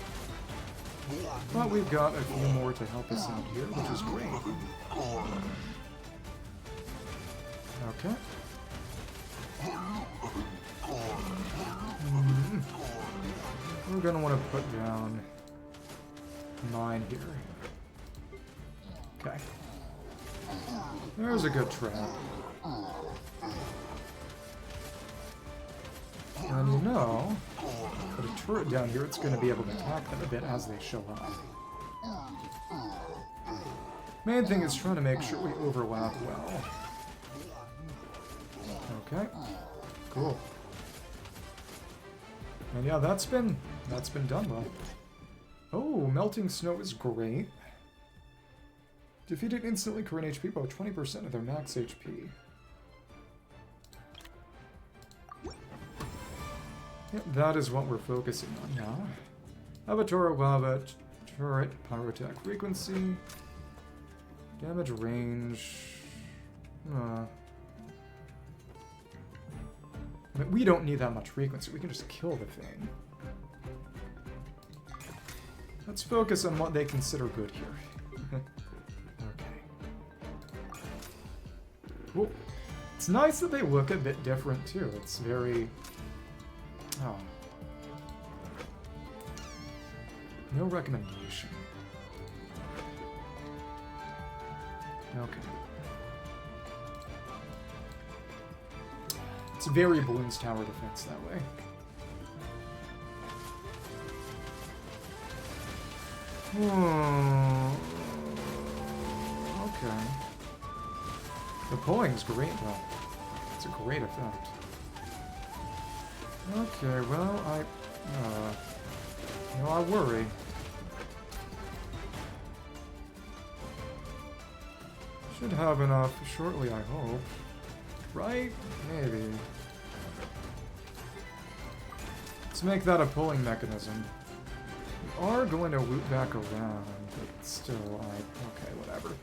But we've got a few more to help us out here, which is great. Okay. We're gonna want to put down 9 here. Okay. There's a good trap. And you know, put a turret down here, it's going to be able to attack them a bit as they show up. Main thing is trying to make sure we overlap well. Okay. Cool. And yeah, that's been done well. Oh, melting snow is great. Defeated instantly current HP by 20% of their max HP. Yep, that is what we're focusing on now. Avatar, lava, turret, pyro attack frequency, damage range. I mean, we don't need that much frequency. We can just kill the thing. Let's focus on what they consider good here. Okay. Cool. It's nice that they look a bit different too. It's very... Oh. No recommendation. Okay. It's very Balloon's Tower defense that way. Okay. The pulling's great though. It's a great effect. Okay, well, I worry. Should have enough shortly, I hope. Right? Maybe. Let's make that a pulling mechanism. We are going to loop back around, but still, okay, whatever.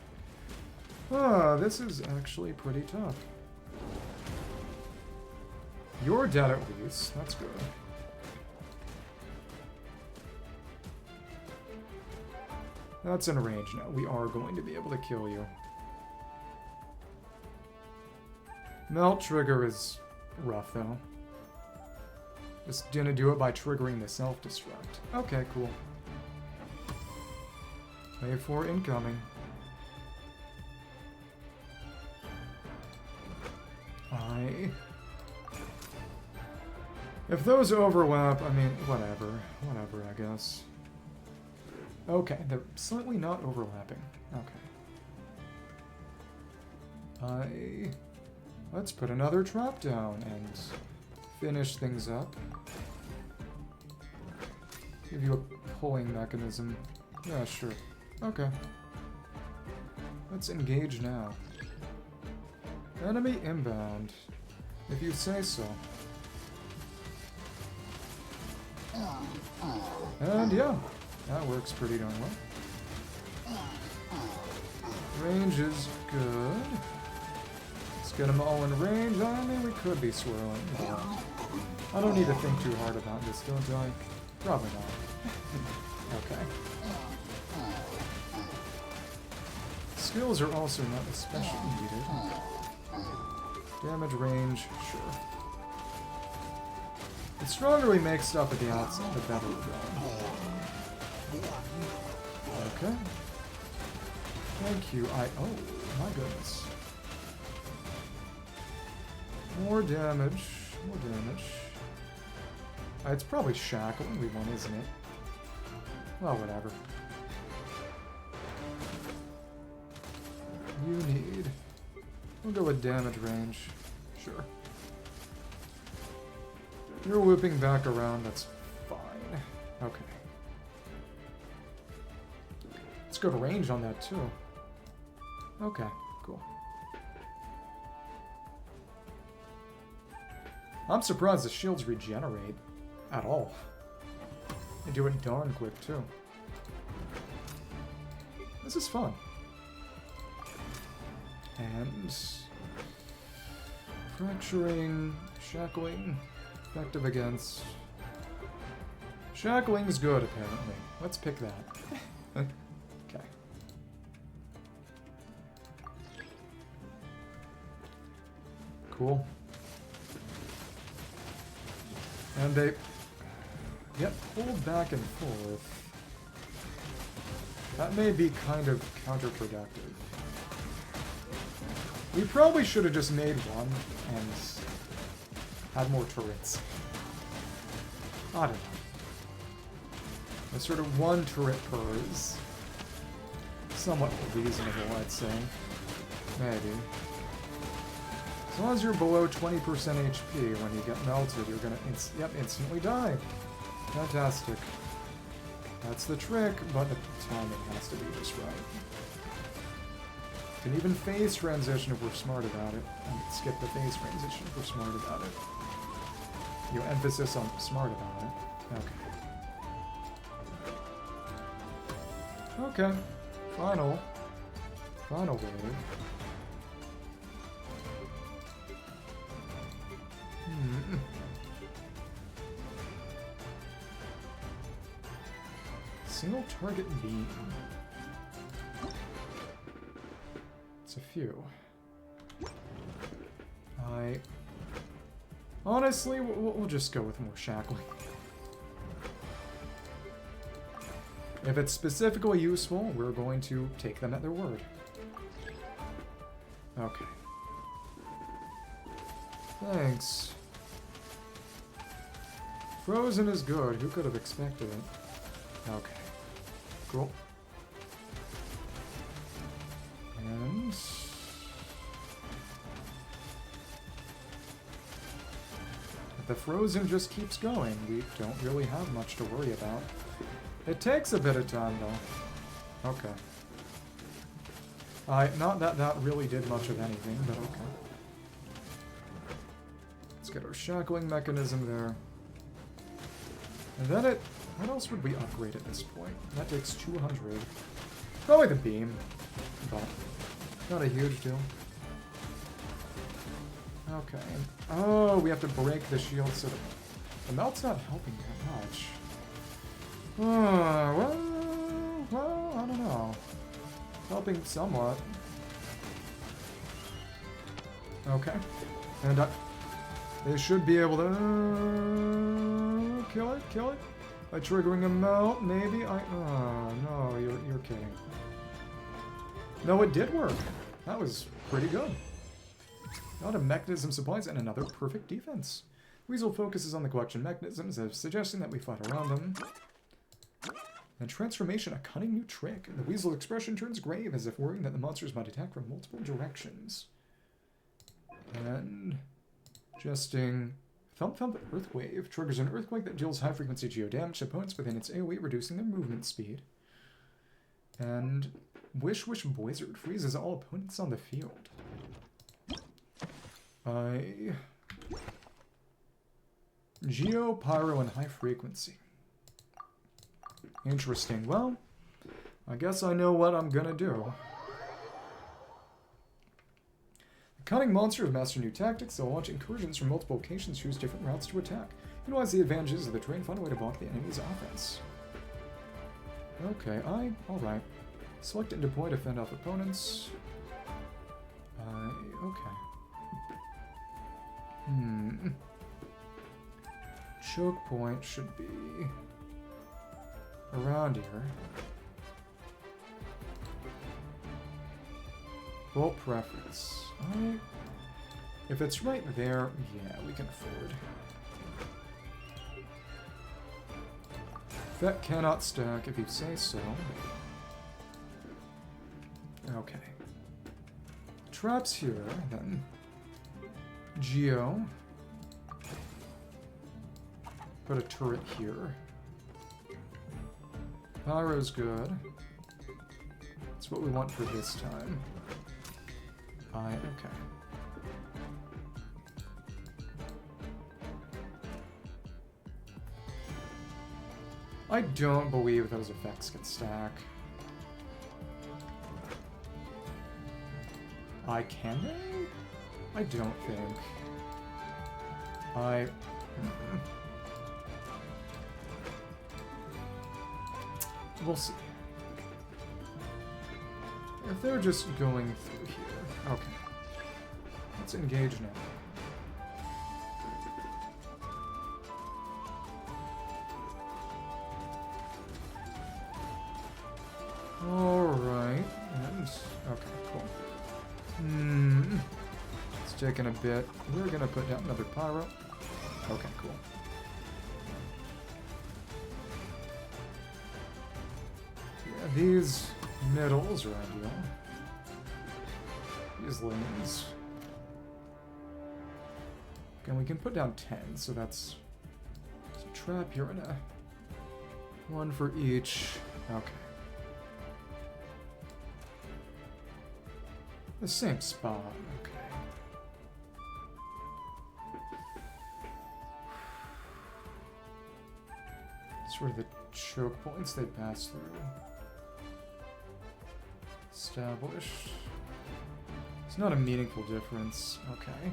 Ah, this is actually pretty tough. You're dead at least. That's good. That's in range now. We are going to be able to kill you. Melt trigger is rough, though. Just gonna do it by triggering the self-destruct. Okay, cool. Wave 4 incoming. If those overlap, I mean, whatever. Whatever, I guess. Okay, they're slightly not overlapping. Okay. Let's put another trap down and finish things up. Give you a pulling mechanism. Yeah, sure. Okay. Let's engage now. Enemy inbound. If you say so. And yeah, that works pretty darn well. Range is good. Let's get them all in range. I mean, we could be swirling. But I don't need to think too hard about this, don't I? Probably not. Okay. Skills are also not especially needed. Damage range, sure. The stronger we make stuff at the outset, the better we're going. Okay. Thank you. Oh, my goodness. More damage. More damage. It's probably shackling we want, isn't it? Well, whatever. You need... We'll go with damage range. Sure. You're whipping back around, that's fine. Okay. It's good range on that, too. Okay, cool. I'm surprised the shields regenerate at all. They do it darn quick, too. This is fun. And... fracturing, shackling, effective against... Shackling's good, apparently. Let's pick that. Okay. Cool. And they get pulled back and forth. That may be kind of counterproductive. We probably should have just made one and had more turrets. I don't know. A sort of one turret per is somewhat reasonable, I'd say. Maybe. As long as you're below 20% HP when you get melted, you're gonna instantly die. Fantastic. That's the trick, but the timing has to be just right. Can even phase transition if we're smart about it. And skip the phase transition if we're smart about it. You know, emphasis on smart about it. Okay. Okay. Final wave. Single target beam. It's a few. Honestly, we'll just go with more shackling. If it's specifically useful, we're going to take them at their word. Okay. Thanks. Frozen is good. Who could have expected it? Okay. Cool. And... if the Frozen just keeps going, we don't really have much to worry about. It takes a bit of time, though. Okay. Not that that really did much of anything, but okay. Let's get our shackling mechanism there. And then it What else would we upgrade at this point? That takes 200. Probably the beam, but not a huge deal. Okay. Oh, we have to break the shield so the melt's not helping that much. Well, I don't know. Helping somewhat. Okay. And they should be able to kill it by triggering a melt. Maybe oh no, you're kidding. No, it did work. That was pretty good. A lot of mechanism supplies and another perfect defense. Weasel focuses on the collection mechanisms, suggesting that we fight around them. And transformation, a cunning new trick. The Weasel's expression turns grave as if worrying that the monsters might attack from multiple directions. And Jesting Thump Thump Earthwave triggers an earthquake that deals high frequency geo damage to opponents within its AoE, reducing their movement speed. And Wish Wish Blizzard freezes all opponents on the field. Geo, Pyro, and High Frequency. Interesting. Well, I guess I know what I'm gonna do. The cunning monsters master new tactics. They'll launch incursions from multiple locations, choose different routes to attack. Utilize the advantages of the terrain, find a way to block the enemy's offense. Okay, alright. Select and deploy to fend off opponents. Okay. Choke point should be around here. Bolt preference. If it's right there, yeah, we can afford. That cannot stack if you say so. Okay. Traps here, then. Geo. Put a turret here. Pyro's good. That's what we want for this time. Okay. I don't believe those effects can stack. Can they? I don't think. We'll see. If they're just going through here. Okay. Let's engage now. Alright. Okay, cool. It's taking a bit. We're gonna put down another pyro. Okay, cool. Yeah, these middles are ideal. These lanes. And we can put down 10, so that's a trap here and a one for each. Okay. The same spot, okay. Sort of the choke points they pass through. Established. It's not a meaningful difference. Okay.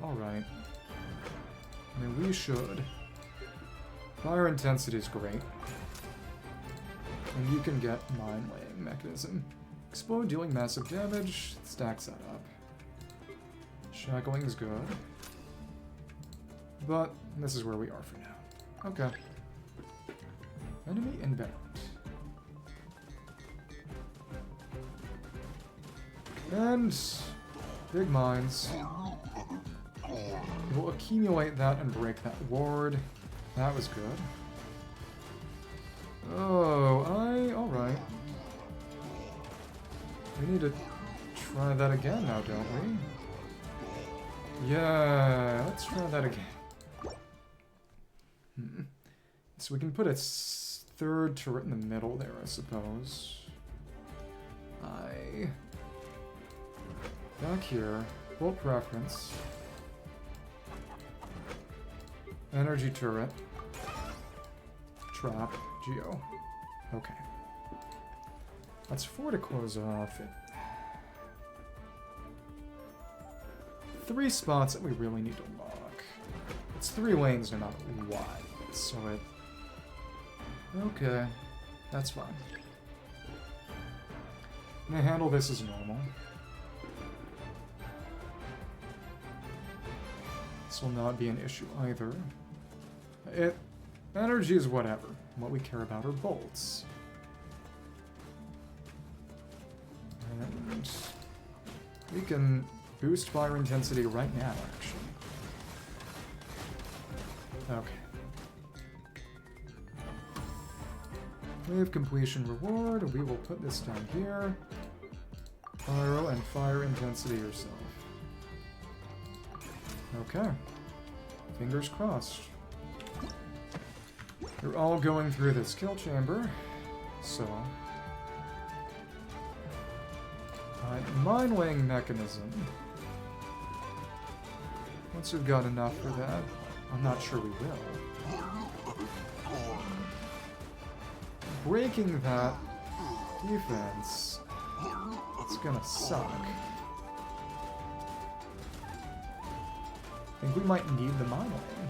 Alright. I mean, we should. Fire intensity is great. And you can get Mine Laying Mechanism. Explode, dealing massive damage. Stacks that up. Shackling is good. But this is where we are for now. Okay. Enemy inbound. And big mines. We'll accumulate that and break that ward. That was good. Oh, alright. We need to try that again now, don't we? Yeah, let's try that again. So we can put a third turret in the middle there, I suppose. Back here, full preference. Energy turret. Trap. Geo. Okay. That's 4 to close off. 3 spots that we really need to lock. It's 3 lanes no matter what. So it... Okay. That's fine. I'm gonna handle this as normal. This will not be an issue either. Energy is whatever. What we care about are bolts. And we can boost fire intensity right now, actually. Okay. Wave completion reward. We will put this down here. Pyro and fire intensity yourself. Okay. Fingers crossed. They're all going through this kill chamber, so... Mine-weighing mechanism. Once we've got enough for that, I'm not sure we will. Breaking that defense, it's gonna suck. I think we might need the mine-weighing.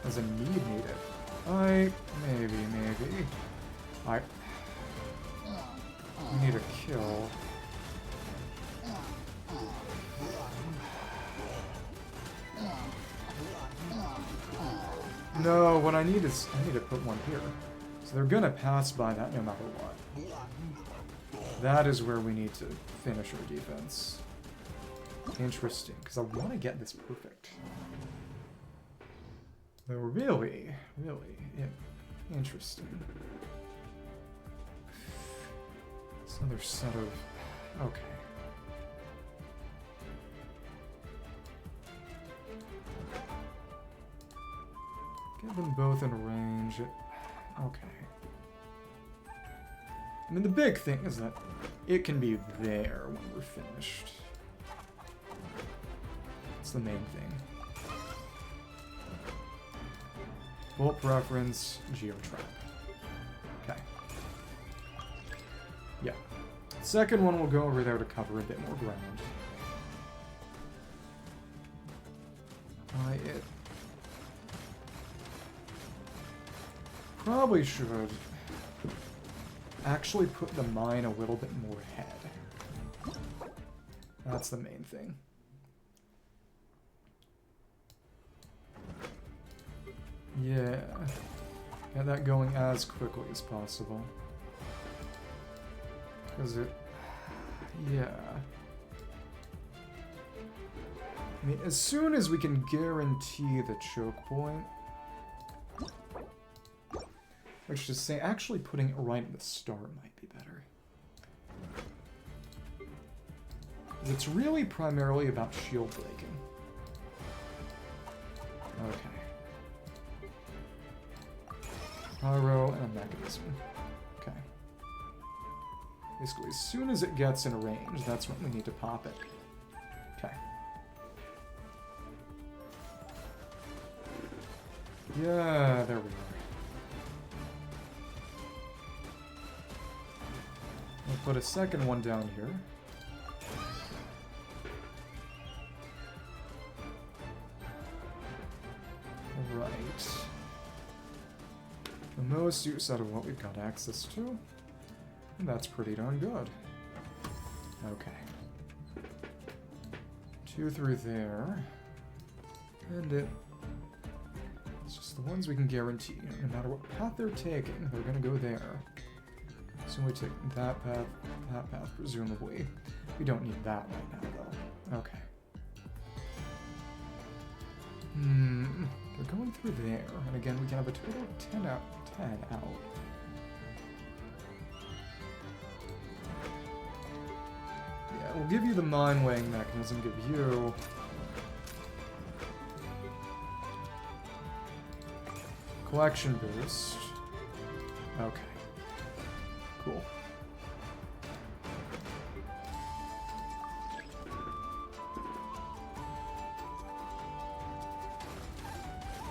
As a need it. Maybe. We need a kill. No, what I need is, I need to put one here. So they're gonna pass by that no matter what. That is where we need to finish our defense. Interesting, because I want to get this perfect. Though really interesting. It's another set of... Okay. Get them both in range. Okay. I mean, the big thing is that it can be there when we're finished. That's the main thing. Bolt preference, Geo Trap. Okay. Yeah. Second one will go over there to cover a bit more ground. It probably should actually put the mine a little bit more ahead. That's the main thing. Yeah. Get that going as quickly as possible. Because it... Yeah. I mean, as soon as we can guarantee the choke point... Which is to say, actually putting it right at the start might be better. It's really primarily about shield breaking. Okay. Pyro and a mechanism. Okay. Basically, as soon as it gets in range, that's when we need to pop it. Okay. Yeah, there we are. We'll put a second one down here. Right. The most use out of what we've got access to. And that's pretty darn good. Okay. 2 through there. And it's just the ones we can guarantee. No matter what path they're taking, they're gonna go there. So we take that path, presumably. We don't need that right now, though. Okay. They're going through there, and again, we can have a total of 10 out. Yeah, we'll give you the mine-weighing mechanism, give you... Collection boost. Okay. Cool.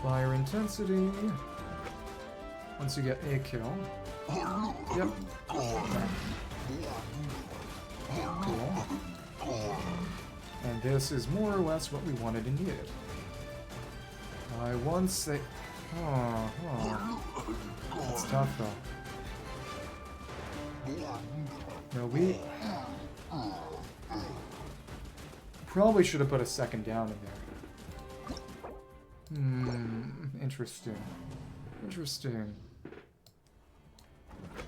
Fire intensity. Once you get a kill. Yep. Okay. Cool. And this is more or less what we wanted and needed. Once they... That's tough, though. No, we... Probably should have put a second down in there. Interesting. Interesting.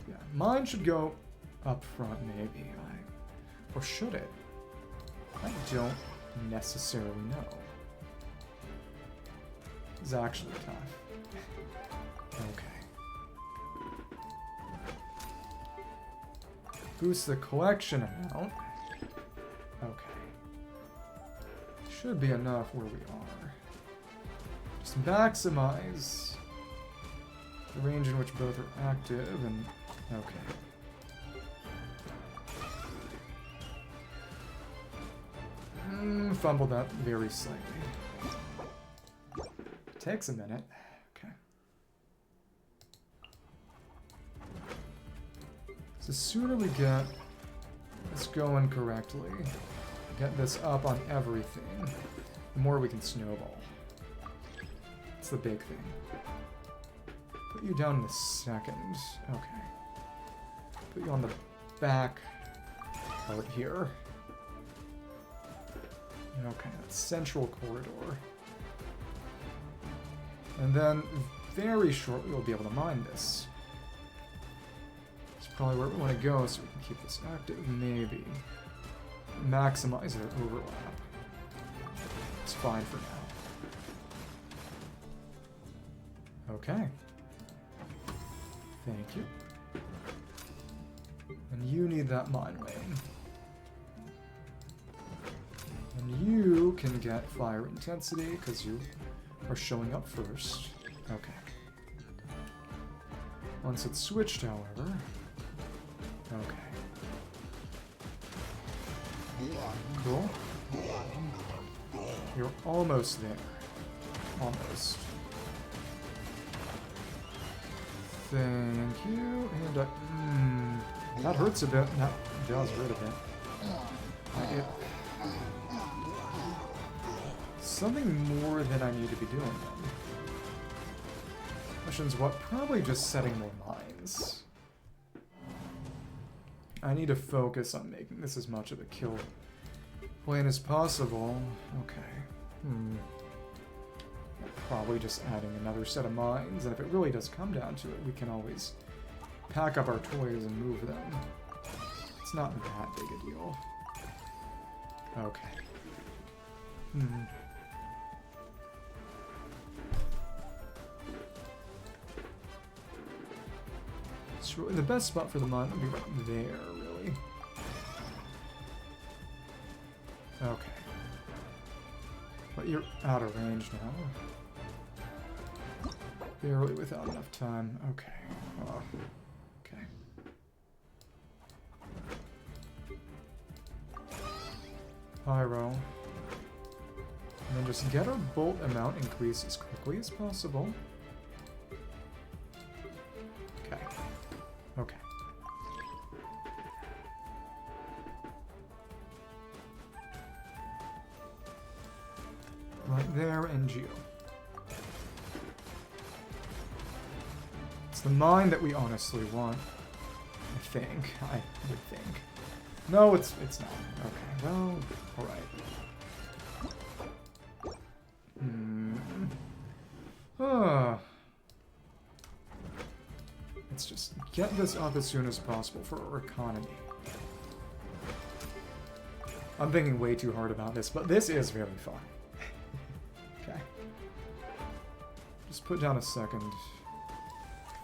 Yeah, mine should go up front, maybe. Or should it? I don't necessarily know. It's actually tough. Okay. Boost the collection amount. Okay. Should be enough where we are. Just maximize the range in which both are active and... Okay. Fumbled that very slightly. Takes a minute. Okay. So the sooner we get this going correctly, get this up on everything, the more we can snowball. That's the big thing. Put you down in a second. Okay. Put you on the back part here. Okay, that's central corridor. And then, very shortly, we'll be able to mine this. It's probably where we want to go so we can keep this active, maybe. Maximize our overlap. It's fine for now. Okay. Thank you. And you need that mine lane. And you can get fire intensity because you are showing up first. Okay. Once it's switched, however. Okay. Cool. You're almost there. Almost. Thank you. And that hurts a bit. That does hurt a bit. Something more than I need to be doing then. Question's what? Probably just setting more mines. I need to focus on making this as much of a kill plan as possible. Okay. Probably just adding another set of mines, and if it really does come down to it, we can always pack up our toys and move them. It's not that big a deal. Okay. The best spot for the mine would be right there, really. Okay. But you're out of range now. Barely without enough time. Okay. Okay. Pyro. And then just get our bolt amount increased as quickly as possible. Okay. Okay. Right there, and Geo. It's the mine that we honestly want. I think. I would think. No, it's not. Okay, well, alright. Let's just get this up as soon as possible for our economy. I'm thinking way too hard about this, but this is very fun. Okay. Just put down a second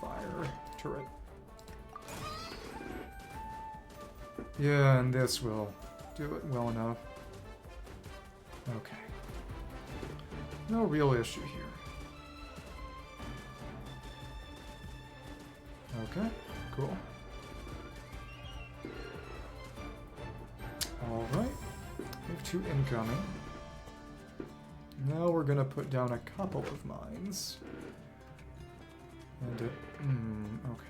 fire turret. Yeah, and this will do it well enough. Okay. No real issue here. Okay, cool. Alright. We have 2 incoming. Now we're gonna put down a couple of mines. And okay.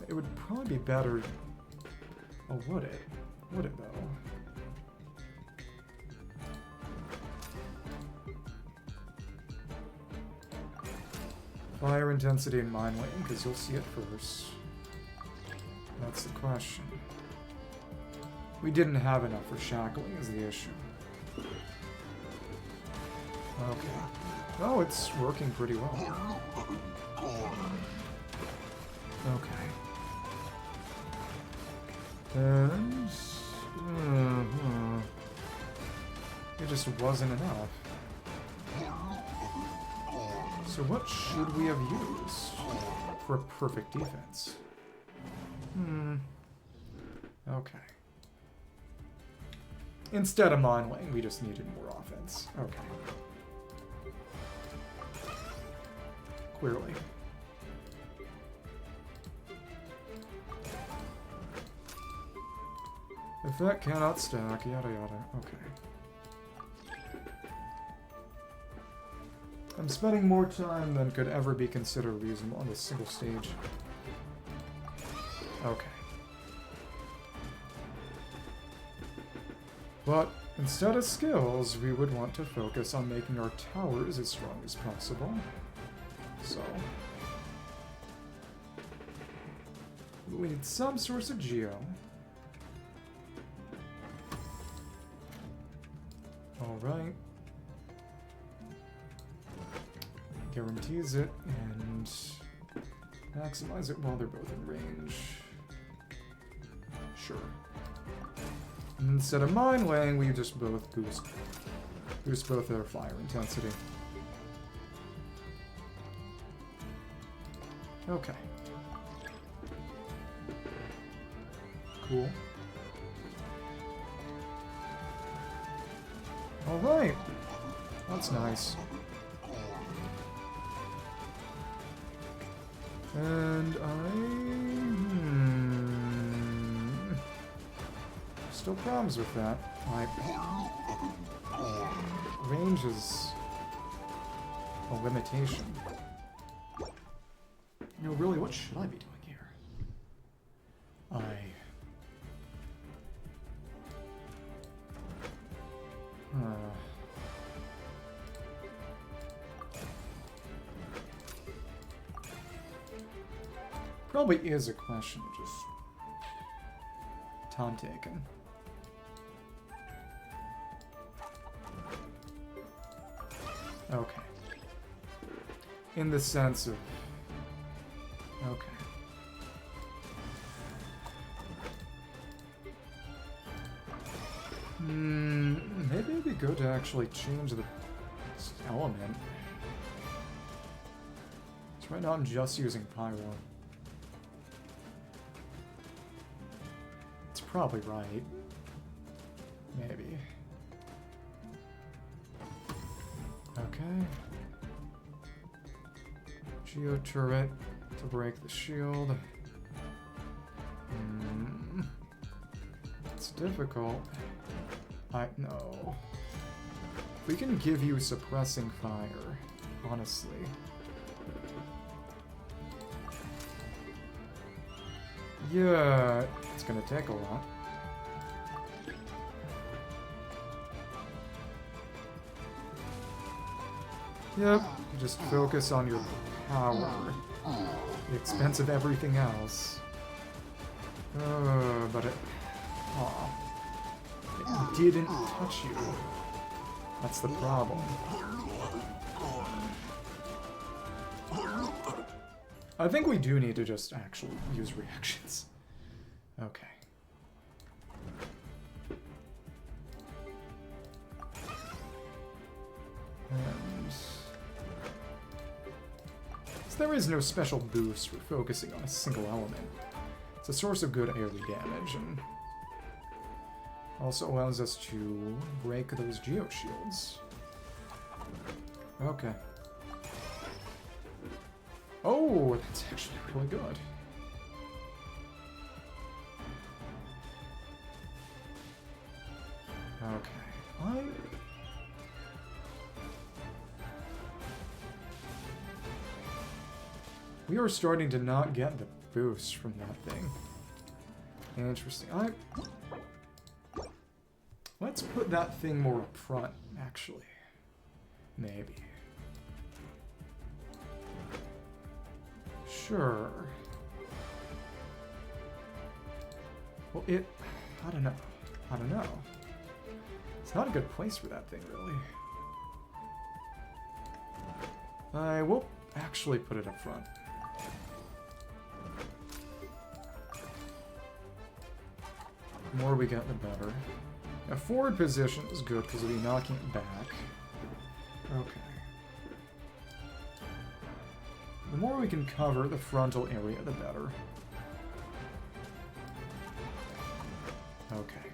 It would probably be better... Oh, would it? Would it, though? Fire intensity and mine lane, because you'll see it first. That's the question. We didn't have enough for shackling is the issue. Okay. Oh, it's working pretty well. Okay. And... it just wasn't enough. So what should we have used for perfect defense? Okay. Instead of mine lane, we just needed more offense. Okay. Clearly. Effect cannot stack, yada yada. Okay. I'm spending more time than could ever be considered reasonable on this single stage. Okay. But instead of skills, we would want to focus on making our towers as strong as possible. So... we need some source of geo. Alright. Guarantees it, and maximize it while they're both in range. Sure. And instead of mine laying, we just both boost both their fire intensity. Okay. Cool. Alright. That's nice. And still problems with that. Range is a limitation. You know, really, what should I be doing here? Probably is a question of just time taken. Okay. In the sense of... okay. Maybe it'd be good to actually change the element. So right now I'm just using Pyro. It's probably right. Maybe. Okay. Geo turret to break the shield. It's difficult. No. We can give you suppressing fire, honestly. Yeah, it's gonna take a lot. Yep, just focus on your power. At the expense of everything else. But it... aw. It didn't touch you. That's the problem. I think we do need to just actually use reactions. Okay. And... so there is no special boost for focusing on a single element. It's a source of good AoE damage, and also allows us to break those geo shields. Okay. Oh, that's actually really good. Okay. We are starting to not get the boost from that thing. Interesting. Let's put that thing more up front, actually. Maybe. Sure. Well, I don't know. I don't know. It's not a good place for that thing, really. I will actually put it up front. The more we get, the better. A forward position is good because we'll be knocking it back. Okay. The more we can cover the frontal area, the better. Okay.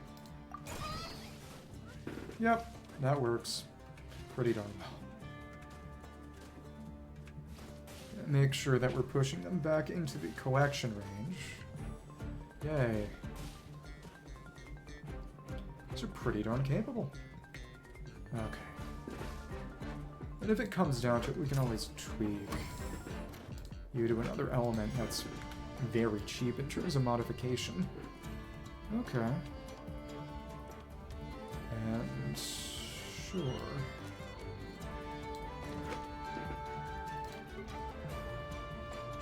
Yep, that works pretty darn well. Make sure that we're pushing them back into the collection range. Yay. These are pretty darn capable. Okay. And if it comes down to it, we can always tweak you to another element that's very cheap in terms of modification. Okay. And sure.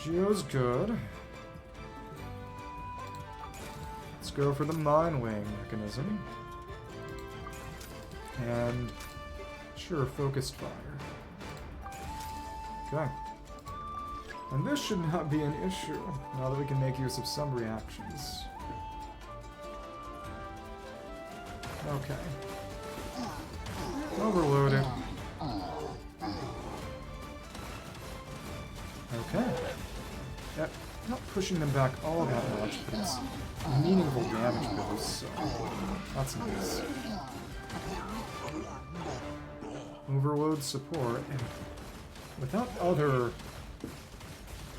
Geo's good. Let's go for the Mind Wing mechanism. And sure, focused fire. Okay. And this should not be an issue, now that we can make use of some reactions. Okay. Overload it. Okay. Yep, not pushing them back all that much, but it's meaningful damage boost, so that's nice. Overload support, and without other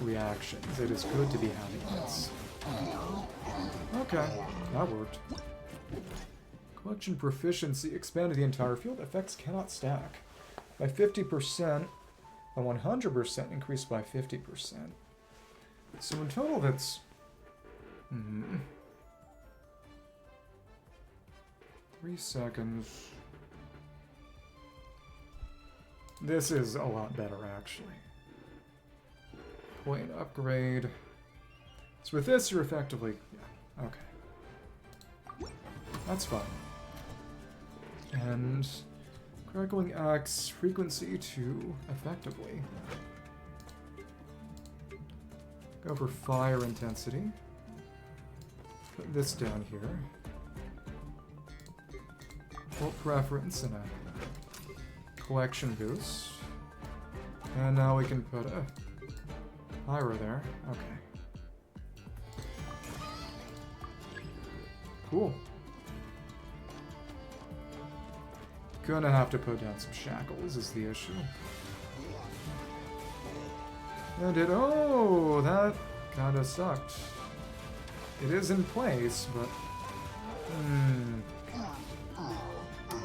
reactions, it is good to be having this. Okay, that worked. Collection proficiency expanded the entire field. Effects cannot stack. By 50%, a 100% increased by 50%. So in total, that's... 3 seconds. This is a lot better, actually. Point upgrade. So with this, you're effectively... Yeah, okay. That's fine. And... Crackling Axe, frequency to effectively. Go for fire intensity. Put this down here. Full preference and a collection boost. And now we can put a pyro there. Okay. Cool. Gonna have to put down some shackles is the issue. And it... Oh, that kinda sucked. It is in place, but...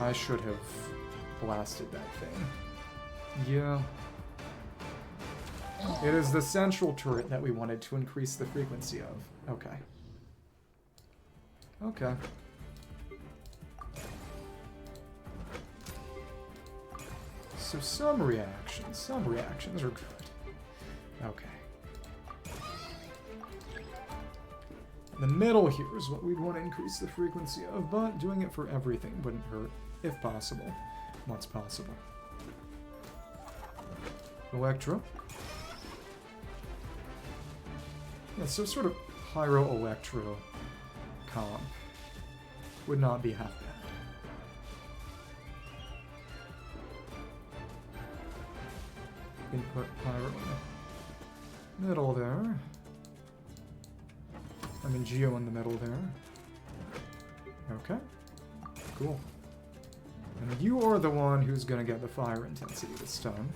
I should have blasted that thing. Yeah. It is the central turret that we wanted to increase the frequency of. Okay. Okay. So some reactions are good. Okay. The middle here is what we'd want to increase the frequency of, but doing it for everything wouldn't hurt, if possible. What's possible? Electro. Yeah, so sort of Pyro-Electro comp would not be half bad. Input Pyro in the middle there. I mean Geo in the middle there. Okay. Cool. And you are the one who's gonna get the fire intensity this time.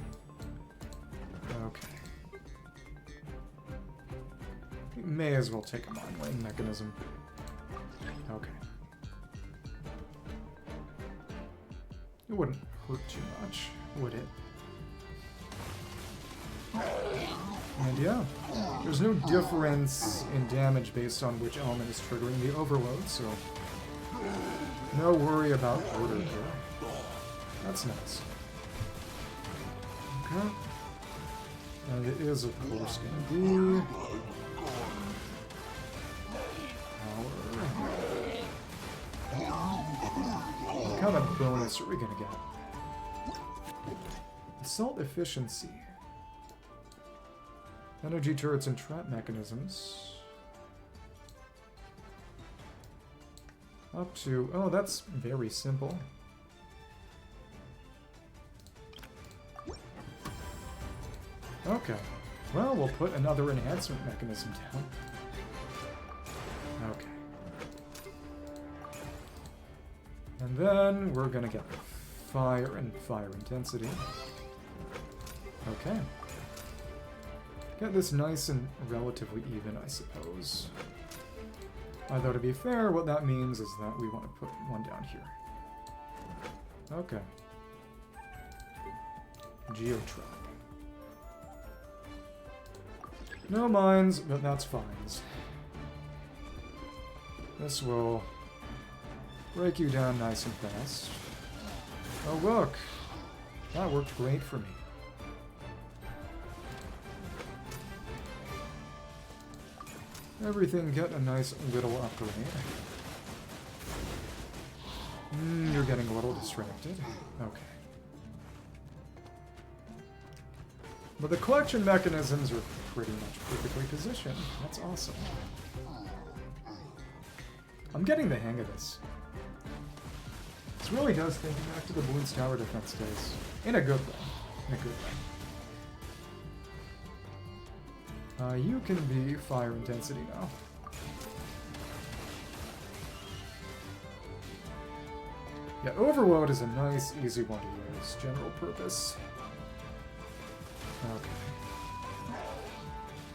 Okay. We may as well take a Mind Wing mechanism. Okay. It wouldn't hurt too much, would it? And yeah, there's no difference in damage based on which element is triggering the overload, so no worry about order here. That's nice. Okay. And it is, of course, going to be power. What kind of bonus are we going to get? Assault efficiency. Energy turrets and trap mechanisms. Up to... Oh, that's very simple. Okay. Well, we'll put another enhancement mechanism down. Okay. And then we're gonna get fire and fire intensity. Okay. Get this nice and relatively even, I suppose. Although, to be fair, what that means is that we want to put one down here. Okay. Geotrap. No mines, but that's fines. This will break you down nice and fast. Oh, look! That worked great for me. Everything get a nice little upgrade. You're getting a little distracted. Okay. But the collection mechanisms are pretty much perfectly positioned. That's awesome. I'm getting the hang of this. This really does take me back to the Bloons Tower defense days. In a good way. In a good way. You can be fire intensity now. Yeah, overload is a nice, easy one to use. General purpose. Okay.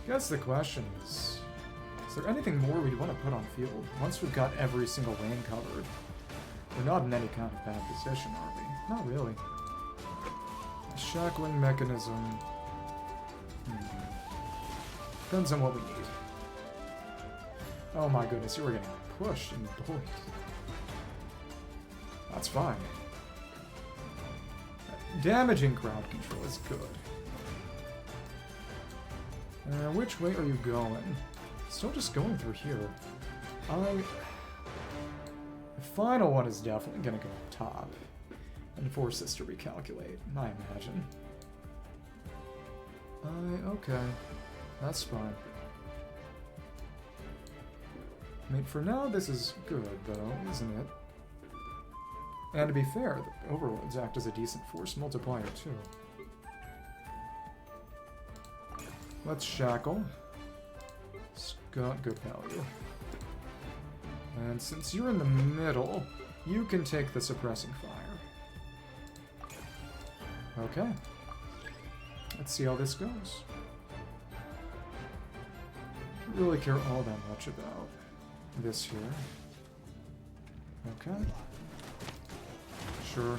Guess the question is there anything more we'd want to put on field? Once we've got every single lane covered. We're not in any kind of bad position, are we? Not really. A shackling mechanism. Depends on what we need. Oh my goodness, you were getting pushed and bullied. That's fine. Damaging crowd control is good. Which way are you going? Still just going through here. The final one is definitely gonna go up top and force us to recalculate, I imagine. Okay. That's fine. I mean, for now, this is good, though, isn't it? And to be fair, the overloads act as a decent force multiplier, too. Let's shackle. It's got good value. And since you're in the middle, you can take the suppressing fire. Okay. Let's see how this goes. Don't really care all that much about this here. Okay. Sure.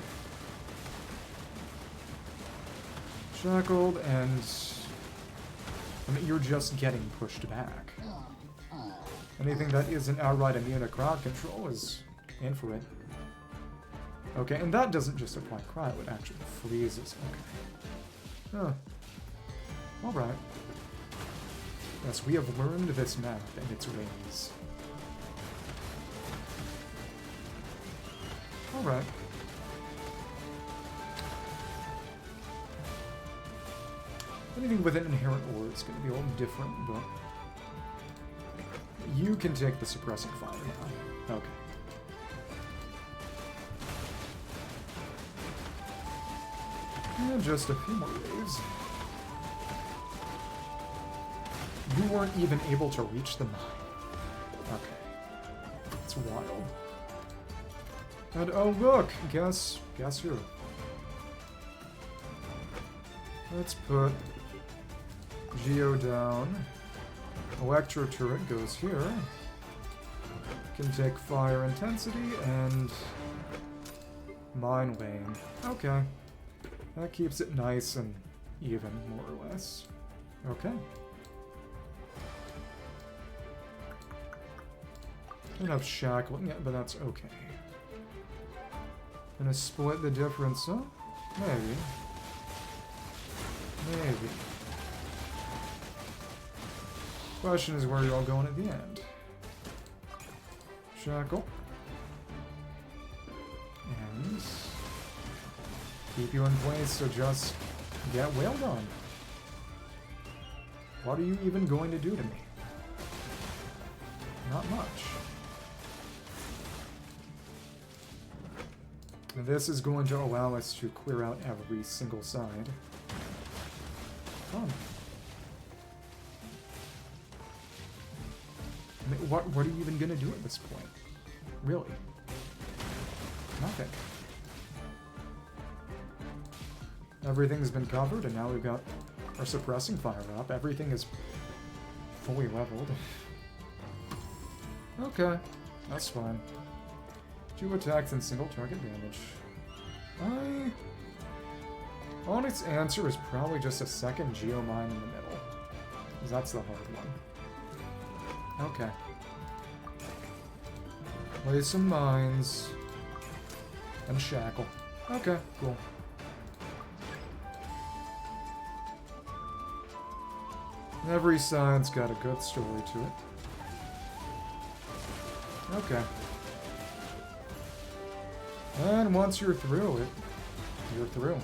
Shackled, and I mean, you're just getting pushed back. Anything that isn't outright immune to crowd control is in for it. Okay, and that doesn't just apply crowd, it actually freezes. Okay. Huh. Alright. Yes, we have learned this map and its ways. Alright. Anything with an inherent ore is going to be a little different, but you can take the suppressing fire now. Okay. And just a few more waves. You weren't even able to reach the mine. Okay. It's wild. And oh look! Guess who? Let's put Geo down. Electro turret goes here. Can take fire intensity and Mind Wane. Okay. That keeps it nice and even, more or less. Okay. Don't have shackling yet, but that's okay. Gonna split the difference, huh? Maybe. Maybe. Question is where you're all going at the end. Shackle. And keep you in place, so just get wailed on. What are you even going to do to me? Not much. And this is going to allow us to clear out every single side. Fun. I mean, what are you even gonna do at this point? Really? Nothing. Everything's been covered, and now we've got our suppressing fire up. Everything is fully leveled. Okay, that's fine. 2 attacks and single target damage. Honest answer is probably just a second Geomine in the middle. Because that's the hard one. Okay. Play some mines. And shackle. Okay, cool. Every side's got a good story to it. Okay. And once you're through it, you're through.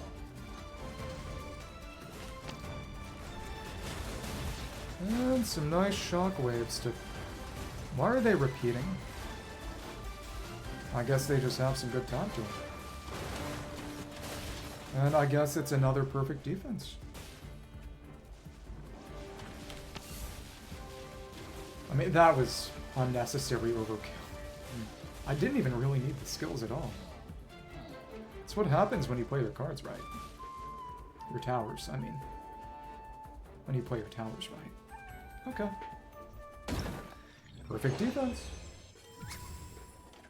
And some nice shockwaves to... Why are they repeating? I guess they just have some good time to them. And I guess it's another perfect defense. I mean, that was unnecessary overkill. I didn't even really need the skills at all. It's what happens when you play your cards right. Your towers, I mean. When you play your towers right. Okay. Perfect defense.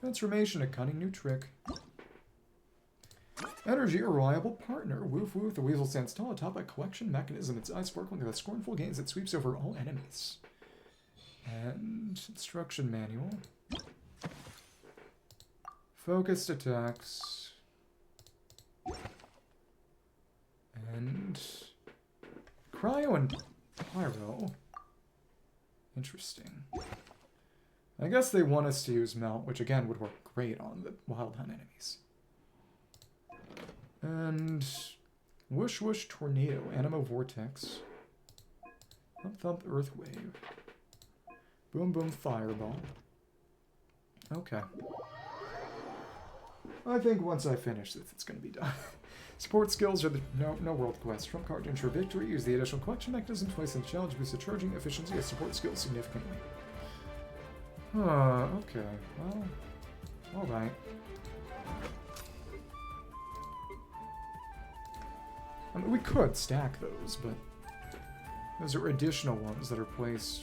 Transformation, a cunning new trick. Energy, a reliable partner. Woof woof, the weasel stands tall atop a collection mechanism, its eyes sparkling with a scornful gaze that sweeps over all enemies. And instruction manual. Focused attacks. And cryo and pyro. Interesting. I guess they want us to use melt, which again would work great on the wild hunt enemies. And whoosh whoosh tornado, animo vortex. Thump thump earthwave. Boom boom fireball. Okay. I think once I finish this, it's going to be done. Support skills are the no world quest. Trump card to ensure victory. Use the additional collection mechanism twice in the challenge. Boost the charging efficiency of support skills significantly. Okay. Well, alright. I mean, we could stack those, but those are additional ones that are placed.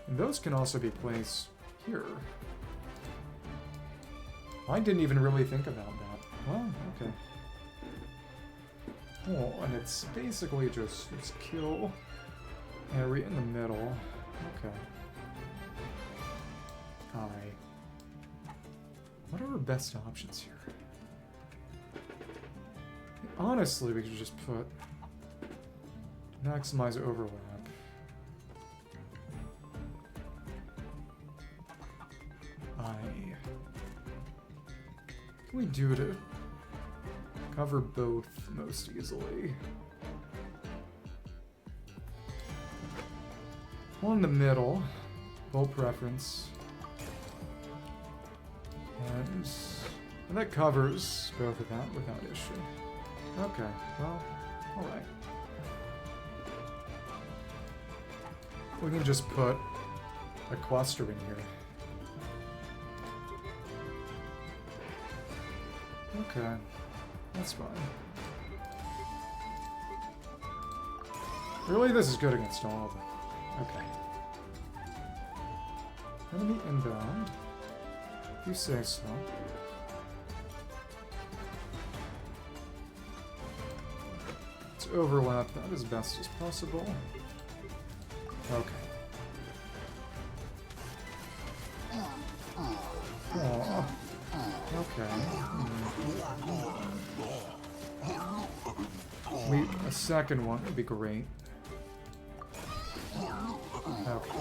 And those can also be placed here. I didn't even really think about that. Well, okay. Oh, and it's basically just kill area in the middle. Okay. What are our best options here? Honestly, we could just put maximize overlap. What can we do to cover both most easily? One in the middle, bolt preference. And that covers both of that without issue. Okay, well, alright. We can just put a cluster in here. Okay, that's fine. Really, this is good against all of them. Okay. Enemy inbound. If you say so. overlap that as best as possible. Okay. Aw. Okay. A second one would be great. Okay.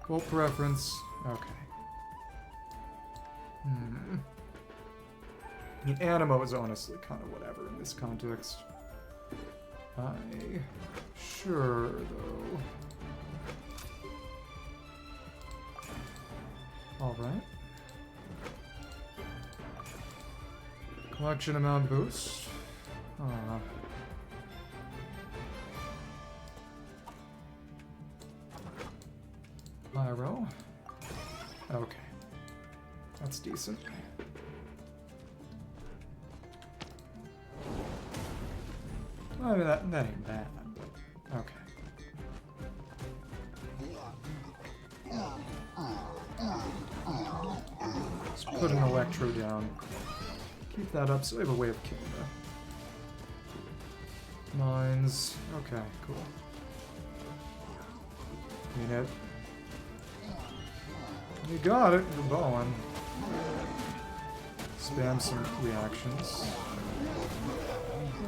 Full preference. Okay. I mean, Animo is honestly kind of whatever in this context. Sure, though. Alright. Collection amount boost. Pyro. Okay. That's decent. I mean, that ain't bad, but okay. Let's put an Electro down. Keep that up so we have a way of killing the mines. Okay, cool. Mean it. You got it, you're balling. Spam some reactions.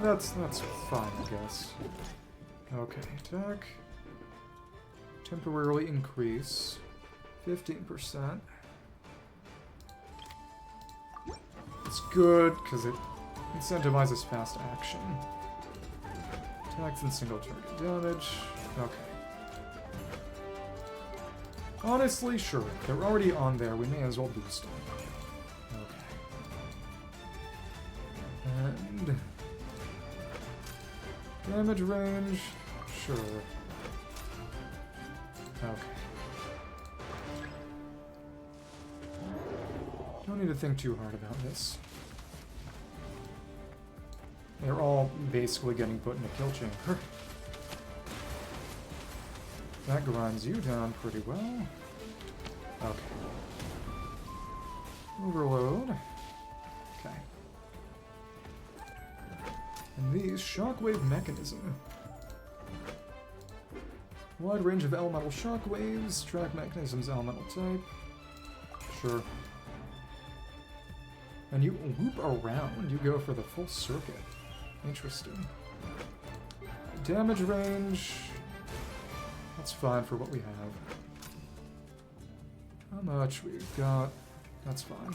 That's fine, I guess. Okay, attack. Temporarily increase. 15%. It's good, because it incentivizes fast action. Attacks and single target damage. Okay. Honestly, sure. If they're already on there, we may as well boost them. Okay. And... damage range? Sure. Okay. Don't need to think too hard about this. They're all basically getting put in a kill chamber. That grinds you down pretty well. Okay. Overload. Okay. And these, shockwave mechanism. Wide range of elemental shockwaves, track mechanisms elemental type. Sure. And you loop around, you go for the full circuit. Interesting. Damage range. That's fine for what we have. How much we've got. That's fine.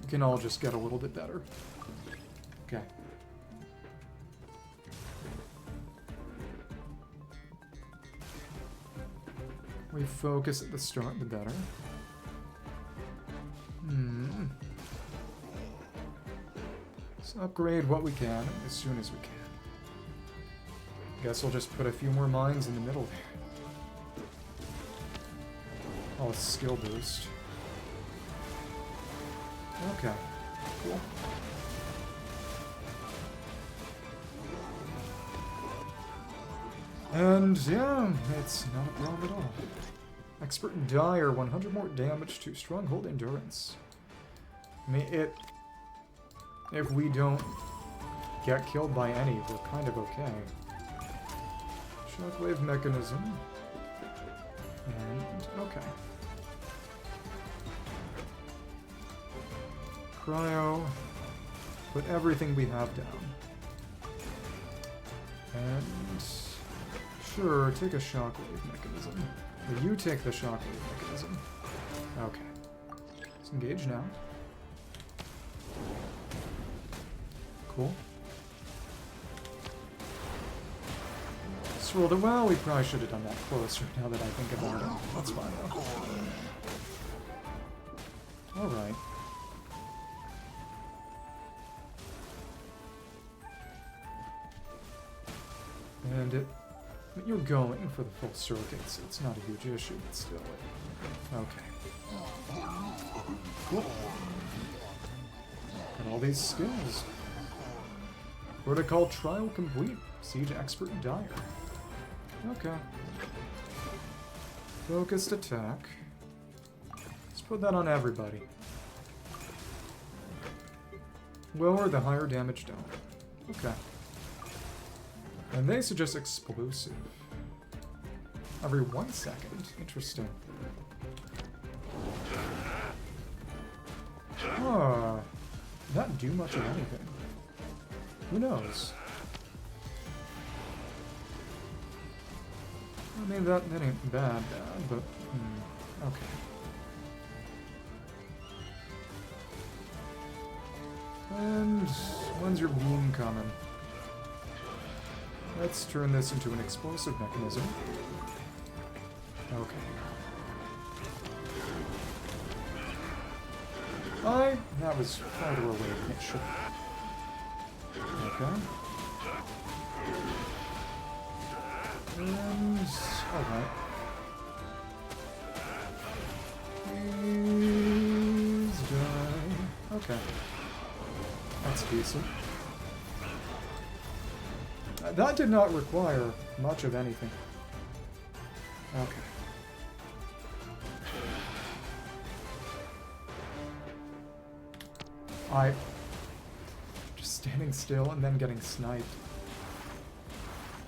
We can all just get a little bit better. Okay. We focus at the start, the better. Let's upgrade what we can as soon as we can. Guess we'll just put a few more mines in the middle there. Oh, a skill boost. Okay, cool. And yeah, it's not a problem at all. Expert Dire, 100 more damage to Stronghold Endurance. I mean, if we don't get killed by any, we're kind of okay. Shockwave mechanism. And, okay. Cryo. Put everything we have down. And... sure, take a shockwave mechanism. Or you take the shockwave mechanism. Okay. Let's engage now. Cool. Rolled it well. We probably should have done that closer now that I think about it. That's fine though. Alright. And you're going for the full circuit, so it's not a huge issue, but still. Okay. Cool. And all these skills. Protocol trial complete. Siege Expert Dire. Okay. Focused attack. Let's put that on everybody. Lower the higher damage down. Okay. And they suggest explosive. Every 1 second. Interesting. Huh. Did that do much of anything? Who knows? I mean, that ain't bad, but... okay. And when's your beam coming? Let's turn this into an explosive mechanism. Okay. That was farther away than it should. Okay. And... alright. Please die. Okay. That's decent. That did not require much of anything. Okay. Just standing still and then getting sniped.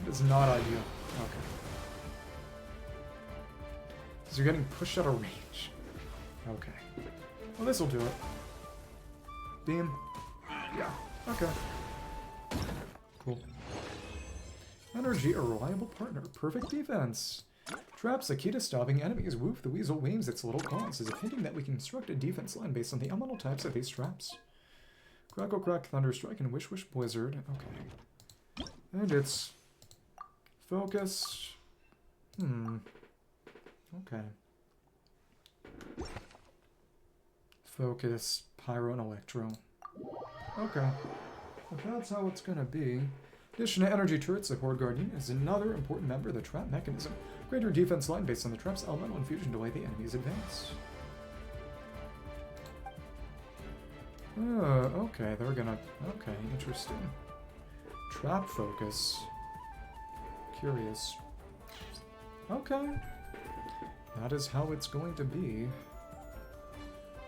It is not ideal. Okay. So you're getting pushed out of range. Okay. Well, this'll do it. Beam. Yeah. Okay. Cool. Energy, a reliable partner. Perfect defense. Traps, a key to stopping enemies. Woof, the weasel waves its little claws, as if hinting that we can construct a defense line based on the elemental types of these traps. Crackle, crack, thunderstrike, and wish, wish, blizzard. Okay. And it's... focus. Okay. Focus, pyro, and electro. Okay. If that's how it's gonna be. In addition to energy turrets, the Horde Guardian is another important member of the trap mechanism. Greater defense line based on the trap's elemental infusion to delay the enemy's advance. Okay, they're gonna... okay, interesting. Trap focus. Curious. Okay. That is how it's going to be.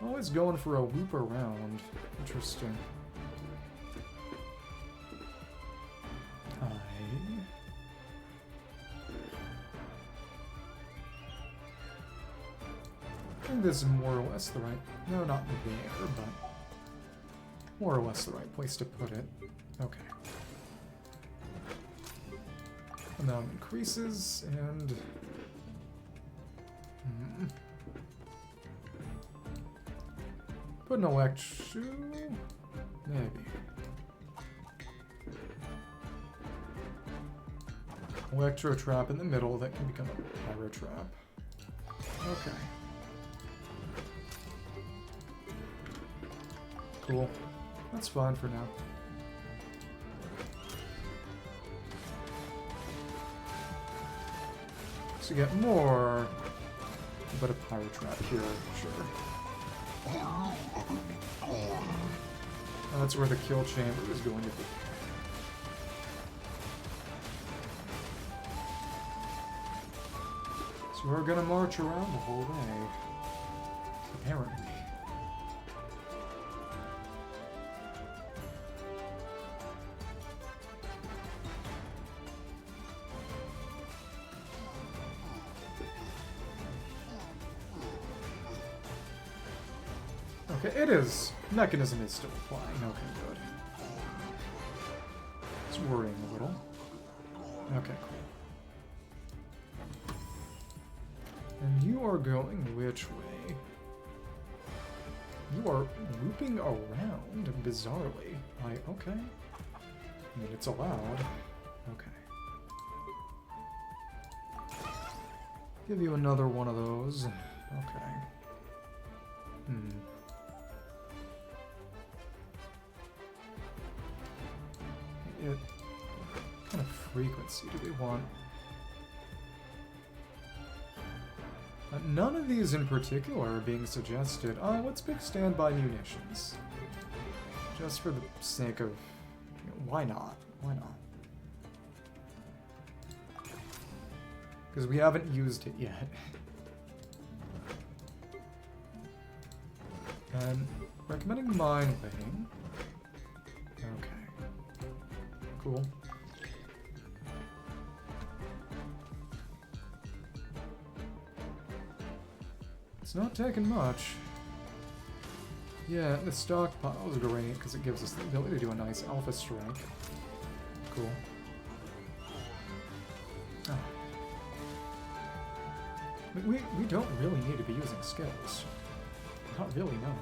Always going for a loop around. Interesting. I think this is more or less the right... no, not there, but... more or less the right place to put it. Okay. Amount increases, and... put an electro... maybe. Electro trap in the middle that can become a pyro trap. Okay. Cool. That's fine for now. To get more, but a pyro trap here, sure. That's where the kill chamber is going to be. So we're gonna march around the whole way. Apparently. Okay, it is. Mechanism is still applying. Okay, good. It's worrying a little. Okay, cool. And you are going which way? You are looping around bizarrely. Okay. I mean, it's allowed. Okay. Give you another one of those. Okay. What kind of frequency do we want? None of these in particular are being suggested. Let's pick standby munitions. Just for the sake of... why not? Why not? Because we haven't used it yet. And recommending mine weighing. Okay. Cool. It's not taking much. Yeah, the stockpile is great because it gives us the ability to do a nice alpha strike. Cool. Oh. We don't really need to be using skills. Not really, no.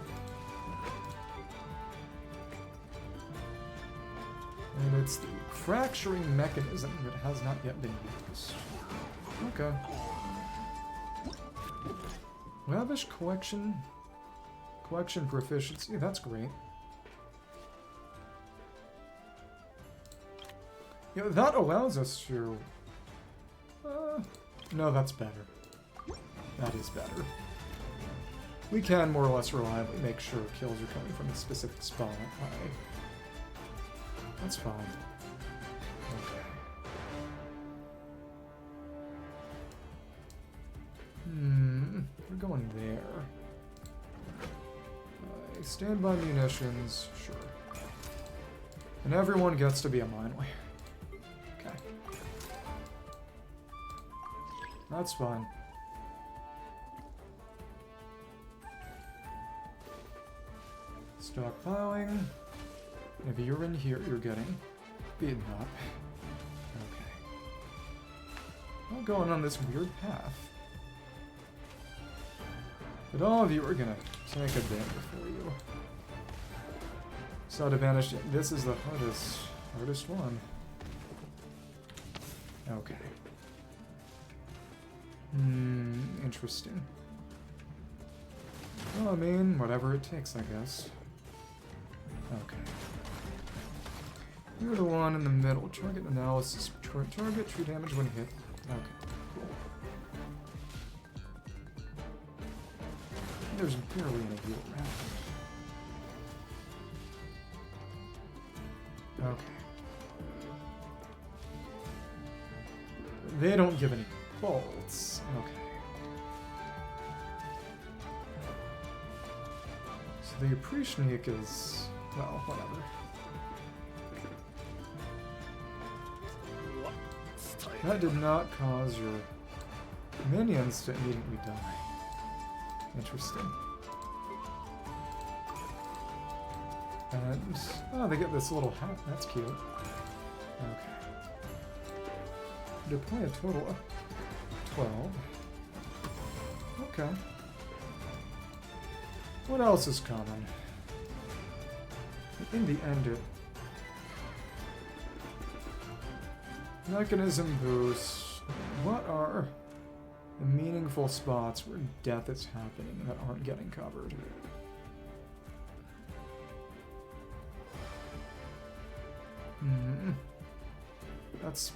And it's the fracturing mechanism that has not yet been used. Okay. Lavish collection proficiency, that's great. Yeah, that allows us to... no, that's better. That is better. We can more or less reliably make sure kills are coming from a specific spot. That's fine. Okay. We're going there. Standby munitions, sure. And everyone gets to be a mine layer. Okay. That's fine. Stockpiling. If you're in here, you're getting beaten up. Okay. I'm going on this weird path. But all of you are gonna take a bit before you. So to vanish, this is the hardest one. Okay. Interesting. Well, I mean, whatever it takes, I guess. Okay. You're the one in the middle. Target analysis. Target true damage when hit. Okay, cool. There's barely any heal around. Okay. They don't give any bolts. Okay. So the Appreciate is... well, whatever. That did not cause your minions to immediately die. Interesting. And... oh, they get this little hat. That's cute. Okay. Deploy a total of 12. Okay. What else is common? In the end, it... mechanism boosts. What are the meaningful spots where death is happening that aren't getting covered? That's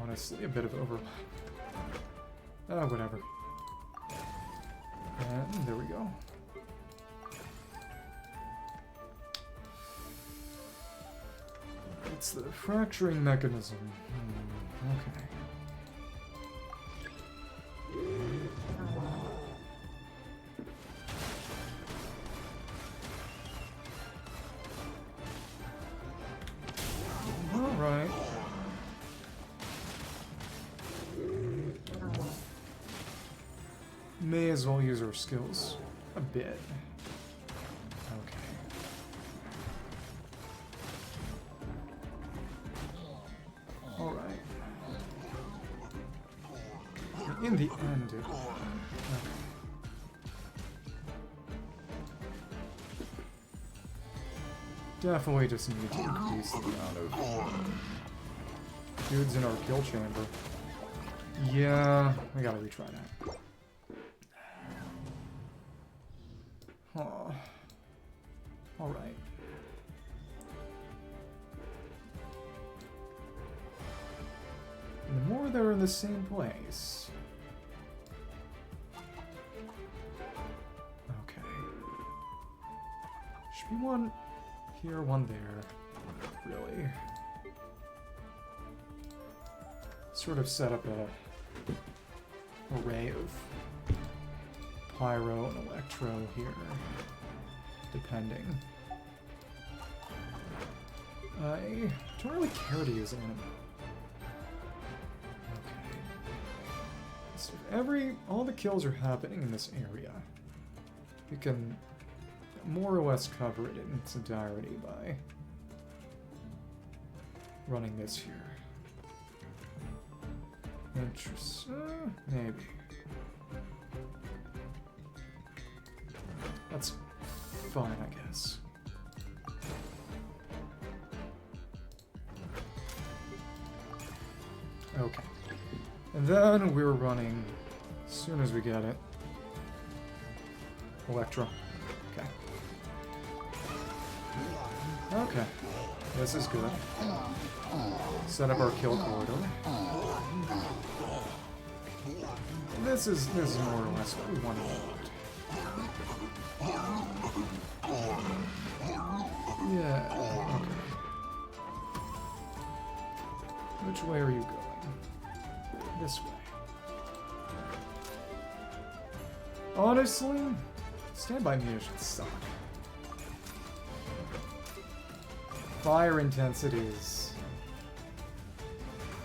honestly a bit of overlap. Whatever. And there we go. It's the fracturing mechanism. Okay. Alright. May as well use our skills a bit. In the end, it... okay. Definitely just need to increase the amount of dudes in our kill chamber. Yeah, I gotta retry that. Oh. Alright. The more they're in the same place... okay. Should be one here, one there. Really. Sort of set up a array of pyro and electro here. depending. I don't really care to use anime. Okay. So if all the kills are happening in this area, you can more or less cover it in its entirety by running this here. Interesting. Maybe. That's fine, I guess. Okay. And then we're running, as soon as we get it, Electro. Okay. Okay. This is good. Set up our kill corridor. This is more or less what we want. Yeah, okay. Which way are you going? This way. Honestly, standby munitions suck. Fire intensity is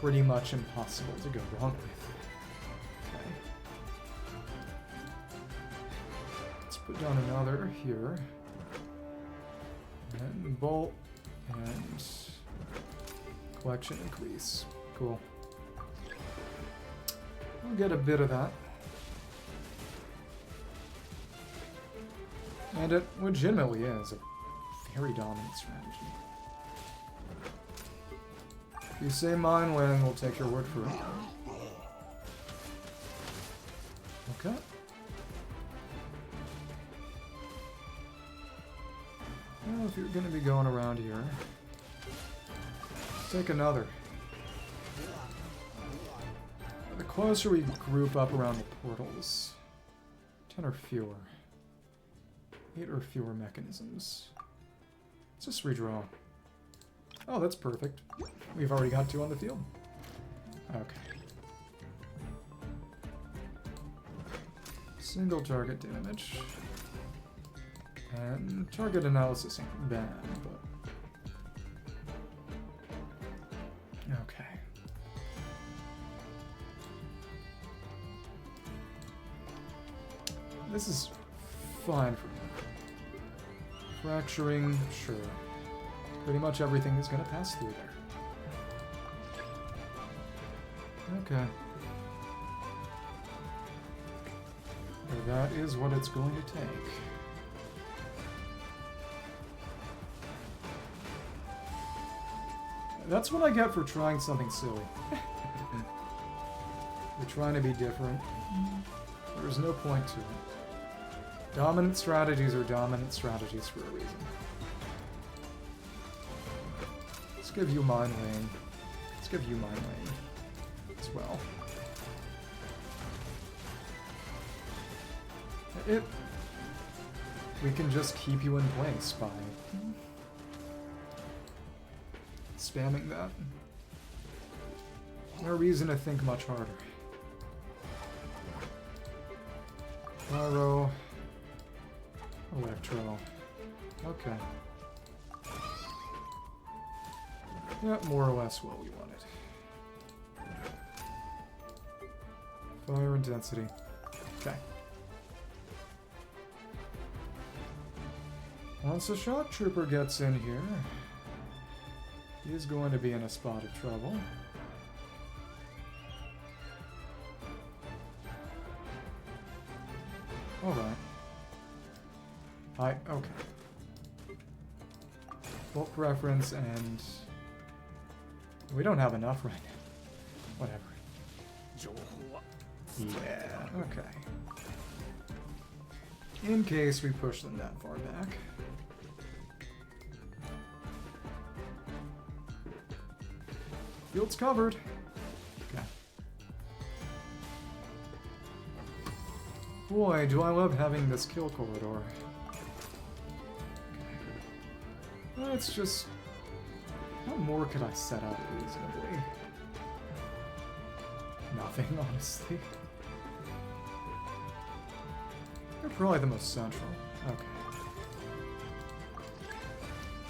pretty much impossible to go wrong with. Okay. Let's put down another here. And bolt and collection increase. Cool. We'll get a bit of that. And it legitimately is a very dominant strategy. If you say mine when, we'll take your word for it. Okay. Well, if you're going to be going around here, take another. The closer we group up around the portals, 10 or fewer. 8 or fewer mechanisms. Let's just redraw. Oh, that's perfect. We've already got 2 on the field. Okay. Single target damage. And target analysis ain't bad, but... Okay. This is fine for me. Fracturing, sure. Pretty much everything is going to pass through there. Okay. Well, that is what it's going to take. That's what I get for trying something silly. You're trying to be different. There's no point to it. Dominant strategies are dominant strategies for a reason. Let's give you Mine Lane. Let's give you Mine Lane as well. We can just keep you in place by spamming that. No reason to think much harder. Pyro. Electro. Okay. Yeah, more or less what we wanted. Fire intensity. Okay. Once a shock trooper gets in here, he is going to be in a spot of trouble. Alright. Okay. Bolt preference and... We don't have enough right now. Whatever. Yeah, okay. In case we push them that far back. Field's covered. Okay. Boy, do I love having this kill corridor. Okay. It's just... What more could I set up reasonably? Nothing, honestly. They're probably the most central. Okay.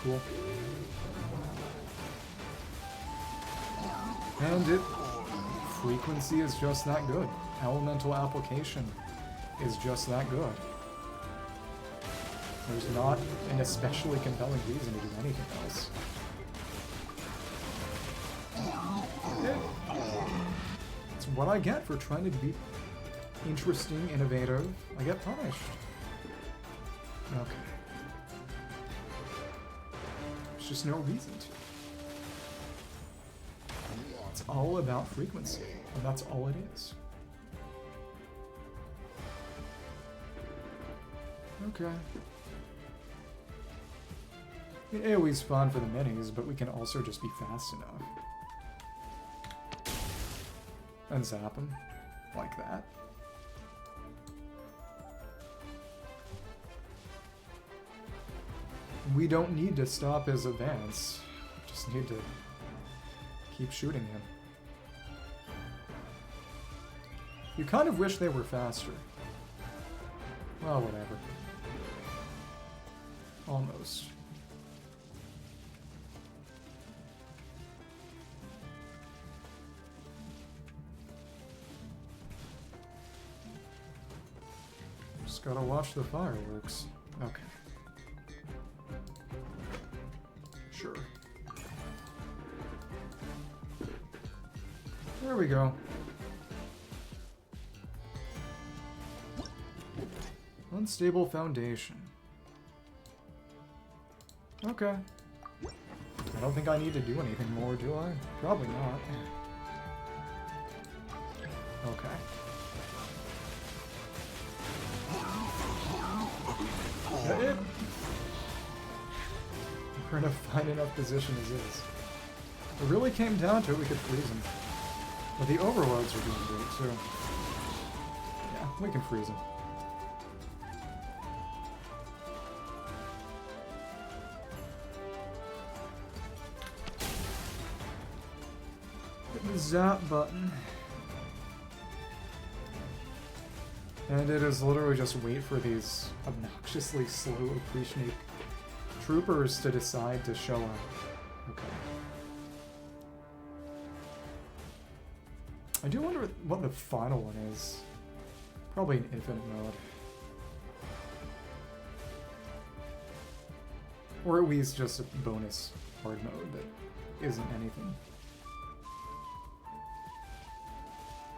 cool. And it... frequency is just that good. Elemental application is just that good. There's not an especially compelling reason to do anything else. It's what I get for trying to be interesting, innovative. I get punished. Okay. There's just no reason to. It's all about frequency, and that's all it is. Okay. I mean, AoE's fun for the minis, but we can also just be fast enough. And zap him. Like that. We don't need to stop his advance. We just need to keep shooting him. You kind of wish they were faster. Well, whatever. Almost. Just gotta watch the fireworks. Okay. Sure. There we go. Unstable foundation. Okay. I don't think I need to do anything more, do I? Probably not. Okay. Is that it? We're in a fine enough position as is. If it really came down to it, we could freeze him. But the overloads are doing great, too. Yeah, we can freeze him. Hit the zap button. And it is literally just wait for these obnoxiously slow appreciate troopers to decide to show up. Okay. I do wonder what the final one is. Probably an infinite mode. Or at least just a bonus hard mode that isn't anything.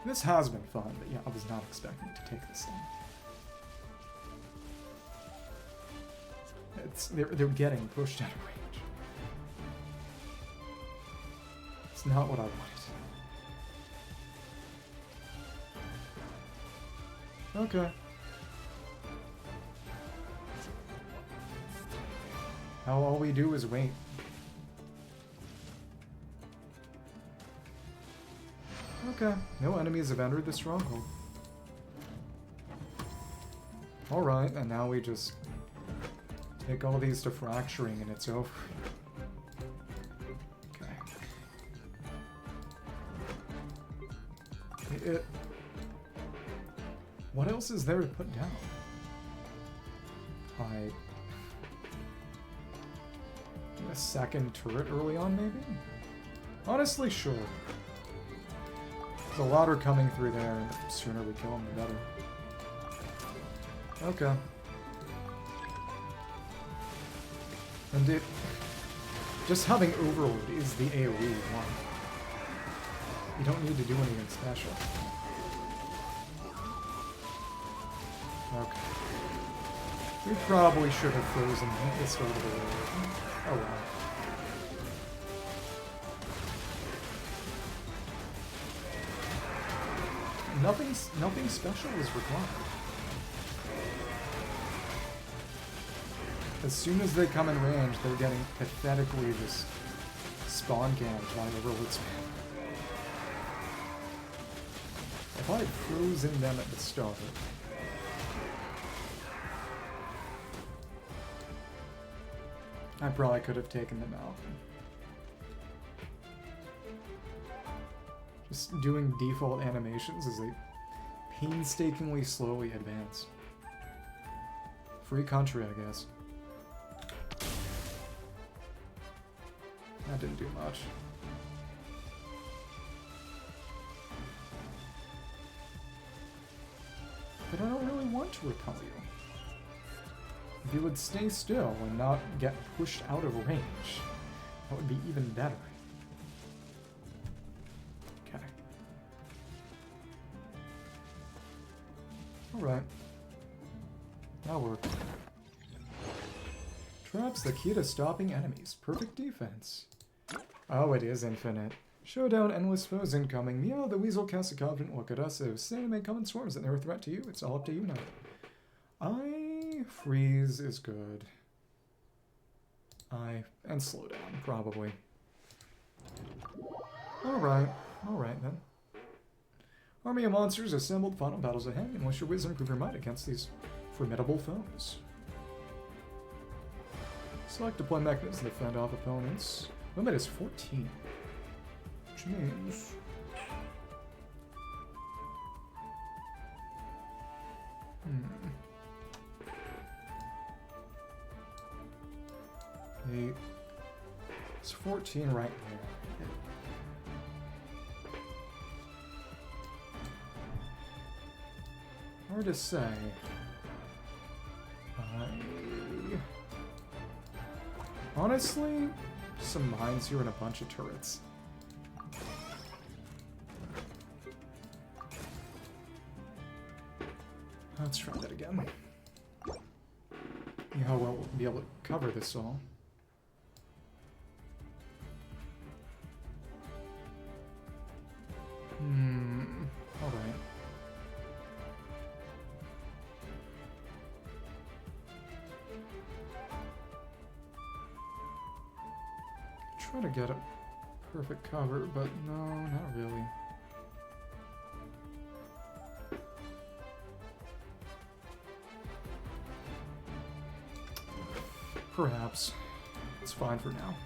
This has been fun, but yeah, I was not expecting to take this thing. They're getting pushed out of range. It's not what I wanted. Okay. Now all we do is wait. Okay, no enemies have entered the Stronghold. Alright, and now we just take all these to fracturing and it's over. Okay. What else is there to put down? A second turret early on, maybe? Honestly, sure. The lot are coming through there, and the sooner we kill them, the better. Okay. And it... just having Overload is the AoE one. You don't need to do anything special. Okay. We probably should have frozen at the start of the war. Oh well. Nothing special is required. As soon as they come in range, they're getting pathetically just spawn camped by Overload spam. If I had frozen them at the start, I probably could have taken them out. Just doing default animations as they painstakingly slowly advance. Free country, I guess. That didn't do much. But I don't really want to repel you. If you would stay still and not get pushed out of range, that would be even better. Okay. Alright. That'll work. Traps the key to stopping enemies. Perfect defense. Oh, it is infinite. Showdown, endless foes incoming. Meow, the weasel casts a confident look at us. If Santa may come in swarms and they're a threat to you, it's all up to you now. Freeze is good. And slow down, probably. Alright then. Army of monsters assembled, final battles ahead. Unless your wisdom, prove your might against these formidable foes. Select deploy mechanisms to fend off opponents. Limit is 14. Which means... It's 14 right there. Hard to say. Honestly, some mines here and a bunch of turrets. Let's try that again. See how well we'll be able to cover this all. Alright. Try to get a perfect cover, but no, not really. Perhaps. It's fine for now.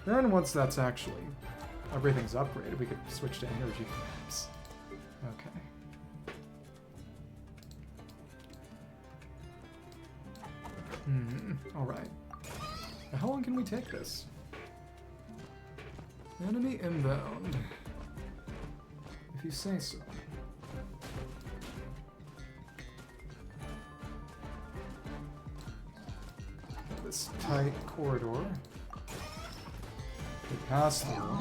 Then once that's actually... everything's upgraded, we could switch to energy perhaps. Okay. Alright. How long can we take this? Enemy inbound. If you say so. This tight corridor. We pass through.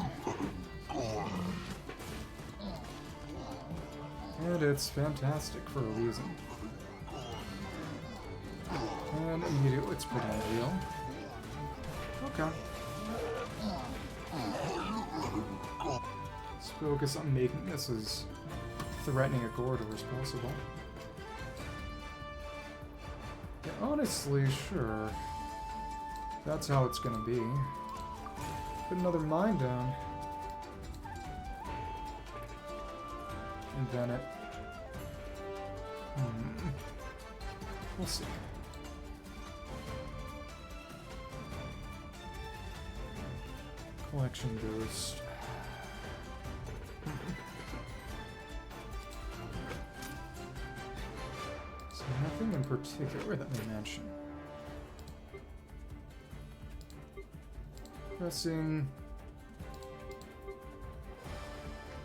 And it's fantastic for a reason. And immediately it's pretty ideal. Okay. Let's focus on making this as threatening a corridor as possible. Yeah, honestly, sure. That's how it's gonna be. Put another mine down. And then it... We'll see. Collection boost. So nothing in particular that they mention. Pressing...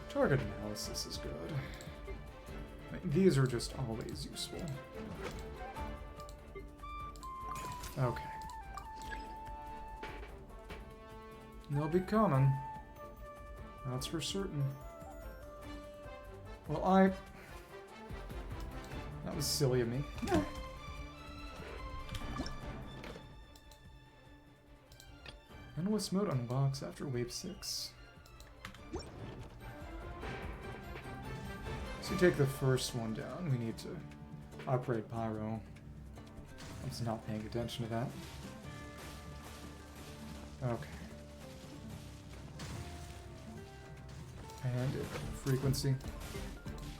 Target analysis is good. I mean, these are just always useful. Okay. They'll be coming. That's for certain. Well, that was silly of me. Endless mode unlocks after wave 6. So you take the first one down. We need to upgrade Pyro. I was not paying attention to that. Okay. And frequency.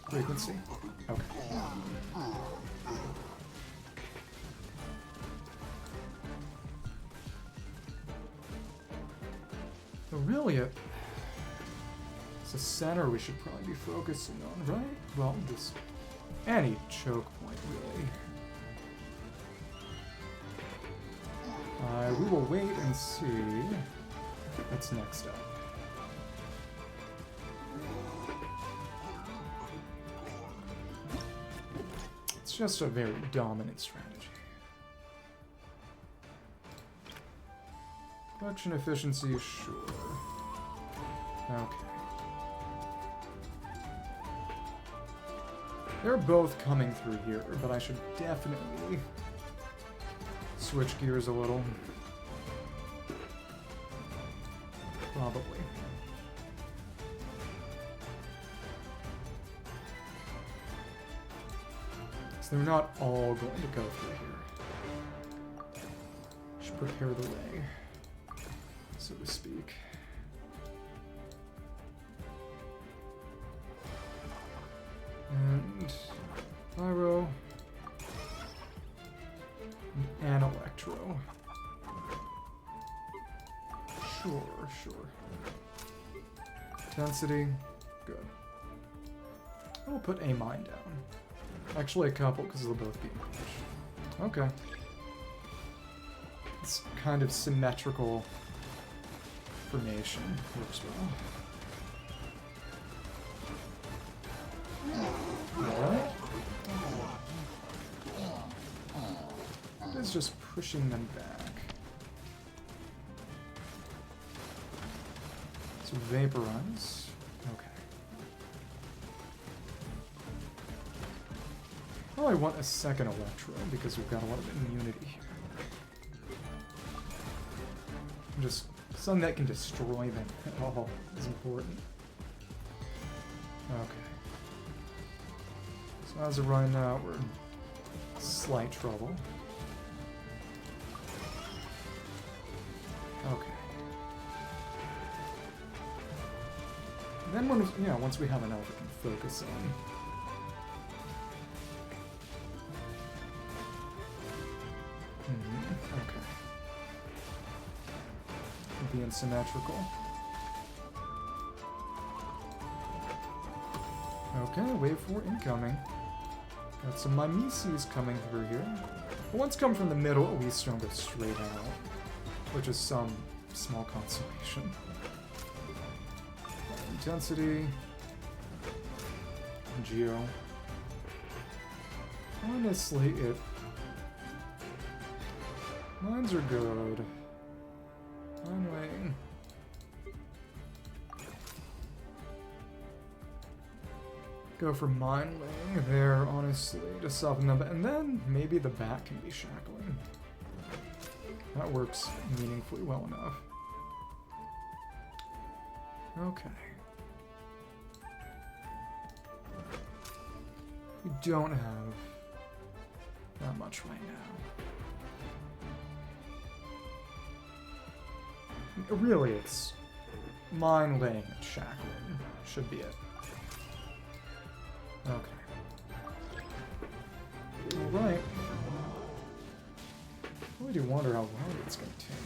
Frequency. Okay. So really, it's the center we should probably be focusing on, right? Well, just any choke point, really. We will wait and see what's next up. It's just a very dominant strategy. Production efficiency, sure. Okay. They're both coming through here, but I should definitely switch gears a little. Probably. So they're not all going to go through here. Should prepare the way, so to speak. And Pyro and Electro. Sure. Intensity, good. I will put a mine down. Actually, a couple, because they'll both be in range. Okay. It's kind of symmetrical formation. Works well. Alright. It's just pushing them back. So vaporize. Okay. Oh, I want a second Electro because we've got a lot of immunity here. Just something that can destroy them at all is important. Okay. So as of right now, we're in slight trouble. Okay. Then once we have enough, we can focus on. Okay. Being symmetrical. Okay, wave 4 incoming. Got some Mimesis coming through here. One's come from the middle, at least don't go straight out, which is some small consolation. Intensity. Geo. Honestly, mines are good. Anyway. Go for mine laying there, honestly, to soften them. And then maybe the back can be shackling. That works meaningfully well enough. Okay. We don't have that much right now. Really, it's mine laying and shackling should be it. Okay. Alright. I really do wonder how long it's going to take.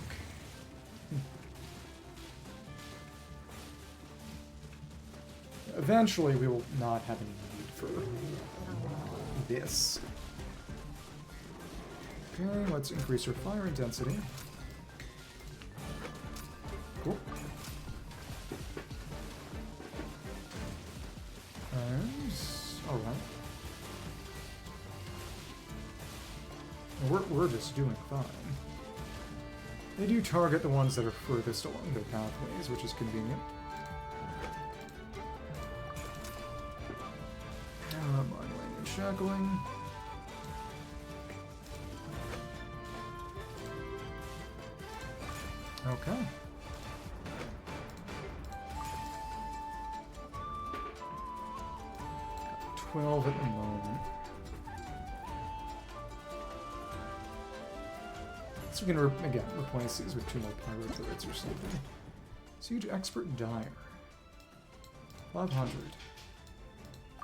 Eventually, we will not have any need for this. Okay, let's increase our fire intensity. Cool. And alright. We're just doing fine. They do target the ones that are furthest along their pathways, which is convenient. Modeling and shackling. Okay. Got 12 at the moment. So we can, again, replace these with 2 more pyro turrets or something. Siege Expert Dire. 500.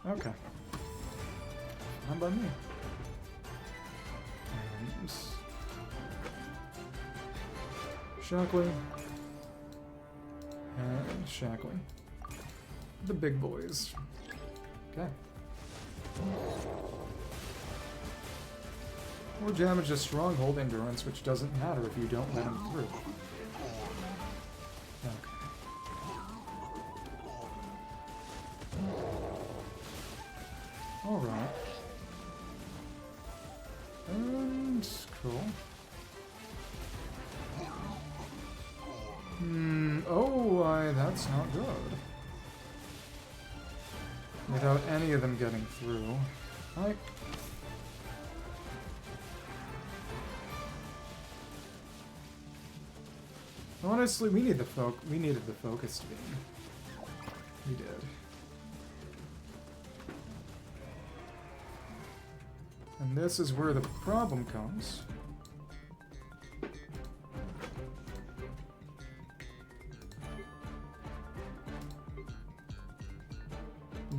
Okay. Fine by me. And shackling. And shackling. The big boys. Okay. Or damage to Stronghold endurance, which doesn't matter if you don't let him through. Okay. Alright. And cool. That's not good. Without any of them getting through. Honestly, we needed the focus beam. We did. And this is where the problem comes.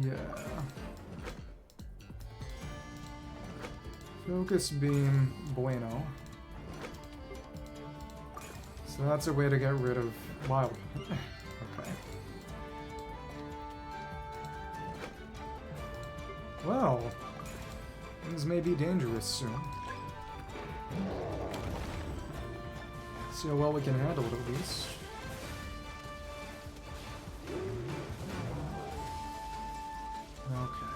Yeah. Focus beam, bueno. So that's a way to get rid of wild. Okay. Well, things may be dangerous soon. See how well we can handle it at least. Okay.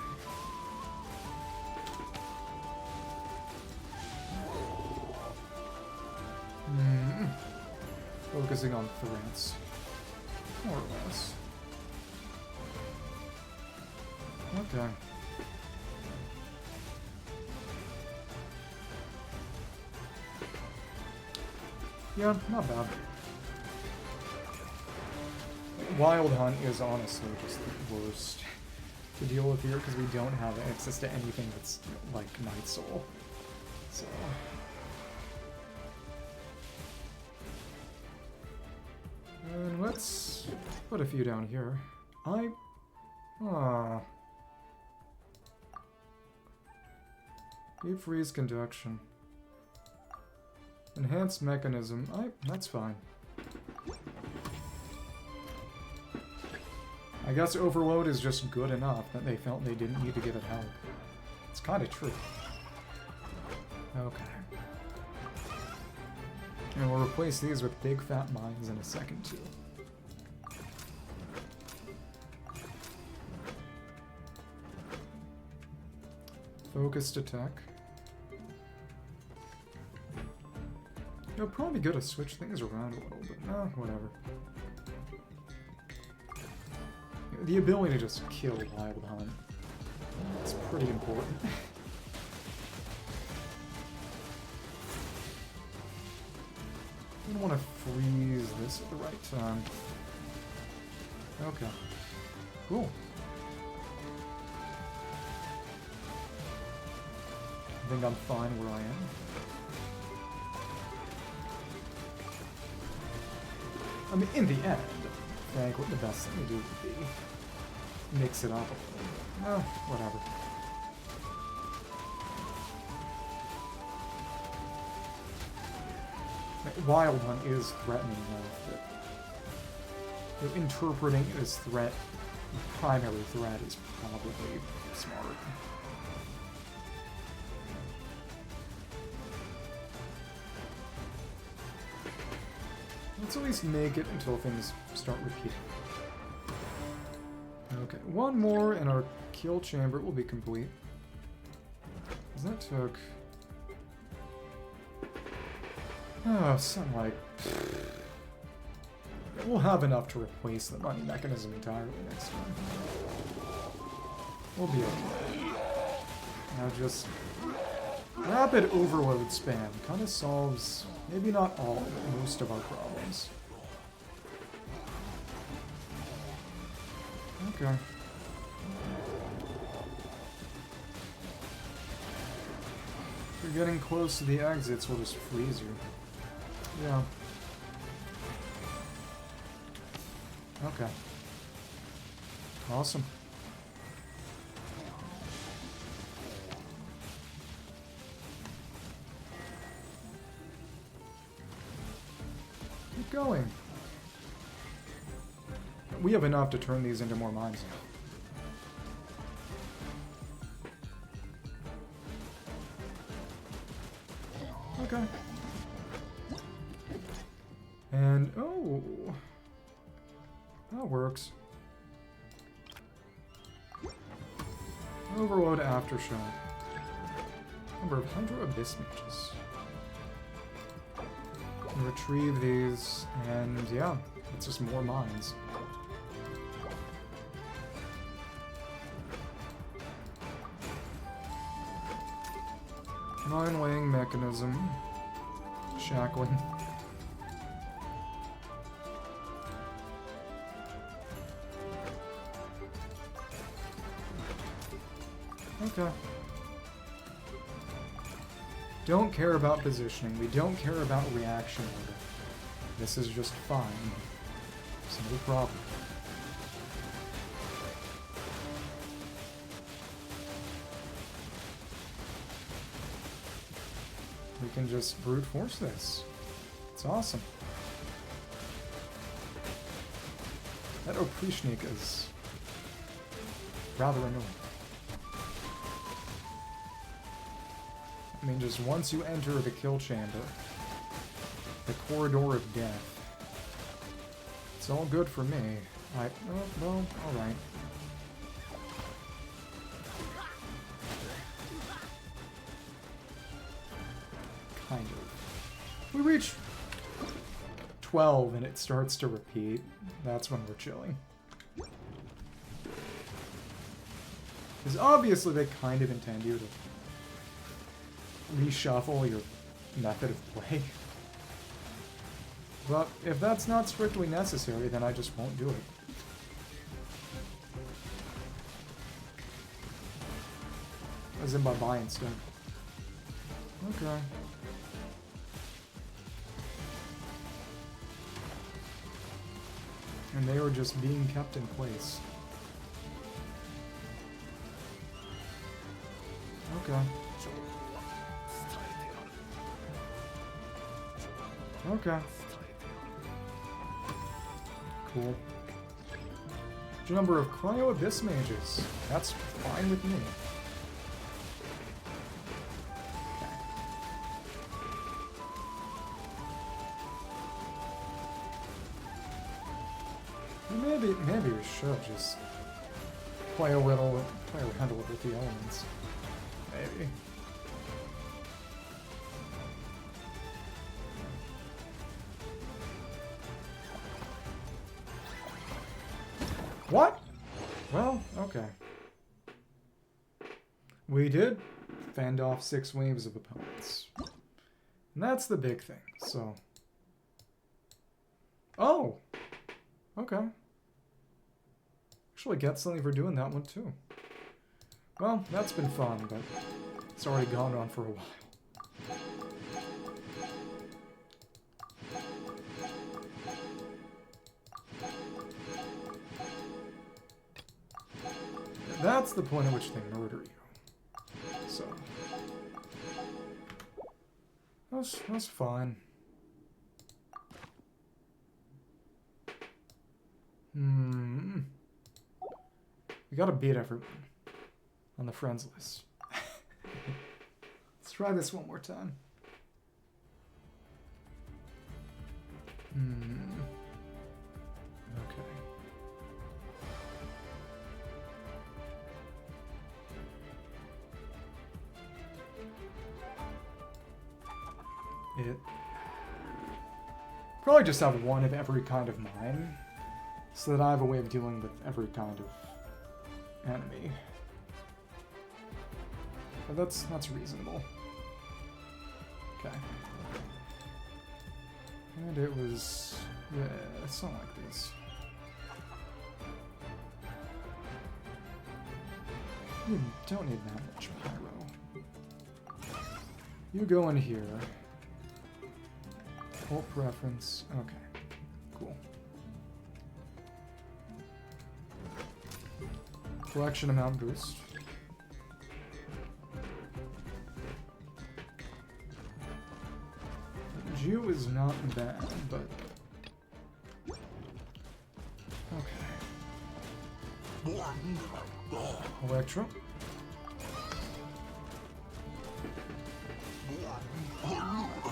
Focusing on threats. More or less. Okay. Yeah, not bad. Wild Hunt is honestly just the worst to deal with here because we don't have access to anything that's like Night Soul. So. And let's put a few down here. Deep freeze conduction. Enhanced mechanism. That's fine. I guess overload is just good enough that they felt they didn't need to give it help. It's kind of true. Okay. And we'll replace these with big fat mines in a second too. Focused attack. It'll probably be good to switch things around a little bit. No, whatever. The ability to just kill Wild Hunt. It's pretty important. I don't want to freeze this at the right time. Okay. Cool. I think I'm fine where I am. I mean, in the end, frankly, the best thing to do would be mix it up a little. No, whatever. Wild Hunt is threatening enough that interpreting it as threat, primary threat, is probably smart. Let's at least make it until things start repeating. Okay, one more and our kill chamber will be complete. Because that took... something like... We'll have enough to replace the money mechanism entirely next time. We'll be okay. Now just... Rapid overload spam kind of solves, maybe not all, but most of our problems. Okay. If you're getting close to the exits, we'll just freeze you. Yeah. Okay. Awesome. Keep going. We have enough to turn these into more mines. Okay. And, oh. That works. Overload Aftershock. Number of Hydro Abyss Mages. Retrieve these, and yeah, it's just more mines. Mine weighing mechanism. Shackling. Okay. Don't care about positioning. We don't care about reaction order. This is just fine. It's no problem. We can just brute force this. It's awesome. That Oprishnik is rather annoying. I mean, just once you enter the kill chamber, the corridor of death, it's all good for me. Oh, well, alright. Kind of. We reach 12 and it starts to repeat. That's when we're chilling. Because obviously they kind of intend you to reshuffle your method of play. But if that's not strictly necessary, then I just won't do it. As in by buying stuff. Okay. And they were just being kept in place. Okay. Okay. Cool. Number of Cryo Abyss Mages. That's fine with me. Okay. Maybe we should just play around a little with the elements. Maybe. What? Well, okay. We did fend off 6 waves of opponents. And that's the big thing, so... Oh! Okay. Actually get something for doing that one, too. Well, that's been fun, but it's already gone on for a while. That's the point at which they murder you. So... That's fine. We gotta beat everyone on the friends list. Let's try this one more time. Okay. Probably just have one of every kind of mine, so that I have a way of dealing with every kind of enemy. But that's reasonable. Okay. And it was... yeah, something like this. You don't need that much pyro. You go in here. Ult preference. Okay. Cool. Collection amount boost. Jew is not bad, but... okay. Electro.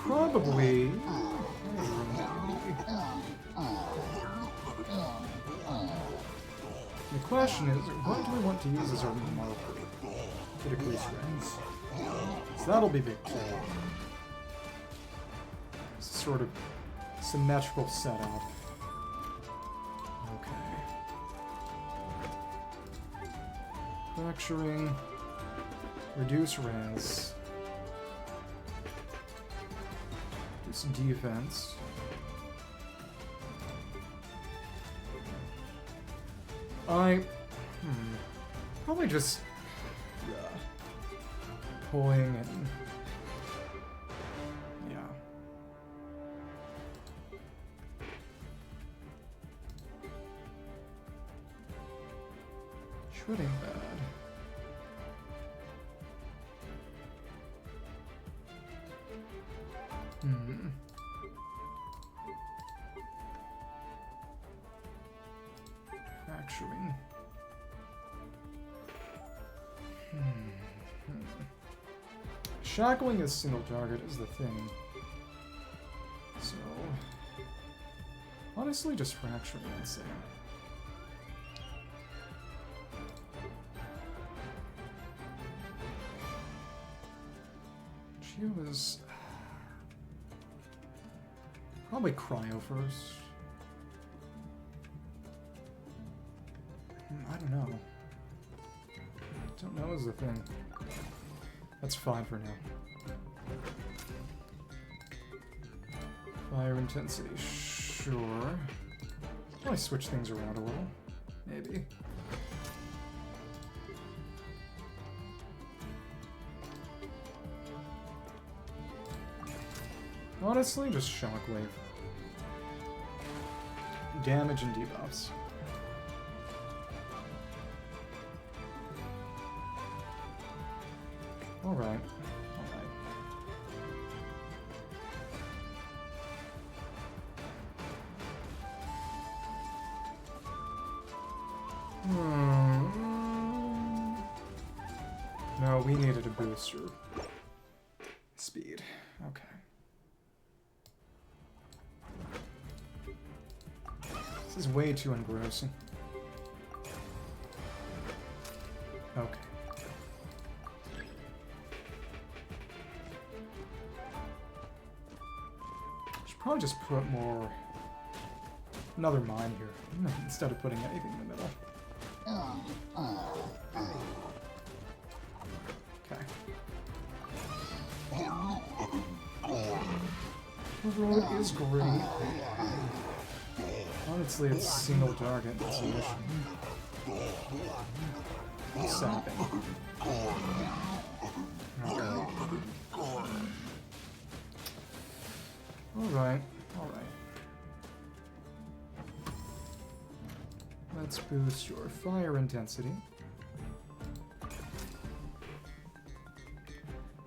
probably... The question is, what do we want to use as our marker to decrease rings? So that'll be big too. Sort of symmetrical setup. Okay. Fracturing. Reduce res. Reduce defense. Probably just pulling and yeah. Shredding bad. Fracturing. Shackling as single target is the thing. So, honestly, just fracturing, I'd say. Geo is probably cryo first. I don't know. Don't know is the thing. That's fine for now. Fire intensity, sure. Probably switch things around a little. Maybe. Honestly, just shockwave. Damage and debuffs. Alright. Alright. No, we needed a booster. Speed. Okay. This is way too engrossing. Okay. Should probably just put more... another mine here, instead of putting anything in the middle. Okay. Overall, it is great. Honestly, it's single target, that's the issue. Sapping. Alright, alright. Let's boost your fire intensity.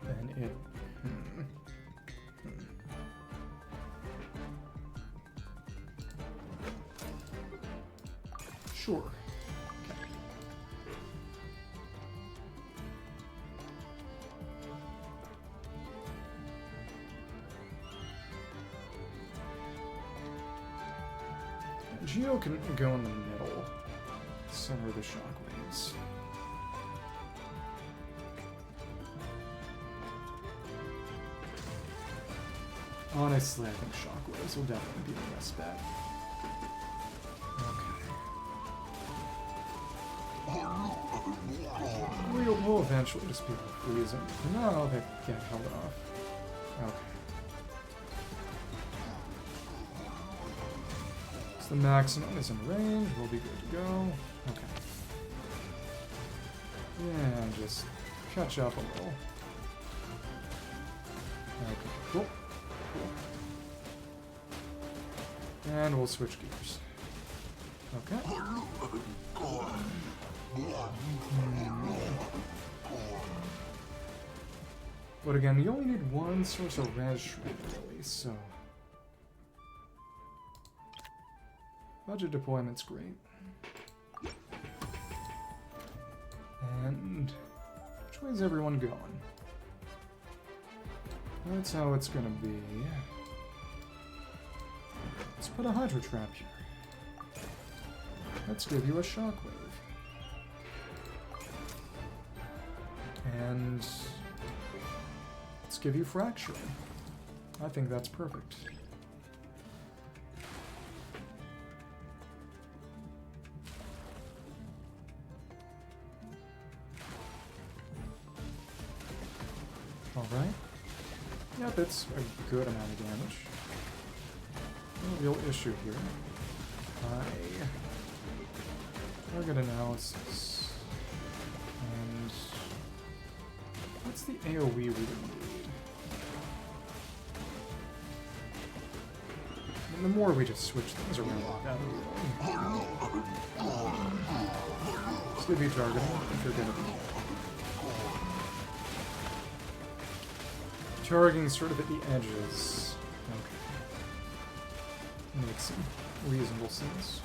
Then it... Sure. Okay. Geo can go in the middle, center of the shockwaves. Honestly, I think shockwaves will definitely be the best bet. We'll eventually just be able to freeze them. For now, they get held off. Okay. So the maximum is in range. We'll be good to go. Okay. Yeah, just catch up a little. Okay, cool. And we'll switch gears. Okay. But again, you only need one source of res shrink, really, so... Budget deployment's great. And... which way is everyone going? That's how it's gonna be. Let's put a Hydro Trap here. Let's give you a Shockwave. And let's give you Fracturing. I think that's perfect. Alright. Yep, it's a good amount of damage. No real issue here. Target analysis. And what's the AoE we would need? And the more we just switch things around, the better. Let's give you targeting if you're gonna be. Targeting sort of at the edges. Okay. Makes some reasonable sense.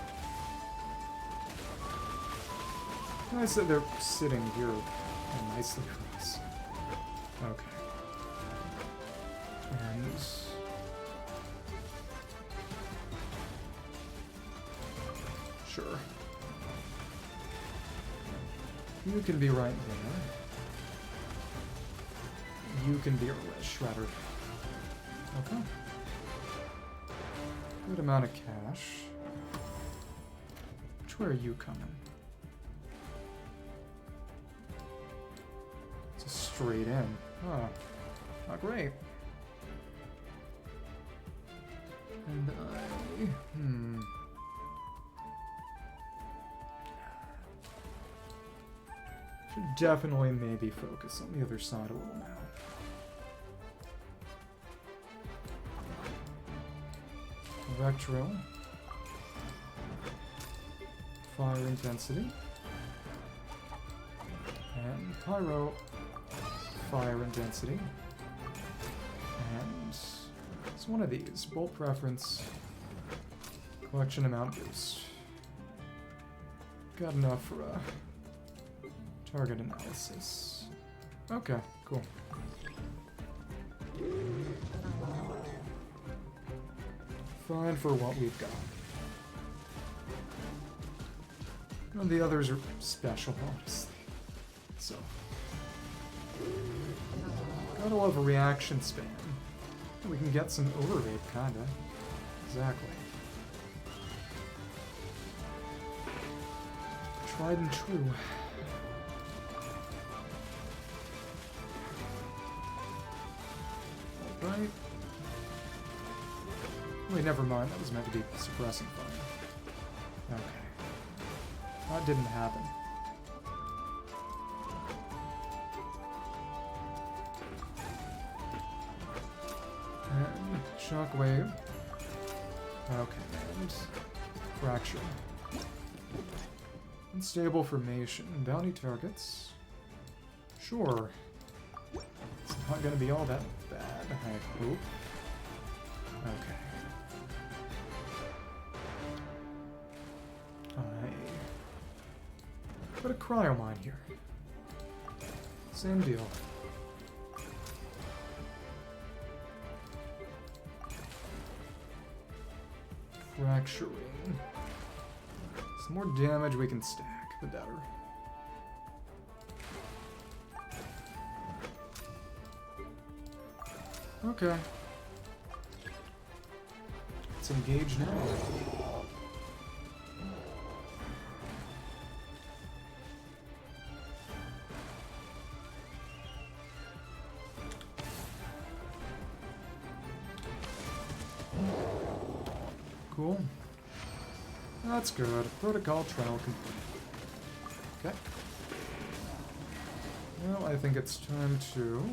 Nice that they're sitting here nicely for us. Okay. And sure. You can be right there. You can be a Shredder. Okay. Good amount of cash. Which way are you coming? It's a straight in. Huh. Not great. And should definitely maybe focus on the other side a little now. Electro. Fire Intensity. And Pyro. Fire Intensity. And it's one of these. Bolt Preference. Collection Amount Boost. Got enough for a target analysis. Okay, cool. Fine for what we've got. And the others are special, honestly. So. Gotta love a reaction span. We can get some overraid, kinda. Exactly. Tried and true. Alright. Wait, never mind. That was meant to be suppressing fire. Okay. That didn't happen. And Shockwave. Okay, and Fracture. Unstable Formation. Bounty targets. Sure. It's not gonna be all that bad, I hope. Okay. Put a cryo mine here. Same deal. Fracturing. The more damage we can stack, the better. Okay. Let's engage now. Cool. That's good. Protocol trial complete. Okay. Well, I think it's time to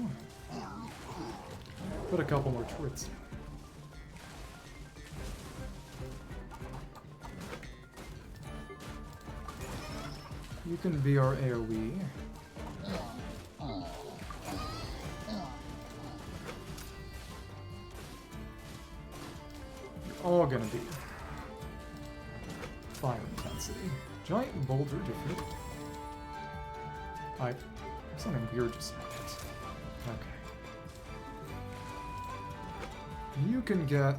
put a couple more turrets down. You can be our AoE. You're all gonna be fire intensity. Giant boulder defeat. Something weird just happened. Okay. You can get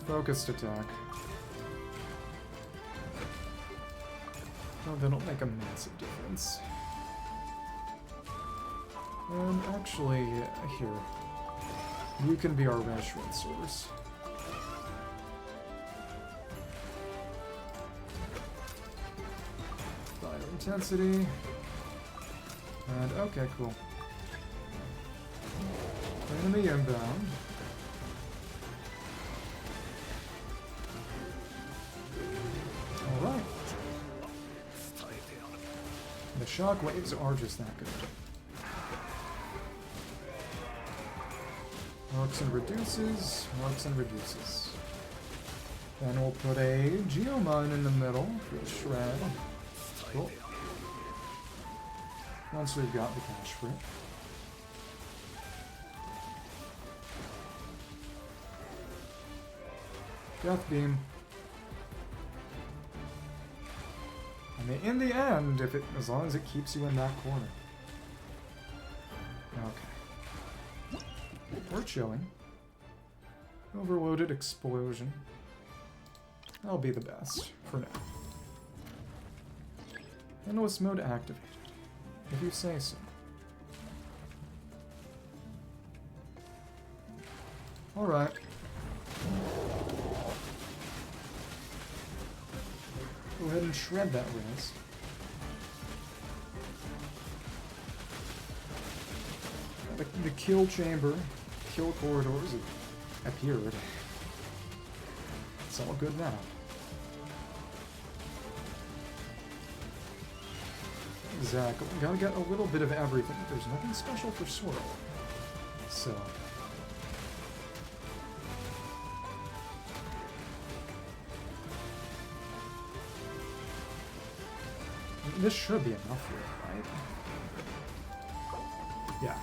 focused attack. Oh, that'll make a massive difference. And actually, here. You can be our restaurant source. Fire intensity. And okay, cool. Enemy inbound. Alright. The shockwaves are just that good. Marks and reduces, marks and reduces. Then we'll put a Geomine in the middle for the shred. Cool. Once we've got the cash for it. Death Beam. I mean, in the end, as long as it keeps you in that corner. Okay. Worth showing. Overloaded explosion. That'll be the best for now. Endless mode activated. If you say so. Alright. Go ahead and shred that res. The kill chamber, kill corridors appeared. It's all good now. Exactly. Gotta get a little bit of everything. There's nothing special for Swirl. So. This should be enough for it, right? Yeah.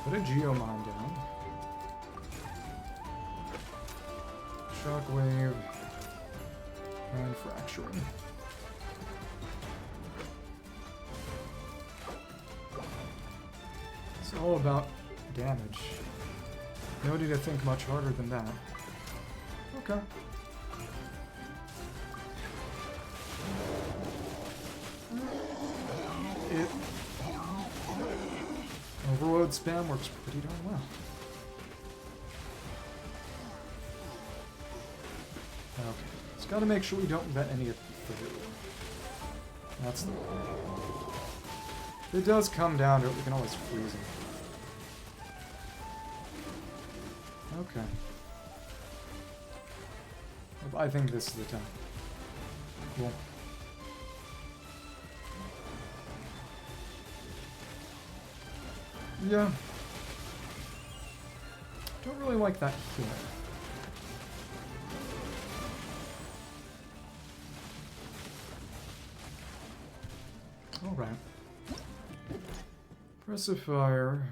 Put a Geomine down. Shockwave. And Fracturing. It's all about damage. No need to think much harder than that. Okay. Overload spam works pretty darn well. Okay, just gotta make sure we don't let any of the through. That's the If it does come down to it, we can always freeze him. Okay. I think this is the time. Cool. Yeah. Don't really like that healing. Alright. Pressive Fire.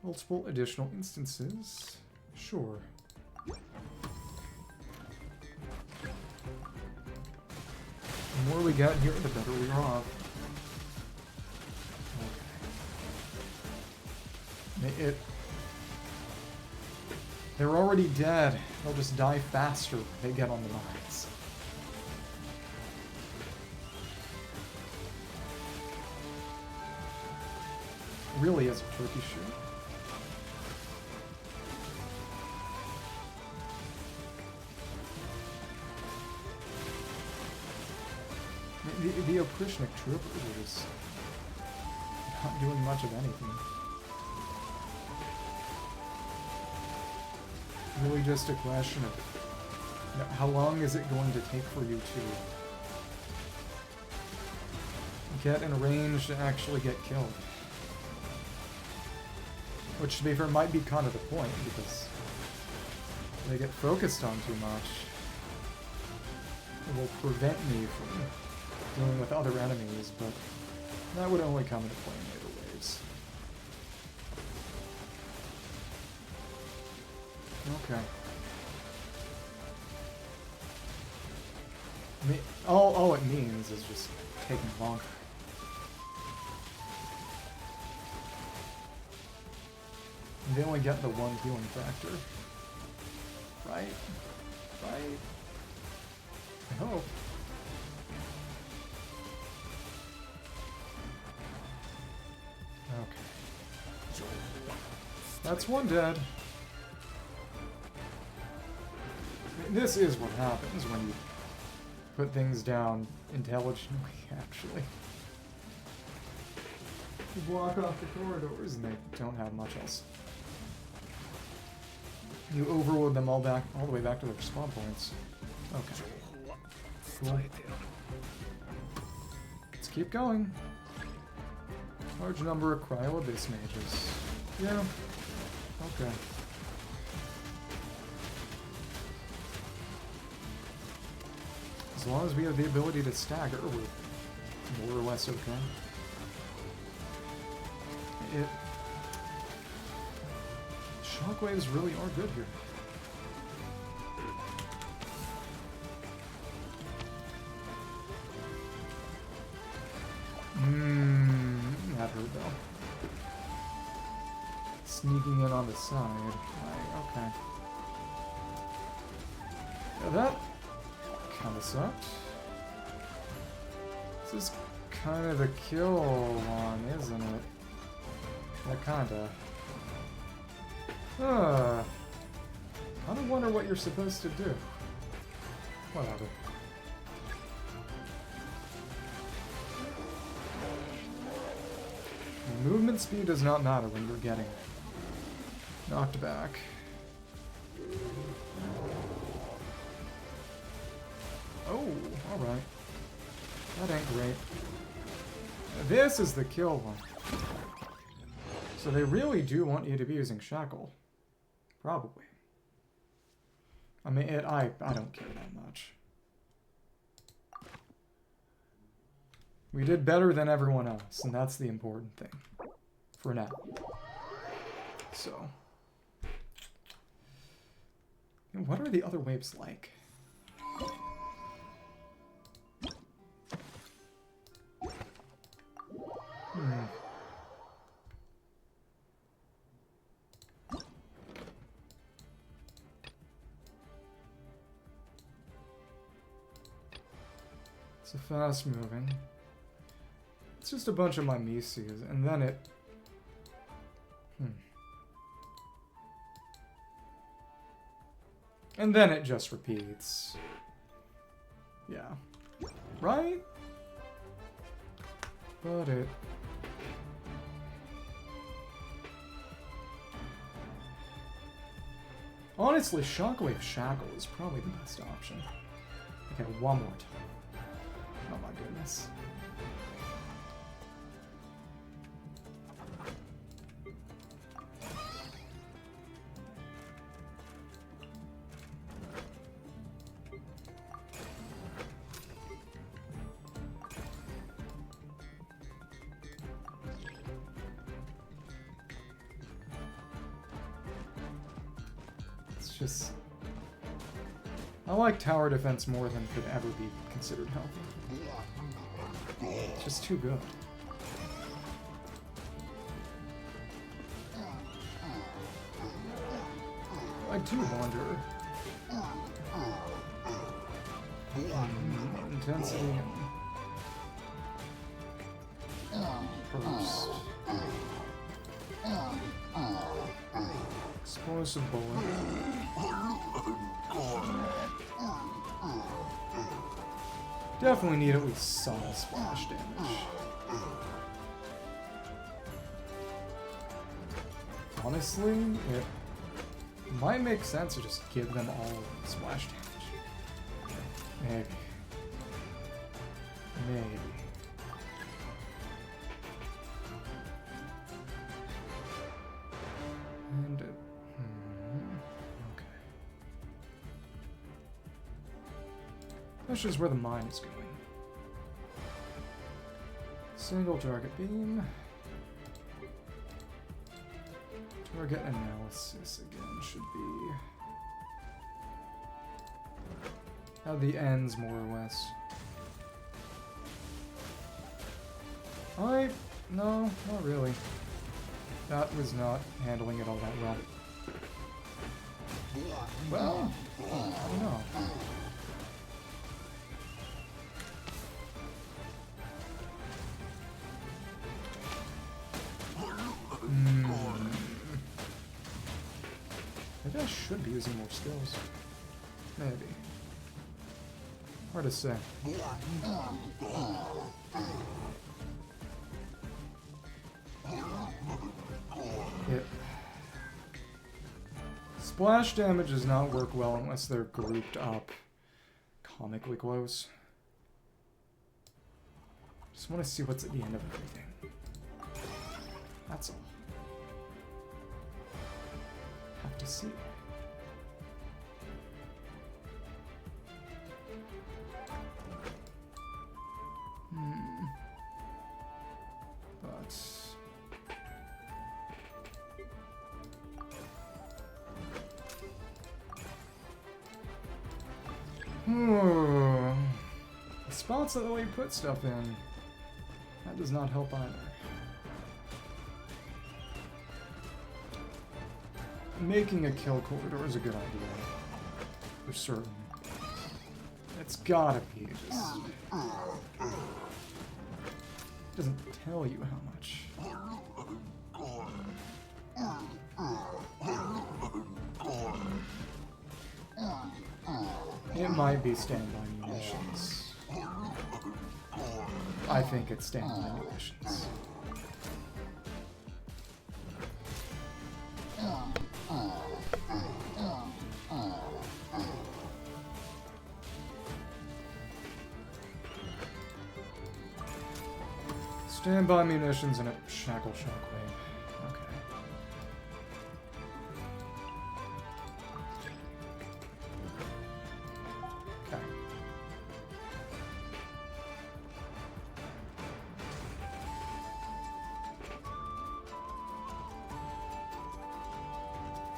Multiple additional instances. Sure. The more we get here, the better we are off. They're already dead. They'll just die faster if they get on the mines. Really is a turkey shoot. The Oprishnik troopers are just not doing much of anything. Really just a question of how long is it going to take for you to get in range to actually get killed? Which, to be fair, might be kind of the point, because they get focused on too much. It will prevent me from dealing with other enemies, but that would only come into play in later waves. Okay. I mean, all it means is just taking longer. They only get the one healing factor. Right? Right? I hope. Okay. That's one dead. This is what happens when you put things down intelligently, actually. You block off the corridors and they don't have much else. You overload them all the way back to their spawn points. Okay. Cool. Let's keep going. Large number of Cryo Abyss mages. Yeah. Okay. As long as we have the ability to stagger, we're more or less okay. Shockwaves really are good here. That hurt though. Sneaking in on the side. Okay. Yeah, that kind of sucked. This is kind of a kill one, isn't it? Yeah, kinda. I don't wonder what you're supposed to do. Whatever. Movement speed does not matter when you're getting knocked back. Oh, alright. That ain't great. This is the kill one. So they really do want you to be using Shackle. Probably. I mean, I don't care that much. We did better than everyone else, and that's the important thing. For now. So. What are the other waves like? It's a fast moving. It's just a bunch of my Misias, and then it... And then it just repeats. Yeah. Right? But it... Honestly, Shockwave Shackle is probably the best option. Okay, one more time. Oh my goodness. Just... I like tower defense more than could ever be considered healthy. It's just too good. I do wonder... Intensity and... Burst. Explosive bullet. Definitely need at least some splash damage. Honestly, it might make sense to just give them all splash damage. Maybe. Maybe. And okay. That's just where the mine is going. Single target beam. Target analysis again should be at the ends, more or less. No, not really. That was not handling it all that well. Well, I don't know. Maybe I should be using more skills. Maybe. Hard to say. Splash damage does not work well unless they're grouped up comically close. Just want to see what's at the end of everything. That's all. Have to see. But the spots that we put stuff in, that does not help either. Making a kill corridor is a good idea, for certain. It's gotta be just... doesn't tell you how much. It might be standby munitions. I think it's standby munitions. Standby munitions and a shackle shockwave. Okay. Okay.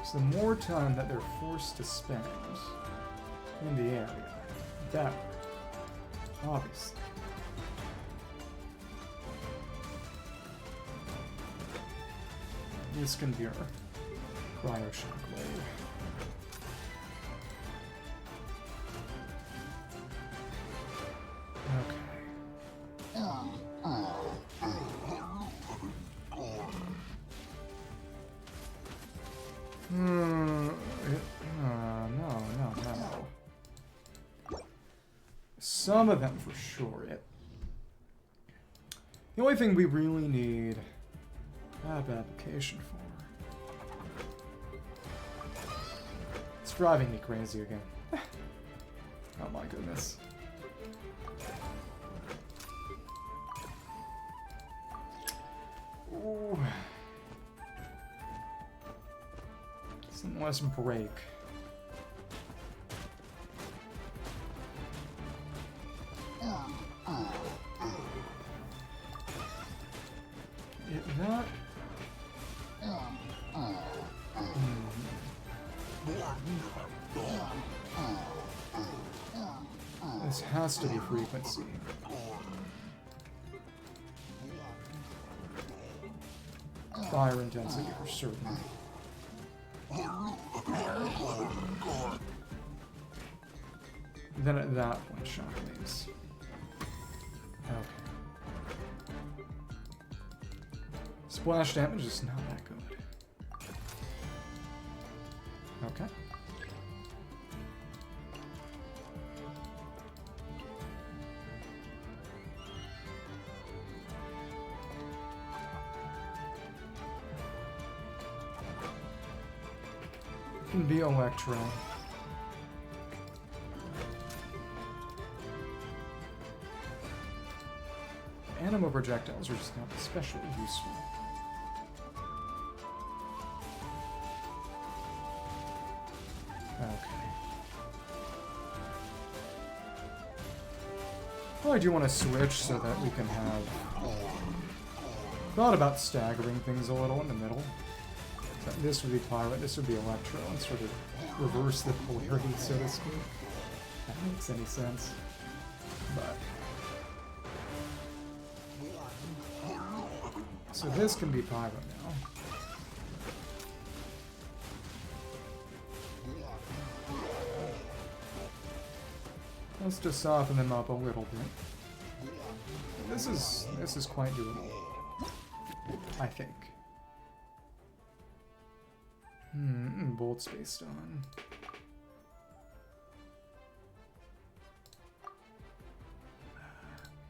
So the more time that they're forced to spend in the area, the better. Obviously. This can be our cryo shockwave. No. Some of them for sure. The only thing we really need app application for. It's driving me crazy again. Oh my goodness. Ooh. Some less break. That... This has to be frequency. Fire intensity for certain. Then at that point, shockwaves. Okay. Splash damage is not that good. Okay. Can be Electro. Anima projectiles are just not especially useful. Okay. Well, I do want to switch so that we can have... Thought about staggering things a little in the middle. So this would be Pirate, this would be Electro, and sort of reverse the polarity, so to speak. If that makes any sense. But... So this can be Pyro now. Just to soften them up a little bit. This is quite doable, I think. Bolt spaced on.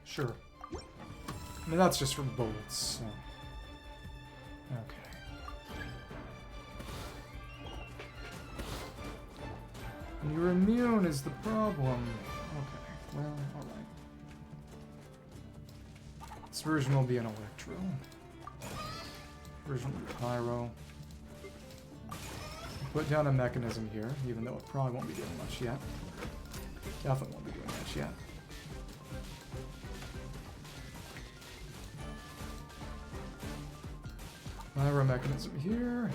Sure. I mean, that's just for bolts, so. Okay. You're immune is the problem. Okay, well, alright. This version will be an Electro. Version will be Pyro. Put down a mechanism here, even though it probably won't be doing much yet. Definitely won't be doing much yet. Pyro mechanism here.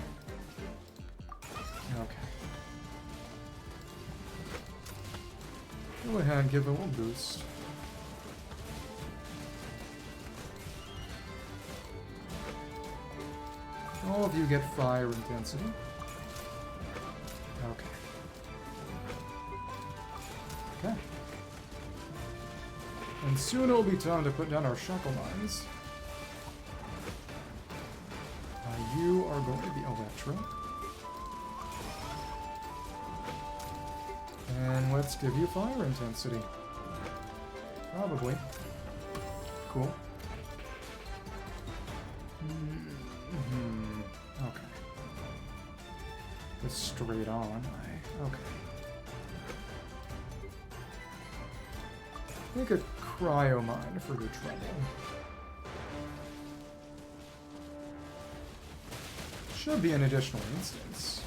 Okay. Go ahead and give it a little boost. All of you get fire intensity. Okay. Okay. And soon it'll be time to put down our shackle mines. You are going to be Electro. And let's give you fire intensity. Probably. Cool. Okay. Just straight on. Okay. Make a cryo mine for your trouble. Should be an additional instance,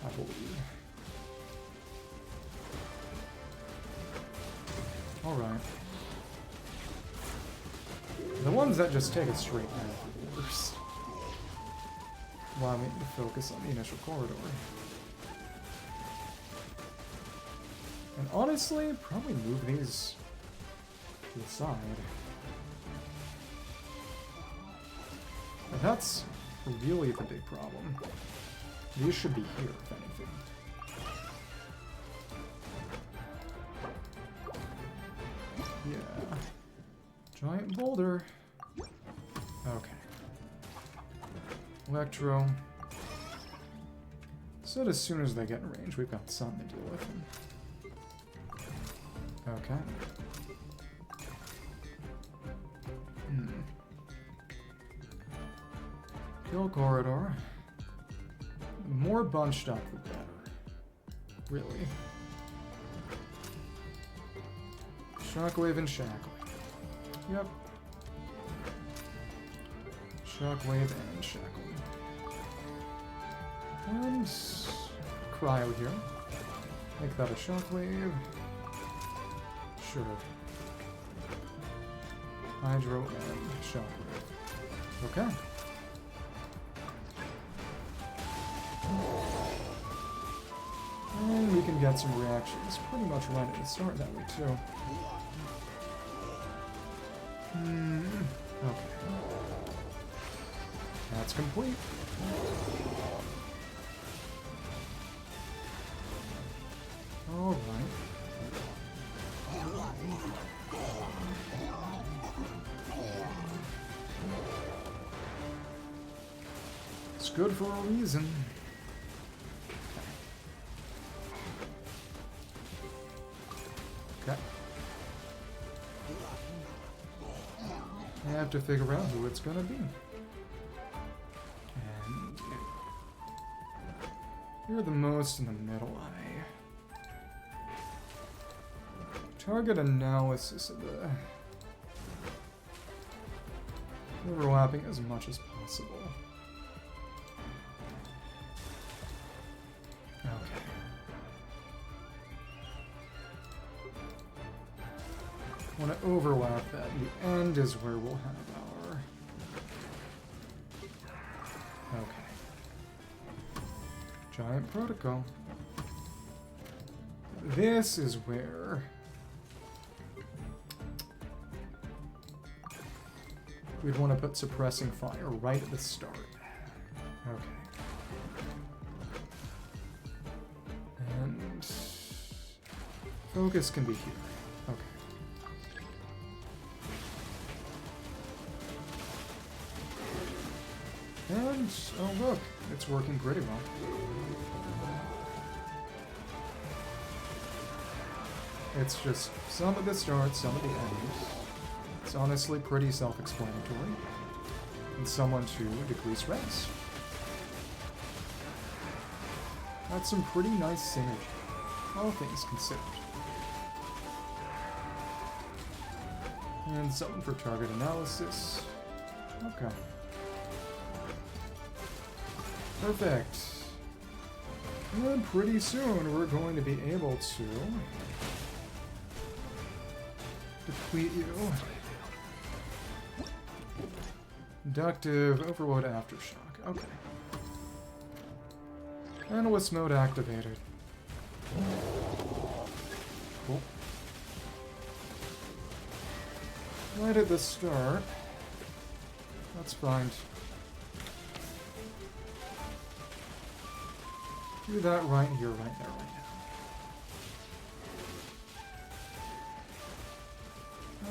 I believe. Alright. The ones that just take it straight down are the worst. Allow me to focus on the initial corridor. And honestly, probably move these to the side. But that's really the big problem. These should be here, if anything. Yeah. Giant boulder. Okay. Electro. So as soon as they get in range, we've got something to deal with them. Okay. Kill corridor. The more bunched up, the better. Really. Shockwave and shackle. Yep. Shockwave and shackle. And cryo here. Make that a shockwave. Sure. Hydro and shockwave. Okay. And we can get some reactions pretty much right at the start that way too. Okay. That's complete. Alright. It's good for a reason. Okay. I have to figure out who it's gonna be. And you're the most in the middle eye. Target analysis of the overlapping as much as possible. Okay. Want to overlap that. The end is where we'll have our... Okay. Giant protocol. This is where... we'd want to put suppressing fire right at the start. Okay. And Focus can be here. Okay. And, oh look, it's working pretty well. It's just some of the start, some of the end. It's honestly pretty self-explanatory. And someone to decrease res. That's some pretty nice synergy, all things considered. And something for target analysis. Okay. Perfect. And pretty soon we're going to be able to deplete you. Inductive Overload Aftershock. Okay. Analyst mode activated. Cool. Right at the start. That's fine. Do that right here, right there, right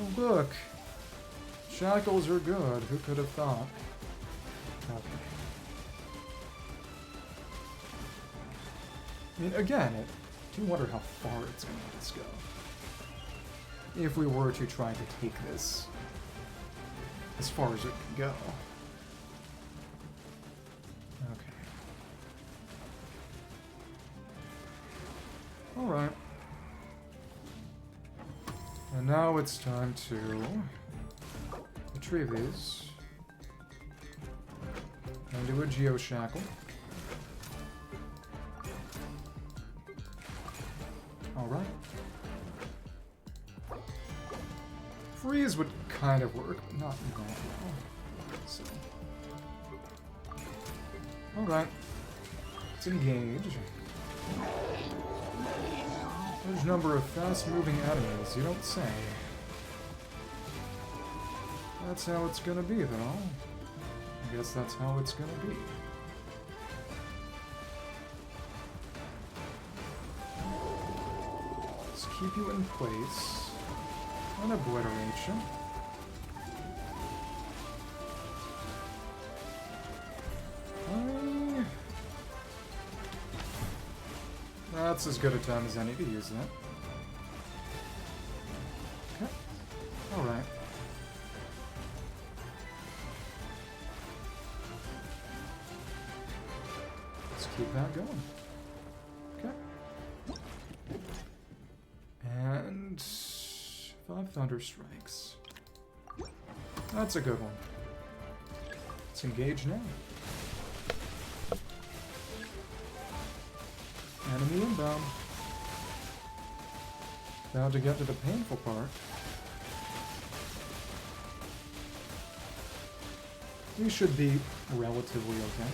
now. Oh, look. Shackles are good. Who could have thought? Okay. I mean, again, I do wonder how far it's going to let us go. If we were to try to take this as far as it can go. Okay. Alright. And now it's time to retrieve these. And do a Geoshackle. Alright. Freeze would kind of work, but not that well. So. Alright. Let's engage. Large number of fast-moving enemies, you don't say. That's how it's gonna be, though. I guess that's how it's gonna be. Let's keep you in place. And obliterate you. That's as good a time as any to use that. Okay. Alright. Let's keep that going. Okay. And 5 Thunder Strikes. That's a good one. Let's engage now. Enemy inbound. Now to get to the painful part. We should be relatively okay.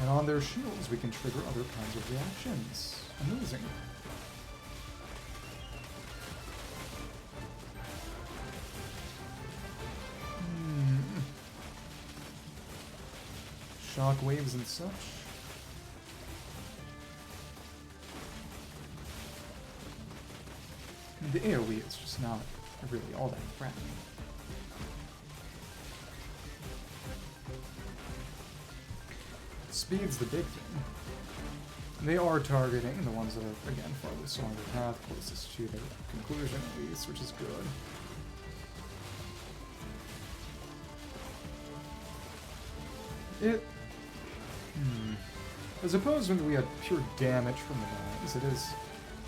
And on their shields we can trigger other kinds of reactions. Amazing. Shock waves and such. The AoE is just not really all that threatening. Speed's the big thing. They are targeting the ones that are, again, farthest along the path, closest to their conclusion at least, which is good. As opposed when we had pure damage from the mines, it is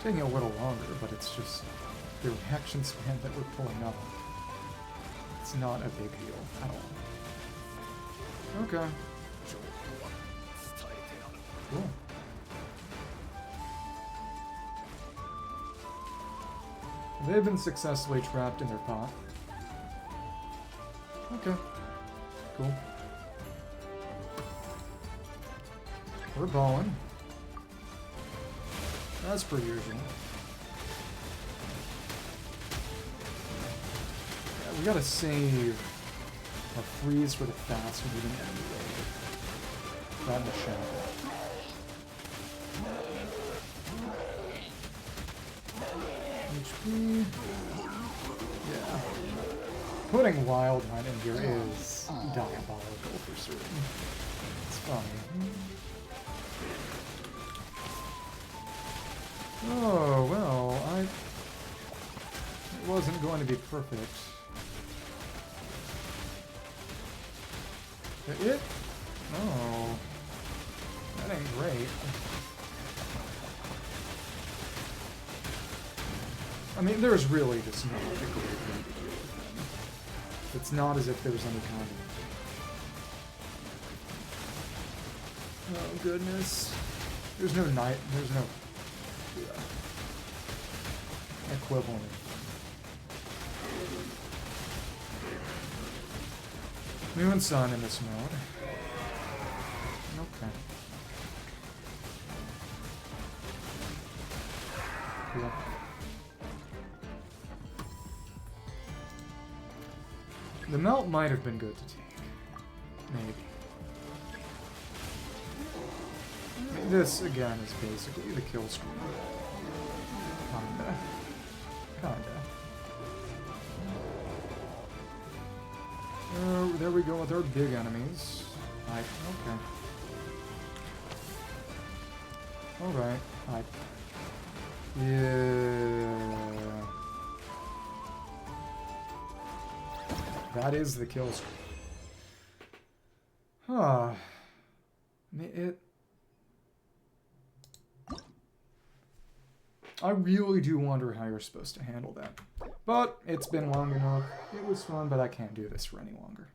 taking a little longer, but it's just the reaction span that we're pulling up. It's not a big deal at all. Okay. Cool. They've been successfully trapped in their pot. Okay. Cool. We're balling. As per usual. Yeah, we gotta save a freeze for the fast moving enemy wave. That in the shadow. HP. Yeah. Putting Wild Hunt in here is diabolical for certain. It's funny. Oh, well, it wasn't going to be perfect. It? Oh. That ain't great. I mean, there's really just no great way to deal with them. It's not as if there's any kind of... Oh, goodness. There's no night... There's no... Yeah. Equivalent. Moon and Sun in this mode. Okay. Cool. The melt might have been good to take. Maybe. This, again, is basically the kill screen. Kinda. Oh, there we go with our big enemies. Right, okay. Alright, hi. Yeah. That is the kill screen. Huh. I really do wonder how you're supposed to handle that. But it's been long enough. It was fun, but I can't do this for any longer.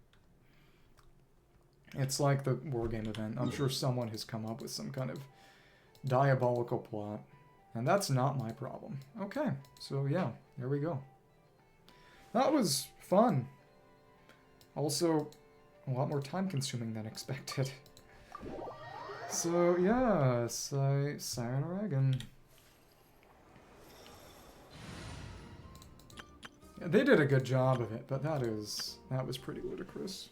It's like the Wargame event. I'm sure someone has come up with some kind of diabolical plot. And that's not my problem. Okay, so yeah, there we go. That was fun. Also, a lot more time-consuming than expected. So yeah, Sayonara again. Yeah, they did a good job of it, but that was pretty ludicrous.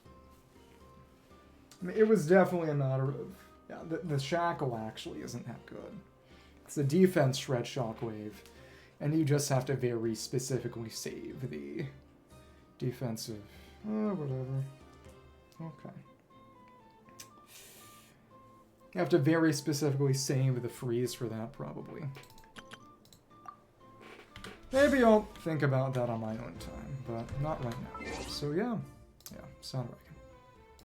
I mean, it was definitely a matter of... Yeah, the Shackle actually isn't that good. It's a defense Shred Shockwave, and you just have to very specifically save the defensive... whatever. Okay. You have to very specifically save the freeze for that, probably. Maybe I'll think about that on my own time, but not right now. So yeah, Samurai.